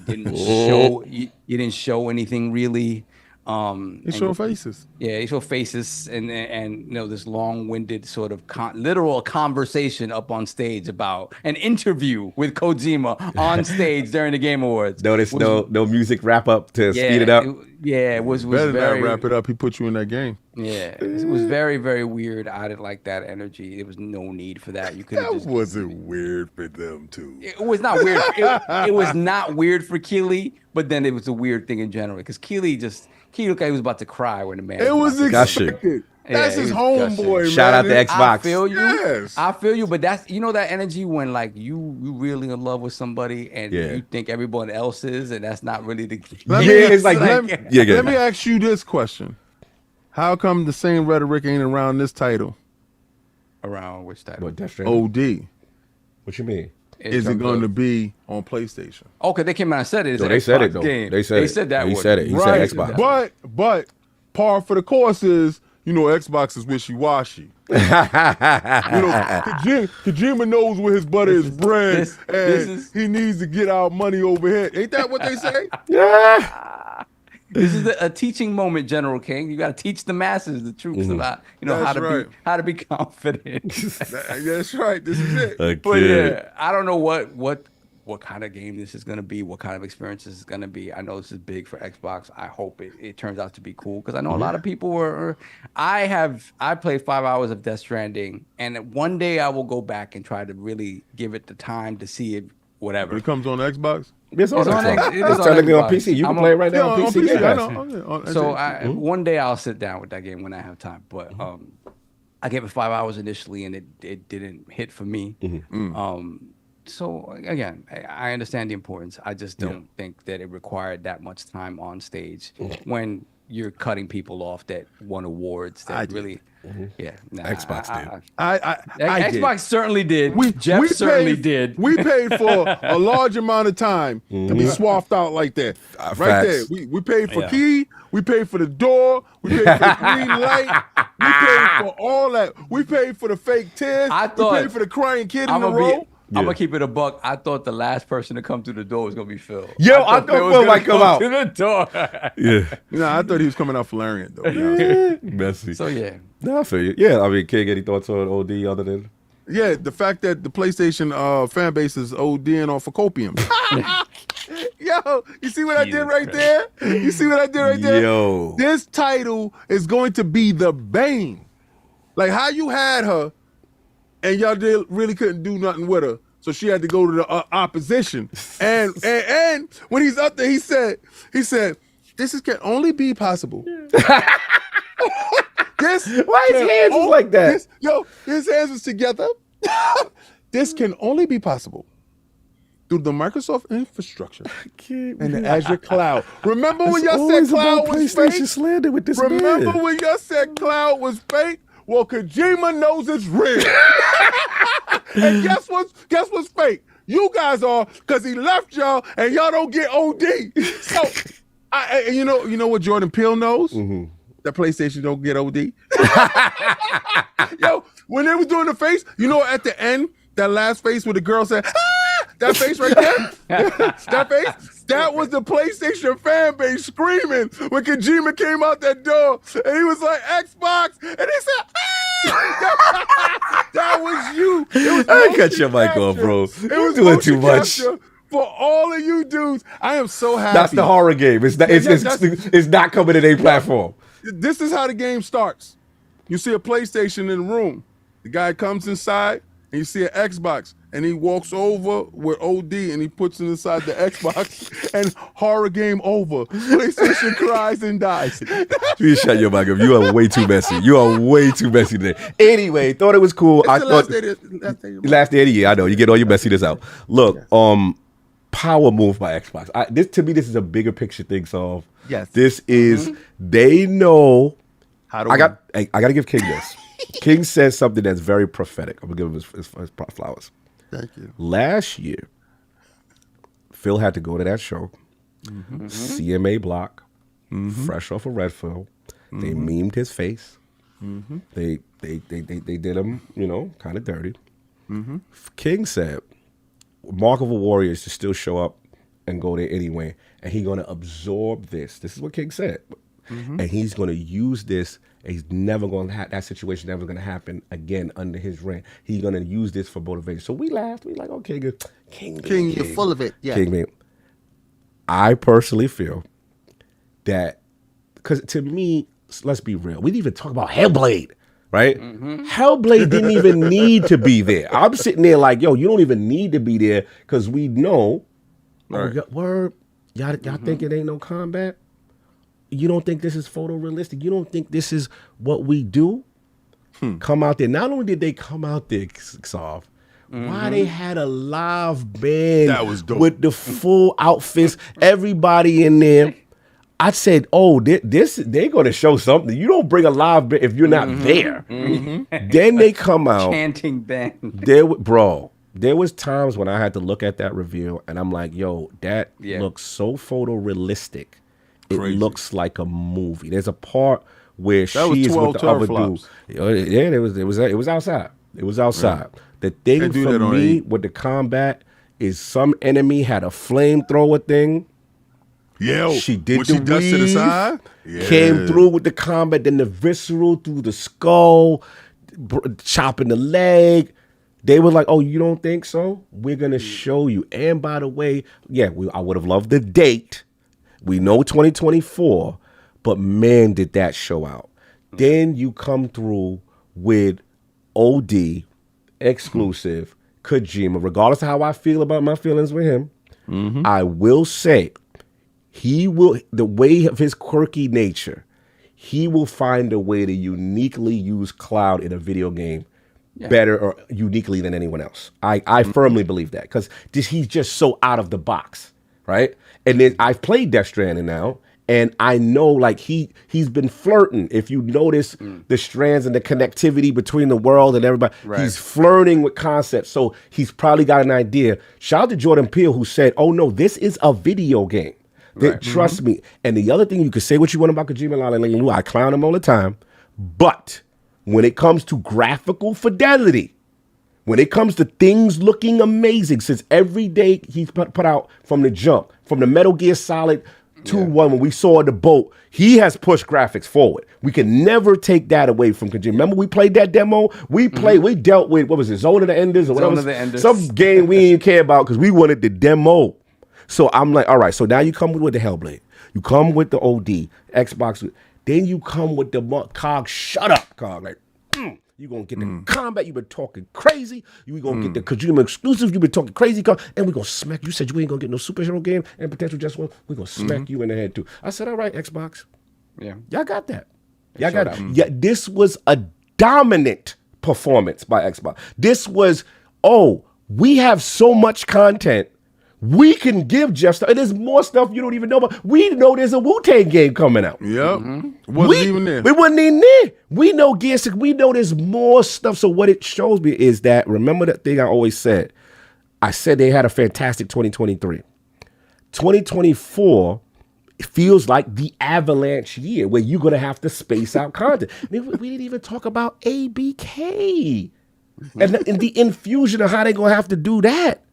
didn't show anything really. He showed faces. Yeah, he showed faces and this long-winded sort of literal conversation up on stage about an interview with Kojima on stage during the Game Awards. Notice no music wrap up to speed it up. It was better very not wrap it up. He put you in that game. Yeah, it was very, very weird. I didn't like that energy. There was no need for that. You could. That wasn't weird for them too. It was not weird. It was not weird for Keely, but then it was a weird thing in general because Keely looked like he was about to cry when the man. It was expected. That's his homeboy, man. Shout out to Xbox. I feel you. Yes. I feel you, but that's that energy when like you really in love with somebody and you think everyone else is, and that's not really the. Let me ask you this question: how come the same rhetoric ain't around this title? Around which title? What, Death Stranding? OD. What you mean? Is it going to be on PlayStation? Okay, they came out and said it. They said it though. They said that. He said it. He said Xbox. But par for the course is, Xbox is wishy-washy. Kojima knows where his butter is bread, and he needs to get our money over here. Ain't that what they say? Yeah. This is a teaching moment, General King. You got to teach the masses, the troops about how to be confident. That's right. This is it. Okay. But yeah, I don't know what kind of game this is going to be, what kind of experience this is going to be. I know this is big for Xbox. I hope it turns out to be cool because I know a lot of people were. I played 5 hours of Death Stranding, and one day I will go back and try to really give it the time to see it. Whatever. It comes on Xbox. It's on Xbox. It is It's technically on Xbox. PC. You can play it right now on PC. I Yes. know. So one day I'll sit down with that game when I have time. But I gave it 5 hours initially, and it didn't hit for me. So again, I understand the importance. I just don't think that it required that much time on stage when you're cutting people off that won awards. That really, Xbox did. Xbox certainly did. Jeff we certainly paid, did. We paid for a large amount of time to be swapped out like that. Right there. We paid for key. We paid for the door. We paid for the green light. We paid for all that. We paid for the fake tears. We paid for the crying kid in the row. I'm gonna keep it a buck. I thought the last person to come through the door was gonna be Phil. Yo, I thought Phil might come out to the door. I thought he was coming out flaring though. Messy. So yeah. No, I feel you. Yeah, I mean, King, any thoughts on OD other than? Yeah, the fact that the PlayStation fan base is ODing off of copium. Yo, you see what I did right there? You see what I did right there? Yo. This title is going to be the bane. Like how you had her and y'all really couldn't do nothing with her. So she had to go to the opposition. And when he's up there, he said, this can only be possible. Why his hands was like that? His hands was together. This can only be possible through the Microsoft infrastructure and the Azure cloud. Remember when y'all said cloud was fake? Slander with this Remember when y'all said cloud was fake? Well, Kojima knows it's real. And guess what's fake? You guys are, because he left y'all and y'all don't get OD. So, you know what Jordan Peele knows? That PlayStation don't get OD. Yo, when they was doing the face, at the end, that last face where the girl said, that face right there, that face, that was the PlayStation fan base screaming when Kojima came out that door and he was like, Xbox, and he said, that was you. I cut your mic off, bro. You're doing too much. For all of you dudes, I am so happy. That's the horror game. It's not coming to a platform. This is how the game starts. You see a PlayStation in the room. The guy comes inside, and you see an Xbox, and he walks over with OD, and he puts it inside the Xbox, and horror game over. PlayStation cries and dies. You shut your mic up. You are way too messy. You are way too messy today. Anyway, thought it was cool. Last day of the year. I know. You get all your messiness out. Look, power move by Xbox. To me, this is a bigger picture thing, so Yes. This is, they know. How to I got to give King this. King says something that's very prophetic. I'm going to give him his flowers. Thank you. Last year, Phil had to go to that show. CMA block, fresh off of Redfield. They memed his face. They did him, kind of dirty. King said, Mark of a Warrior should still show up and go there anyway, and he's going to absorb this. This is what King said. And he's going to use this. And he's never going to have that situation. Never going to happen again under his reign. He's going to use this for motivation. So we laughed. We like, okay, good. King, you're full of it. Yeah. King, man. I personally feel that, because to me, let's be real. We didn't even talk about Hellblade, right? Hellblade didn't even need to be there. I'm sitting there like, yo, you don't even need to be there because we know. Word, y'all think it ain't no combat? You don't think this is photorealistic? You don't think this is what we do? Come out there. Not only did they come out there, soft, why they had a live band That was dope. with the full outfits, everybody in there. I said, oh, they're going to show something. You don't bring a live band if you're not there. Then they come out. Chanting band. There was times when I had to look at that review and I'm like, yo, that looks so photorealistic. It looks like a movie. There's a part where she is with the other dude. Yeah, it was outside. It was outside. Right. The thing for me with the combat is some enemy had a flamethrower thing. Yeah, she did when the she dusted to the weave, side, came through with the combat, then the visceral through the skull, chopping the leg. They were like, "Oh, you don't think so? We're gonna show you." And by the way, yeah, I would have loved the date. We know 2024, but man, did that show out. Then you come through with OD exclusive Kojima. Regardless of how I feel about my feelings with him, I will say the way of his quirky nature, he will find a way to uniquely use cloud in a video game better or uniquely than anyone else. I firmly believe that because he's just so out of the box, right? And then I've played Death Stranding now, and I know like he's been flirting. If you notice the strands and the connectivity between the world and everybody, he's flirting with concepts. So he's probably got an idea. Shout out to Jordan Peele who said, "Oh no, this is a video game." Trust me. And the other thing, you can say what you want about Kojima, I clown him all the time, but when it comes to graphical fidelity, when it comes to things looking amazing, since every day he's put out from the jump, from the Metal Gear Solid 2-1 when we saw the boat, he has pushed graphics forward. We can never take that away from Kojima. Remember we played that demo? We dealt with, what was it, Zone of the Enders? Or Zone of the Enders. Some game we didn't care about because we wanted the demo. So I'm like, all right, so now you come with the Hellblade. You come with the OD, Xbox. Then you come with the COG. Shut up, COG. Like, you're going to get the combat. You've been talking crazy. You're going to get the Kojima exclusive. You've been talking crazy. And we're going to smack. You said you ain't going to get no superhero game and potential just one. We're going to smack you in the head, too. I said, all right, Xbox. Yeah. Y'all got that. Y'all got it. Yeah, this was a dominant performance by Xbox. This was, we have so much content. We can give Jeff stuff. And there's more stuff you don't even know about. We know there's a Wu-Tang game coming out. Yep. Wasn't even there. We wasn't even there. We know Gear 6. We know there's more stuff. So what it shows me is that, remember that thing I always said? I said they had a fantastic 2023. 2024 feels like the avalanche year where you're going to have to space out content. We didn't even talk about ABK. And the infusion of how they're going to have to do that.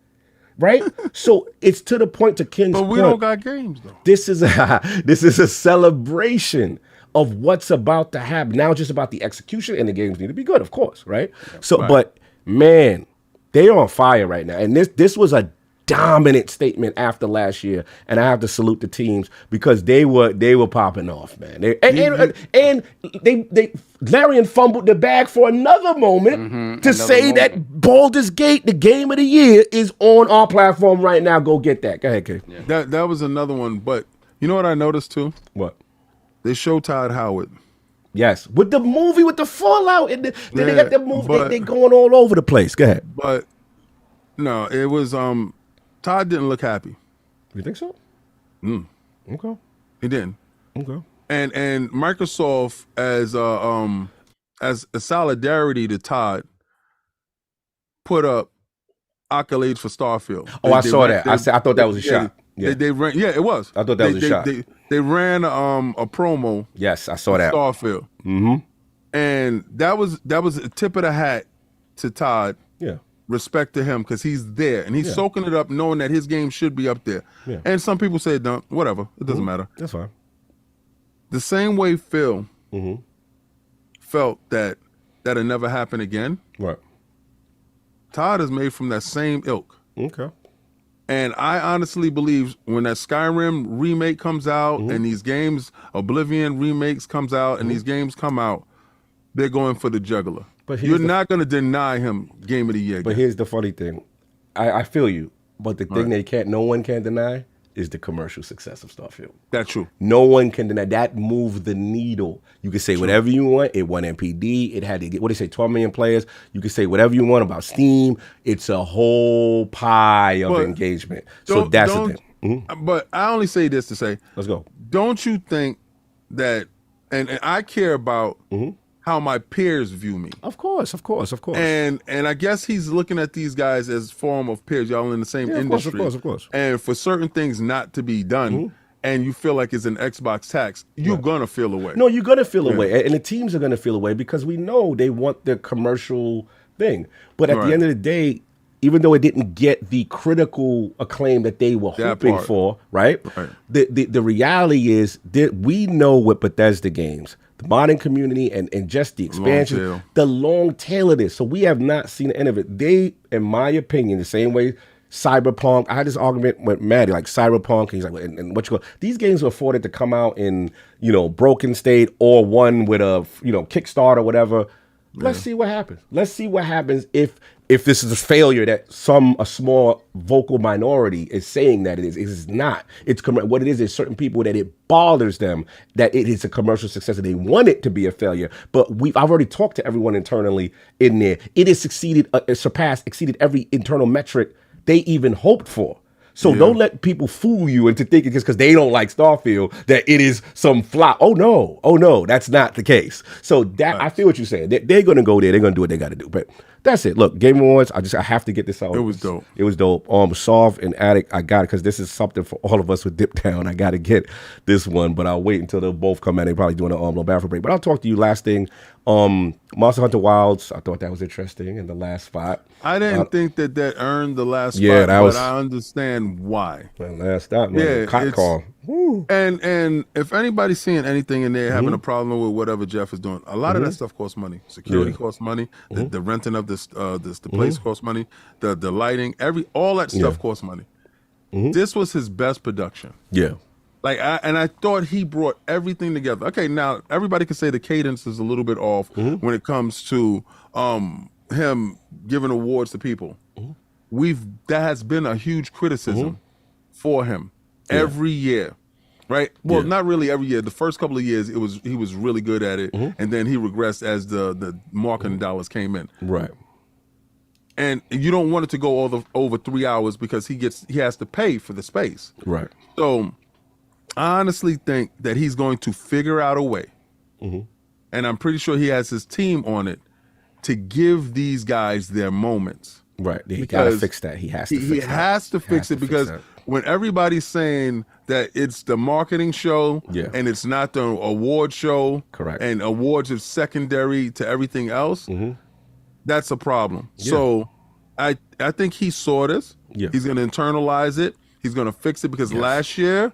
Right, so it's to the point to Ken's point. But we don't got games though. This is a celebration of what's about to happen. Now, it's just about the execution, and the games need to be good, of course, right? But man, they are on fire right now, and this was a dominant statement after last year, and I have to salute the teams because they were popping off, man. And Larian fumbled the bag for another moment to say that Baldur's Gate, the game of the year, is on our platform right now. Go get that. Go ahead, Kay. Yeah. That was another one, but you know what I noticed too? What? They show Todd Howard. Yes, with the movie, with the Fallout, and then they got the movie. They going all over the place. Go ahead. But no, it was Todd didn't look happy. You think so? Okay. He didn't. Okay. And Microsoft as a solidarity to Todd put up accolades for Starfield. I saw that. I thought that was a shot. Yeah. They ran. Yeah, it was. I thought that was a shot. They ran a promo. Yes, I saw that. Starfield. And that was a tip of the hat to Todd. Yeah. Respect to him because he's there and he's soaking it up, knowing that his game should be up there. Yeah. And some people say, "Don't, whatever, it doesn't matter." That's fine. The same way Phil felt that it never happened again. Right. Todd is made from that same ilk. Okay. And I honestly believe when that Skyrim remake comes out and these games, Oblivion remakes comes out and these games come out, they're going for the juggler. But you're not going to deny him Game of the Year. But here's the funny thing. I feel you. But the thing no one can deny is the commercial success of Starfield. That's true. No one can deny. That moved the needle. You can say whatever you want. It won MPD. It had to get, 12 million players. You can say whatever you want about Steam. It's a whole pie of engagement. So that's the thing. But I only say this to say. Let's go. Don't you think that, and I care about how my peers view me. Of course. And I guess he's looking at these guys as form of peers. Y'all in the same industry. Of course. And for certain things not to be done, and you feel like it's an Xbox tax, you're gonna feel away. No, you're gonna feel away, and the teams are gonna feel away because we know they want the commercial thing. But at the end of the day, even though it didn't get the critical acclaim that they were hoping for, right? The reality is that we know with Bethesda games, the modding community and just the expansion, the long tail of this. So we have not seen the end of it. They, in my opinion, the same way Cyberpunk, I had this argument with Maddie, like Cyberpunk, he's like, and what you call, these games were afforded to come out in, broken state or one with a, Kickstarter or whatever. Let's see what happens. Let's see what happens if this is a failure that a small vocal minority is saying that it is. It is not. It's what it is certain people that it bothers them that it is a commercial success and they want it to be a failure. But I've already talked to everyone internally in there. It has exceeded every internal metric they even hoped for. So don't let people fool you into thinking just because they don't like Starfield that it is some flop. Oh no, that's not the case. So that I feel what you're saying. They're going to go there. They're going to do what they got to do. But that's it. Look, Game Awards. I have to get this out. It was dope. It was dope. Soft and Addict. I got it because this is something for all of us with Dip Down. I got to get this one, but I'll wait until they'll both come out. They're probably doing a little bathroom break. But I'll talk to you last thing. Monster Hunter Wilds. I thought that was interesting in the last spot. I didn't think that earned the last spot, but I understand why. Well, last stop, man. Cop call. And if anybody's seeing anything in there having a problem with whatever Jeff is doing, a lot of that stuff costs money. Security costs money. The renting of the place costs money. The lighting, all that stuff costs money. This was his best production. Yeah. I thought he brought everything together. Okay, now everybody can say the cadence is a little bit off when it comes to him giving awards to people. That has been a huge criticism for him every year, right? Well, not really every year. The first couple of years, he was really good at it, and then he regressed as the marketing dollars came in. Right. And you don't want it to go over 3 hours because he has to pay for the space. Right. So I honestly think that he's going to figure out a way, and I'm pretty sure he has his team on it to give these guys their moments. Right. He got to fix that. He has to fix it because when everybody's saying that it's the marketing show and it's not the award show, correct, and awards are secondary to everything else, that's a problem. So I think he saw this. He's going to internalize it. He's going to fix it because last year,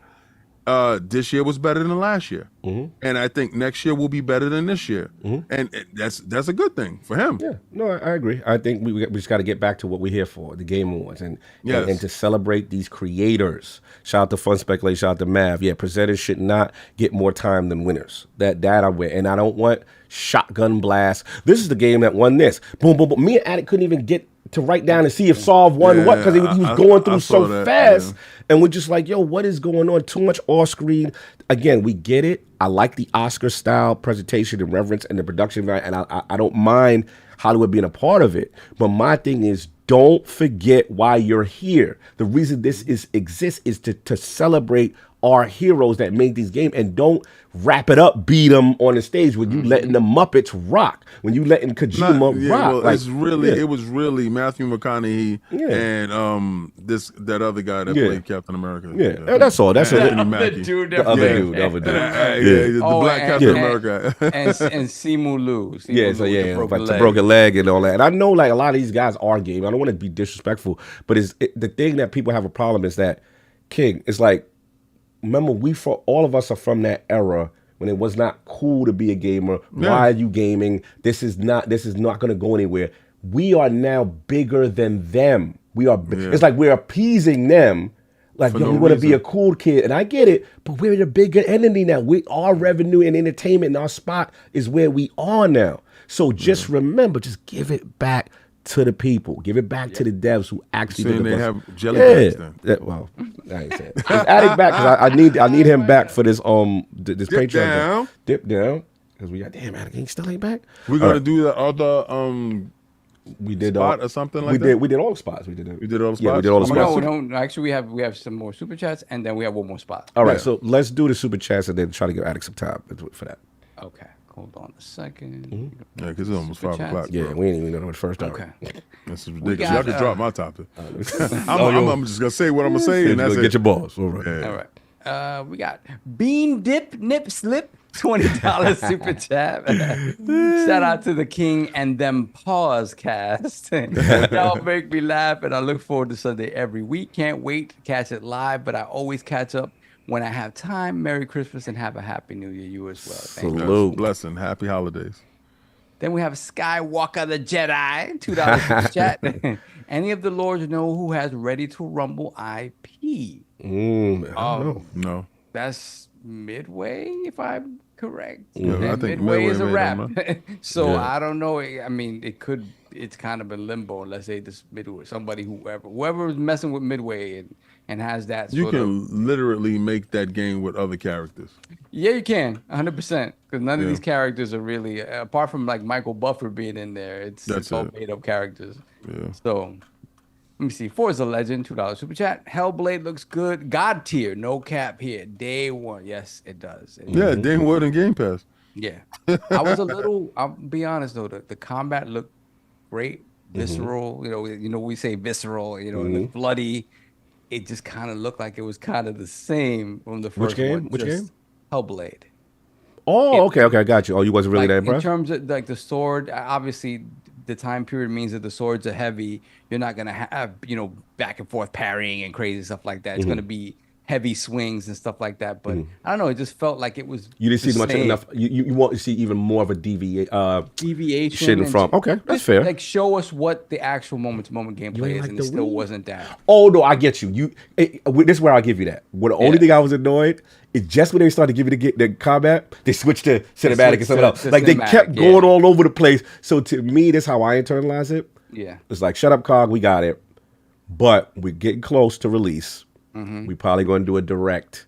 this year was better than last year, and I think next year will be better than this year, and that's a good thing for him. Yeah, no, I agree. I think we just got to get back to what we're here for, the Game Awards, and to celebrate these creators. Shout out to Fun Speculation, shout out to Mav. Yeah, presenters should not get more time than winners. That I'm with, and I don't want shotgun blast. This is the game that won this. Boom, boom, boom. Me and Addict couldn't even get to write down and see if Solve won what because he was going through so fast. And we're just like, yo, what is going on? Too much off screen. Again, we get it. I like the Oscar style presentation and reverence and the production, and I don't mind Hollywood being a part of it. But my thing is, don't forget why you're here. The reason this exists is to celebrate our heroes that made these games, and don't wrap it up, beat them on the stage when you letting the Muppets rock, when you letting Kojima rock. Well, it was really Matthew McConaughey and that other guy that played Captain America. Yeah, that's all. That's the other dude. The other dude. The black Captain America. and Simu Liu. Broken leg and all that. And I know like a lot of these guys are gaming. I don't want to be disrespectful, but the thing that people have a problem is that King is like, remember, all of us are from that era when it was not cool to be a gamer. Why are you gaming? This is not going to go anywhere. We are now bigger than them. We are. It's like we're appeasing them. Like, we want to be a cool kid, and I get it, but we're the bigger entity now. Our revenue and entertainment and our spot is where we are now. So just remember, just give it back to the people. Give it back to the devs who actually did the have jelly bags then. Well, I ain't saying. Just add it back because I need him back for this this Dip Patreon. Down. Dip down. Because we got Anakin still ain't back. We're gonna do the other we did spot or something like that. We did all the spots. We did all the spots. Yeah, we did all the spots. No, actually we have some more super chats and then we have one more spot. All right, so let's do the super chats and then try to give Addict some time for that. Okay. Hold on a second. Yeah, because it's almost 5 o'clock. Yeah, we ain't even know the first hour. Okay. This is ridiculous. Y'all can drop my topic. I'm just gonna say what I'm gonna say, and that's it. Get your balls. All right. We got Bean Dip Nip Slip $20 super chat. Shout out to the King and them pause cast. Y'all make me laugh, and I look forward to Sunday every week. Can't wait to catch it live, but I always catch up when I have time. Merry Christmas and have a happy New Year. You as well. Thank you. Salute. Blessing. Happy holidays. Then we have Skywalker the Jedi, $2 super chat. Any of the lords know who has Ready to Rumble IP? I don't know. No. That's Midway, if I'm correct. Yeah, And I think Midway is a made wrap. them, So Yeah. I don't know. I mean, it's kind of in limbo unless they just Midway, whoever is messing with Midway and has that You sort of. can literally make that game with other characters. Yeah, you can, 100%. Because none of Yeah. these characters are really, apart from like Michael Buffer being in there, it's all it. made up characters. Yeah. So let me see. Forza Legend, $2 super chat. Hellblade looks good. God tier, no cap here. Day one. Yes, it does. Yeah, Dane Wood and Game Pass. Yeah. I was a little, I'll be honest though, the combat looked great, visceral, we say visceral, it looked bloody. It just kind of looked like it was kind of the same from the first game? one. Which game? Hellblade. Oh, okay, I got you. Oh, you wasn't really that In impressed? terms of like the sword, obviously the time period means that the swords are heavy. You're not gonna have back and forth parrying and crazy stuff like that. It's gonna be heavy swings and stuff like that. But I don't know. It just felt like it was. You didn't see the much same. enough. You want to see even more of a Deviation shitting and from. Okay, that's just, fair. Like show us what the actual moment-to-moment gameplay is, like and the it still Wii? wasn't that. Oh no, I get you. This is where I'll give you that. Well, the only thing I was annoyed is just when they started to give you the combat, they switched to cinematic and something else. to Like they cinematic, kept going all over the place. So to me, that's how I internalize it. Yeah. It's like, shut up, Cog, we got it. But we're getting close to release. We probably going to do a direct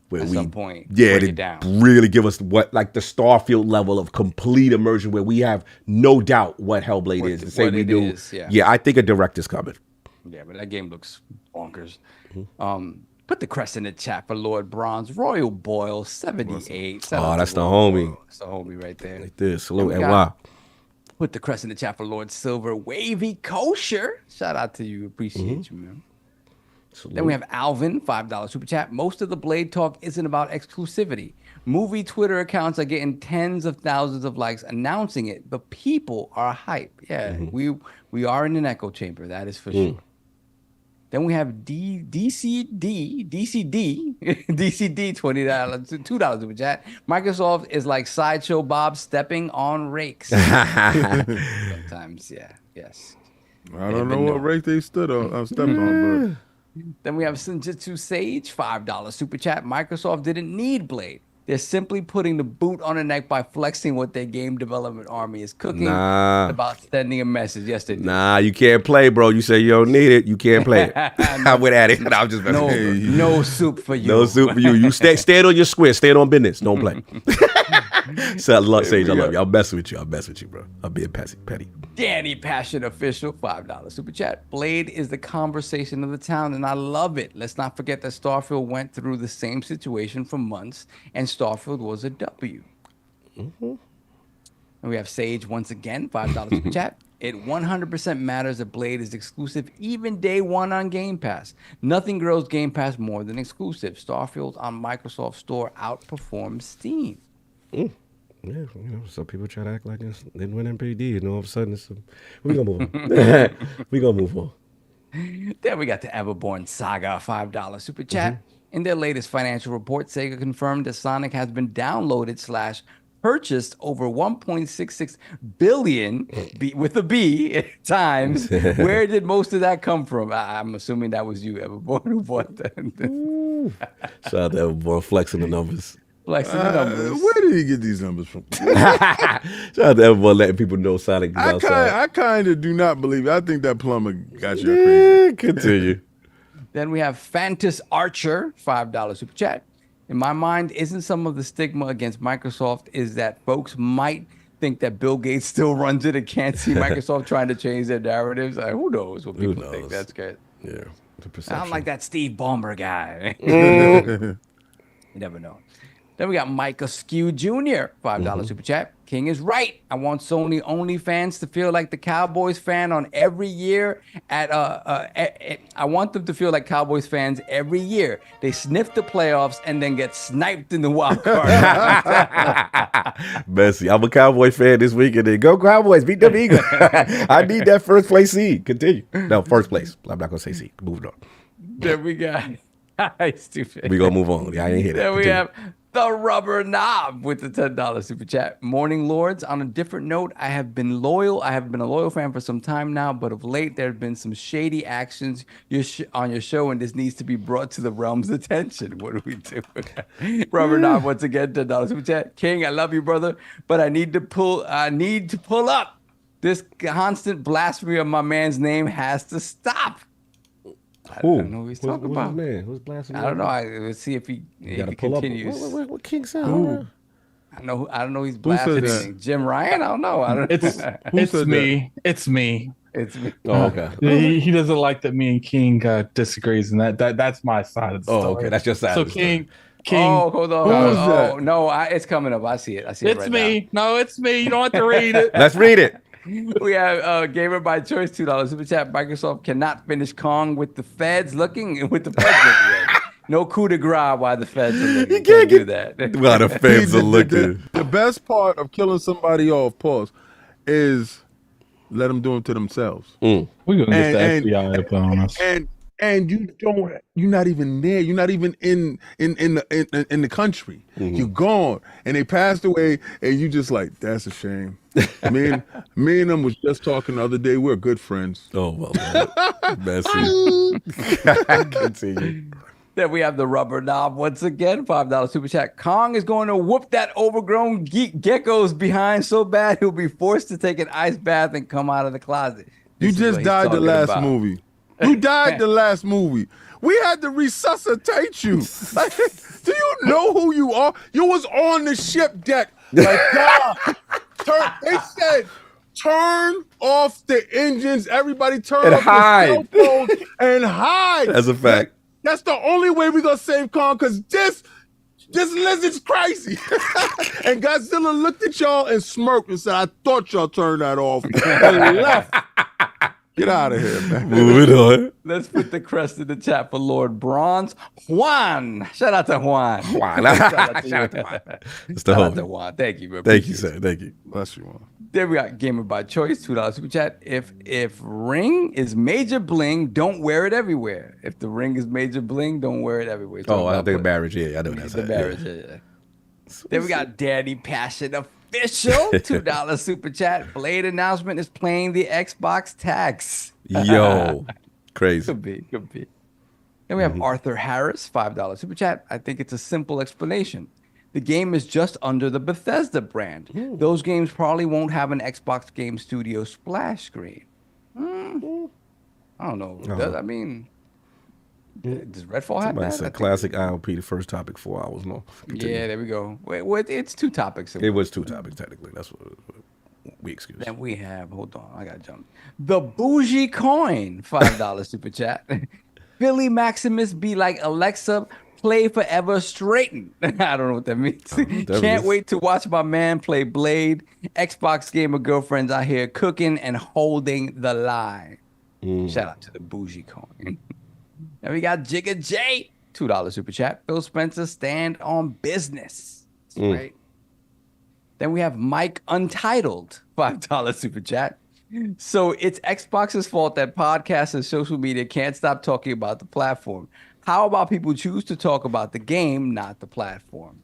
where At we, some point, yeah, break to it down. really give us what like the Starfield level of complete immersion where we have no doubt what Hellblade is. And say what we it do. is, yeah. Yeah, I think a direct is coming. Yeah, but that game looks bonkers. Put the crest in the chat for Lord Bronze. Royal Boyle, 78. Shout Oh, out that's to the Royal homie. Boyle. That's the homie right there. Like this. Salute we and got- why? Put the crest in the chat for Lord Silver. Wavy Kosher. Shout out to you. Appreciate you, man. Then we have Alvin, $5 super chat. Most of the Blade talk isn't about exclusivity. Movie Twitter accounts are getting tens of thousands of likes announcing it, but people are hype. Yeah, we are in an echo chamber. That is for sure. Then we have DCD, $20, $2 super chat. Microsoft is like Sideshow Bob stepping on rakes. Sometimes, yes. I don't know what rate they stood on. Stepped on, Then we have Senjutsu Sage, $5 super chat. Microsoft didn't need Blade. They're simply putting the boot on the neck by flexing what their game development army is cooking. Nah. About sending a message. Yes, they did. Nah, you can't play, bro. You say you don't need it. You can't play it. I went at it. And I was just messing. No soup for you. No soup for you. You stand on your square. Stand on business. Don't play. So, Sage, I love you. I'll mess with you. Bro. I'm being petty. Danny Passion Official, $5 super chat. Blade is the conversation of the town, and I love it. Let's not forget that Starfield went through the same situation for months, and Starfield was a W. And we have Sage once again, $5 super chat. It 100% matters that Blade is exclusive even day one on Game Pass. Nothing grows Game Pass more than exclusive. Starfield on Microsoft Store outperforms Steam. Yeah, some people try to act like this. They win MPD, and all of a sudden, we're going to move on. We're going to move on. Then we got the Everborn Saga, $5 super chat. In their latest financial report, Sega confirmed that Sonic has been downloaded / purchased over 1.66 billion with a B times. Where did most of that come from? I'm assuming that was you, Everborn, who bought that. Shout out to Everborn flexing the numbers. Flexing the numbers. Where did he get these numbers from? Shout out to Everborn letting people know Sonic is outside. I kind of do not believe it. I think that plumber got you crazy. Yeah, continue. Then we have Fantas Archer, $5 super chat. In my mind, isn't some of the stigma against Microsoft is that folks might think that Bill Gates still runs it and can't see Microsoft trying to change their narratives? Who knows what people think? That's good. Yeah, the perception. I'm like that Steve Ballmer guy. You never know. Then we got Mike Askew Jr., $5 super chat. King is right. I want Sony OnlyFans to feel like the Cowboys fan on every year. I want them to feel like Cowboys fans every year. They sniff the playoffs and then get sniped in the wild card. Messy. I'm a Cowboy fan this weekend. Go Cowboys, beat them Eagles. I need that first place seed. Continue. No, first place. I'm not gonna say seed. Moving on. Then we got stupid. We gonna move on. I ain't hear that. Then we Continue. have the Rubber Knob with the $10 super chat. Morning Lords. On a different note, I have been loyal. I have been a loyal fan for some time now, but of late there have been some shady actions on your show, and this needs to be brought to the realm's attention. What do we do? Rubber Knob once again, $10 super chat. King, I love you, brother, but I need to pull up. This constant blasphemy of my man's name has to stop. I don't know what he's talking about. Man? Who's blasting? I don't know. Let's see if he continues. What King said? I don't know. He's blasting Jim Ryan. I don't know. It's me. It's me. It's me. Oh, okay. He doesn't like that me and King disagrees, and that's my side of the story. Oh, okay. That's your side. So King. Oh, hold on. Who's that? No, it's coming up. I see it. It's right me. No, it's me. You don't have to read it. Let's read it. We have Gamer by Choice, $2 super chat. Microsoft cannot finish Kong with the feds looking. No coup de grace while the feds are looking. You can't do that. While the feds are looking. The best part of killing somebody off, pause, is let them do it to themselves. We're gonna get the FBI up on us. And you're not even there. You're not even in the country. You're gone. And they passed away, and you just like, that's a shame. Me and them was just talking the other day. We're good friends. Oh, well, messy. Continue. Then we have the Rubber Knob once again, $5 super chat. Kong is going to whoop that overgrown gecko's behind so bad he'll be forced to take an ice bath and come out of the closet. You just died the last movie. You died the last movie. We had to resuscitate you. Like, do you know who you are? You was on the ship deck. Like, God, they said, turn off the engines. Everybody turn and off hide. the cell phones and hide. That's a fact. That's the only way we're going to save Kong, because this lizard's crazy. And Godzilla looked at y'all and smirked and said, I thought y'all turned that off. And left. Get out of here, man. Moving on. Let's put the crest in the chat for Lord Bronze. Juan. Shout out to Juan. Shout out to Juan. It's the Shout out home. to Juan. Thank you, bro. Thank you, sir. Thank you. Bless you, Juan. Then we got Gamer by Choice, $2 super chat. If ring is major bling, don't wear it everywhere. If the ring is major bling, don't wear it everywhere. Oh, I think marriage. Yeah, I know that's the marriage. Yeah. Then we got Daddy Passion Official, $2 super chat. Blade announcement is playing the Xbox tax. Yo, crazy. Could be. Then we have Arthur Harris, $5 super chat. I think it's a simple explanation. The game is just under the Bethesda brand. Those games probably won't have an Xbox Game Studio splash screen. I don't know. I mean, does Redfall have that? Said classic ILP, the first topic, 4 hours long. Continue. Yeah, there we go. Wait, it's 2 topics. It was 2 topics, technically. That's what we excuse. Then we have, hold on, I got to jump. The Bougie Coin, $5 super chat. Philly Maximus be like Alexa, play forever straighten. I don't know what that means. Can't wait to watch my man play Blade. Xbox gamer girlfriends out here cooking and holding the line. Shout out to the Bougie Coin. Then we got Jigga J, $2 super chat. Phil Spencer, stand on business. That's right. Then we have Mike Untitled, $5 super chat. So it's Xbox's fault that podcasts and social media can't stop talking about the platform. How about people choose to talk about the game, not the platform?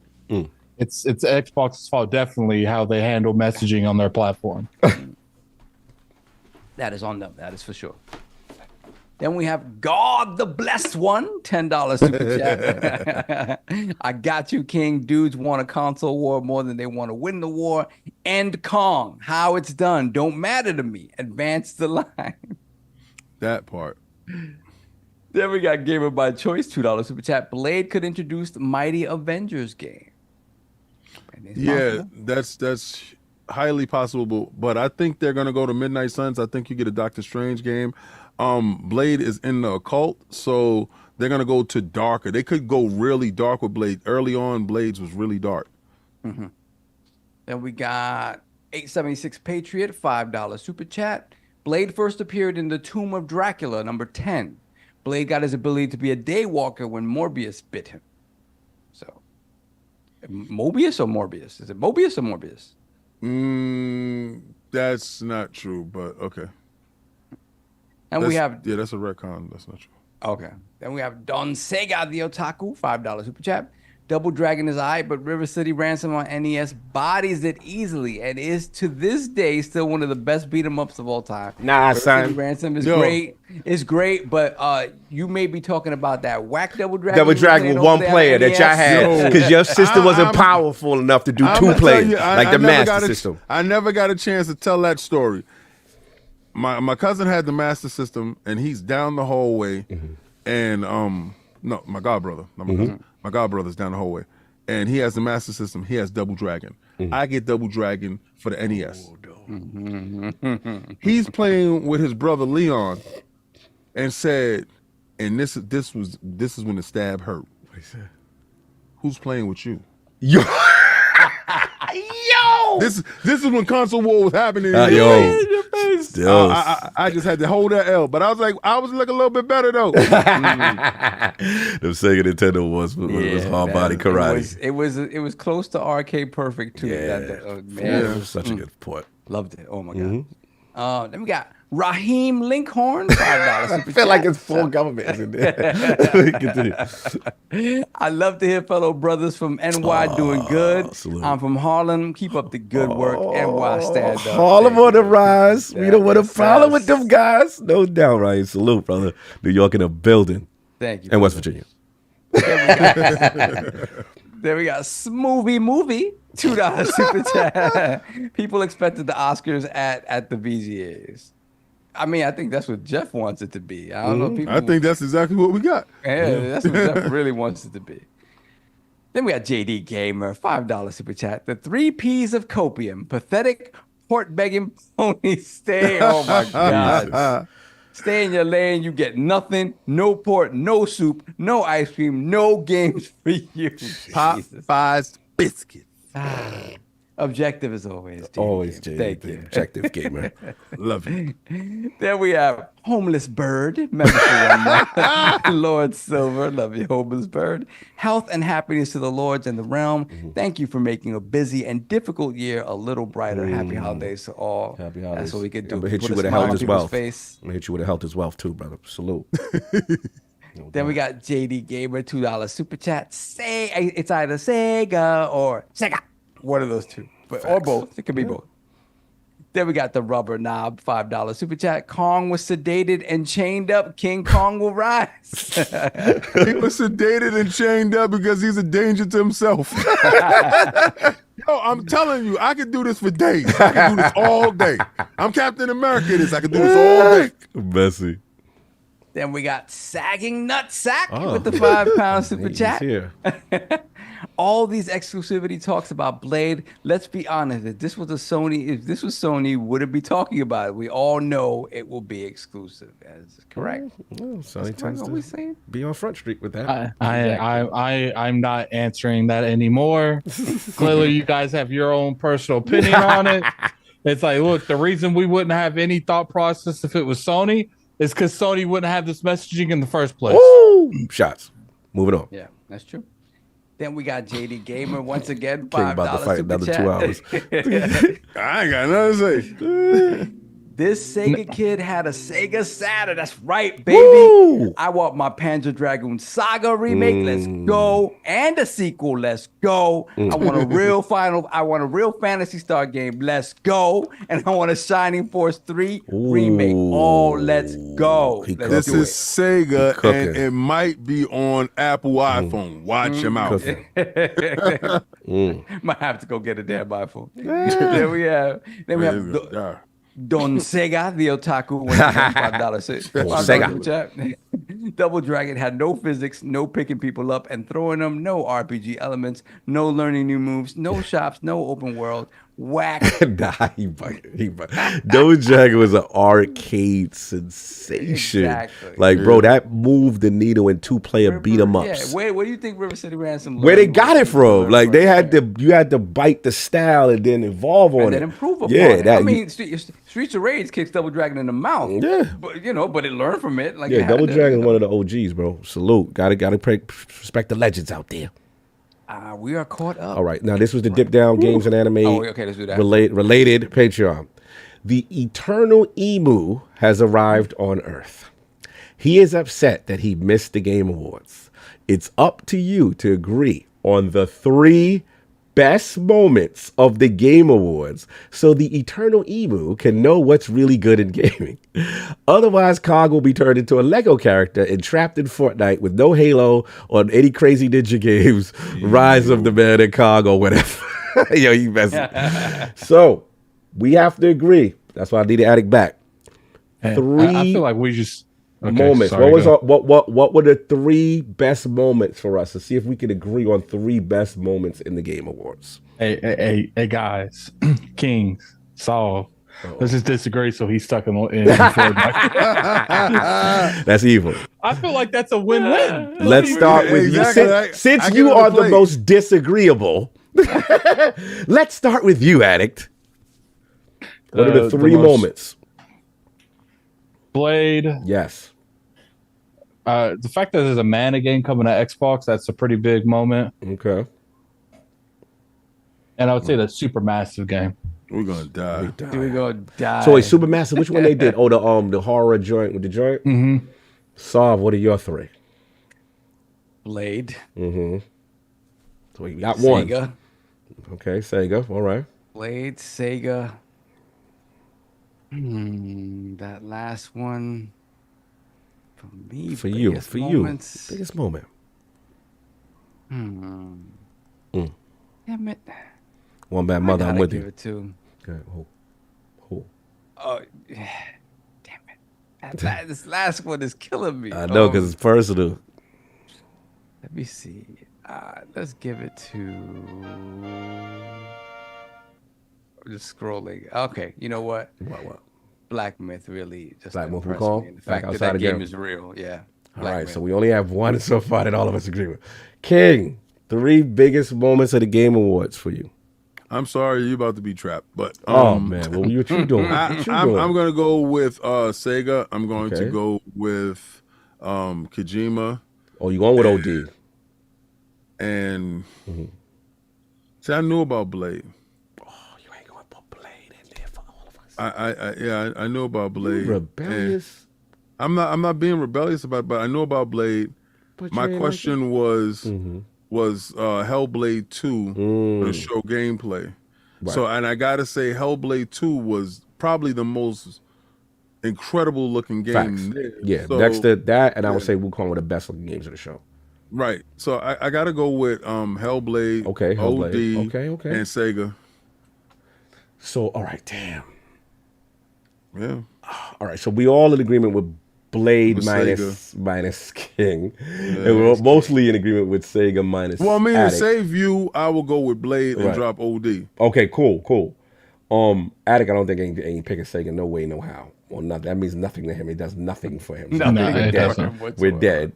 It's Xbox's fault, definitely, how they handle messaging on their platform. That is on them. That is for sure. Then we have God the Blessed One, $10 super chat. I got you, King. Dudes want a console war more than they want to win the war. End Kong. How it's done don't matter to me. Advance the line. That part. Then we got Gamer by Choice, $2 super chat. Blade could introduce the Mighty Avengers game. Yeah, that's highly possible, but I think they're gonna go to Midnight Suns. I think you get a Doctor Strange game. Blade is in the occult, so they're gonna go to darker. They could go really dark with Blade. Early on, Blades was really dark. Mm-hmm. Then we got 876 Patriot, $5 super chat. Blade first appeared in the Tomb of Dracula, number 10. Blade got his ability to be a daywalker when Morbius bit him. So, Mobius or Morbius? Is it Mobius or Morbius? That's not true, but okay. And we have that's a retcon. That's not true. Okay. Then we have Don Sega the Otaku, $5 super chat. Double Dragon is aight, but River City Ransom on NES bodies it easily and is to this day still one of the best beat 'em ups of all time. Nah, River son. City Ransom is great. It's great, but you may be talking about that whack Double Dragon. Double Dragon with one player that y'all had because your system wasn't powerful enough to do two players like the Master System. I never got a chance to tell that story. My cousin had the Master System, and he's down the hallway, and no, my godbrother, not my cousin. My godbrother's down the hallway, and he has the Master System. He has Double Dragon. I get Double Dragon for the NES. He's playing with his brother Leon, and said, and this is when the stab hurt. What he said? Who's playing with you? Yo. This is when console war was happening. Still. I just had to hold that L, but I was looking a little bit better though. Them Sega Nintendo was hard body karate. It was close to arcade perfect too. It was such a good port. Loved it. Oh my god. Then we got Raheem Linkhorn, $5 I feel like it's full government in there. Continue. I love to hear fellow brothers from NY doing good. Salute. I'm from Harlem. Keep up the good work. NY stand up. Harlem on the rise. We don't want to follow with them guys. No doubt, right? Salute, brother. New York in the building. Thank you. And West Virginia. Then we got Smoothie Movie, $2 super chat. People expected the Oscars at the VGAs. I mean, I think that's what Jeff wants it to be. I don't know. People, I think that's exactly what we got. Yeah, that's what Jeff really wants it to be. Then we got JD Gamer, $5 super chat. The 3 P's of copium: pathetic, port begging, pony stay. Oh my God. Stay in your lane, you get nothing. No port, no soup, no ice cream, no games for you. Popeyes biscuits. Objective as always. JD. Always JD. Thank you. Objective gamer. Love it. Then we have Homeless Bird, member for 1 month. Lord Silver, love you, Homeless Bird. Health and happiness to the lords and the realm. Thank you for making a busy and difficult year a little brighter. Happy holidays to all. Happy holidays. That's what we could do. I'm gonna hit Put you a with a smile health on as people's well. face. I'm gonna hit you with a health as well too, brother. Salute. Then we got JD Gamer, $2 super chat. Say it's either Sega or Sega. One of those two. Or both. It could be both. Then we got the Rubber Knob, $5 super chat. Kong was sedated and chained up. King Kong will rise. He was sedated and chained up because he's a danger to himself. Yo, I'm telling you, I could do this for days. I could do this all day. I'm Captain America. I could do this all day. Messy. Then we got Sagging Nutsack with the £5 super chat. Here. All these exclusivity talks about Blade. Let's be honest. If this was Sony, wouldn't be talking about it. We all know it will be exclusive. That's correct. Well, Sony That's tends what we to saying. be on Front Street with that. I'm not answering that anymore. Clearly, you guys have your own personal opinion on it. It's like, look, the reason we wouldn't have any thought process if it was Sony is because Sony wouldn't have this messaging in the first place. Woo! Shots. Moving on. Yeah, that's true. Then we got JD Gamer once again, King about to $5 fight super another chat. 2 hours. I ain't got nothing to say. This Sega kid had a Sega Saturn. That's right, baby. Woo! I want my Panzer Dragoon Saga remake. Let's go. And a sequel. Let's go. I want a real Phantasy Star game. Let's go. And I want a Shining Force 3 remake. Oh, let's go. This is Sega, and it might be on Apple iPhone. Watch him out. Might have to go get a damn iPhone. Then we have Don Sega, the Otaku, $5 chat. Double Dragon had no physics, no picking people up and throwing them, no RPG elements, no learning new moves, no shops, no open world. whack. Nah, he bugging. Double Dragon was an arcade sensation. Exactly. Like, bro, that moved the needle in 2-player beat 'em ups. Yeah, where do you think River City Ransom? Where they learned got what it he from? learned Like, they had there? you had to bite the style and then evolve on and it. then improve upon Yeah, it. that I mean, Streets of Rage kicks Double Dragon in the mouth. Yeah. But it learned from it. Like, Yeah, it had Double to, Dragon is one of the OGs, bro. Salute. Gotta respect the legends out there. We are caught up. All right, now this was the Dip Down Games and Anime Oh, okay, let's do that. related Patreon. The Eternal Emu has arrived on Earth. He is upset that he missed the Game Awards. It's up to you to agree on the 3 best moments of the Game Awards so the Eternal Emu can know what's really good in gaming. Otherwise, Cog will be turned into a Lego character and trapped in Fortnite with no Halo or any crazy ninja games, Rise of the Man and Cog or whatever. Yo, you messing. So, we have to agree. That's why I need the Addict back. And 3 I feel like we just moments. sorry, What were the 3 best moments for us to see if we can agree on 3 best moments in the Game Awards? Hey, guys, Kings, Saul. Let's just disagree. So he's stuck in Fortnite. That's evil. I feel like that's a win-win. Let's start with Exactly. you. Since I get you on the are the plate. most disagreeable, let's start with you, Addict. What are the 3 most- moments? Blade. Yes. The fact that there's a Mana game coming to Xbox, that's a pretty big moment. Okay. And I would say the Supermassive game. We're gonna die. Here we go. Die. So wait, Supermassive, which one they did? Oh, the horror joint with the joint? Mm-hmm. Solve, what are your 3? Blade. So we got 1. Sega. Okay, Sega. All right. Blade, Sega. That last one. For me, For you. biggest For moments. you. Biggest moment. Damn it. One bad mother, I'm Gotta with give you. it to. Okay. Who? Oh, damn it. This last one is killing me. I know, because it's personal. Let me see. Let's give it to. I'm just scrolling. Okay, you know what? What? Black Myth really just Black Myth impressed Call? me. And the Back fact that outside that game again. is real. Yeah. All Black right, Myth. so we only have 1 so far that all of us agree with. King, 3 biggest moments of the Game Awards for you. I'm sorry, you're about to be trapped, but Oh, man. What you doing? What you I'm doing? gonna go with Sega. I'm going Okay. to go with Kojima Oh, you going with OD? and see, I knew about Blade. Oh, you ain't going to put Blade in there for all of us. I knew about Blade. Rebellious. And I'm not being rebellious about it, but I knew about Blade. But My you ain't question was Hellblade 2 the show gameplay. Right. So, and I gotta say, Hellblade 2 was probably the most incredible looking game. Facts. there. Yeah, So, next to that, and I would say Wukong were the best looking games of the show. right. So I gotta go with Hellblade, Okay, Hellblade. OD, Okay. and Sega. So, all right, damn. Yeah. All right, so we all in agreement with Blade With minus King. And we're mostly in agreement with Sega minus Well, I mean, Addict. to save you, I will go with Blade and Right. drop OD. Okay, cool. Addict, I don't think ain't picking Sega no way, no how. Well, nothing. That means nothing to him. It does nothing for him. Nothing No, We're it dead. doesn't. We're dead.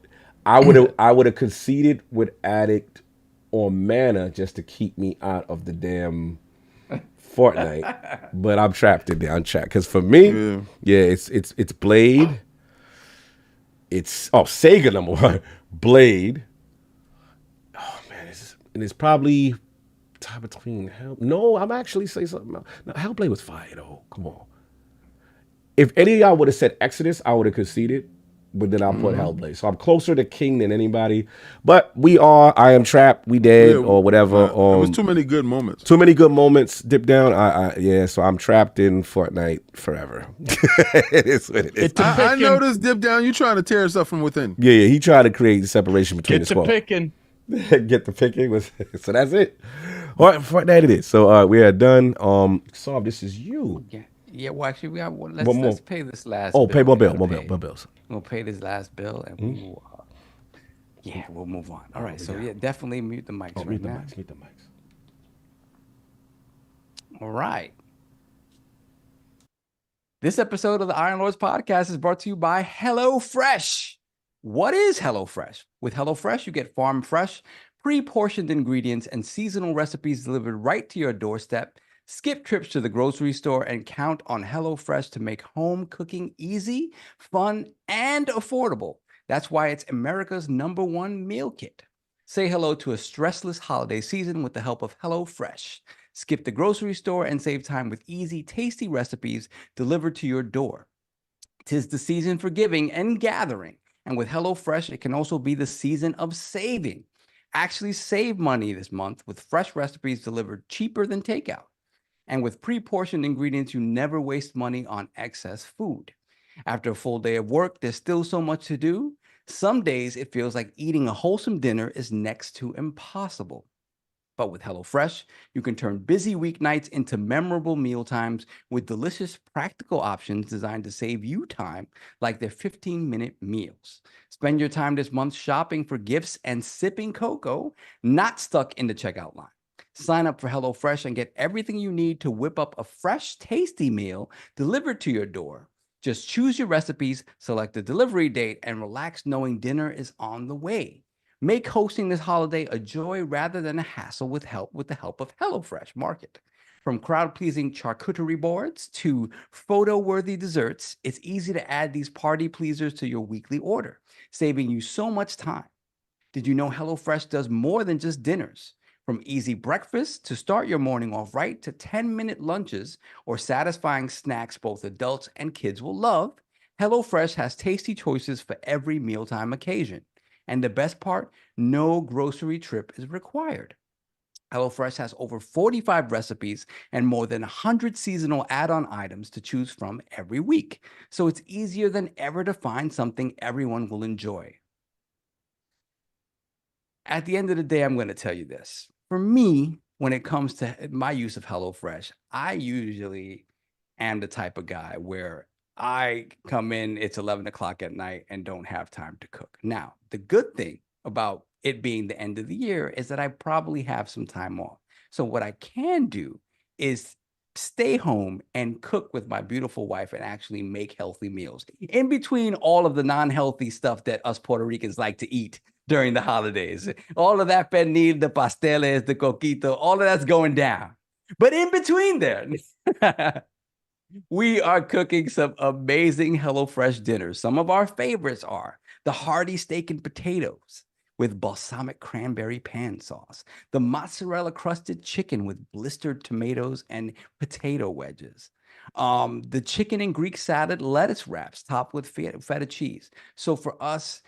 I would have conceded with Addict or Mana just to keep me out of the damn Fortnite, but I'm trapped in there. I'm trapped because for me, it's Blade. It's Sega number 1, Blade. Oh man, it's probably tie between Hell. No, I'm actually say something else. No, Hellblade was fire though. Come on. If any of y'all would have said Exodus, I would have conceded. But then I'll put Hellblade. So I'm closer to King than anybody. But I am trapped, we dead, or whatever. It was too many good moments. Too many good moments. Dip down. So I'm trapped in Fortnite forever. It is what it is. I know this Dip Down. You trying to tear us up from within. Yeah, he tried to create the separation between Get the to squad. picking. Get the picking. So that's it. All right, Fortnite it is. So we are done. Solve, this is you. Yeah, well, actually, we got One let's more. pay this last. Oh, pay more bill. We More gotta bill. More bills. We'll pay this last bill, and we will. We'll move on. All right, so definitely mute the mics right Mute the now. mics. Mute the mics. All right. This episode of the Iron Lords podcast is brought to you by HelloFresh. What is HelloFresh? With HelloFresh, you get farm fresh, pre-portioned ingredients and seasonal recipes delivered right to your doorstep. Skip trips to the grocery store and count on HelloFresh to make home cooking easy, fun, and affordable. That's why it's America's #1 meal kit. Say hello to a stressless holiday season with the help of HelloFresh. Skip the grocery store and save time with easy, tasty recipes delivered to your door. 'Tis the season for giving and gathering. And with HelloFresh, it can also be the season of saving. Actually save money this month with fresh recipes delivered cheaper than takeout. And with pre-portioned ingredients, you never waste money on excess food. After a full day of work, there's still so much to do. Some days it feels like eating a wholesome dinner is next to impossible. But with HelloFresh, you can turn busy weeknights into memorable mealtimes with delicious, practical options designed to save you time, like their 15-minute meals. Spend your time this month shopping for gifts and sipping cocoa, not stuck in the checkout line. Sign up for HelloFresh and get everything you need to whip up a fresh, tasty meal delivered to your door. Just choose your recipes, select the delivery date, and relax knowing dinner is on the way. Make hosting this holiday a joy rather than a hassle with the help of HelloFresh Market. From crowd-pleasing charcuterie boards to photo-worthy desserts, it's easy to add these party pleasers to your weekly order, saving you so much time. Did you know HelloFresh does more than just dinners? From easy breakfasts to start your morning off right to 10-minute lunches or satisfying snacks both adults and kids will love, HelloFresh has tasty choices for every mealtime occasion. And the best part, no grocery trip is required. HelloFresh has over 45 recipes and more than 100 seasonal add-on items to choose from every week. So it's easier than ever to find something everyone will enjoy. At the end of the day, I'm going to tell you this. For me, when it comes to my use of HelloFresh, I usually am the type of guy where I come in, it's 11 o'clock at night and don't have time to cook. Now, the good thing about it being the end of the year is that I probably have some time off. So what I can do is stay home and cook with my beautiful wife and actually make healthy meals in between all of the non-healthy stuff that us Puerto Ricans like to eat during the holidays. All of that pernil, the pasteles, the coquito, all of that's going down. But in between there, we are cooking some amazing HelloFresh dinners. Some of our favorites are the hearty steak and potatoes with balsamic cranberry pan sauce, the mozzarella crusted chicken with blistered tomatoes and potato wedges, the chicken and Greek salad lettuce wraps topped with feta cheese. So for us,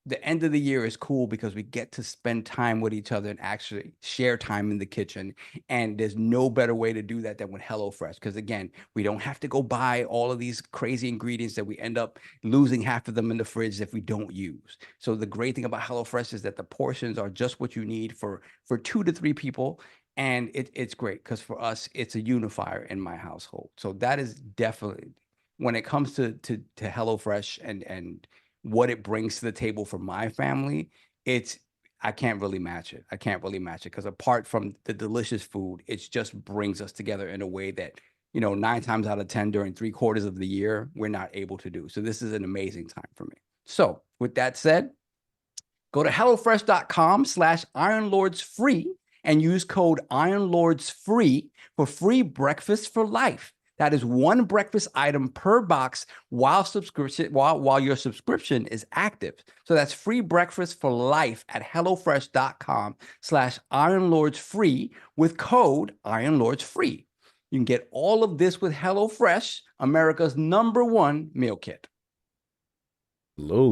the end of the year is cool because we get to spend time with each other and actually share time in the kitchen. And there's no better way to do that than with HelloFresh. Because again, we don't have to go buy all of these crazy ingredients that we end up losing half of them in the fridge if we don't use. So the great thing about HelloFresh is that the portions are just what you need for 2 to 3 people. And it's great because for us, it's a unifier in my household. So that is definitely, when it comes to HelloFresh and what it brings to the table for my family, I can't really match it. I can't really match it because apart from the delicious food, it just brings us together in a way that, 9 times out of 10 during 3/4 of the year, we're not able to do. So this is an amazing time for me. So with that said, go to HelloFresh.com/IronLordsFree and use code IronLordsFree for free breakfast for life. That is 1 breakfast item per box while your subscription is active. So that's free breakfast for life at HelloFresh.com/IronLordsFree with code IronLordsFree. You can get all of this with HelloFresh, America's #1 meal kit.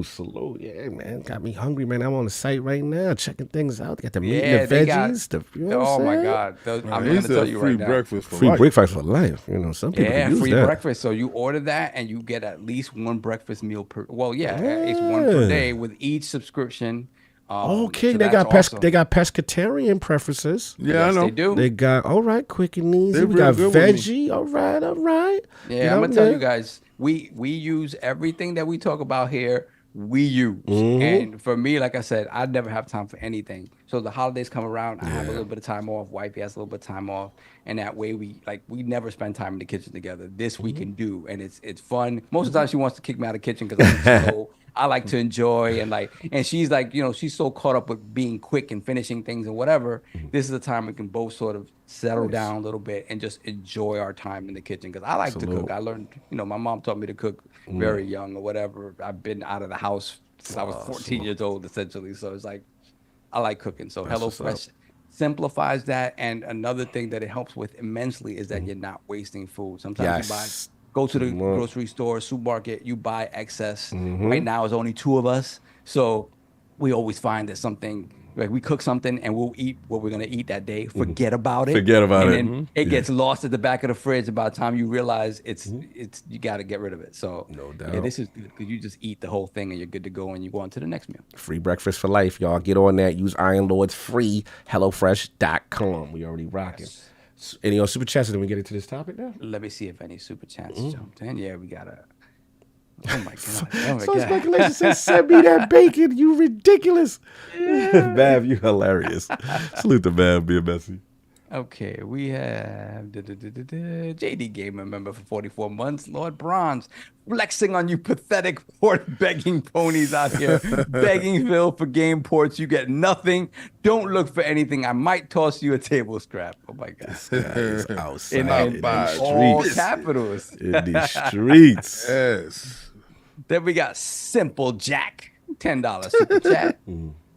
Salute. Yeah, man. Got me hungry, man. I'm on the site right now, checking things out. Got the meat Yeah, and the they got- veggies. You know what Oh I'm my saying? God. I'm He going to said tell you free right now. breakfast for Free life. breakfast for life. Some people Yeah, can use free that. breakfast. So you order that and you get at least 1 breakfast meal per. Well, yeah, it's 1 per day with each subscription. Okay, so they that's got awesome. they got pescatarian preferences. Yeah, Yes, I know. they do. They got all right, quick and easy. They We real got good with me. veggie. All right. Yeah, I'm gonna tell you guys, we use everything that we talk about here. we use. And for me, like I said, I never have time for anything. So the holidays come around, I have a little bit of time off. Wifey has a little bit of time off, and that way we never spend time in the kitchen together. This we can do, and it's fun. Most of the time, she wants to kick me out of the kitchen because I'm slow. I like to enjoy and she's like, she's so caught up with being quick and finishing things and whatever. This is the time we can both sort of settle down a little bit and just enjoy our time in the kitchen. Because I like to cook. I learned, my mom taught me to cook very young or whatever. I've been out of the house since I was 14 years old, essentially. So it's like, I like cooking. So HelloFresh simplifies that. And another thing that it helps with immensely is that you're not wasting food. Sometimes you go to the grocery store, supermarket, you buy excess. Right now, it's only 2 of us. So we always find that something, like we cook something and we'll eat what we're going to eat that day, forget about it. And then it gets lost at the back of the fridge. By the time you realize it's you got to get rid of it. So no doubt. Yeah, this is good because you just eat the whole thing and you're good to go and you go on to the next meal. Free breakfast for life, y'all. Get on that. Use Iron Lord's free HelloFresh.com. We already rocking. Yes. Any super chats? Did we get into this topic now? Let me see if any super chats jumped in. Yeah, we got a. Oh my god! Oh my So god! speculation says, "Send me that bacon, you ridiculous." Bav, you hilarious. Salute to Bav being messy. Okay, we have JD Gamer member for 44 months, Lord Bronze, flexing on you pathetic port begging ponies out here, begging Phil for game ports. You get nothing. Don't look for anything. I might toss you a table scrap. Oh my god! Outside In the all streets. capitals. In the streets. Yes. Then we got Simple Jack, $10 super chat.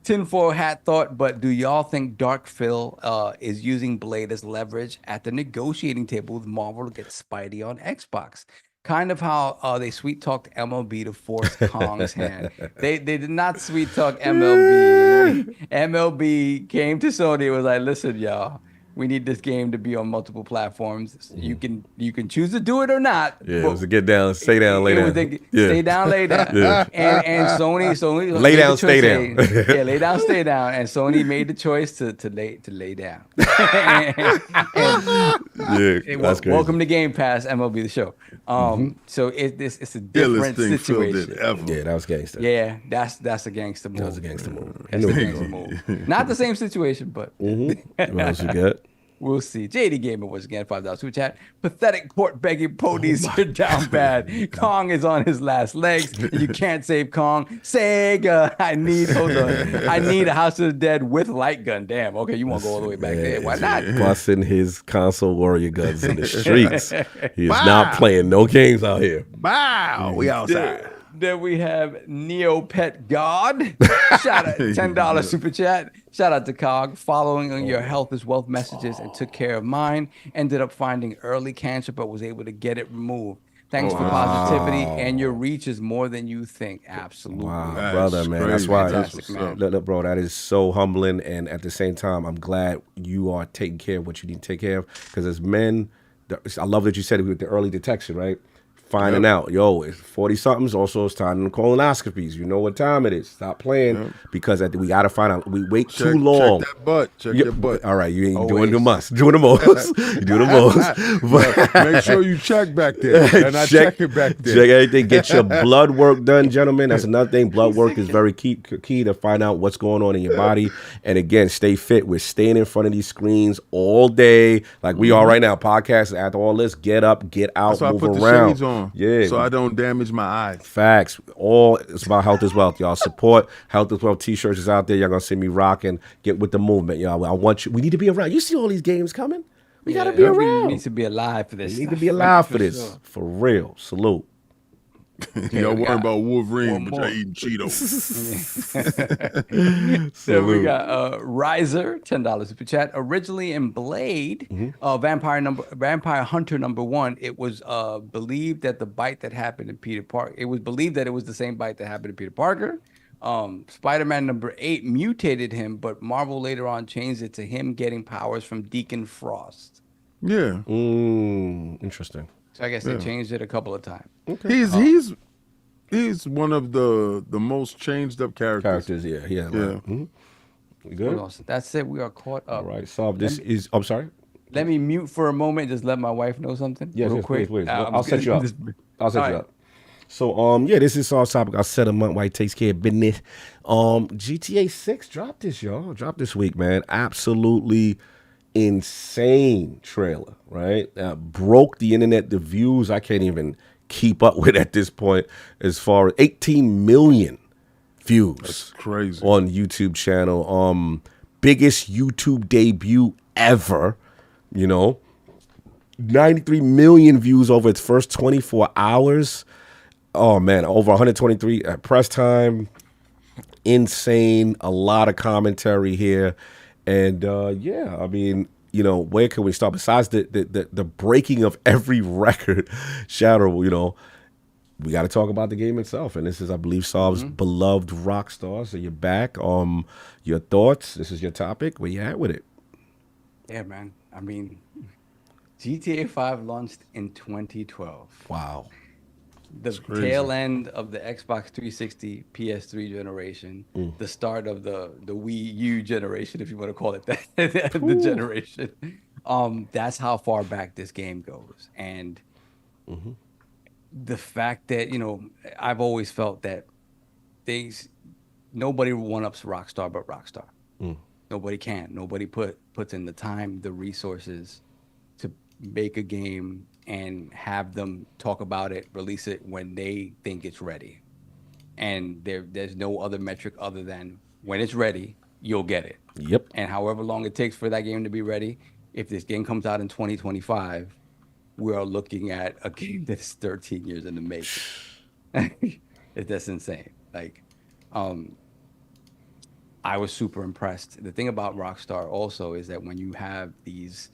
Tinfoil hat thought, but do y'all think Dark Phil is using Blade as leverage at the negotiating table with Marvel to get Spidey on Xbox? Kind of how they sweet talked MLB to force Kong's hand. They did not sweet talk MLB. MLB came to Sony and was like, listen, y'all, we need this game to be on multiple platforms. You can choose to do it or not. Yeah, it was a get down, stay down, lay down. Stay down, lay down. And Sony lay made down, the stay choice, down. yeah, lay down, stay down. And Sony made the choice to lay down. Yeah, that's crazy. Welcome to Game Pass, MLB the Show. So it's a different situation. Yeah, that was gangster. Yeah, that's a gangster move. That was a gangster move. That's a gangster move. Not the same situation, but What else you got? we'll see. JD Gamer was again $5 super chat. Pathetic port begging ponies are down bad. Kong is on his last legs. You can't save Kong. Sega, I need a House of the Dead with light gun. Damn. Okay, you want to go all the way back there? Why not? Busting his console warrior guns in the streets. He is not playing no games out here. Wow, we outside. Then we have Neopet God. Shout out $10 super chat. Shout out to Cog. Following on your health is wealth messages and took care of mine. Ended up finding early cancer, but was able to get it removed. Thanks for positivity, and your reach is more than you think. Absolutely. Wow, brother, man. That's why, man. Look, bro, that is so humbling. And at the same time, I'm glad you are taking care of what you need to take care of. Because as men, I love that you said it with the early detection, right? Finding out, yo, it's 40-somethings. Also, it's time to colonoscopies. You know what time it is. Stop playing because we got to find out. We wait too long. Check that butt. Check your butt. All right, you ain't doing the most. Doing the most. You do the most. But make sure you check back there. And I check it back there. Check everything. Get your blood work done, gentlemen. That's another thing. Blood work is very key to find out what's going on in your body. And again, stay fit. We're staying in front of these screens all day, like we are right now. Podcasts. After all this, get up, get out, So move I put around. the shades on. Yeah. So I don't damage my eyes. Facts. It's about health is wealth, y'all. Support Health is Wealth t-shirts is out there. Y'all gonna see me rocking. Get with the movement, y'all. I want you. We need to be around. You see all these games coming. We gotta be around. We need to be alive for this. We need to be alive for this. Sure. For real. Salute. Y'all worry about Wolverine, but y'all eating Cheetos. So we got Riser, $10 super chat. Originally in Blade, Vampire Hunter #1, it was believed that the bite that happened to Peter Parker, it was believed that it was the same bite that happened to Peter Parker. Spider-Man #8 mutated him, but Marvel later on changed it to him getting powers from Deacon Frost. Yeah. Interesting. So I guess they changed it a couple of times. Okay. He's one of the most changed up characters. Yeah. Yeah. We good? That's it. We are caught up. All right. So I'm sorry. Let me mute for a moment. Just let my wife know something. Yes, real quick. please. I'll set you up. I'll set you up. So yeah, this is our topic. I'll set him up while he takes care of business. GTA 6 dropped this, y'all. Dropped this week, man. Absolutely insane trailer, right? Broke the internet. The views I can't even keep up with at this point. As far as 18 million views. That's crazy. On YouTube channel. Biggest YouTube debut ever, 93 million views over its first 24 hours. Oh man, over 123 at press time. Insane. A lot of commentary here. And yeah, I mean, where can we start? Besides the breaking of every record, shatter, we got to talk about the game itself. And this is, I believe, Saab's beloved Rockstar. So you're back. Your thoughts? This is your topic. Where you at with it? Yeah, man. I mean, GTA 5 launched in 2012. Wow. The tail end of the Xbox 360, PS3 generation, the start of the Wii U generation, if you want to call it that, the generation. That's how far back this game goes. And the fact that, I've always felt that nobody one-ups Rockstar but Rockstar. Nobody can. Nobody puts in the time, the resources to make a game and have them talk about it, release it when they think it's ready. And there's no other metric other than when it's ready, you'll get it. Yep. And however long it takes for that game to be ready, if this game comes out in 2025, we are looking at a game that's 13 years in the making. That's insane. Like, I was super impressed. The thing about Rockstar also is that when you have these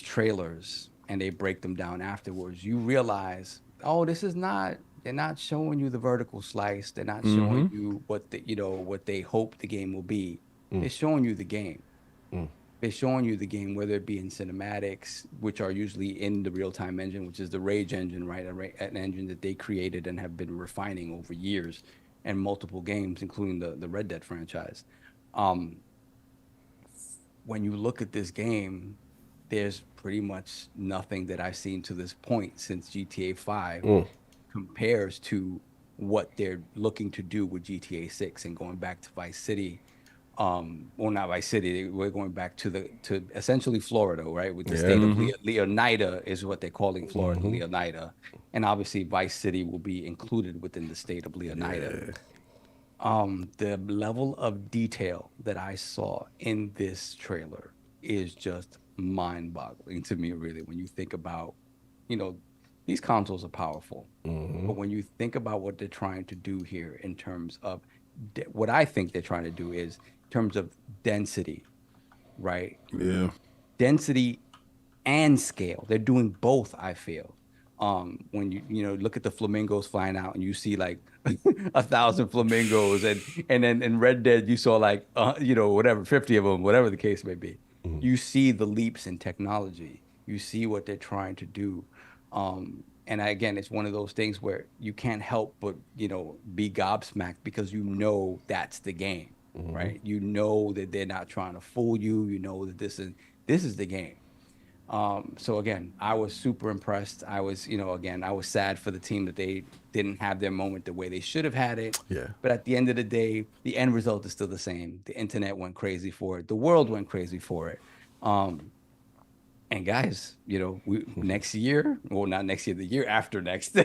trailers and they break them down afterwards, you realize, they're not showing you the vertical slice. They're not showing you what they hope the game will be. They're showing you the game. They're showing you the game, whether it be in cinematics, which are usually in the real-time engine, which is the Rage engine, right? An engine that they created and have been refining over years and multiple games, including the Red Dead franchise. When you look at this game, there's pretty much nothing that I've seen to this point since GTA 5 compares to what they're looking to do with GTA 6 and going back to Vice City. Well, not Vice City. We're going back to essentially Florida, right? With the state of Leonida is what they're calling Florida, Leonida. And obviously Vice City will be included within the state of Leonida. The level of detail that I saw in this trailer is just mind-boggling to me, really, when you think about, these consoles are powerful, but when you think about what they're trying to do here in terms of what I think they're trying to do is in terms of density, right? Yeah. Density and scale. They're doing both, I feel. When you look at the flamingos flying out and you see like 1,000 flamingos, and then in Red Dead you saw like 50 of them, whatever the case may be. You see the leaps in technology. You see what they're trying to do. And again, it's one of those things where you can't help but, be gobsmacked because that's the game, right? You know that they're not trying to fool you. You know that this is the game. So again, I was super impressed. I was, I was sad for the team that they didn't have their moment the way they should have had it. Yeah. But at the end of the day, the end result is still the same. The internet went crazy for it. The world went crazy for it. And guys, next year, well, not next year, the year after next,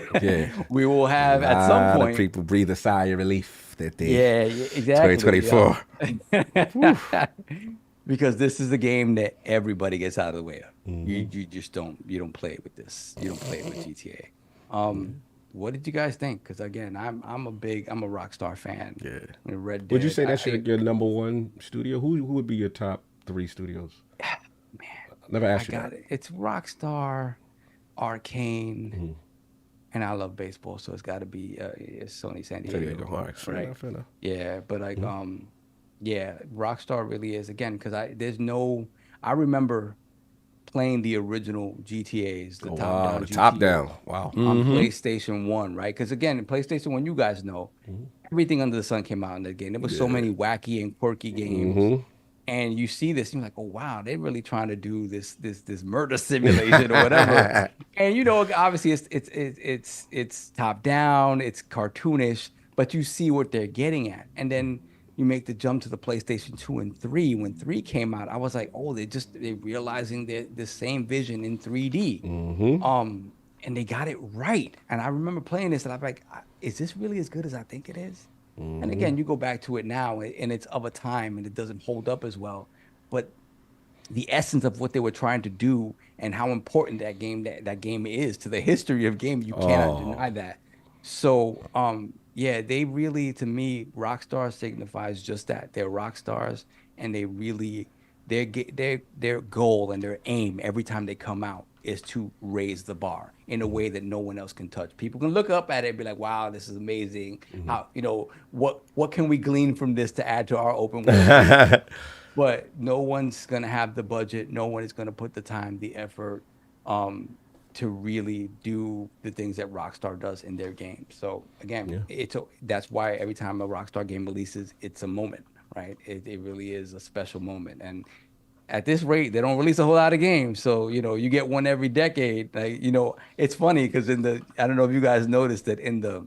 we will have at some point. People breathe a sigh of relief that they exactly 2024. Because this is the game that everybody gets out of the way of. You just don't play with this. You don't play with GTA. What did you guys think? Because again, I'm a Rockstar fan. Yeah. Red Dead. Would you say that's your number one studio? Who would be your top 3 studios? Man, never asked you got that. It's Rockstar, Arcane, and I love baseball, so it's got to be Sony San Diego. All right, fair enough. Yeah, but like Rockstar really is, again, because I remember playing the original GTAs, the top down. Wow. On PlayStation 1, right? Because again, in PlayStation 1, you guys know, everything under the sun came out in that game. There was so many wacky and quirky games. and you see this, and you're like, oh wow, they're really trying to do this murder simulation or whatever. And you know, obviously it's top down, it's cartoonish, but you see what they're getting at. And then you make the jump to the PlayStation 2 and 3. When 3 came out, I was like, oh, they're realizing the same vision in 3D. And they got it right. And I remember playing this, and I'm like, is this really as good as I think it is? And again, you go back to it now, and it's of a time, and it doesn't hold up as well. But the essence of what they were trying to do and how important that game is to the history of gaming, you cannot deny that. So, yeah, they really, to me, Rockstar signifies just that. They're rock stars, and they really, their goal and their aim every time they come out is to raise the bar in a way that no one else can touch. People can look up at it and be like, wow, this is amazing. How, you know, what can we glean from this to add to our open world? But no one's going to have the budget. No one is going to put the time, the effort to really do the things that Rockstar does in their game. So again, that's why every time a Rockstar game releases, it's a moment, right? It really is a special moment. And at this rate, they don't release a whole lot of games. So, you know, you get one every decade. Like, you know, it's funny because I don't know if you guys noticed that in the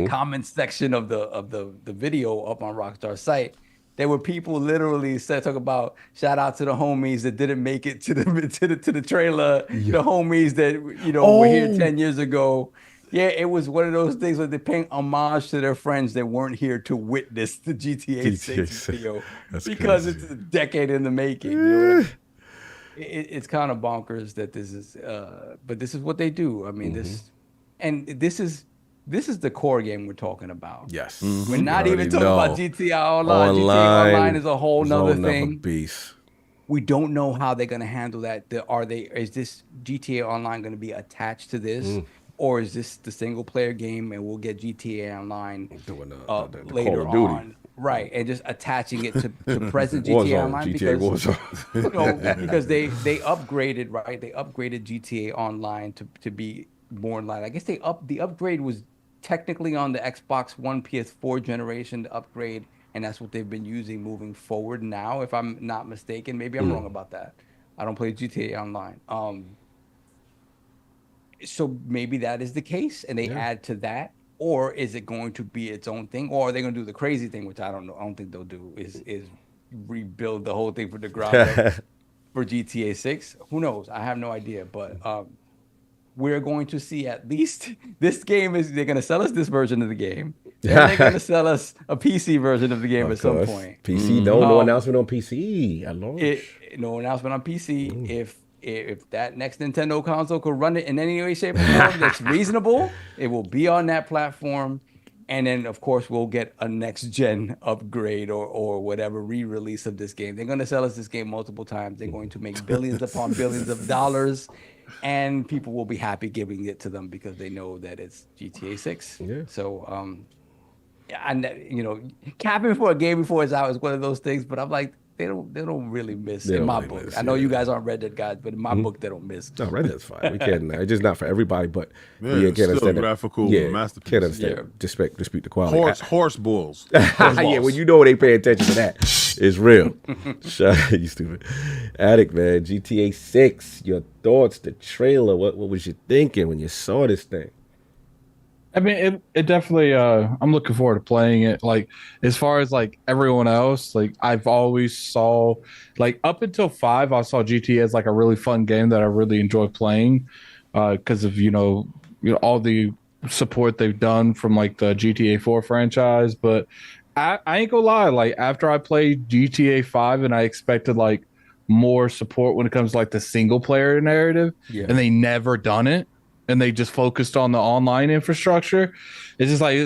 comments section of the video up on Rockstar's site, there were people literally talk about shout out to the homies that didn't make it to the trailer, the homies that, you know, were here 10 years ago. Yeah, it was one of those things where they're paying homage to their friends that weren't here to witness the GTA 6 video because it's a decade in the making. You know what I mean? It's kind of bonkers that this is, but this is what they do. I mean, this is the core game we're talking about. Yes, we're not even talking about GTA Online. GTA Online is a whole nother thing. Beast. We don't know how they're going to handle that. Is this GTA Online going to be attached to this? Or is this the single player game and we'll get GTA Online later on? Right, and just attaching it to present GTA Online because they upgraded, right? They upgraded GTA Online to be more in line. I guess the upgrade was technically on the Xbox One PS4 generation, the upgrade, and that's what they've been using moving forward now, if I'm not mistaken. Maybe I'm wrong about that. I don't play GTA Online. So maybe that is the case, and they add to that, or is it going to be its own thing, or are they going to do the crazy thing, which I don't know. I don't think they'll do is rebuild the whole thing from the ground up for GTA 6. Who knows? I have no idea, but we're going to see at least this game they're going to sell us this version of the game. And they're going to sell us a PC version of the game at some point. PC, no announcement on PC at launch. No announcement on PC. If that next Nintendo console could run it in any way, shape, or form that's reasonable, it will be on that platform. And then, of course, we'll get a next-gen upgrade or whatever re-release of this game. They're going to sell us this game multiple times. They're going to make billions upon billions of dollars. And people will be happy giving it to them because they know that it's GTA 6. Yeah. So, and you know, capping for a game before it's out is one of those things. But I'm like, they don't really miss in my book. I know you guys aren't Red Dead guys, but in my book they don't miss. No, Red Dead's fine. We can't. It's just not for everybody. But can't understand graphical masterpiece. Can't understand. Dispute the quality. Horse bulls. Yeah, when you know they pay attention to that, it's real. You stupid addict, man. GTA 6. Your thoughts? The trailer. What was you thinking when you saw this thing? I mean, it definitely, I'm looking forward to playing it. Like, as far as, like, everyone else, like, I've always saw, like, up until 5, I saw GTA as, like, a really fun game that I really enjoy playing because of, you know, all the support they've done from, like, the GTA 4 franchise. But I ain't gonna lie, like, after I played GTA 5 and I expected, like, more support when it comes to, like, the single-player narrative, and they never done it. And they just focused on the online infrastructure. It's just like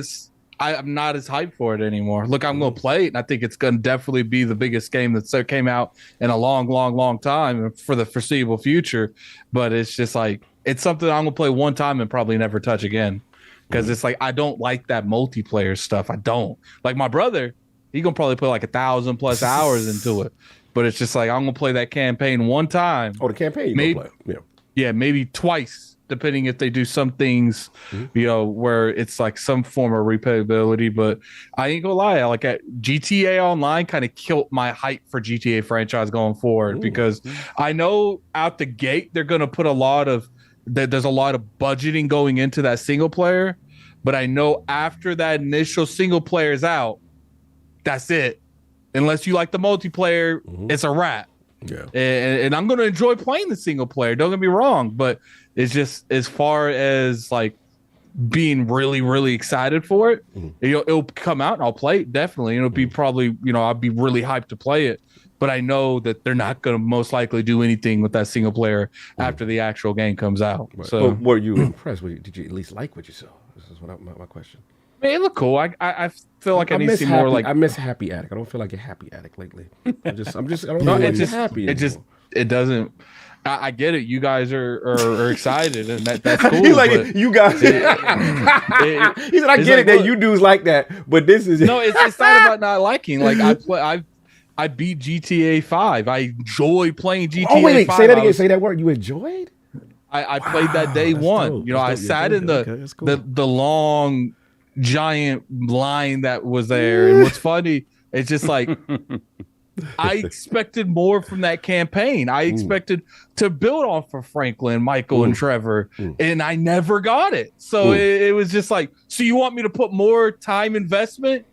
I'm not as hyped for it anymore. Look, I'm gonna play it, and I think it's gonna definitely be the biggest game that came out in a long time for the foreseeable future. But it's just like it's something I'm gonna play one time and probably never touch again because it's like I don't like that multiplayer stuff. I don't like my brother. He gonna probably put like 1,000+ hours into it. But it's just like I'm gonna play that campaign one time. Oh, the campaign. Maybe, yeah, maybe twice. depending if they do some things, you know, where it's like some form of replayability. But I ain't gonna lie, like at GTA Online kind of killed my hype for GTA franchise going forward because I know out the gate they're gonna put there's a lot of budgeting going into that single player, but I know after that initial single player is out, that's it. Unless you like the multiplayer, it's a wrap. Yeah, and I'm going to enjoy playing the single player. Don't get me wrong, but it's just as far as like being really, really excited for it. It'll come out and I'll play it definitely. It'll be probably, you know, I'll be really hyped to play it. But I know that they're not going to most likely do anything with that single player after the actual game comes out. Right. So, but were you impressed? Did you at least like what you saw? This is what my question. man, it looked cool. I feel like I need to see more like I miss Happy Attic. I don't feel like a Happy Attic lately. I don't know. It's happy. It doesn't. I get it. You guys are excited, and that's cool. He's like, you guys. He said, I get it that you dudes like that, but this is no. It's not about not liking. Like I beat GTA 5. I enjoy playing GTA 5. Oh wait, say that again. Say that word. You enjoyed? I played that day one. Dope. You know, I sat in the long giant line that was there. And what's funny, it's just like I expected more from that campaign. I expected to build off of Franklin, Michael, and Trevor, and I never got it. So it was just like, so you want me to put more time investment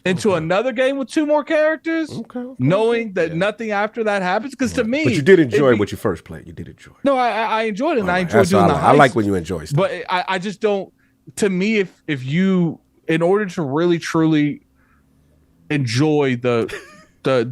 into another game with 2 more characters, knowing that nothing after that happens? Because to me, but you did enjoy what you first played. You did enjoy. No, I enjoyed it, and I enjoyed doing the heist. I like when you enjoy stuff. But I just don't. To me, if you, in order to really truly enjoy the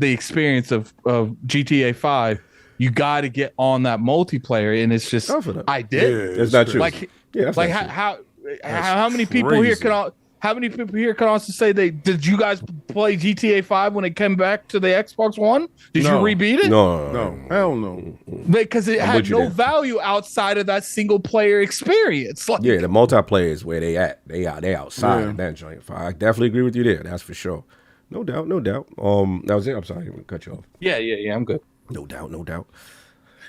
experience of GTA 5, you got to get on that multiplayer, and it's just I did. Yeah, it's not true. Like, that's like not how many people here can? How many people here can also say did you guys play GTA 5 when it came back to the Xbox One? Did you rebeat it? No, hell no. Because it had no value outside of that single player experience. Like, yeah, the multiplayer is where they at. They outside of that joint. I definitely agree with you there. That's for sure. No doubt. That was it. I'm sorry, I'm gonna cut you off. Yeah. I'm good. No doubt.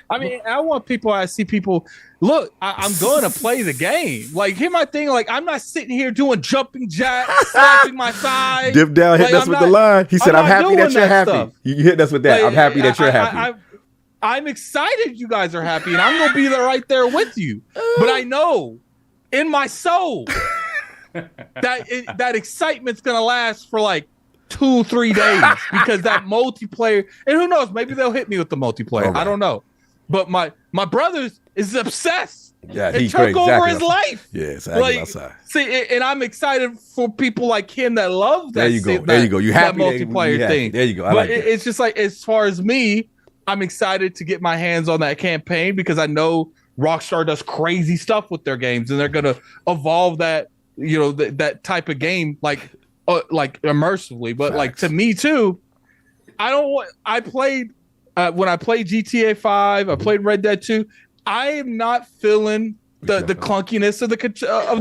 I mean, I see people. Look, I'm going to play the game. Like, here's my thing. Like, I'm not sitting here doing jumping jacks, slapping my side. Dip down, hit us with the line. He said, "I'm happy that you're happy." You hit us with that. I'm happy that you're happy. I'm excited you guys are happy, and I'm gonna be right there with you. But I know, in my soul, that excitement's gonna last for like 2-3 days because that multiplayer. And who knows? Maybe they'll hit me with the multiplayer. Right. I don't know. But my brother is obsessed. Yeah, he took over his life. Yeah, exactly. Outside. See, and I'm excited for people like him that love that. There you go. There you go. You happy that multiplayer thing. There you go. But it's just like, as far as me, I'm excited to get my hands on that campaign because I know Rockstar does crazy stuff with their games, and they're gonna evolve that, you know, that type of game like immersively. But like, to me too, I played. When I played GTA 5, I played Red Dead 2. I am not feeling the clunkiness of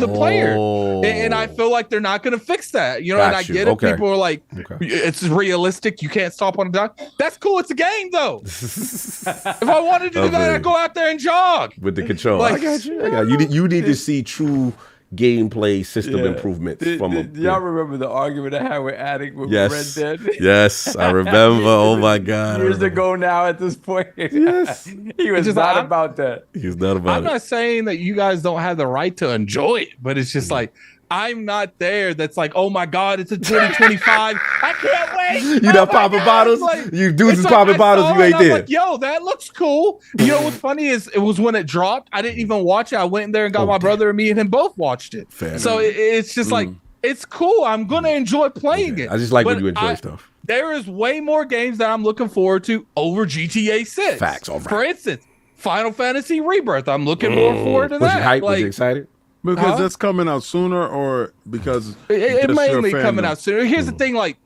the player, and I feel like they're not going to fix that. You know, and I get it. People are like, it's realistic. You can't stop on a dime. That's cool. It's a game, though. If I wanted to do that, I'd go out there and jog with the control. Like, I got you. You need to see true gameplay system improvements from y'all remember the argument I had with Addict with Red Dead? Yes, I remember. Oh my God. Years ago now at this point. Yes. He was not about that. He's not about it. I'm not saying that you guys don't have the right to enjoy it, but it's just like, I'm not there. That's like, oh my God, it's a 2025. I can't wait. You not popping bottles? Like, you dudes is popping bottles. You ain't there. Like, yo, that looks cool. You know what's funny is it was when it dropped. I didn't even watch it. I went in there and got my brother and me and him both watched it. Fair so it's just like, it's cool. I'm going to enjoy playing it. I just like when you enjoy stuff. There is way more games that I'm looking forward to over GTA 6. Facts. All right. For instance, Final Fantasy Rebirth. I'm looking more forward to that. Was you hyped? Was you excited? Because that's coming out sooner, or because it mainly coming out sooner. Here's the thing, like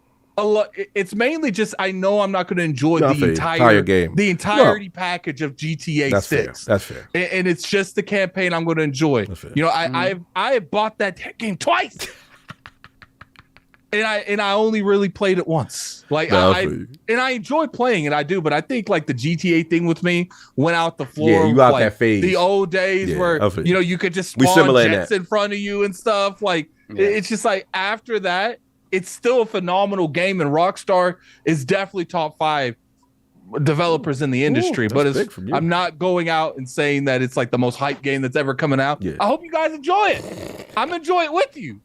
it's mainly just I know I'm not going to enjoy the entire game, the entirety package of GTA 6. That's fair. And it's just the campaign I'm going to enjoy. You know, I bought that game twice. and I only really played it once. Like I enjoy playing it, I do, but I think like the GTA thing with me went out the floor. Yeah, you got like, that phase. The old days where you could just spawn jets in front of you and stuff. Like it's just like after that, it's still a phenomenal game, and Rockstar is definitely top 5 developers in the industry. But I'm not going out and saying that it's like the most hype game that's ever coming out. I hope you guys enjoy it. I'm enjoying it with you,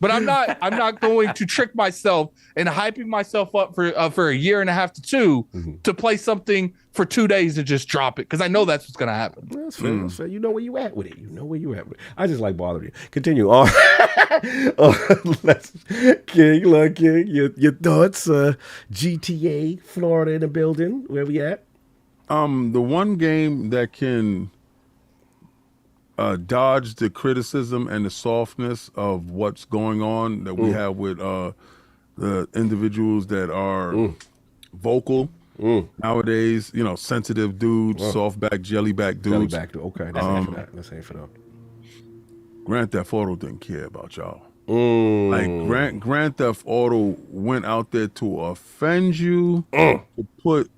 but I'm not going to trick myself and hyping myself up for a year and a half to 2 to play something for 2 days and just drop it, because I know that's what's gonna happen. That's fair. That's fair. You know where you at with it. You know where you at with it. I just like bothering you. Continue on. Let's King, your thoughts. GTA, Florida in the building. Where we at? The one game that can dodge the criticism and the softness of what's going on that we have with the individuals that are vocal nowadays, sensitive dudes, softback, jellyback dudes. Okay, that's ain't for them. Grand Theft Auto didn't care about y'all. Like Grand Theft Auto went out there to offend you, to put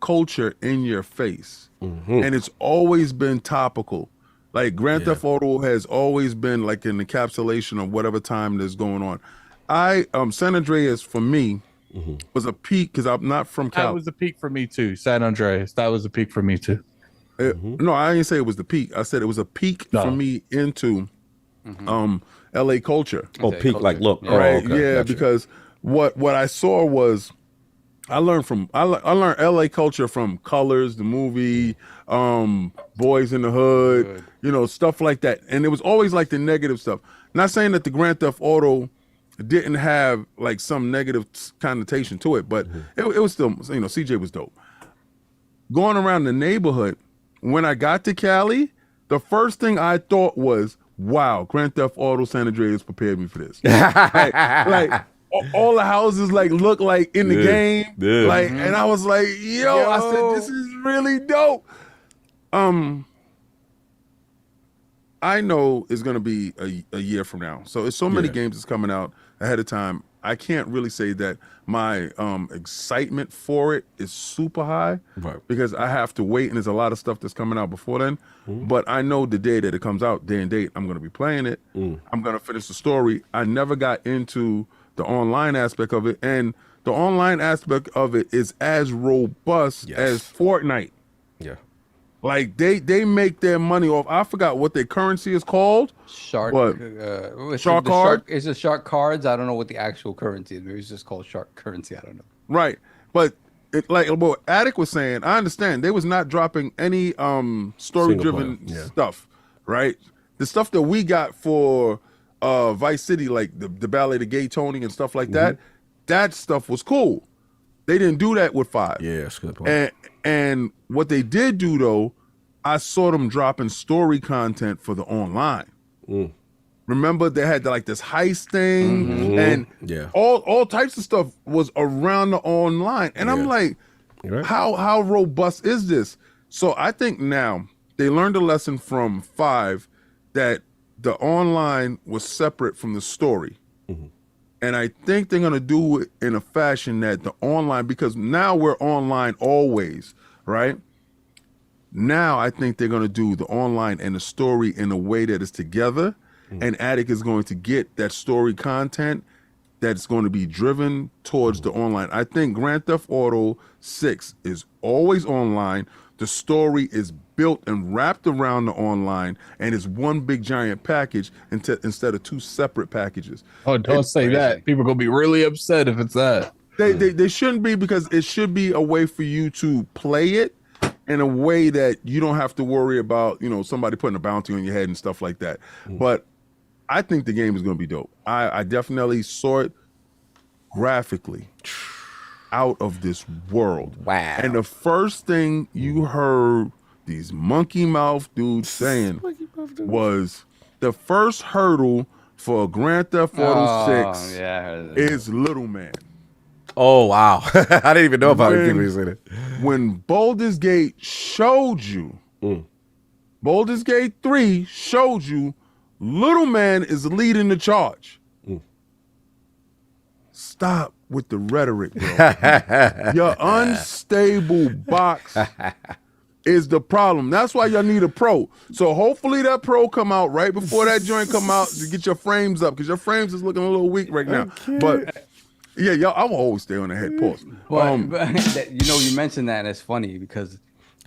culture in your face, and it's always been topical. Like Grand Theft Auto has always been like an encapsulation of whatever time that's going on. San Andreas for me was a peak, because I'm not from Cali. That was a peak for me too. San Andreas, that was a peak for me too. No, I didn't say it was the peak. I said it was a peak for me into LA culture. Oh, peak, like look, right? Oh, okay. Gotcha. Because what I saw was I learned LA culture from Colors, the movie, Boys in the Hood, stuff like that. And it was always like the negative stuff. Not saying that the Grand Theft Auto didn't have like some negative connotation to it, but it was still, CJ was dope. Going around the neighborhood, when I got to Cali, the first thing I thought was, wow, Grand Theft Auto San Andreas prepared me for this. like all the houses look like in the game. Yeah. And I was like, yo, I said, this is really dope. I know it's gonna be a year from now. So it's so many games that's coming out ahead of time. I can't really say that my excitement for it is super high, because I have to wait, and there's a lot of stuff that's coming out before then. But I know the day that it comes out, day and date, I'm going to be playing it. I'm going to finish the story. I never got into the online aspect of it, and the online aspect of it is as robust as Fortnite. Yeah. Like they make their money off. I forgot what their currency is called. Shark card? Is it shark cards? I don't know what the actual currency is. Maybe it's just called shark currency. I don't know. Right. But what Attic was saying, I understand. They was not dropping any story-driven stuff, right? The stuff that we got for Vice City, like the Ballet, the Gay Tony and stuff like that, that stuff was cool. They didn't do that with 5. Yeah, that's a good point. And what they did do, though, I saw them dropping story content for the online. Remember, they had this heist thing, and all types of stuff was around the online. And I'm like, how robust is this? So I think now they learned a lesson from 5 that the online was separate from the story. And I think they're going to do it in a fashion that the online, because now we're online always, right? Now I think they're going to do the online and the story in a way that is together. And Attic is going to get that story content that's going to be driven towards the online. I think Grand Theft Auto 6 is always online. The story is built and wrapped around the online, and it's one big giant package instead of 2 separate packages. Oh, don't say that. People are going to be really upset if it's that. They shouldn't be, because it should be a way for you to play it in a way that you don't have to worry about, somebody putting a bounty on your head and stuff like that. But I think the game is going to be dope. I definitely saw it graphically out of this world. Wow. And the first thing you heard these monkey mouth dudes saying was the first hurdle for Grand Theft Auto 6 is Little Man. Oh, wow. I didn't even know about it. People say that. When Baldur's Gate showed you, Baldur's Gate 3 showed you Little Man is leading the charge. Stop with the rhetoric, bro. Your unstable box is the problem. That's why y'all need a pro. So hopefully that pro come out right before that joint come out to get your frames up, because your frames is looking a little weak right now. But yeah, y'all, I will always stay on the head. Pause. But you mentioned that, and it's funny because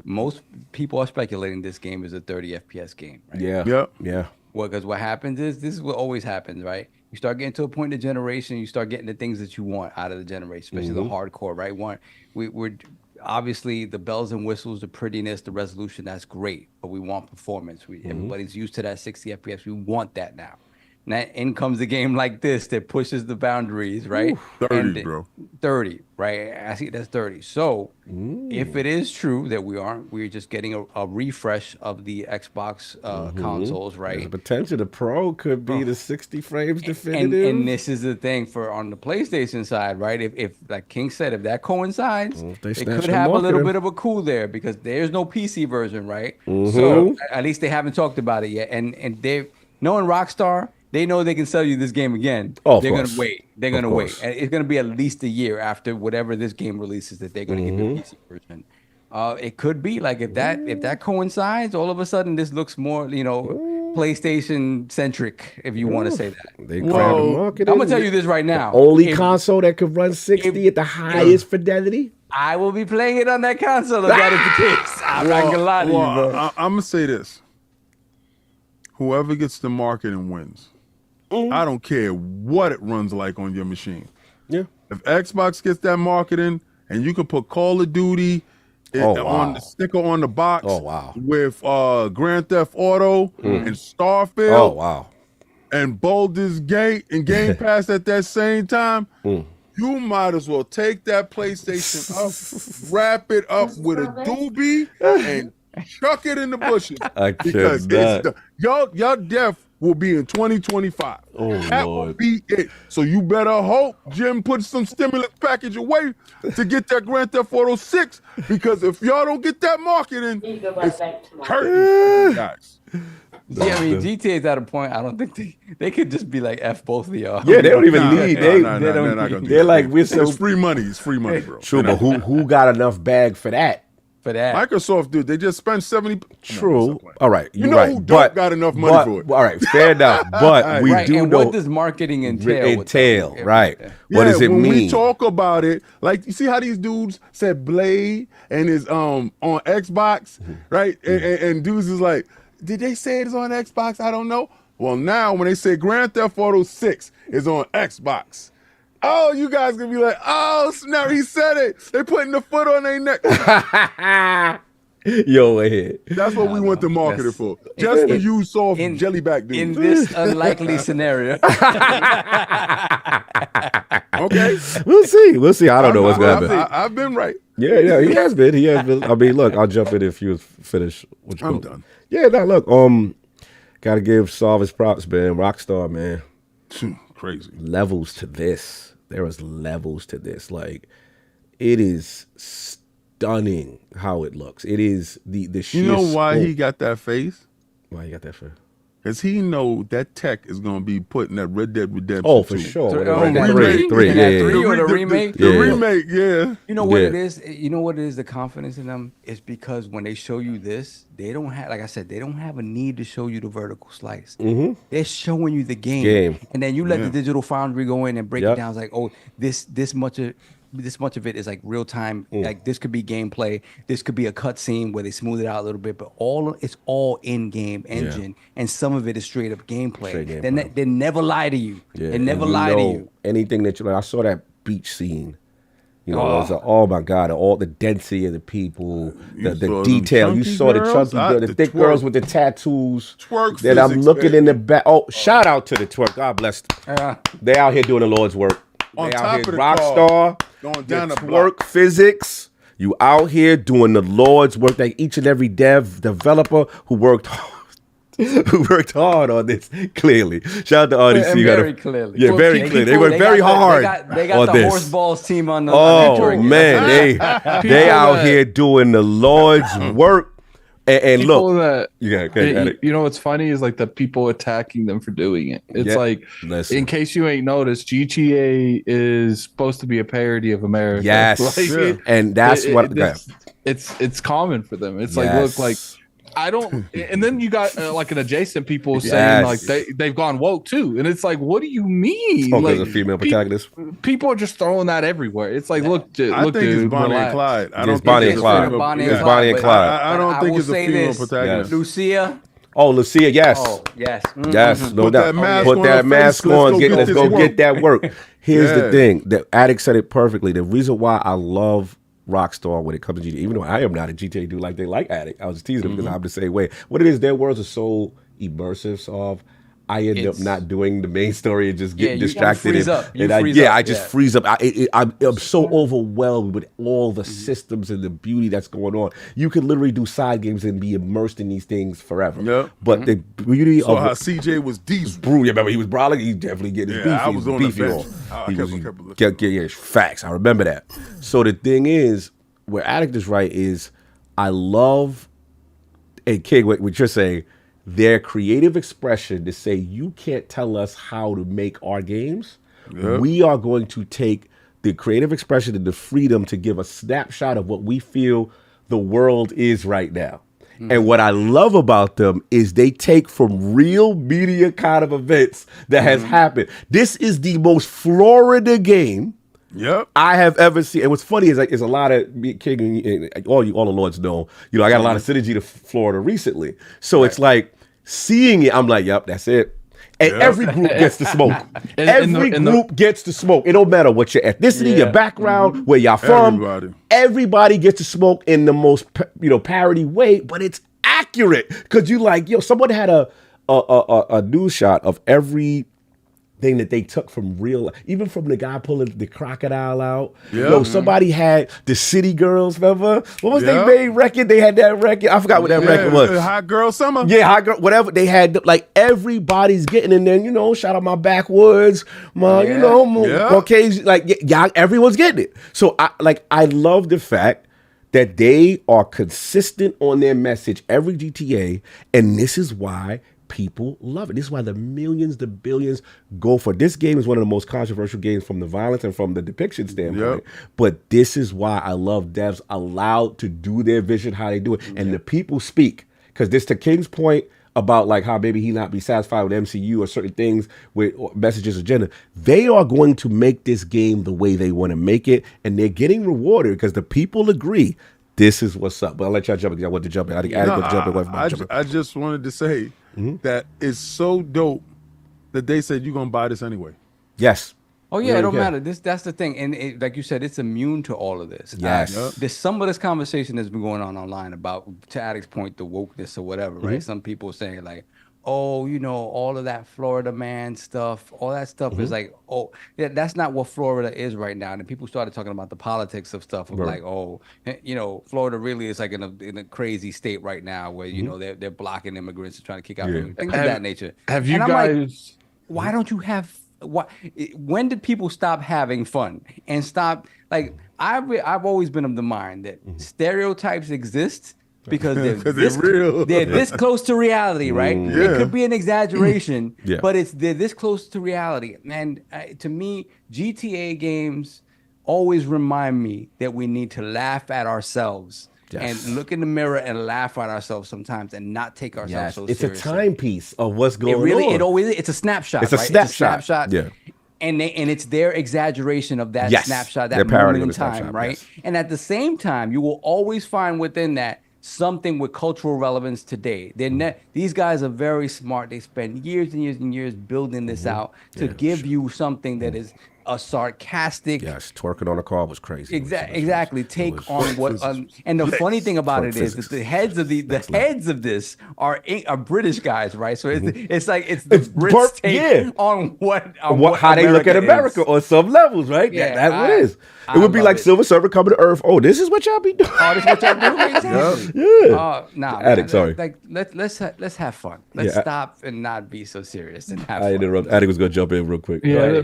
most people are speculating this game is a 30 FPS game, right? Yeah. Well, because what happens is, this is what always happens, right? You start getting to a point in the generation, you start getting the things that you want out of the generation, especially the hardcore, right? We're obviously the bells and whistles, the prettiness, the resolution, that's great, but we want performance. Everybody's used to that 60 FPS. We want that now. And in comes a game like this that pushes the boundaries, right? 30, bro. 30, right? I see that's 30. So if it is true that we're just getting a refresh of the Xbox consoles, right? There's a potential the Pro could be the 60 frames definitive. And this is the thing for on the PlayStation side, right? If like King said, if that coincides, it could have a little bit of a cool there because there's no PC version, right? So at least they haven't talked about it yet. And they knowing Rockstar, they know they can sell you this game again. They're going to wait. They're going to wait. And it's going to be at least a year after whatever this game releases that they're going to give you a PC version. It could be like if that coincides, all of a sudden this looks more, PlayStation centric, if you want to say that. They grab the market. I'm going to tell you this right now. The only console that could run 60 at the highest fidelity. I will be playing it on that console if that is the case. I'm not going to lie to you, bro. I'm going to say this. Whoever gets the marketing wins. I don't care what it runs like on your machine. Yeah. If Xbox gets that marketing and you can put Call of Duty on the sticker on the box with Grand Theft Auto and Starfield and Baldur's Gate and Game Pass at that same time, you might as well take that PlayStation up, wrap it up with a doobie and chuck it in the bushes. Because y'all death will be in 2025. That will be it. So you better hope Jim puts some stimulus package away to get that Grand Theft Auto 6, because if y'all don't get that marketing, it's curtains, guys. Yeah, I mean, GTA is at a point. I don't think they could just be like F both of y'all. Yeah, they don't even need. They're like, we're so it's free money. It's free money, bro. True, but who got enough bag for that? Microsoft, dude, they just spent 70. True. All right. You know who don't got enough money for it. All right. Fair enough. But we do and know. What does marketing entail? Right. Yeah, what does it when mean? We talk about it, like, you see how these dudes said Blade and is on Xbox, right? And dudes is like, did they say it is on Xbox? I don't know. Well, now when they say Grand Theft Auto 6 is on Xbox, oh, you guys gonna be like, oh, snap, he said it. They putting the foot on their neck. Yo, ahead. That's what we want the marketer for. Just for you soft jellyback dudes. In this unlikely scenario. Okay. We'll see. I don't know what's going to happen. I've been right. Yeah, he has been. I mean, look, I'll jump in if you finish. I'm done. Yeah, now look, gotta give Sav his props, man. Rockstar, man. Crazy. Levels to this. There is levels to this. Like, it is stunning how it looks. It is the sheer You know why scope. he got that face? Why you got that face? Because he know that tech is going to be put in that Red Dead Redemption. Oh, for 2. sure. Three, or the remake? The remake, yeah. You know what it is? You know what it is? The confidence in them is because when they show you this, they don't have, like I said, they don't have a need to show you the vertical slice. They're showing you the game. And then you let the digital foundry go in and break it down. It's like, oh, this much of it is like real time. Like, this could be gameplay. This could be a cutscene where they smooth it out a little bit, but it's all in game engine, and some of it is straight up gameplay. They never lie to you. They never lie to you. Anything that you like. I saw that beach scene. You know, it was like, oh my God, all the density of the people, the detail. You saw the chunky girls, the thick girls with the tattoos. Twerk. Then I'm looking in the back. Oh, shout out to the twerk. God bless them. They out here doing the Lord's work. On they top out here, of the Rockstar, going down the twerk block. physics. You out here doing the Lord's work. Like each and every developer who worked hard on this. Clearly, shout out to RDC. Very clearly. Yeah, very clearly. They worked very hard. They got the horse balls team on the. Oh man, they out here doing the Lord's work. And people look, that okay, you know what's funny is like the people attacking them for doing it. It's like, listen. in case you ain't noticed, GTA is supposed to be a parody of America. Yes, Like, and that's it's common for them. It's like, look, like I don't, and then you got like an adjacent people saying like they've gone woke too, and it's like, what do you mean? Oh, like a female protagonist. People are just throwing that everywhere. It's like, look, I think dude, it's Bonnie relax. and Clyde. I It's don't Bonnie think and Clyde. It's Bonnie and Clyde. I don't think will it's a say female this. protagonist. Lucia. Oh, Lucia, yes. Oh, yes. Yes, no Put doubt. that mask Put on that her mask face. on. Let's this go work. get that work. Here's the Yeah. thing. The Addict said it perfectly. The reason why I love Rockstar when it comes to GTA, even though I am not a GTA dude like they like Addict, I was just teasing them because I'm the same way. What it is, their worlds are so immersive, so I end up not doing the main story and just getting distracted. I just freeze up. I'm so overwhelmed with all the systems and the beauty that's going on. You could literally do side games and be immersed in these things forever. Yep. But the beauty So of how CJ was deep. Brew, yeah, remember he was brawling. He definitely getting his beef. I was on the beefy bench. Yeah, facts. I remember that. So the thing is, where Addict is right is, I love, and King, what you're saying, their creative expression to say you can't tell us how to make our games. Yep. We are going to take the creative expression and the freedom to give a snapshot of what we feel the world is right now. And what I love about them is they take from real media kind of events that has happened. This is the most Florida game I have ever seen. And what's funny is like, it's a lot of King, all the Lords know, I got a lot of synergy to Florida recently. So it's like seeing it, I'm like, yep, that's it. And every group gets to smoke. Every group gets to smoke. It don't matter what your ethnicity, your background, where y'all from. Everybody gets to smoke in the most, parody way, but it's accurate. Because you like, someone had a news shot of every thing that they took from real life, even from the guy pulling the crocodile out. Somebody had the City Girls, remember? What was their main record? They had that record. I forgot what that record was. Hot Girl Summer. Yeah, Hot Girl, whatever. They had, like, everybody's getting in there, shout out my backwoods, Caucasian, everyone's getting it. So, I love the fact that they are consistent on their message every GTA, and this is why people love it. This is why the millions, the billions go for it. This game is one of the most controversial games from the violence and from the depiction standpoint. But this is why I love devs allowed to do their vision how they do it. And the people speak. Because this, to King's point about like how maybe he not be satisfied with MCU or certain things with messages agenda, they are going to make this game the way they want to make it. And they're getting rewarded because the people agree this is what's up. But I'll let y'all jump in. I want to jump in. I just wanted to say that it's so dope that they said you're gonna buy this anyway. Yes. Oh yeah, it don't matter. That's the thing, and like you said, it's immune to all of this. Yes. There's some of this conversation that's been going on online about, to Addict's point, the wokeness or whatever, right? Some people saying like, oh, all of that Florida man stuff, all that stuff is like, oh, yeah, that's not what Florida is right now. And people started talking about the politics of stuff of like, oh, Florida really is like in a crazy state right now where, they're blocking immigrants and trying to kick out things of that nature. Have you guys... Why don't you have... When did people stop having fun and stop? Like, I've always been of the mind that stereotypes exist because they're real. They're this close to reality, right? It could be an exaggeration, but they're this close to reality. And to me, GTA games always remind me that we need to laugh at ourselves. And look in the mirror and laugh at ourselves sometimes and not take ourselves so seriously. It's a timepiece of what's going on. It's a snapshot. It's a snapshot. Yeah. And it's their exaggeration of that snapshot, that moment in time, right? And at the same time, you will always find within that something with cultural relevance today. These guys are very smart. They spend years and years and years building this out to give you something that is a sarcastic. Yes, twerking on a car was crazy. Exactly. Take on what. And the funny thing about it is that the heads of this are British guys, right? So it's like it's the Brits take on what how they look at America on some levels, right? Yeah, that's what it is. It would be like Silver Surfer coming to Earth. Oh, this is what y'all be doing. Oh, this is what y'all do. Exactly. Addict, sorry. Like let's have fun. Let's stop and not be so serious and have fun. I interrupt. Addict was gonna jump in real quick. Yeah,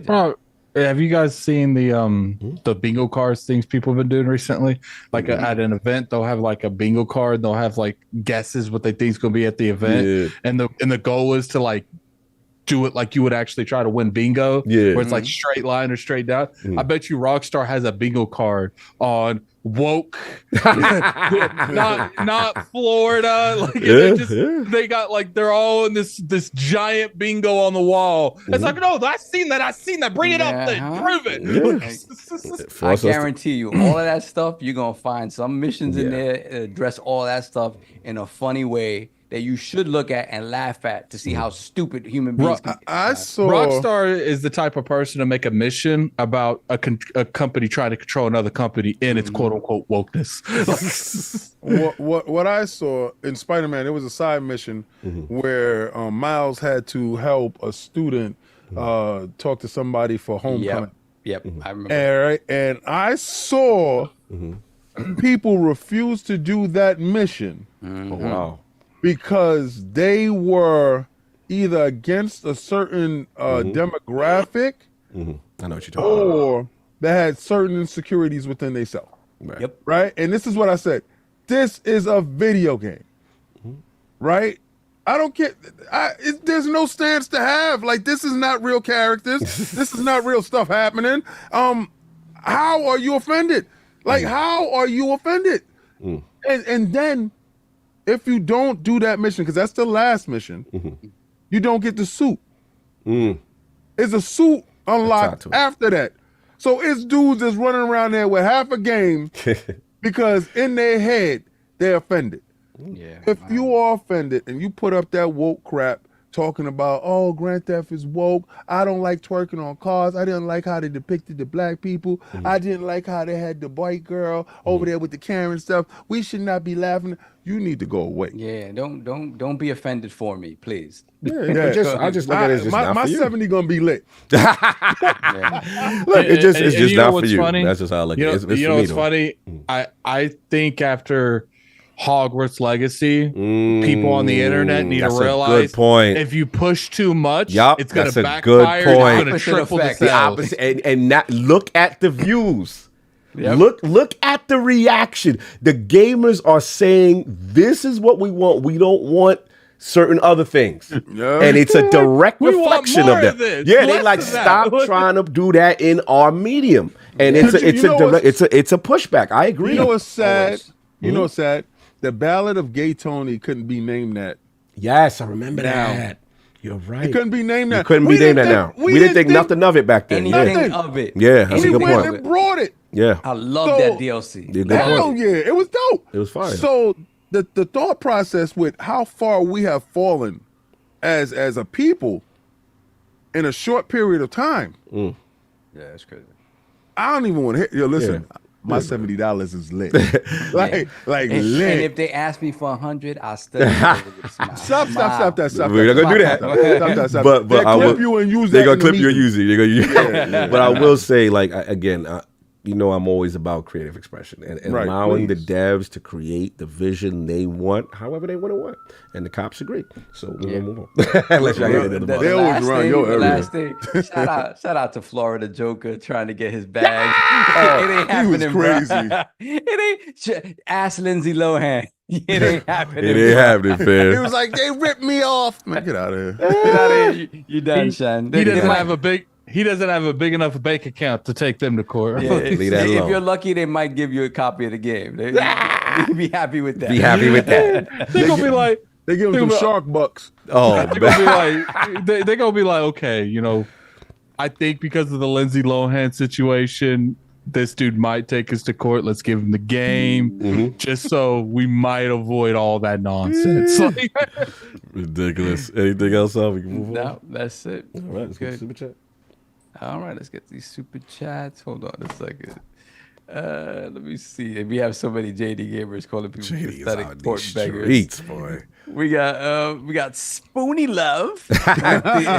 Have you guys seen the bingo cards things people have been doing recently? Like at an event, they'll have like a bingo card. They'll have like guesses what they think is going to be at the event, and the goal is to like do it like you would actually try to win bingo, where it's like straight line or straight down. I bet you Rockstar has a bingo card on woke, not Florida. Like they got like they're all in this giant bingo on the wall. It's like, no, I seen that. Bring it up, then prove it. I guarantee you, all of that stuff you're gonna find some missions in there address all that stuff in a funny way that you should look at and laugh at to see how stupid human beings can be. I saw Rockstar is the type of person to make a mission about a company trying to control another company in its quote unquote wokeness. what I saw in Spider-Man, there was a side mission where Miles had to help a student talk to somebody for homecoming. Yep. I remember. And I saw people refuse to do that mission. Oh, wow. Because they were either against a certain demographic, I know what you're talking about, or they had certain insecurities within themselves. Right. Yep. Right? And this is what I said. This is a video game. Right? I don't care. There's no stance to have. Like, this is not real characters. This is not real stuff happening. How are you offended? Like, how are you offended? And then, if you don't do that mission, because that's the last mission, you don't get the suit. It's a suit unlocked after that. So it's dudes that's running around there with half a game because in their head, they're offended. If you are offended and you put up that woke crap talking about, oh, Grand Theft is woke, I don't like twerking on cars, I didn't like how they depicted the black people, I didn't like how they had the white girl over there with the Karen stuff, we should not be laughing. You need to go away. Yeah, don't be offended for me, please. Yeah. I just look at it as just not my for you. 70 gonna be lit. Look, it's just not for you. Funny? That's just how I look at it. It's you know what's funny? I think after Hogwarts Legacy, people on the internet need to realize good point. If you push too much, it's going to backfire. Good point. It's going to triple the The sales. opposite, and not, look at the views. Yep. Look at the reaction. The gamers are saying, this is what we want. We don't want certain other things. And it's a direct reflection of that. Yeah, they like, stop trying to do that in our medium. And it's a pushback. I agree. You know what's sad? You know what's sad? The Ballad of Gay Tony couldn't be named that. Yes, I remember that. You're right. It couldn't be named that. It couldn't be named that now. We didn't think nothing of it back then. Anything of it. Yeah, that's a good point. And brought it. Yeah. I love that DLC. Hell yeah, it was dope. It was fire. So the thought process with how far we have fallen as a people in a short period of time. Yeah, that's crazy. I don't even want to hear. Yo, listen. Yeah. My $70 is lit, like lit. And if they ask me for 100, I'll still stop that. We're not gonna do that. Stop. But I will. You and use they're that. Gonna clip you and use it. But I will say, like, again, you know, I'm always about creative expression and allowing the devs to create the vision they want, however they want to work. And the cops agree. So we're going to move on. Unless y'all hear it. They always run your area. Last thing, shout out to Florida Joker trying to get his bag. It ain't happening, he was crazy. It ain't. Ask Lindsay Lohan. It ain't happening. It ain't happening, fam. He was like, they ripped me off. Man, get out of here. Get out of here. You done, Shaun. He doesn't have a big enough bank account to take them to court. Yeah, Leave that alone. If you're lucky, they might give you a copy of the game. They'd be happy with that. Be happy with that. They're gonna be like, they give them some shark bucks. Oh, they're gonna be like, they're gonna be like, okay, you know, I think because of the Lindsay Lohan situation, this dude might take us to court. Let's give him the game, just so we might avoid all that nonsense. Ridiculous. Anything else? We can move on. No, that's it. All right, let's get the super chat. All right, let's get these super chats. Hold on a second. Let me see. If we have so many JD gamers calling people pathetic pork beggars. Streets, boy. We got Spoony Love.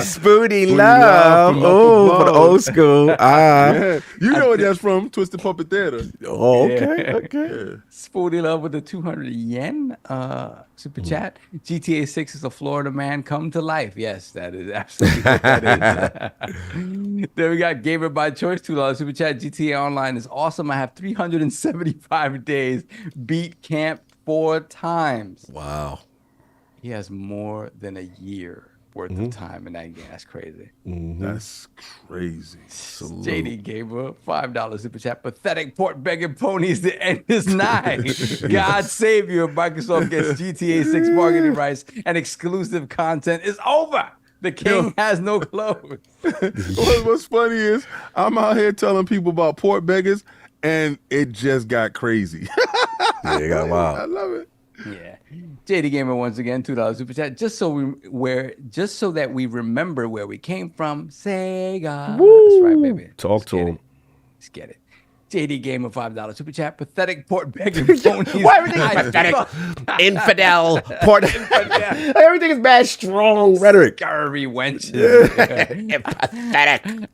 Spoony Love. Oh, for the old school. Yeah. You know what that's from? Twisted Puppet Theater. Oh, okay. Yeah. Spoony Love with the 200 yen super chat. GTA 6 is a Florida man come to life. Yes, that is absolutely what that is. Then we got Gamer by Choice, $2 super chat. GTA Online is awesome. I have 375 days. Beat camp 4 times. Wow. He has more than a year worth of time in that game. That's crazy. That's crazy. JD Gamer, $5 super chat. Pathetic port begging ponies. The end is nigh. God save you. Microsoft gets GTA 6 marketing rights and exclusive content is over. The king has no clothes. What's funny is I'm out here telling people about port beggars, and it just got crazy. Yeah, it got wild. I love it. Yeah. JD Gamer once again, $2 super chat. Just so that we remember where we came from. Sega. That's right, baby. Talk to him. Let's get it. JD Gamer, $5 super chat. Pathetic port begging ponies. Why everything is pathetic? Infidel. Everything is bad, strong rhetoric. Scurvy wenches. Pathetic.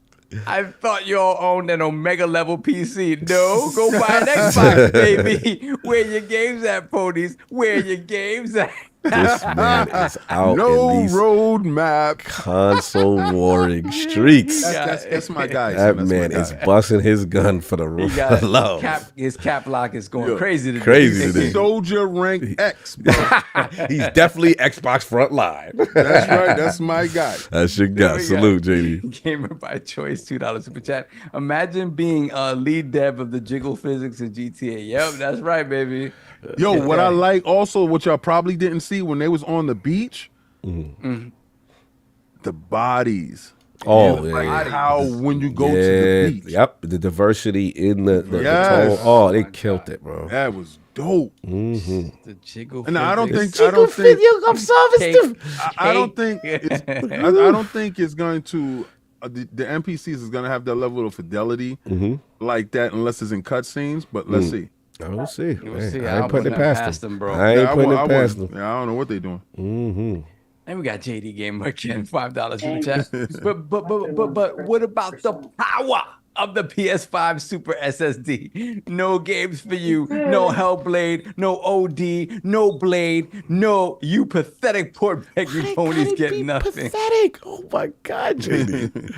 I thought you all owned an Omega level PC. No, go buy an Xbox, baby. Where your games at, ponies? Where your games at? This man is out No in these road map. console warring streaks. That's my guy. That That's man my guy. is busting his gun for the He got love. his cap lock is going crazy today. Crazy today. Soldier rank X, bro. He's definitely Xbox front line. That's right. That's my guy. That's your guy. we Salute, go. JD. Gamer by Choice, $2 super chat. Imagine being a lead dev of the jiggle physics in GTA. Yep, that's right, baby. Yo, what I like also, what y'all probably didn't see when they was on the beach, the bodies. Oh, Like yeah. how when you go to the beach. Yep, the diversity in the Yes. tone. Oh, they killed it, bro. That was dope. The jiggle And I don't physics. think I don't think Cake. I don't think it's going to the NPCs is going to have that level of fidelity like that unless it's in cutscenes. But let's see. We'll see. We'll see. I ain't putting it past them, them. bro. I ain't putting it past them. Yeah, I don't know what they're doing. And we got JD Gamer again, $5 super chat. But what about the power of the PS5 Super SSD? No games for you. No Hellblade. No OD. No Blade. No, you pathetic port begging ponies get nothing. Pathetic. Oh my God, JD.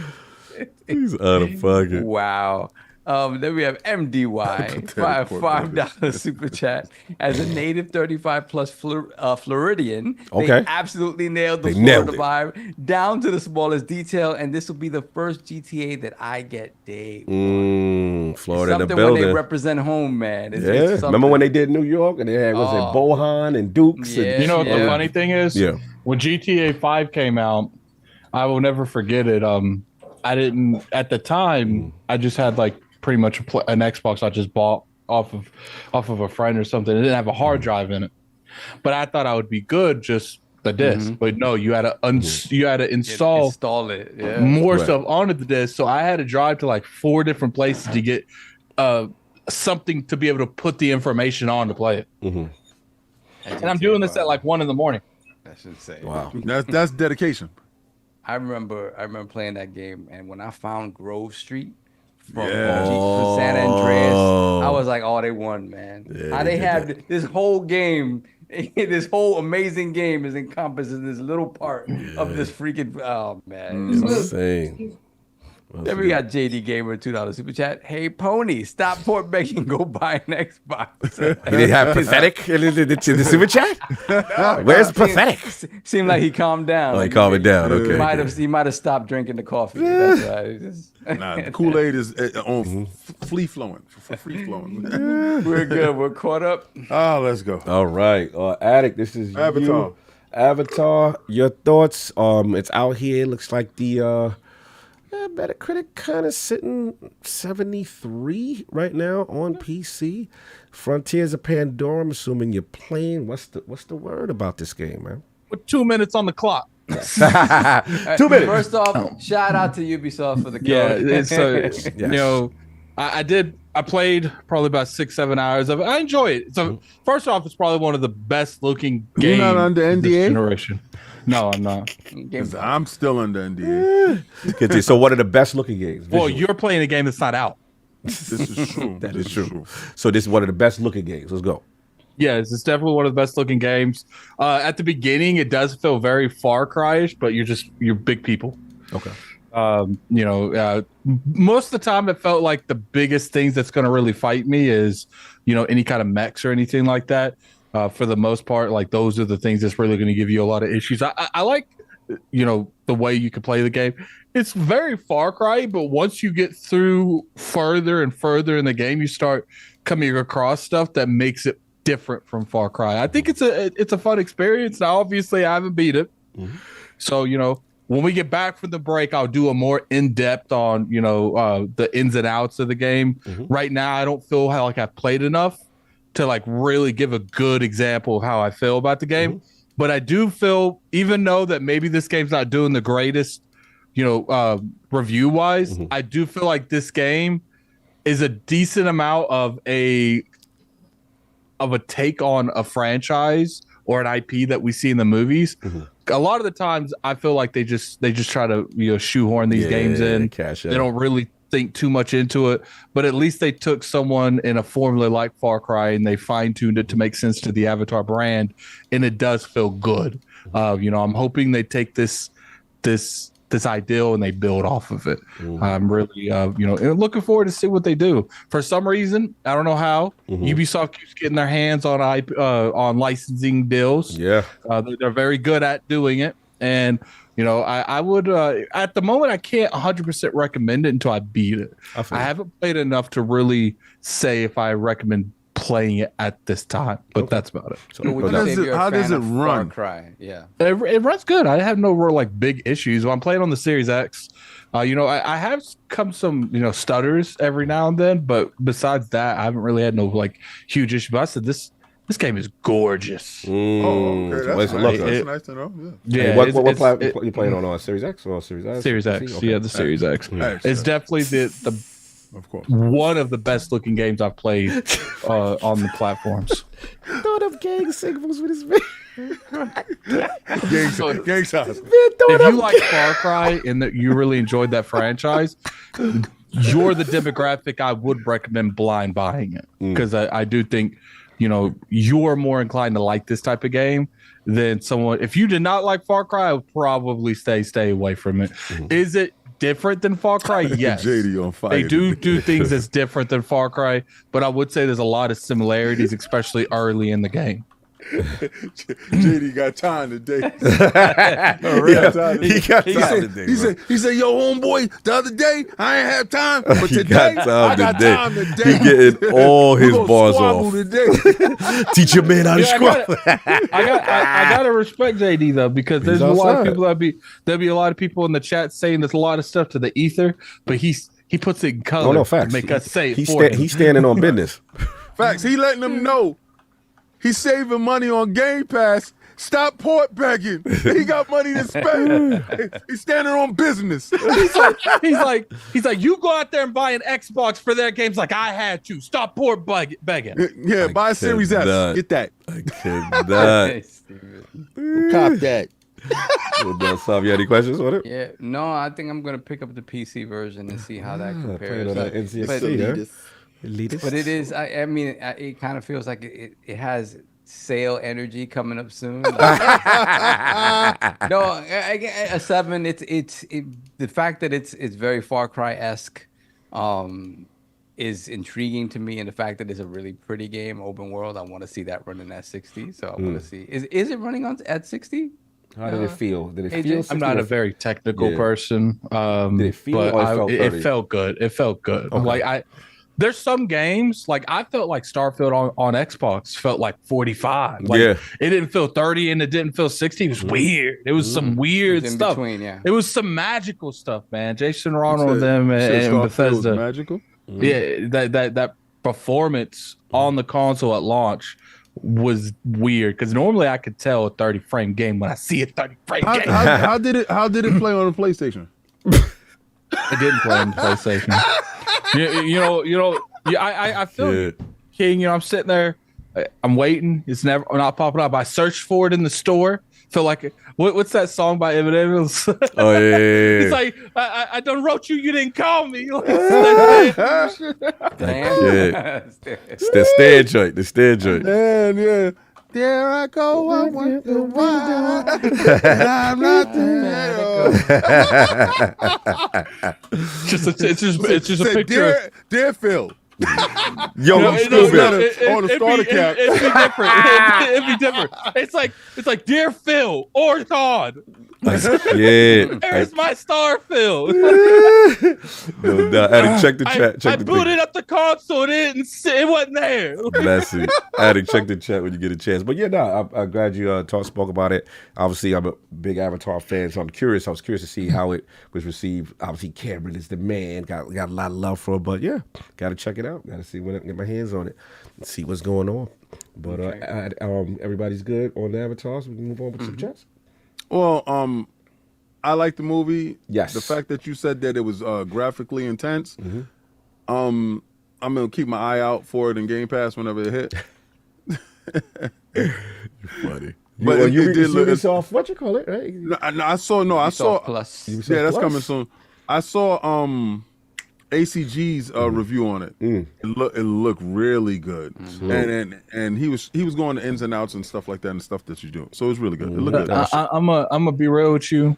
He's out of pocket. Wow. Then we have MDY, $5 super chat. As a native 35 plus Floridian, they absolutely nailed the Florida vibe down to the smallest detail. And this will be the first GTA that I get day one. Florida in the Something building. when they represent home, man. It's remember when they did New York and they had, was it Bohan and Dukes? Yeah. And, You know what the funny thing is? Yeah. When GTA 5 came out, I will never forget it. I didn't, at the time, I just had like pretty much an Xbox I just bought off of a friend or something. It didn't have a hard drive in it, but I thought I would be good just the disc. But no, you had to install it. more stuff onto the disc. So I had to drive to like 4 different places to get something to be able to put the information on to play it. And I'm doing this at like 1 a.m. That's insane. Wow. That's dedication. I remember playing that game, and when I found Grove Street from Yeah. San Andreas, I was like, "Oh, they won, man! How they have this whole game, this whole amazing game is encompassed in this little part of this freaking man!" It's insane. Then we got JD Gamer, $2 super chat. Hey pony, stop port begging, go buy an Xbox. He didn't have pathetic in the super chat? Where's pathetic? Seemed like he calmed down. Oh, he calmed it down. Okay. He might have stopped drinking the coffee. That's right. Nah, the Kool-Aid is on free flowing. Free flowing. We're good. We're caught up. Oh, let's go. All right. Addict, this is Avatar. you. Avatar, your thoughts? It's out here. Looks like the Metacritic kind of sitting 73 right now on PC. Frontiers of Pandora. I'm assuming you're playing. What's the word about this game, man? With 2 minutes on the clock. 2 minutes. First off, shout out to Ubisoft for the code. It's you know, I played probably about 6-7 hours of it. I enjoy it. So first off, it's probably one of the best looking games. You're not under NDA? This generation. No, I'm not. I'm still under NDA. So one of the best looking games. Well, visually. you're playing a game that's not out. This is true. That is true. So this is one of the best looking games. Let's go. Yes, it's definitely one of the best looking games. At the beginning, it does feel very Far Cry-ish, but you're big people. Okay. Most of the time it felt like the biggest things that's going to really fight me is, any kind of mechs or anything like that. For the most part, like those are the things that's really going to give you a lot of issues. I like, the way you can play the game. It's very Far Cry, but once you get through further and further in the game, you start coming across stuff that makes it different from Far Cry. I think it's a fun experience. Now, obviously, I haven't beat it. Mm-hmm. So, when we get back from the break, I'll do a more in-depth on, the ins and outs of the game. Mm-hmm. Right now, I don't feel like I've played enough to like really give a good example of how I feel about the game. Mm-hmm. But I do feel, even though that maybe this game's not doing the greatest, review-wise, mm-hmm. I do feel like this game is a decent amount of a take on a franchise or an IP that we see in the movies. Mm-hmm. A lot of the times I feel like they just try to shoehorn these games in. They don't really think too much into it, but at least they took someone in a formula like Far Cry and they fine-tuned it to make sense to the Avatar brand, and it does feel good. I'm hoping they take this ideal and they build off of it. Mm-hmm. I'm really looking forward to see what they do. For some reason, I don't know how, mm-hmm. Ubisoft keeps getting their hands on licensing deals. Yeah, they're very good at doing it, and I would at the moment I can't 100% recommend it until I beat it. I haven't played enough to really say if I recommend playing it at this time, but that's about it. So how does it run? Far Cry, yeah, it runs good. I have no real like big issues. When I'm playing on the Series X, I have some stutters every now and then, but besides that, I haven't really had no like huge issues. But I said this game is gorgeous. Oh, okay, that's nice. That's nice to know. Yeah. What platform you playing on? Series X or Series S? Series X. Okay. Yeah, the Series X. It's definitely the of course, one of the best looking games I've played on the platforms. Throwing up gang signals with his man. Gang signs. If you like Far Cry and that you really enjoyed that franchise, you're the demographic I would recommend blind buying it, because I do think you're more inclined to like this type of game than someone. If you did not like Far Cry, I would probably stay away from it. Mm-hmm. Is it different than Far Cry? Yes. JD on fire. They do things that's different than Far Cry, but I would say there's a lot of similarities, especially early in the game. JD got time today. He said, yo, homeboy, the other day I ain't have time, but today I got time today. He getting all his bars off. Teach your man how to squabble. I gotta respect JD though, because there's a lot of people there'll be a lot of people in the chat saying there's a lot of stuff to the ether, but he puts it in color to make us say it. He's standing on business. Facts. He letting them know he's saving money on Game Pass. Stop port begging. He got money to spend. He's standing on business. He's like, you go out there and buy an Xbox for their games like I had to. Stop port begging. Yeah, buy a Series S. Get that. I cannot. Cop that. Sav, you had any questions on it? Yeah, no, I think I'm gonna pick up the PC version and see how that compares. NZXT, but it is. I mean, it kind of feels like it has sale energy coming up soon. No, a 7. It's the fact that it's very Far Cry-esque is intriguing to me, and the fact that it's a really pretty game, open world. I want to see that running at 60. So I want to see is it running at 60? How did it feel? Did it feel? I'm not a very technical person, did it feel? But it felt good. It felt good. Okay. Like there's some games like I felt like Starfield on Xbox felt like 45. Like, it didn't feel 30 and it didn't feel 60. It was weird. It was some weird stuff. It was some magical stuff, man. Jason Ronald and them and Bethesda. Magical. Yeah, that performance on the console at launch was weird, because normally I could tell a 30 frame game when I see a 30 frame game. How did it play on the PlayStation? It didn't play on the PlayStation. I feel King. I'm sitting there, I'm waiting. It's never not popping up. I searched for it in the store. Feel like what's that song by Eminem? Oh yeah. He's like, I done wrote you. You didn't call me. The stand joint. Man, yeah. There I go. I wonder why. And I'm not there. It's just a picture. Dear Phil. Yo, No, you stupid. On the starter cap. It'd be different. It'd be different. It's like dear Phil or Todd. Yeah. There's my star, Phil. No, Addict, check the chat. I booted up the console. It wasn't there. Bless you. Addict, check the chat when you get a chance. But yeah, no, I'm glad you spoke about it. Obviously, I'm a big Avatar fan, so I'm curious. I was curious to see how it was received. Obviously, Cameron is the man. Got a lot of love for it. But yeah, got to check it out. Got to see when I can get my hands on it and see what's going on. But everybody's good on the Avatars. We can move on with some chats. Well, I like the movie. Yes. The fact that you said that it was graphically intense. I'm gonna keep my eye out for it in Game Pass whenever it hit. You're funny. But you did look. this off. What you call it? Right? I saw. Plus. Yeah, that's coming soon. I saw ACG's review on it. It looked really good, and he was going to ins and outs and stuff like that and stuff that you do. So it was really good. It looked good. I'm gonna be real with you.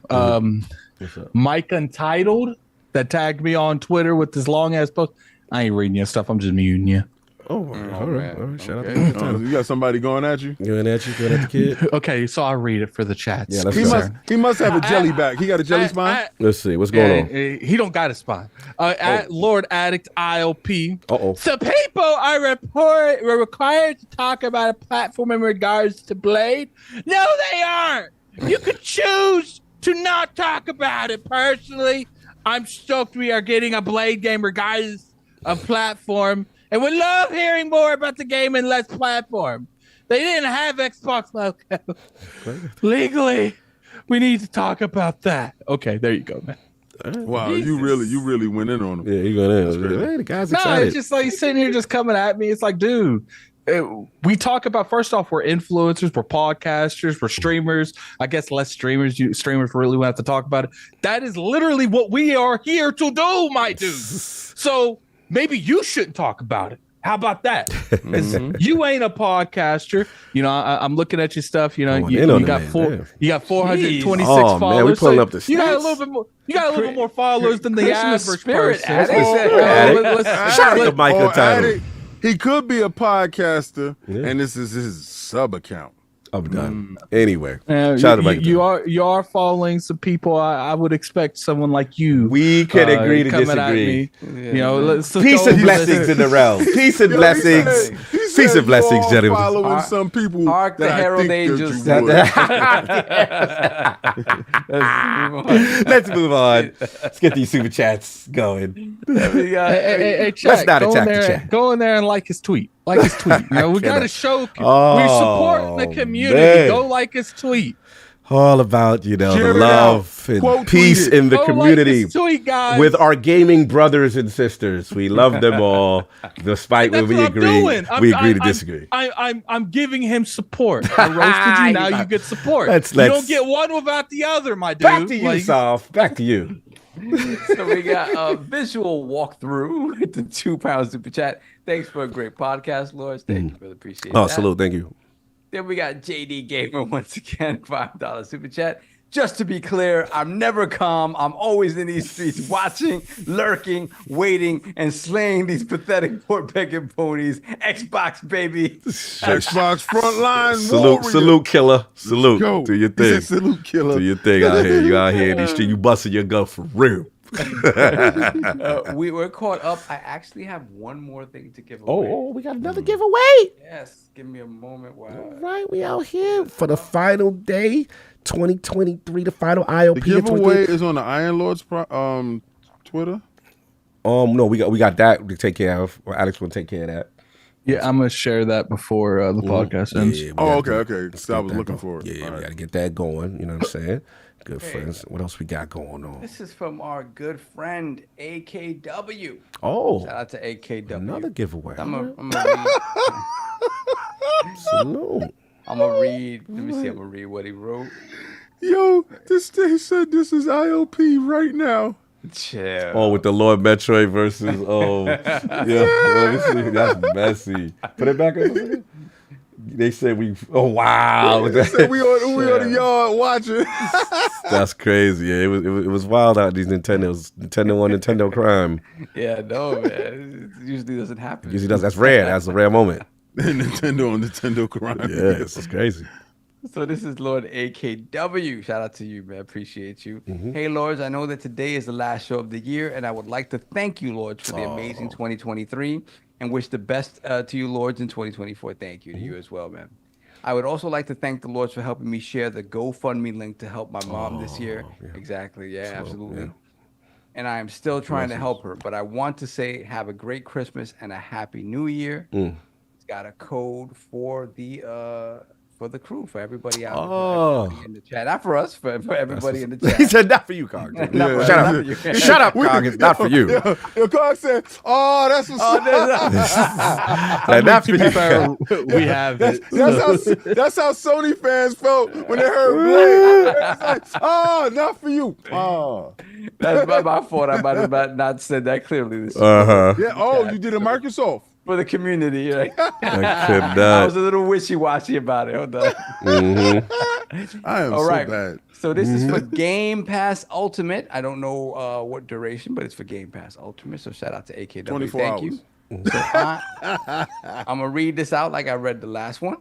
Mike Untitled that tagged me on Twitter with this long ass post. I ain't reading your stuff. I'm just muting you. Oh, all right. Shout out to You got somebody going at you? going at the kid. Okay, so I'll read it for the chats. Yeah, He must have a jelly back. He got a jelly spine. Let's see what's going on. He don't got a spine. At Lord Addict ILP. Uh-oh. So people are required to talk about a platform in regards to Blade. No, they aren't. You could choose to not talk about it. Personally, I'm stoked we are getting a Blade game regardless of platform. And we love hearing more about the game and less platform. They didn't have Xbox logo. Legally, we need to talk about that. Okay, there you go, man. Wow, you really went in on him. Yeah, you going in. Hey, the guy's No, excited. it's just like he's sitting here just coming at me. It's like, dude, we talk about, first off, we're influencers, we're podcasters, we're streamers. I guess less streamers. Streamers really want to talk about it. That is literally what we are here to do, my dude. So maybe you shouldn't talk about it. How about that? You ain't a podcaster. You know, I'm looking at your stuff. You know, you got 426 followers. Man, we pulling up the you got a stats. little bit more. You got a little bit more followers than the Christmas average spirit, person. Addict. Shout out to Michael Title. Addict, he could be a podcaster, and this is his sub account. I'm done. Anyway, shout out to Michael Title. You are following some people. I would expect someone like you. We can agree to coming at disagree. me. You know, let's Peace go and over blessings this. in the realm. Peace and blessings. Peace and blessings, gentlemen. Following some people. Hark the that I Herald think that Angels. you would. Let's move on. Let's get these super chats going. Hey, chat, Let's not go attack in the there, chat. Go in there and like his tweet. Like his tweet. You know, we got to show we support the community. man. Go like his tweet. All about, the Share it love out. and Quote peace tweet it. in the Go community like his tweet, guys. with our gaming brothers and sisters. We love them all, despite when That's we what I'm agree. doing. We agree to disagree. I'm giving him support. I roasted you. Now you get support. Let's- you don't get one without the other, my dude. Back to you, Like, Soph. Back to you. So we got a visual walkthrough with the £2 super chat. Thanks for a great podcast, Lords. Thank you, really appreciate Oh, that. salute. Thank you. Then we got JD Gamer once again, $5 super chat. Just to be clear, I'm never calm. I'm always in these streets watching, lurking, waiting, and slaying these pathetic poor begging ponies. Xbox, baby. Xbox frontline Salute, killer. Salute. Go. Do your He thing. said, salute, killer. Do your thing out here. You out here in these streets. You busting your gun for real. We were caught up. I actually have one more thing to give away. Oh, we got another giveaway. Yes, give me a moment. Wow. All right, we out here for the final day, 2023, the final ILP. The giveaway is on the Iron Lord's Twitter. No, we got that to take care of. Or Alex will take care of that. yeah, I'm gonna share that before the podcast ends. Yeah, we Oh, gotta okay. let's So I get was that looking going. for it. Yeah, All we right. got to get that going. You know what I'm saying? Good friends. What else we got going on? This is from our good friend AKW. Oh, Shout out to AKW. another giveaway. I'm gonna Salute. read. Let me see. I'm gonna read what he wrote. Yo, he said this is IOP right now. Chill. Oh, with the Lord Metroid versus yeah. Let me see. That's messy. Put it back up. They said we. Oh wow! They said we on the yard watching. That's crazy. Yeah, it was wild out these Nintendos. Nintendo 1, Nintendo crime. Yeah, no, man. It usually doesn't happen. Usually does. That's rare. That's a rare moment. Nintendo on Nintendo crime. Yeah, this is crazy. So this is Lord AKW. Shout out to you, man. Appreciate you. Hey, Lords, I know that today is the last show of the year, and I would like to thank you, Lords, for the amazing 2023 and wish the best to you, Lords, in 2024. Thank you to you as well, man. I would also like to thank the Lords for helping me share the GoFundMe link to help my mom this year. Yeah. Exactly. Yeah, absolutely. Yeah. And I am still trying to help her, but I want to say have a great Christmas and a happy New Year. It's got a code for the crew, for everybody out there, everybody in the chat. Not for us, for everybody in the chat. He said not for you, Cog. Shut up. Shut up, Cog. It's not for you. Your Cog said, "Oh, that's what's not for you." We have it. That's how Sony fans felt when they heard Blade. It's like, oh, not for you. Oh, that's my fault. I might have not said that clearly. Yeah. Oh, you did a Microsoft. For the community, right? I was a little wishy-washy about it. Hold on. I am All right. so bad. So this is for Game Pass Ultimate. I don't know what duration, but it's for Game Pass Ultimate. So shout out to AKW. 24 Thank hours. you. So I'm gonna read this out like I read the last one.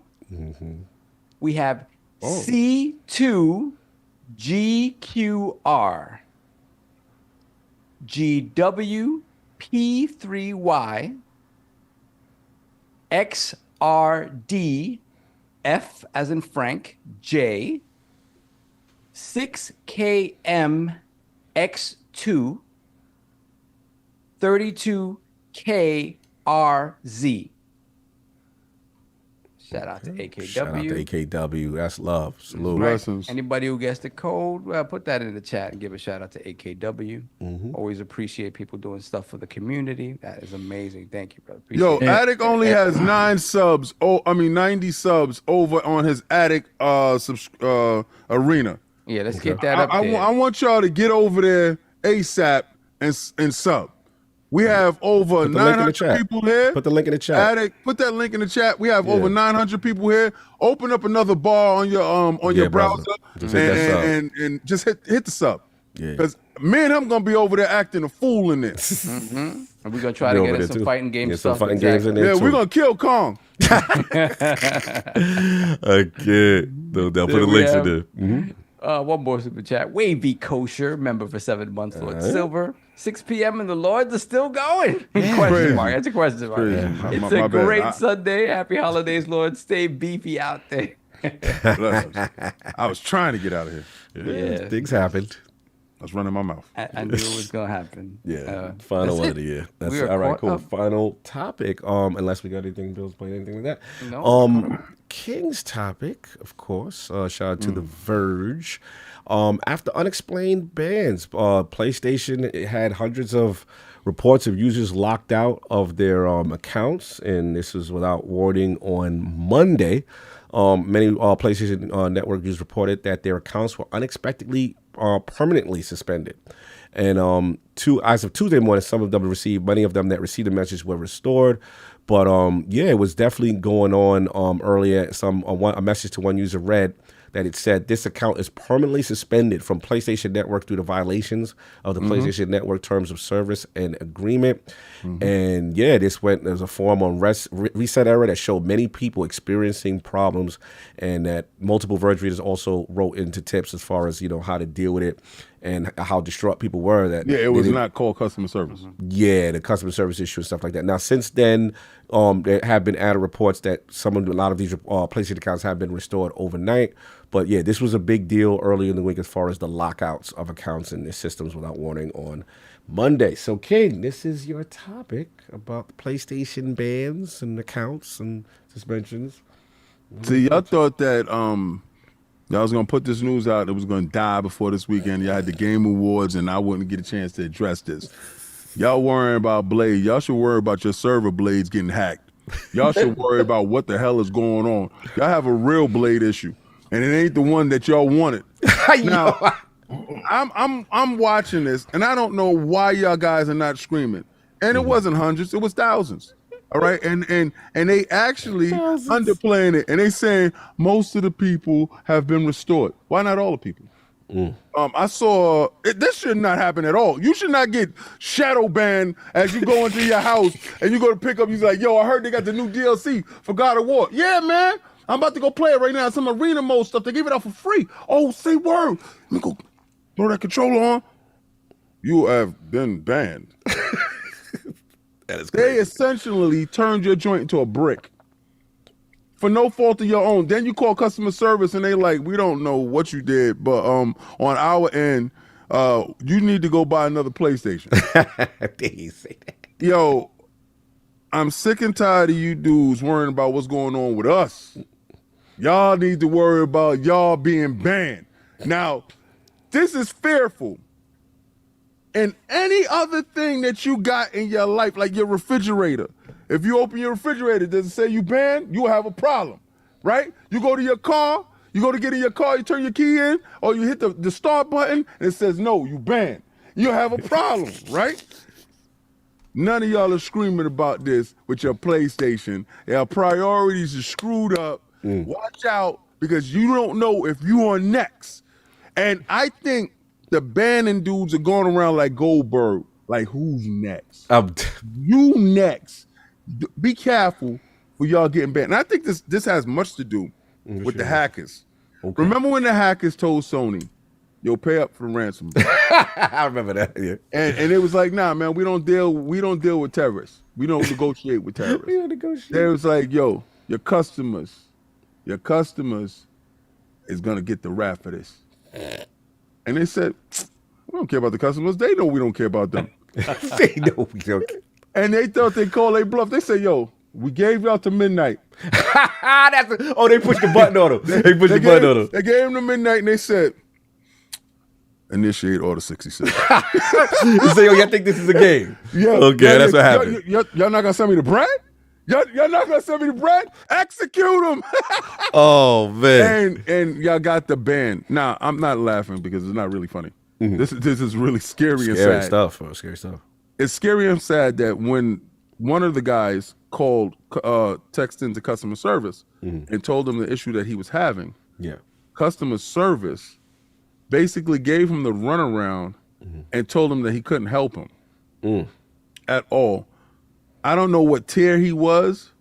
We have C2GQR GWP3Y XRD F as in Frank J 6KM X2 32KRZ. Shout out to AKW. Shout out to AKW. That's love. Salute. Blessings. Anybody who gets the code, put that in the chat and give a shout out to AKW. Always appreciate people doing stuff for the community. That is amazing. Thank you, brother. Appreciate it. Attic only has 90 subs over on his Attic arena. Yeah, let's get that up there. I want y'all to get over there ASAP and sub. We have over 900 people here. Put the link in the chat. Attic, put that link in the chat. We have over 900 people here. Open up another bar on your browser and just hit the sub. Yeah. Because me and him gonna be over there acting a fool in this. And we're gonna try to get in some fighting game stuff. Some fighting games in there we're gonna kill Kong. Okay. They'll put the links in there. One more super chat. Wavy Kosher, member for 7 months, Lord Silver. 6 p.m. and the Lords are still going. Question mark. That's a question mark. It's a great Sunday. Happy holidays, Lord. Stay beefy out there. I was trying to get out of here. Yeah. Things happened. I was running my mouth. I knew it was gonna happen. Final one of the year. That's all right. Cool. Final topic. Unless we got anything, Bill's playing anything like that. No. King's topic, of course. Shout out to The Verge. After unexplained bans, PlayStation had hundreds of reports of users locked out of their accounts, and this was without warning on Monday. Many PlayStation Network users reported that their accounts were unexpectedly permanently suspended. And as of Tuesday morning, some of them received, many of them that received the message were restored. But it was definitely going on earlier. A message to one user read that it said this account is permanently suspended from PlayStation Network due to violations of the PlayStation Network terms of service and agreement. And there's a forum on Reset Era that showed many people experiencing problems, and that multiple Verge readers also wrote into tips as far as how to deal with it and how distraught people were. That it was not called customer service. Yeah, the customer service issue and stuff like that. Now, since then, there have been added reports that a lot of these PlayStation accounts have been restored overnight. But this was a big deal early in the week as far as the lockouts of accounts and their systems without warning on Monday. So, King, this is your topic about PlayStation bans and accounts and suspensions. See, y'all thought that y'all was gonna put this news out. It was gonna die before this weekend. Y'all had the Game Awards, and I wouldn't get a chance to address this. Y'all worrying about Blade. Y'all should worry about your server blades getting hacked. Y'all should worry about what the hell is going on. Y'all have a real Blade issue, and it ain't the one that y'all wanted. Now, I'm watching this, and I don't know why y'all guys are not screaming. And it wasn't hundreds; it was thousands. All right, and they actually underplaying it, and they saying most of the people have been restored. Why not all the people? I saw this should not happen at all. You should not get shadow banned as you go into your house and you go to pick up. You're like, yo, I heard they got the new DLC for God of War. Yeah, man, I'm about to go play it right now. Some arena mode stuff. They gave it out for free. Oh, say word. Let me go throw that controller on. You have been banned. That is They essentially turned your joint into a brick for no fault of your own. Then you call customer service and they like, we don't know what you did, but on our end, you need to go buy another PlayStation. They say that. Yo, I'm sick and tired of you dudes worrying about what's going on with us. Y'all need to worry about y'all being banned. Now, this is fearful. And any other thing that you got in your life, like your refrigerator, if you open your refrigerator, does it say you banned? You have a problem, right? You go to your car, you go to get in your car, you turn your key in, or you hit the start button, and it says, no, you banned. You have a problem, right? None of y'all are screaming about this with your PlayStation. Your priorities are screwed up. Watch out, because you don't know if you are next. And I think the banning dudes are going around like Goldberg, like who's next? You next. Be careful for y'all getting banned. And I think this has much to do with the hackers. Okay. Remember when the hackers told Sony, yo, pay up for the ransom? I remember that. Yeah. And it was like, nah, man, we don't deal with terrorists. We don't negotiate with terrorists. We don't negotiate. They was like, yo, your customers is gonna get the rap for this. And they said, we don't care about the customers. They know we don't care about them. They know we don't care. And they thought they called their bluff. They said, yo, we gave y'all to midnight. They pushed the button on them. They pushed the button on them. They gave them to midnight and they said, initiate order 66. You say, yo, y'all think this is a game? Yeah. Okay, that's what happened. Y'all not going to send me the bread? Y'all not going to send me the bread? Execute them. Oh, man. And y'all got the ban. Now, I'm not laughing because it's not really funny. Mm-hmm. This is really scary and sad. Scary stuff. It's scary and sad that when one of the guys called, texted into customer service and told him the issue that he was having, customer service basically gave him the runaround and told him that he couldn't help him at all. I don't know what tier he was,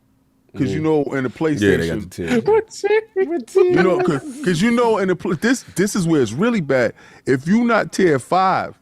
because you know in the PlayStation, they got the tier. What tier? You know, because you know in the this is where it's really bad. If you not tier 5,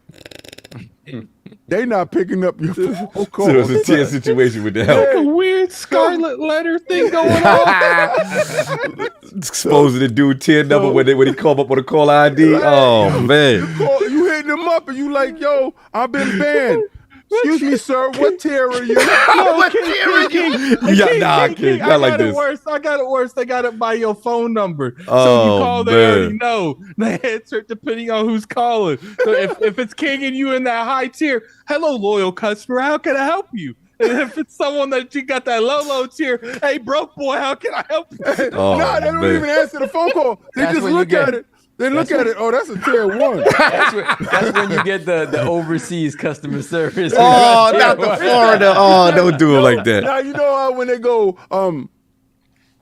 they not picking up your phone call. So it's a tier situation with the help. Like a weird scarlet letter thing going on. Exposing the dude tier number when he called up on the call ID. Right. Oh man, you hitting them up and you like, yo, I've been banned. Excuse me, sir. What tier are you? What tier are you? King. I like got it this. worse. I got it worse. They got it by your phone number. So Oh, you call, they man. already know. They answer depending on who's calling. So if it's King and you in that high tier, hello, loyal customer, how can I help you? And if it's someone that you got that low tier, hey, broke boy, how can I help you? Oh, they don't even answer the phone call. They just look at it. They look at it. Oh, that's a tier 1. That's when you get the overseas customer service. Oh, not the Florida. Oh, don't do it like that. Now you know how when they go,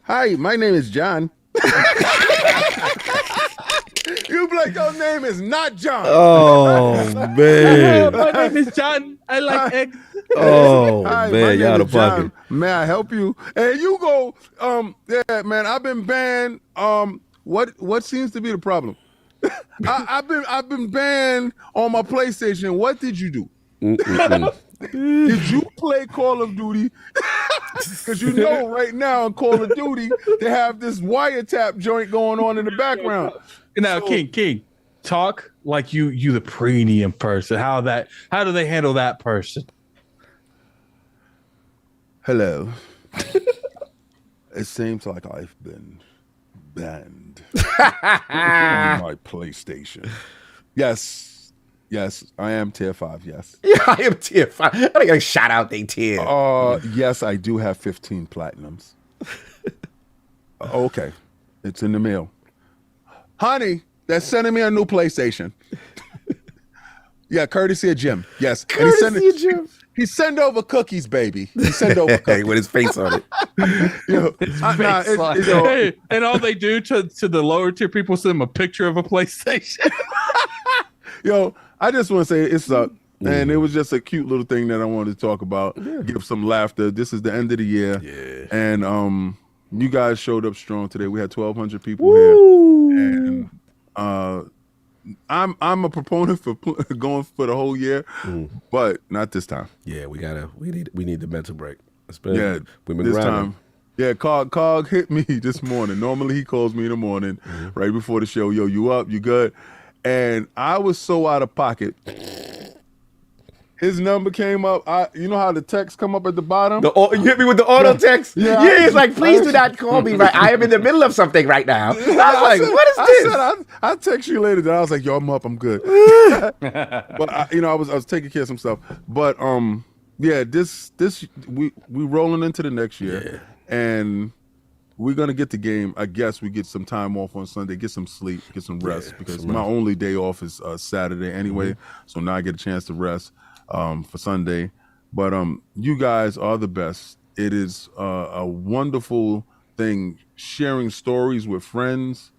hi, my name is John. You be like, your name is not John. Oh man. My name is John. I like eggs. Oh Hi, man, y'all out of pocket. May I help you? And you go, yeah, man, I've been banned. What seems to be the problem? I've been banned on my PlayStation. What did you do? Did you play Call of Duty? Because you know right now in Call of Duty they have this wiretap joint going on in the background. Now, King, talk like you the premium person. How do they handle that person? Hello. It seems like I've been banned on my PlayStation. Yes, I am tier 5. Yes. Yeah, I am tier 5. I think I shout out they tier. Yes, I do have 15 platinums. Okay, it's in the mail. Honey, they're sending me a new PlayStation. Yeah, courtesy of Jim. Yes, Courtesy of Jim. He send over cookies, baby. He send over Hey, cookies. with his face on it. Hey, and all they do to the lower tier people send them a picture of a PlayStation. Yo, I just want to say it sucked. And it was just a cute little thing that I wanted to talk about. Give some laughter. This is the end of the year. Yeah. And you guys showed up strong today. We had 1,200 people here. And I'm a proponent for going for the whole year, but not this time. Yeah, we need the mental break. We've been this grinding. time. Yeah, Cog hit me this morning. Normally he calls me in the morning right before the show. Yo, you up? You good? And I was so out of pocket. His number came up. You know how the text come up at the bottom? You hit me with the auto text? Yeah. It's like, please do not call me. Right, I am in the middle of something right now. I was like, what is this? I said, I'll text you later. Then I was like, yo, I'm up. I'm good. But I was taking care of some stuff. But this we rolling into the next year, and we're gonna get the game. I guess we get some time off on Sunday, get some sleep, get some rest because my only day off is Saturday anyway. So now I get a chance to rest for Sunday. But you guys are the best. It is a wonderful thing sharing stories with friends,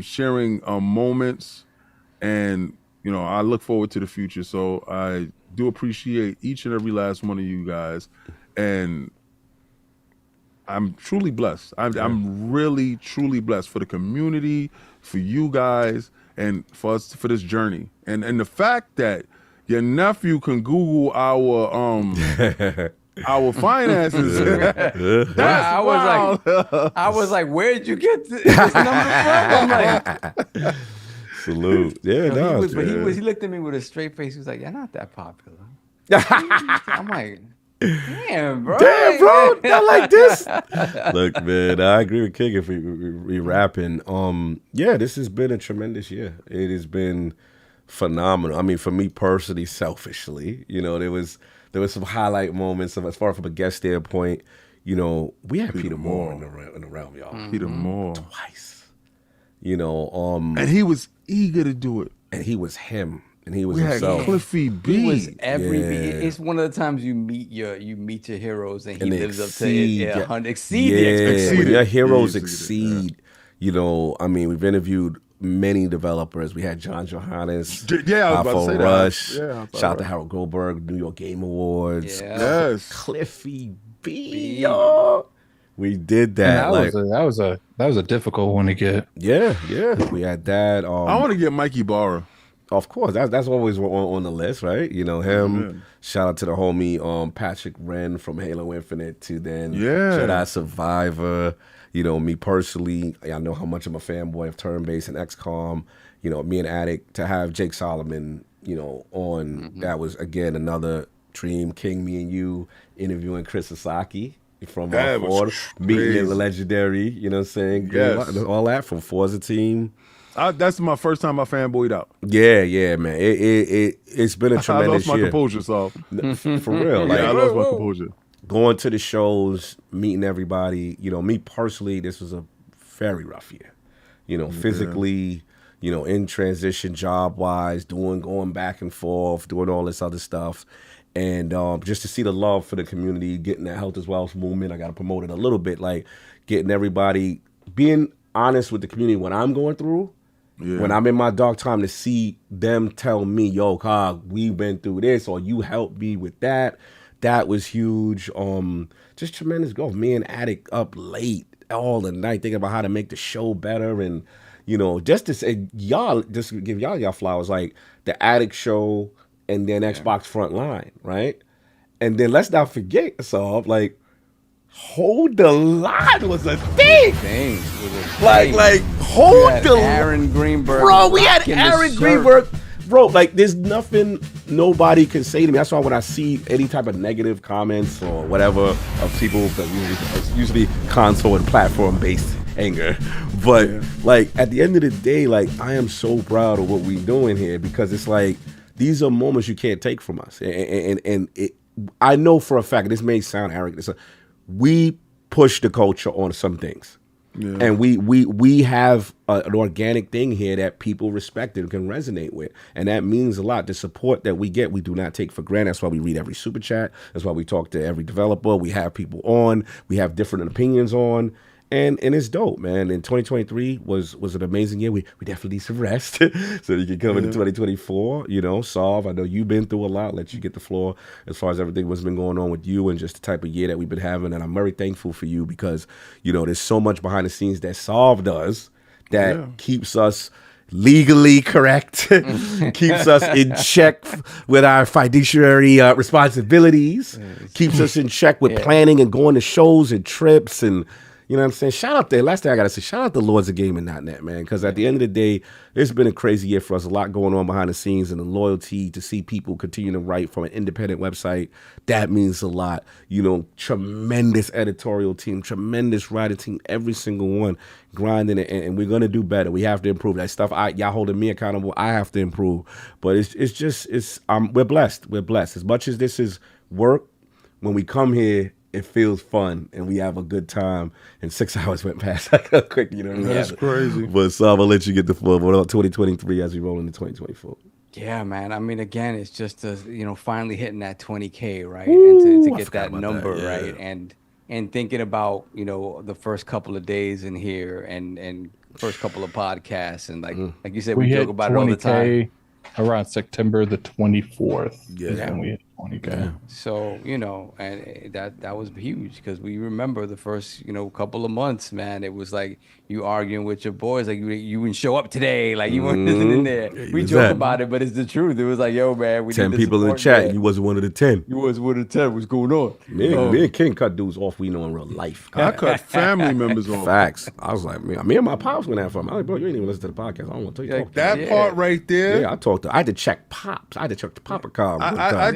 sharing moments, and I look forward to the future. So I do appreciate each and every last one of you guys, and I'm truly blessed. I'm really truly blessed for the community, for you guys, and for us for this journey. And the fact that your nephew can Google our finances. I was like, where did you get this number from? I'm like, salute. Yeah, he looked at me with a straight face. He was like, "You're not that popular." I'm like, damn, bro. Not like this. Look, man, I agree with King if we rapping. This has been a tremendous year. It has been phenomenal. I mean, for me personally, selfishly, there was some highlight moments as far from a guest standpoint. We had Peter Moore in the realm, y'all. Peter Moore twice. And he was eager to do it. And he was him. And he was we himself. Had Cliffy B. He was It's one of the times you meet your heroes and he lives up to it. Exceed the expectations. When your heroes exceed. I mean, we've interviewed many developers. We had John Johannes. I was about to say Rush. that. Shout out to Harold Goldberg, New York Game Awards. Yeah. Yes. Cliffy B, y'all. We did that. That was a difficult one to get. Yeah. We had that. I want to get Mikey Barra. Of course, that's always on the list, right? Him. Mm-hmm. Shout out to the homie Patrick Wren from Halo Infinite to then Jedi Survivor. Me personally, I know how much I'm a fanboy of turn-based and XCOM. Me and Attic to have Jake Solomon, on that was again another dream. King, me and you interviewing Chris Sasaki from Ford, meeting the legendary. You know what I'm saying? Yes. All that from Forza team. That's my first time I fanboyed out. Yeah, man. It's been a tremendous year. I lost my composure, so for real. I lost my composure. Going to the shows, meeting everybody. Me personally, this was a very rough year. Physically, in transition, job wise, going back and forth, doing all this other stuff, and just to see the love for the community, getting that health as wealth movement. I got to promote it a little bit, like getting everybody being honest with the community when I'm going through. Yeah. When I'm in my dark time, to see them tell me, yo, Cog, we've been through this, or you helped me with that. That was huge. Just tremendous growth. Me and Attic up late all the night thinking about how to make the show better. And, just to say, just give y'all flowers, like the Attic show and then Xbox Frontline, right? And then let's not forget, like, Hold the Line was a thing. Like hold the Aaron Greenberg. Bro, we had Aaron Greenberg. Bro, like there's nothing nobody can say to me. That's why when I see any type of negative comments or whatever of people, because it's usually console and platform based anger. But like at the end of the day, like I am so proud of what we're doing here, because it's like these are moments you can't take from us. And I know for a fact, this may sound arrogant, we push the culture on some things. Yeah. And we have an organic thing here that people respect and can resonate with. And that means a lot. The support that we get, we do not take for granted. That's why we read every super chat. That's why we talk to every developer. We have people on. We have different opinions on. And it's dope, man. And 2023 was an amazing year. We definitely need some rest so you can come into 2024. You know, Solve, I know you've been through a lot. Let you get the floor as far as everything what's been going on with you and just the type of year that we've been having. And I'm very thankful for you because, you know, there's so much behind the scenes that Solve does that keeps us legally correct, keeps us in check with our fiduciary responsibilities, keeps us in check with planning and going to shows and trips and, you know what I'm saying? Shout out there. Last thing I got to say, shout out to LordsOfGaming.net, man, because at the end of the day, it's been a crazy year for us. A lot going on behind the scenes and the loyalty to see people continue to write from an independent website. That means a lot. You know, tremendous editorial team, tremendous writing team, every single one grinding it. And we're going to do better. We have to improve that stuff. Y'all holding me accountable. I have to improve. But we're blessed. We're blessed. As much as this is work, when we come here, it feels fun and we have a good time. And 6 hours went past quick, you know what I mean? That's crazy. But so I'm gonna let you get the floor. What about 2023 as we roll into 2024? Yeah, man. I mean, again, it's just finally hitting that 20K, right? And to get that number, right? And thinking about, you know, the first couple of days in here and first couple of podcasts and like you said, we joke about it all the time. Around September the 24th. Yeah. We hit 20K. Yeah. So, you know, and that was huge because we remember the first, you know, couple of months, man. It was like you arguing with your boys, like you wouldn't show up today, like you weren't in there. We joke about it, but it's the truth. It was like, yo, man, we 10 need people in the chat. Man. You wasn't one of the 10. You was one of the 10. What's going on? Me and King cut dudes off. We know in real life. I cut family members off. Facts. I was like, me and my pops went out for him. I was like, bro, you ain't even listen to the podcast. I don't want to tell you. Like that part right there. Yeah, I had to check pops. I had to check the papa card. I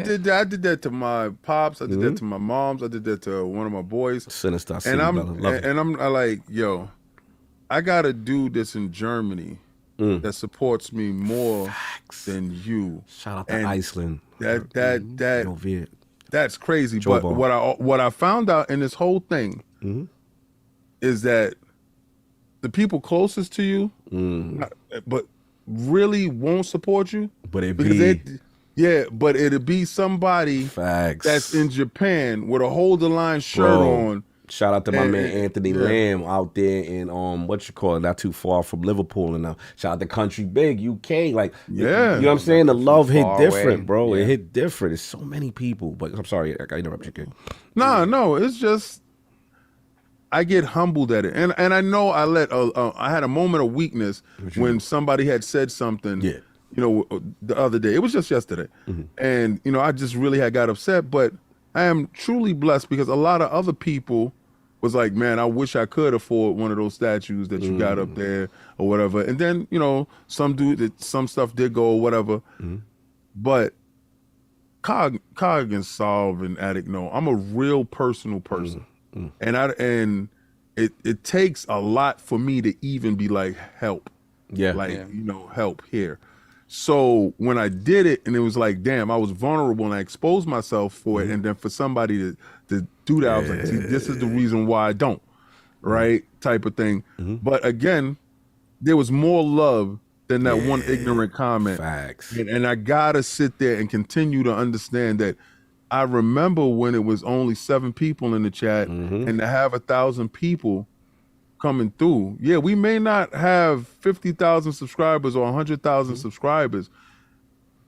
did that to my pops. I did that to my moms. I did that to one of my boys. Sinister. And I'm like, yo, I got a dude that's in Germany that supports me more than you. Shout out to Iceland. That's crazy. But what I found out in this whole thing is that the people closest to you, but really won't support you. But it'd be somebody that's in Japan with a hold the line shirt on. Shout out to my man Anthony Lamb out there in not too far from Liverpool, and shout out to Country Big UK. Like, you know what I'm saying? The love hit different, bro. It hit different. It's so many people. But I'm sorry, I interrupted you. No, it's just I get humbled at it, and I know I had a moment of weakness when somebody had said something. Yeah. You know, the other day, it was just yesterday, and you know, I just really got upset. But I am truly blessed because a lot of other people was like, man, I wish I could afford one of those statues that you got up there or whatever. And then, you know, some stuff did go or whatever. But Cog and Solve and Addict know I'm a real personal person, and it takes a lot for me to even be like help, you know, help here. So when I did it, and it was like, damn, I was vulnerable, and I exposed myself for it, and then for somebody to do that, I was like, see, this is the reason why I don't, right, type of thing. But again, there was more love than that one ignorant comment. Facts. And I gotta sit there and continue to understand that I remember when it was only 7 people in the chat, and to have 1,000 people coming through. Yeah, we may not have 50,000 subscribers or 100,000 subscribers,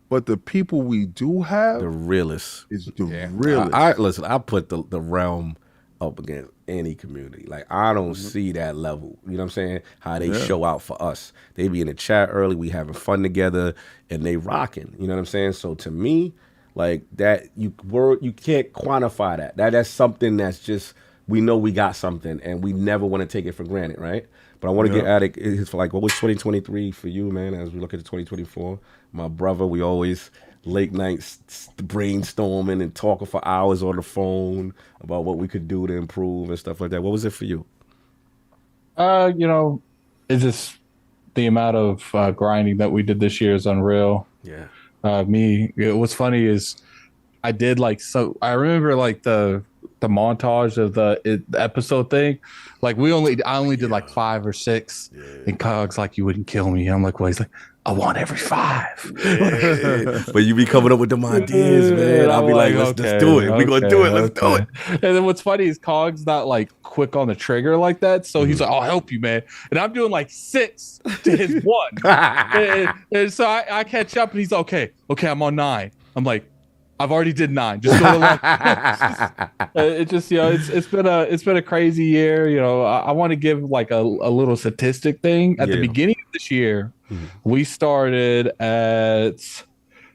but the people we do have, the realest, is the realest. Listen, I put the realm up against any community. Like, I don't see that level. You know what I'm saying? How they show out for us. They be in the chat early, we having fun together, and they rocking. You know what I'm saying? So to me, like that, you can't quantify that. That's something that's just, we know we got something, and we never want to take it for granted, right? But I want to get at it for like, what was 2023 for you, man, as we look at 2024? My brother, we always late nights brainstorming and talking for hours on the phone about what we could do to improve and stuff like that. What was it for you? You know, it's just the amount of grinding that we did this year is unreal. Yeah. What's funny is I did I remember like the the montage of the episode thing. Like I only did like 5 or 6, and Cog's like, "You wouldn't kill me." I'm like, "Well," he's like, "I want every 5." But you be coming up with them ideas, man. I'll be like, let's do it. We gonna do it. Let's do it. And then what's funny is Cog's not like quick on the trigger like that. So he's like, "I'll help you, man." And I'm doing like 6 to his 1. and so I catch up, and he's okay, I'm on 9. I'm like, I've already did 9. Just go along. It just, it's been a crazy year. I want to give like a little statistic thing. At the beginning of this year, we started at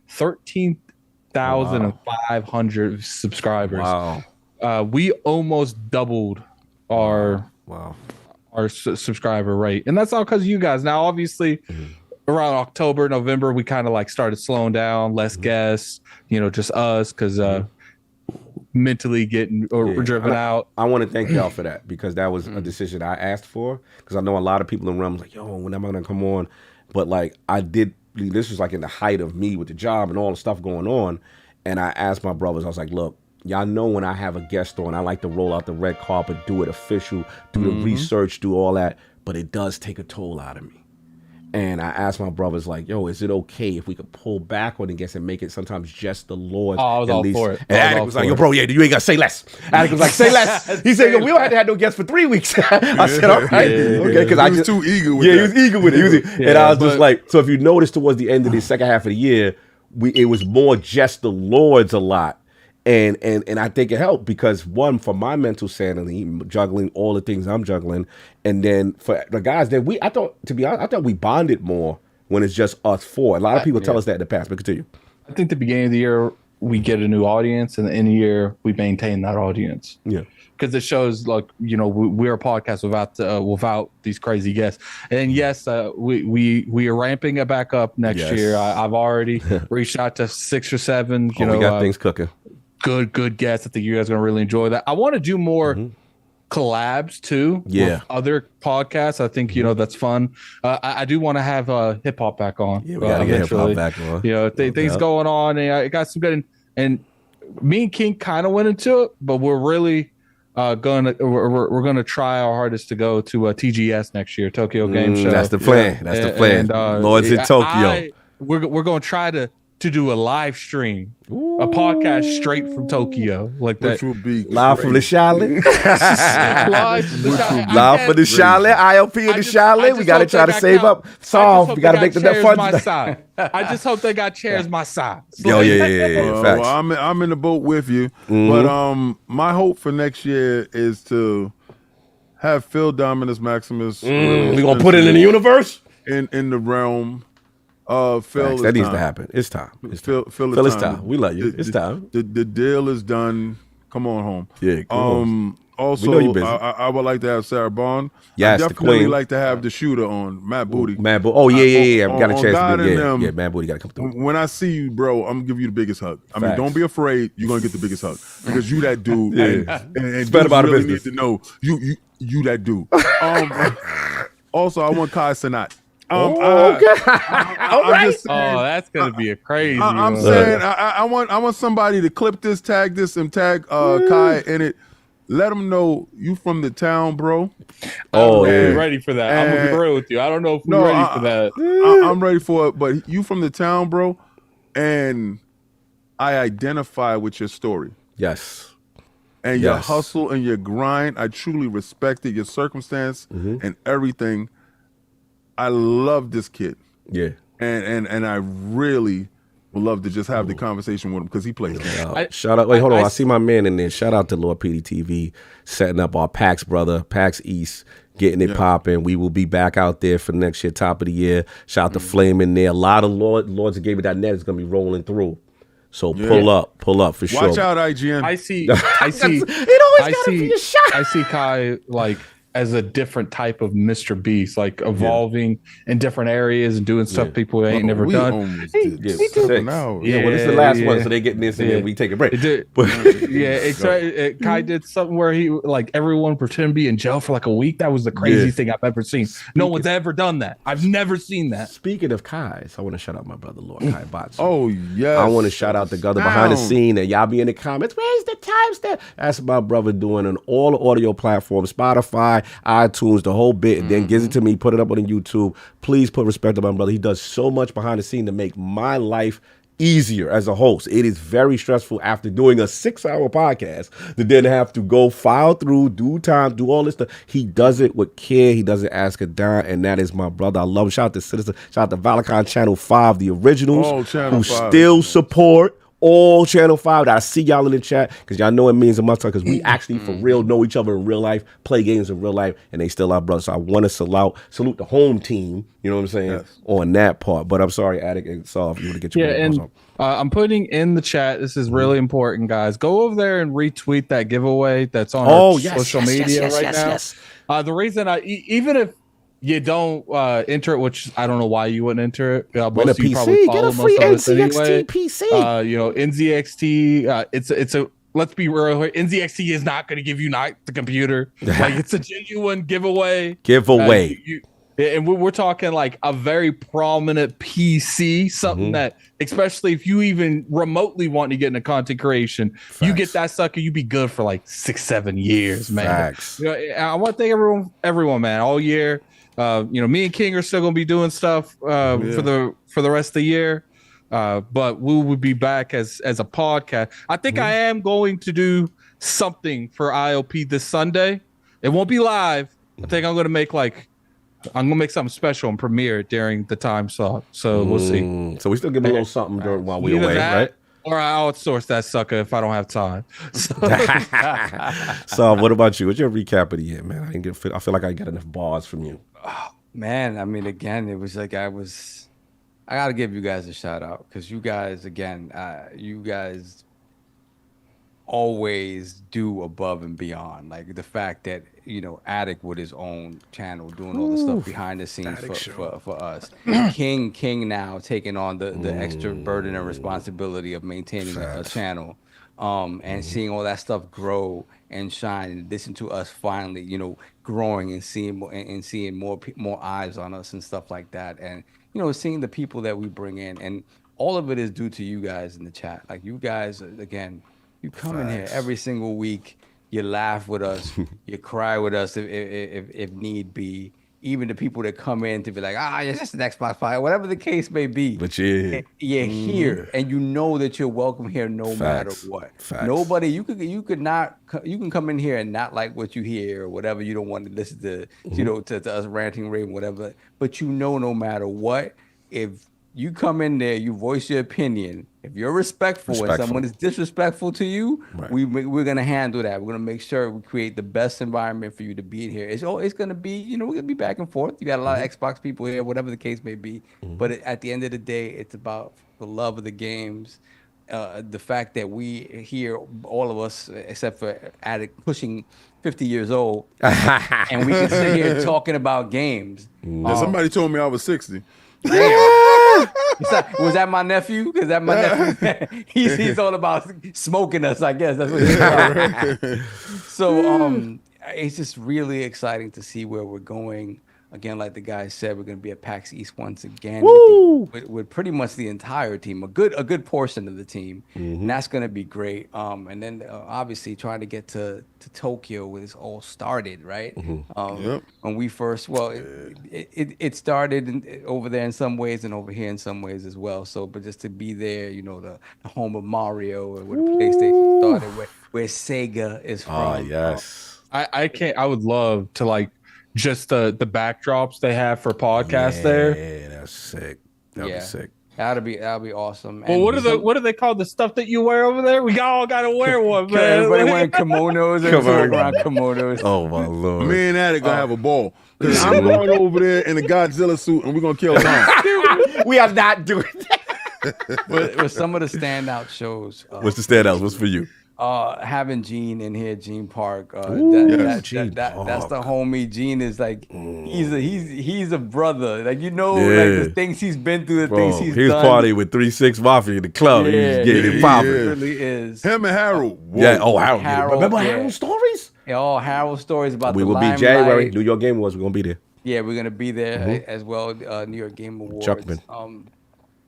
13,500 subscribers. Wow. We almost doubled our subscriber rate, and that's all because of you guys. Now, obviously, around October, November, we kind of like started slowing down, less guests, just us, because mentally getting driven out. I want to thank y'all for that, because that was a decision I asked for, because I know a lot of people in the room was like, yo, when am I going to come on? But like this was like in the height of me with the job and all the stuff going on. And I asked my brothers, I was like, look, y'all know when I have a guest on, I like to roll out the red carpet, do it official, do the research, do all that. But it does take a toll out of me. And I asked my brothers, like, yo, is it okay if we could pull back on the guests and make it sometimes just the Lord? I was all for it. And Attic was like, yo, bro, you ain't got to say less. Attic was like, say less. He said, yo, we don't have to have no guests for 3 weeks. I said, all right. Okay, because I was too eager with it. that. He was eager with it. And I was just like, so if you notice towards the end of the second half of the year, it was more just the Lords a lot. And I think it helped, because one, for my mental sanity, juggling all the things I'm juggling, and then for the guys that I thought we bonded more when it's just us 4. A lot of people tell us that in the past, but continue. I think the beginning of the year we get a new audience, and the end of the year we maintain that audience. Yeah, because it shows like we're a podcast without these crazy guests. And yes, we are ramping it back up next year. I've already reached out to 6 or 7. We got things cooking. Good guests. I think you guys are gonna really enjoy that. I want to do more collabs too with other podcasts. I think that's fun. I do want to have hip hop back on. Yeah, we gotta get hip hop back on. Things going on, and I got some good. And me and King kind of went into it, but we're really we're gonna try our hardest to go to TGS next year, Tokyo Game Show. That's the plan. That's the plan. And, Lord's in Tokyo. We're gonna try to do a live stream, a podcast straight from Tokyo, like that. Which would be live from the Charlotte. live from the Charlotte. ILP in the Charlotte. We got to try to save up. Solve. We got to make the funds. I just hope they got chairs my size. Yeah. Well, I'm in the boat with you. But my hope for next year is to have Phil Dominus Maximus. We're gonna put it in the universe. In the realm. Phil, that needs to happen. It's time. Phil, it's time. We love you. It's time. The deal is done. Come on home. Yeah. Also, we know you're busy. I would like to have Sarah Bond. Yes, I definitely like to have the shooter on Matt Booty. Oh yeah. We got a chance to do it. Yeah, Matt Booty got to come through. When I see you, bro, I'm gonna give you the biggest hug. I mean, don't be afraid. You're gonna get the biggest hug because you that dude. And better about really business. need to know you that dude. Also, I want Kai Sanat. Okay. All right. That's gonna be a crazy. I'm saying I want somebody to clip this, tag this, and tag Kai in it. Let them know you from the town, bro. I'm ready for that. I'm gonna be real with you. I don't know if we're ready for that. I'm ready for it, but you from the town, bro, and I identify with your story. Yes. And your hustle and your grind. I truly respect it. Your circumstance and everything. I love this kid. Yeah. And I really would love to just have the conversation with him because he plays. Shout out. Wait, hold on. I see my man in there. Shout out to Lord PD TV setting up our PAX brother, PAX East, getting it popping. We will be back out there for next year, top of the year. Shout out to Flame in there. A lot of Lords of Gaming.net is going to be rolling through. So pull up for sure. Watch out, IGN. I see. It always got to be a shot. I see Kai like as a different type of Mr. Beast, like evolving in different areas and doing stuff people ain't never we done. almost Hey, did me six. too. hours. Yeah, well, this is the last one, so they getting this, and then we take a break. Kai did something where he like everyone pretend to be in jail for like a week. That was the craziest thing I've ever seen. No one's ever done that. I've never seen that. Speaking of Kai's, I want to shout out my brother Lord Kai Bots. Oh yes. I want to shout out the guy behind the scene, and y'all be in the comments. Where's the timestamp? That's my brother doing on all the audio platforms, Spotify, iTunes, the whole bit, and then gives it to me, put it up on YouTube. Please put respect to my brother. He does so much behind the scene to make my life easier as a host. It is very stressful after doing a 6-hour podcast to then have to go file through, do time, do all this stuff. He does it with care. He doesn't ask a dime, and that is my brother. I love him. Shout out to Citizen. Shout out to Valacon Channel 5, the originals, who still support all Channel 5. I see y'all in the chat because y'all know it means a much because we actually for real know each other in real life, play games in real life, and they still our brothers. So I want to salute the home team, you know what I'm saying, on that part. But I'm sorry, Attic and Saul, if you want to get your and I'm putting in the chat, this is really important, guys. Go over there and retweet that giveaway that's on our social media right now. The reason even if you don't enter it, which I don't know why you wouldn't enter it. Win a PC, get a free NZXT PC. NZXT, it's a let's be real here. NZXT is not going to give you the computer. Like it's a genuine giveaway. And we're talking like a very prominent PC, something that, especially if you even remotely want to get into content creation, you get that sucker, you be good for like 6-7 years, man. I want to thank everyone, man, all year. Me and King are still gonna be doing stuff for the rest of the year, but we will be back as a podcast. I think I am going to do something for ILP this Sunday. It won't be live. I think I'm gonna make something special and premiere it during the time slot. So we'll see. So we still give a little something while we're away, right? Or I outsource that sucker if I don't have time. So what about you? What's your recap of the year, man? I feel like I get enough bars from you. Oh, man, I mean, again, it was like I got to give you guys a shout out because you guys, again, you guys always do above and beyond. Like the fact that, Attic with his own channel doing all the stuff behind the scenes for us. King now taking on the extra burden and responsibility of maintaining a channel. And seeing all that stuff grow and shine, and listen to us finally, growing and seeing more eyes on us and stuff like that, and seeing the people that we bring in, and all of it is due to you guys in the chat. Like you guys, again, you come in here every single week, you laugh with us, you cry with us if need be. Even the people that come in to be like, it's just an Xbox file, whatever the case may be. But you're here, and you know that you're welcome here no matter what. Nobody, you can come in here and not like what you hear or whatever. You don't want to listen to, to us ranting, raving, whatever. But no matter what, if you come in there, you voice your opinion. If you're respectful and someone is disrespectful to you, we're gonna handle that. We're gonna make sure we create the best environment for you to be in here. It's gonna be, we're gonna be back and forth. You got a lot of Xbox people here, whatever the case may be. But at the end of the day, it's about the love of the games. The fact that we here, all of us, except for Attic pushing 50 years old, and we can sit here talking about games. Somebody told me I was 60. Damn. Was that my nephew? Because that my nephew, he's all about smoking us, I guess. That's what he's about. So it's just really exciting to see where we're going. Again, like the guy said, we're going to be at PAX East once again with pretty much the entire team, a good portion of the team, and that's going to be great. And then obviously trying to get to Tokyo where this all started, right? When we first, it started over there in some ways and over here in some ways as well. So, but just to be there, the home of Mario and where the PlayStation started, where Sega is from. Oh yes, I would love to just the backdrops they have for podcasts there. Yeah, that's sick. That'd be sick. That'll be awesome. Well, what do they call the stuff that you wear over there? We all gotta wear one, man. Everybody wearing kimonos and around kimonos. Oh my lord. Me and Attic gonna have a ball. Because I'm going over there in a Godzilla suit and we're gonna kill Tom. We are not doing that. With some of the standout shows. What's the standouts? What's for you? having Gene in here, Gene Park. That's Gene the Park. homie. Gene is like he's a brother. Like like the things he's been through, the things he's done. partying with 3-6 Mafia in the club. He's getting it popping. He really is. Him and Harold. Whoa. Yeah. Oh, Harold. Harold, Remember yeah. Harold stories? All Harold stories about We the will be limelight. January. New York Game Awards. We're gonna be there. Yeah, we're gonna be there as well. New York Game Awards. Chuckman.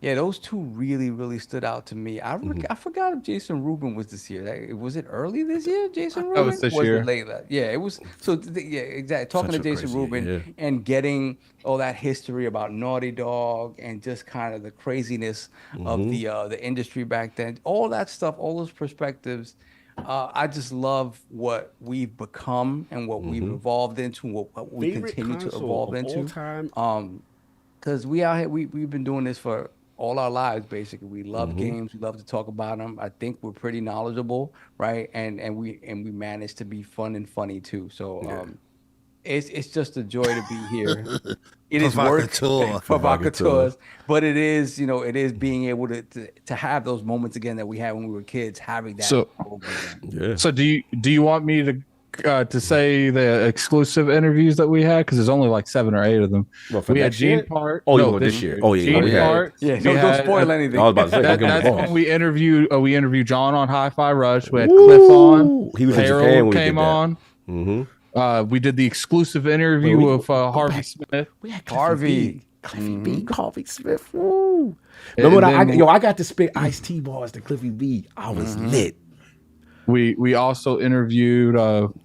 Yeah, those two really, really stood out to me. I forgot if Jason Rubin was this year. Was it early this year, Jason Rubin? That was this year. It late? Yeah, it was. So yeah, exactly. Talking Such to a Jason crazy Rubin year. and getting all that history about Naughty Dog and just kind of the craziness of the industry back then. All that stuff, all those perspectives. I just love what we've become and what we've evolved into, what we Favorite continue to console evolve of into. all time? Because we out here, we've been doing this for all our lives, basically. We love games. We love to talk about them. I think we're pretty knowledgeable, right? And we manage to be fun and funny too. So it's just a joy to be here. It is work, provocateurs, but it is being able to have those moments again that we had when we were kids, having that. So do you want me to say the exclusive interviews that we had, because there's only like 7 or 8 of them. Well, for we had next year? Gene Park. Oh, no, this year. Oh, yeah, Gene we had- Park. Yeah, We don't had- spoil anything. I was about to say, don't give him That's the when balls. we interviewed John on Hi-Fi Rush. We had Cliff on. He was in Harold Japan when we came did that. on. We did the exclusive interview with Harvey Smith. We had Harvey. Cliffy B, Harvey Smith. Woo. Remember when I got to spit iced tea bars to Cliffy B. I was lit. We also interviewed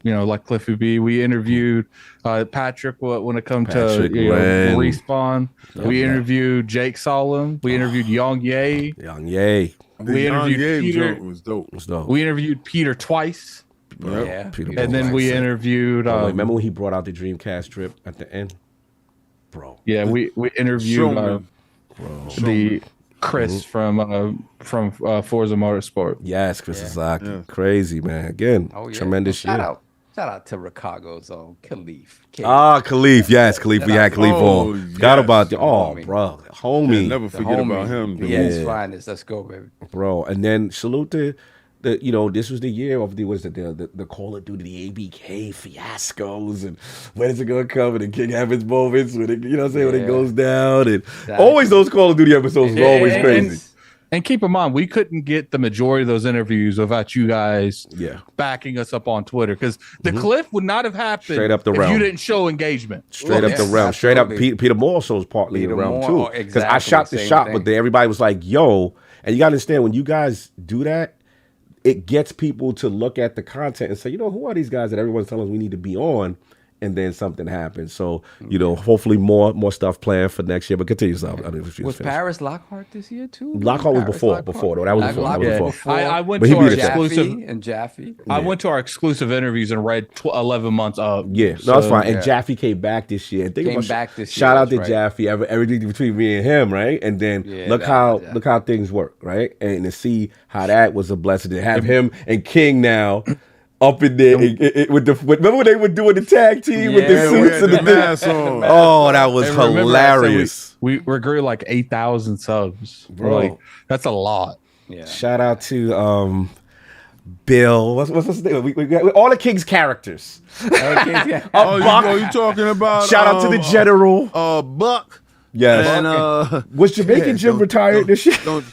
like Cliffy B. We interviewed Patrick when it comes to Wren. Respawn. We interviewed Jake Solomon. We interviewed Young Ye. Young Yay. We interviewed Peter. Was dope. What's dope? We interviewed Peter twice. Yeah. Peter And then we interviewed remember when he brought out the Dreamcast trip at the end? Bro. we interviewed Showman. the Chris from Forza Motorsport. Yes, Chris is like crazy, man. Again, tremendous Shout year. out to Chicago's Khalif. Khalif. Yes, Khalif. We had Khalif Oh, on. Forgot yes. about the Homie. bro. Homie. Never forget about him. Yeah, it's finest. Let's go, baby. Bro. And then salute to this was the year of the Call of Duty, the ABK fiascos, and when is it gonna come? And the King Happens moments when it, when it goes down, and always those Call of Duty episodes were always crazy. And keep in mind, we couldn't get the majority of those interviews without you guys backing us up on Twitter, because the cliff would not have happened Straight up the if realm. you didn't show engagement. Straight up the realm. Straight up Peter Moore shows partly Peter around Moore, too. Because I shot the same shot, thing. but everybody was like, yo, and you gotta understand, when you guys do that, it gets people to look at the content and say, who are these guys that everyone's telling us we need to be on? And then something happens. So, hopefully more stuff planned for next year. But continue, Was Paris Lockhart this year too? Lockhart was before. Though. That was before. I went But to he our beat us out. exclusive. Jaffe. I went to our exclusive interviews and read 11 months up. Yeah, no, that's fine. And Jaffe came back this year. Shout out to Jaffe. Everything between me and him, right? And then look how things work, right? And to see how that was a blessing to have him and King now up in there remember when they were doing the tag team with the suits and the mask on. Oh, that was hilarious. We grew like 8,000 subs, bro. Like, that's a lot. Yeah. Shout out to Bill. What's his name? We got all the King's characters. Oh, you talking about? Shout out to the General. Buck. Yes. And was Jamaican Jim retired this year? Don't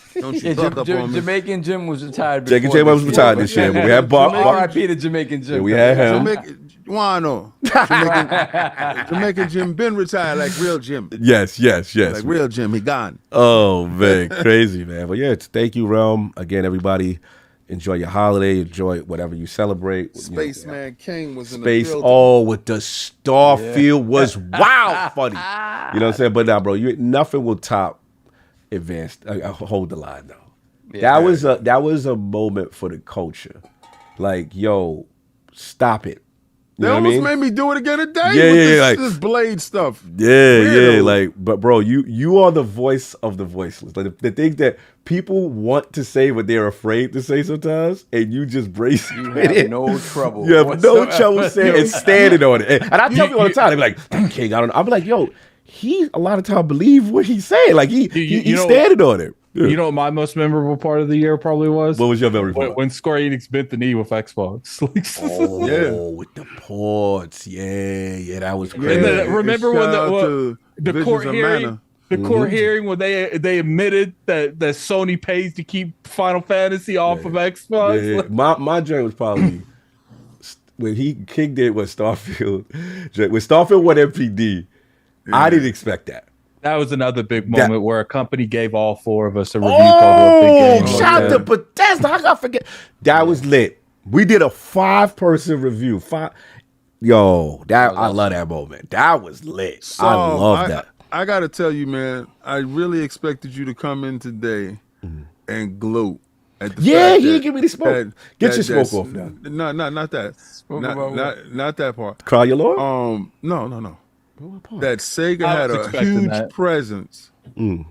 you buck up on me. Jamaican Jim was retired. Jamaican Jim was retired this year, but we had Buck. R.I.P. to Jamaican Jim. We had him. Wano. Jamaican Jim been retired like real Jim. Yes. Like real Jim, he gone. Oh man, crazy man. But yeah, thank you, Realm. Again, everybody, enjoy your holiday. Enjoy whatever you celebrate. Spaceman King was in Space. the With the Starfield was wow funny. You know what I'm saying? But nah, bro, nothing will top Advanced. Hold the line though. Yeah. That was a moment for the culture. Like, yo, stop it. You They know almost what I mean? made me do it again today Yeah, with this Blade stuff. Yeah, like, but bro, you are the voice of the voiceless. Like the thing that people want to say, but they're afraid to say sometimes, and you just brace You it. have no trouble. You have no trouble saying and standing on it. And I tell people all the time, they be like, King, I don't know. I'm like, yo, he a lot of time believe what he's saying. Like he's standing on it. You know what my most memorable part of the year probably was? What was your memory part? When Square Enix bent the knee with Xbox. Oh, with the ports. Yeah, that was And crazy. then remember when the court Visions of hearing, Mana. the court hearing when they admitted that Sony pays to keep Final Fantasy off of Xbox. Yeah. My journey was probably when he kicked it with Starfield. When Starfield won MPD, I didn't expect that. That was another big moment where a company gave all four of us a review code of a big game. Shout out to Bethesda. I gotta forget. That was lit. We did a 5-person review. I love that moment. That was lit. So, I love that. I gotta tell you, man, I really expected you to come in today and gloat at the Yeah, fact he that- didn't give me the smoke. Get your that's- smoke off now. No, not that. Not that part. Cry your Lord? No. That Sega I had was a expecting huge that. presence. And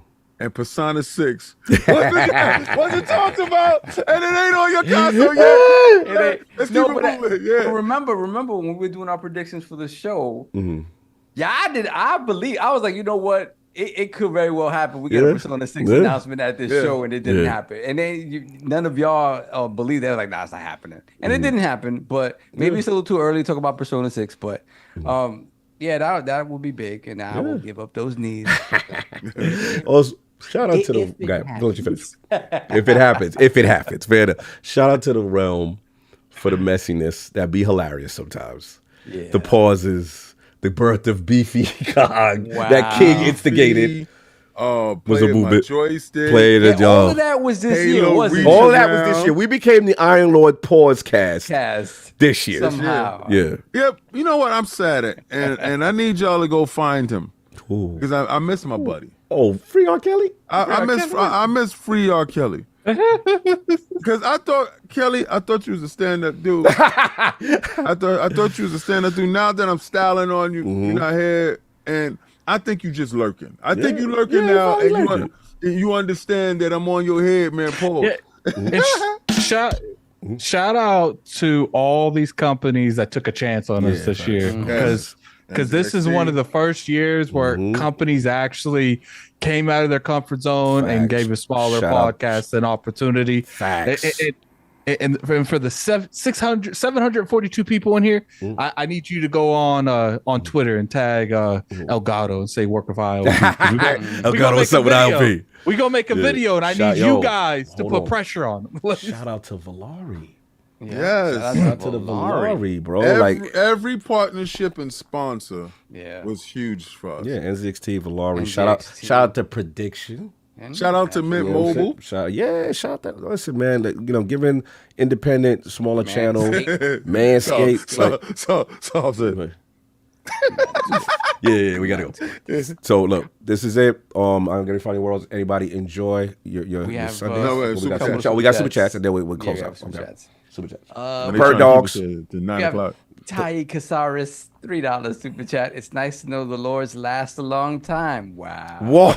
Persona 6 wasn't talked about, and it ain't on your console yet. Let's keep it moving. Yeah. Remember when we were doing our predictions for the show? Yeah, I believe. I was like, you know what? It could very well happen. We get a Persona 6 announcement at this show, and it didn't happen. And then none of y'all believe that. Like, nah, it's not happening. And it didn't happen. But maybe it's a little too early to talk about Persona 6. But yeah, that will be big, and I will give up those knees. Also, shout out to the guy. Don't let you finish. If it happens, fair enough. Shout out to the realm for the messiness that be hilarious sometimes. Yeah. The pauses, the birth of Beefy Cog that King instigated. Was a movement. Joystick. Played a all of that was this year, wasn't it? All that was this year. We became the Iron Lord pause cast this year. Somehow. Yeah. Yep. You know what? I'm sad at, and I need y'all to go find him because I miss my buddy. Oh, free R. Kelly? I miss free R. Kelly. Because I thought you was a stand-up dude. I thought you was a stand-up dude. Now that I'm styling on you, you're not here, and I think you just lurking. I think you lurking now, and you understand that I'm on your head, man, Paul. Yeah. Shout out to all these companies that took a chance on us this year, because this is one of the first years where companies actually came out of their comfort zone and gave a smaller podcast an opportunity. Facts. And for the 742 people in here, I need you to go on Twitter and tag Elgato and say work with ILP. Elgato, what's up with ILP? We're going to make a video, and I need you guys to put pressure on them. Shout out to Valari. Yes. Shout out to the Valari, bro. Every partnership and sponsor was huge for us. Yeah, NZXT, Valari. Shout out to Prediction. Shout out to Mint Mobile. Shout out that. Listen, man, giving independent, smaller channels, Manscaped. Yeah, we gotta go. So look, this is it. I'm gonna find worlds. Anybody enjoy your Sunday? We got super chats, and then we'll close out. Super chats. Bird dogs. To 9 o'clock. Tai Casaris, $3 super chat. It's nice to know the Lords last a long time. Wow. Whoa.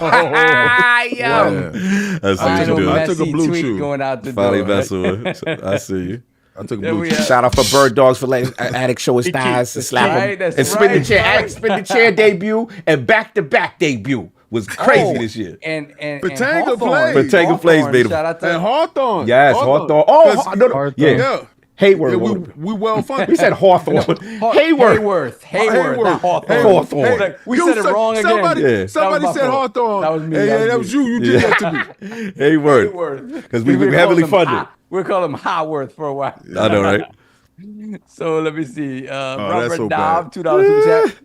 That's I took a blue chew. going out the Finally door. messing with. I see you. I took a blue chew. Shout out for Bird Dogs for letting Addict show his thighs and slap him. That's And spin the right. chair. Addict spin the chair debut and back-to-back debut was crazy this year. And Patanga Hawthorne. Plays. Patanga Plays made him. Shout out to And Hawthorne. Yes, Hawthorne. Oh, no. Yeah. Yeah. Hayward. We well funded. We said Hawthorne. Hayward, not Hawthorne. Hawthorne. We said it wrong somebody, again. Yeah. Somebody That was my said fault. Hawthorne. That was me. That was you. You did that to me. Hayward. Because we were heavily funded. We'll call him Highworth for a while. I know, right? So let me see. that's Robert so Dobb, bad. $2 super chat.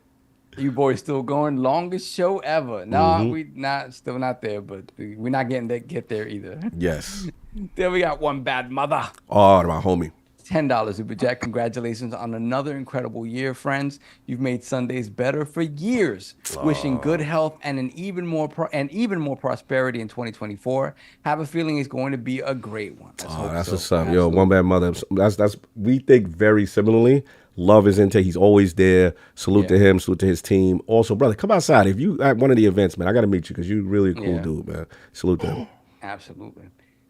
You boys still going? Longest show ever. No, we still not there, but we're not get there either. Yes. Then we got One Bad Mother. Oh, my homie. $10 super chat. Congratulations on another incredible year, friends. You've made Sundays better for years. Wishing good health and even more prosperity in 2024. Have a feeling it's going to be a great one. That's what's up. Yo, One Bad Mother. That's we think very similarly. Love is into. He's always there. Salute to him. Salute to his team. Also, brother, come outside. If you at one of the events, man, I got to meet you because you're really a cool dude, man. Salute to him. Absolutely.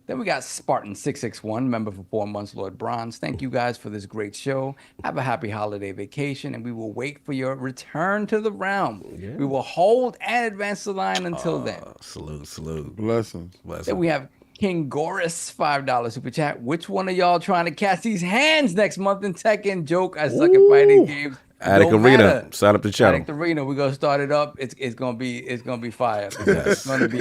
Then we got Spartan661, member for 4 months, Lord Bronze. Thank you guys for this great show. Have a happy holiday vacation, and we will wait for your return to the realm. Yeah. We will hold and advance the line until then. Salute. Blessings. Then we have King Goris, $5 super chat. Which one of y'all trying to catch these hands next month in Tekken? Joke, I suck at fighting games. Attic Don't Arena, matter. sign up the channel. Attic Arena, we're gonna start it up. It's gonna be fire. It's gonna be.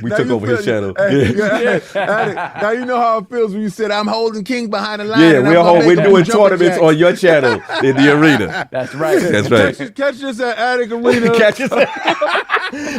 We took over his channel. Attic, now you know how it feels when you said I'm holding King behind the line. Yeah, and we're doing tournaments on your channel in the arena. That's right. That's right. Catch us at Attic Arena. Catch us.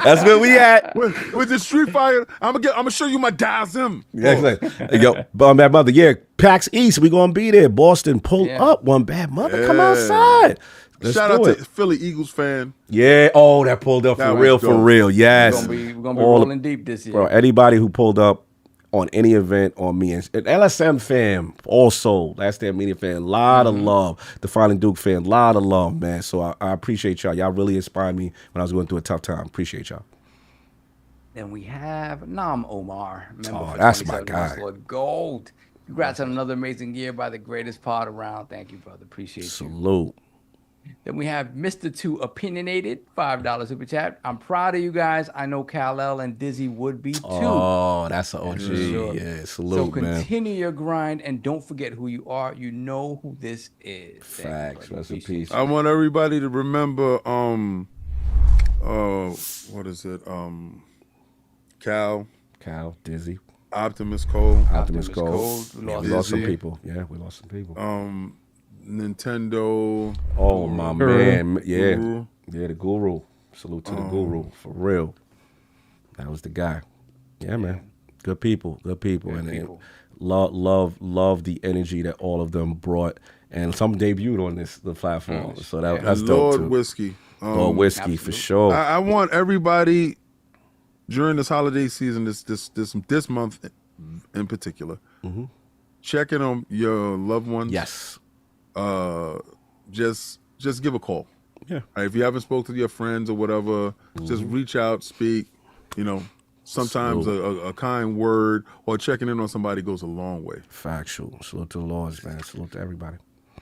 That's where we at. with the Street Fighter. I'm gonna show you my Dazim. Yeah, exactly. Yo, Bad Mother. Yeah, PAX East. We gonna be there. Boston, pull up. One Bad Mother. Come outside. Let's Shout do out it. to Philly Eagles fan. Yeah. Oh, that pulled up That for was real. dope. For real. Yes. We're gonna be rolling deep this year. Bro, anybody who pulled up on any event on me, and LSM fam also, Last Stand Media fan, lot of love. The Fallen Duke fan, lot of love, man. So I appreciate y'all. Y'all really inspired me when I was going through a tough time. Appreciate y'all. Then we have Nam Omar. Member for that's my 27 guy. months, Lord Gold. Congrats on another amazing year by the greatest pod around. Thank you, brother. Appreciate you. Salute. Then we have Mr. 2 Opinionated, $5 super chat. I'm proud of you guys. I know Kal-El and Dizzy would be too. Oh, that's an OG. Sure. Yeah, So salute, man. continue your grind and don't forget who you are. You know who this is. Thank you, Facts. brother. Rest in Appreciate peace. I want everybody to remember. What is it? Cal, Dizzy. Optimus Cole, Optimus Gold. Gold. Yeah, we lost some Dizzy. people. Yeah, we lost some people. Nintendo. Oh, my man. Yeah. Guru. Yeah, the Guru. Salute to the Guru. For real. That was the guy. Yeah, man. Good people. Good people. And love the energy that all of them brought. And some debuted on the platform. So that's dope, Lord too. Whiskey. Lord Whiskey, for sure. I want everybody during this holiday season, this month in particular, checking on your loved ones. Yes. Just give a call. Yeah. Right, if you haven't spoken to your friends or whatever, just reach out, speak. Sometimes a kind word or checking in on somebody goes a long way. Factual. Salute to the Lords, man. Salute to everybody.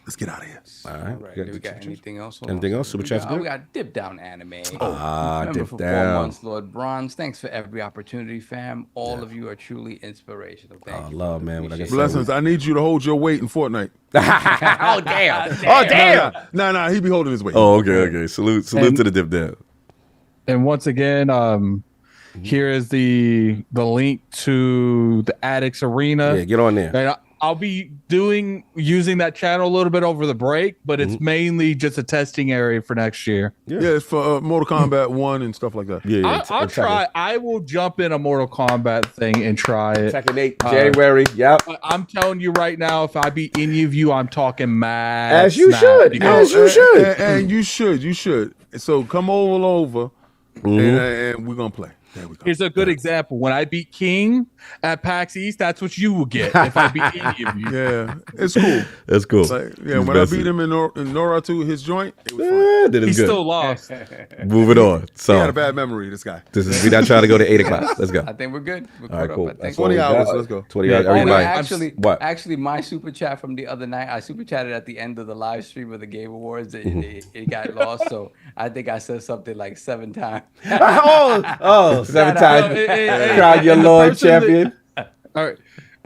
Let's get out of here. All right. Right. Do we got anything else? Anything else? Super chat's good? We got Dip Down Anime. Dip Member for 4 Down. months, Lord Bronze. Thanks for every opportunity, fam. All of you are truly inspirational. Thank you. Love, man. What I can say. Blessings. I need you to hold your weight in Fortnite. Oh, damn. Oh, damn. Nah, he be holding his weight. Oh, okay. Salute to the Dip Down. And once again, here is the link to the Addicts Arena. Yeah, get on there. And I'll be using that channel a little bit over the break, but it's mainly just a testing area for next year. Yeah, it's for Mortal Kombat 1 and stuff like that. Yeah, I'll try. I will jump in a Mortal Kombat thing and try it. Tekken 8, January. Yep. I'm telling you right now, if I beat any of you, I'm talking mad. As you snap should. because- As you should. And you should. So come all over, and we're gonna play. There we go. Here's a good example. When I beat King at PAX East, that's what you will get if I beat any of you. Yeah, it's cool. That's cool. Like, when I beat him in Noratu, his joint, it was fun. Yeah, that is He's good. still lost. Moving on. He So had a bad memory, this guy. we're not trying to go to 8 o'clock. Let's go. I think we're good. We're All right, caught cool. up. I That's think. all we 20 hours, got. let's go. 20 hours. Oh, no, Everybody. What? actually, my super chat from the other night, I super chatted at the end of the live stream of the Game Awards. It got lost, so I think I said something like 7 times. oh, 7 times. Crown your and the Lord person champion. All right.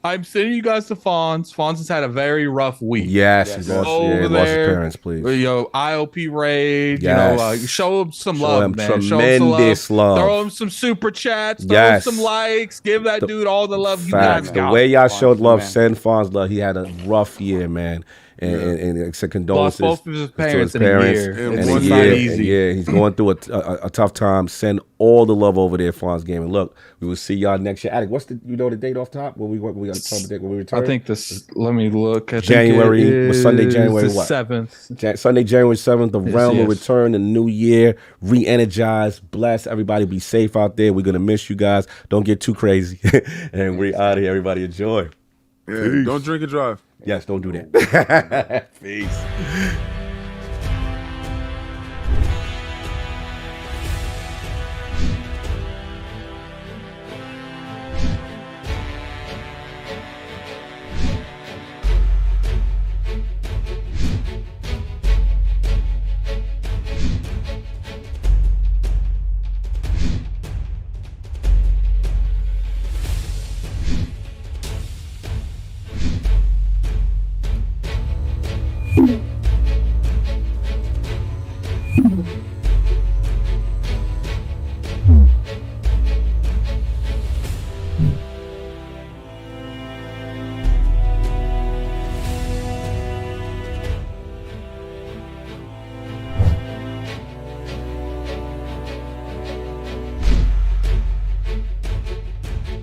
I'm sending you guys to Fonz. Fonz has had a very rough week. Yes, he lost, Over lost his there, parents, please. ILP raid. Yes. Show him some Show love, him man. tremendous love. Throw him some super chats. Throw Yes. him some likes. Give that dude all the love you Facts. guys The got. way y'all Fonz, showed love, man. send Fonz love. He had a rough year, man. And it's a condolences Lost both of his to parents in a year. And It's a not year. easy. Yeah, he's going through a tough time. Send all the love over there, Fonz Game. And look, we will see y'all next year. Attic, what's the date off top? When we got to tell the date when we return? I think this. Let me look. I January- think it was Sunday, is January the what? 7th. Sunday, January 7th, the realm will yes. return, the new year, re-energize, bless. Everybody be safe out there. We're going to miss you guys. Don't get too crazy. And we're out of here. Everybody enjoy. Yeah, don't drink and drive. Yes, don't do that. Peace. Peace.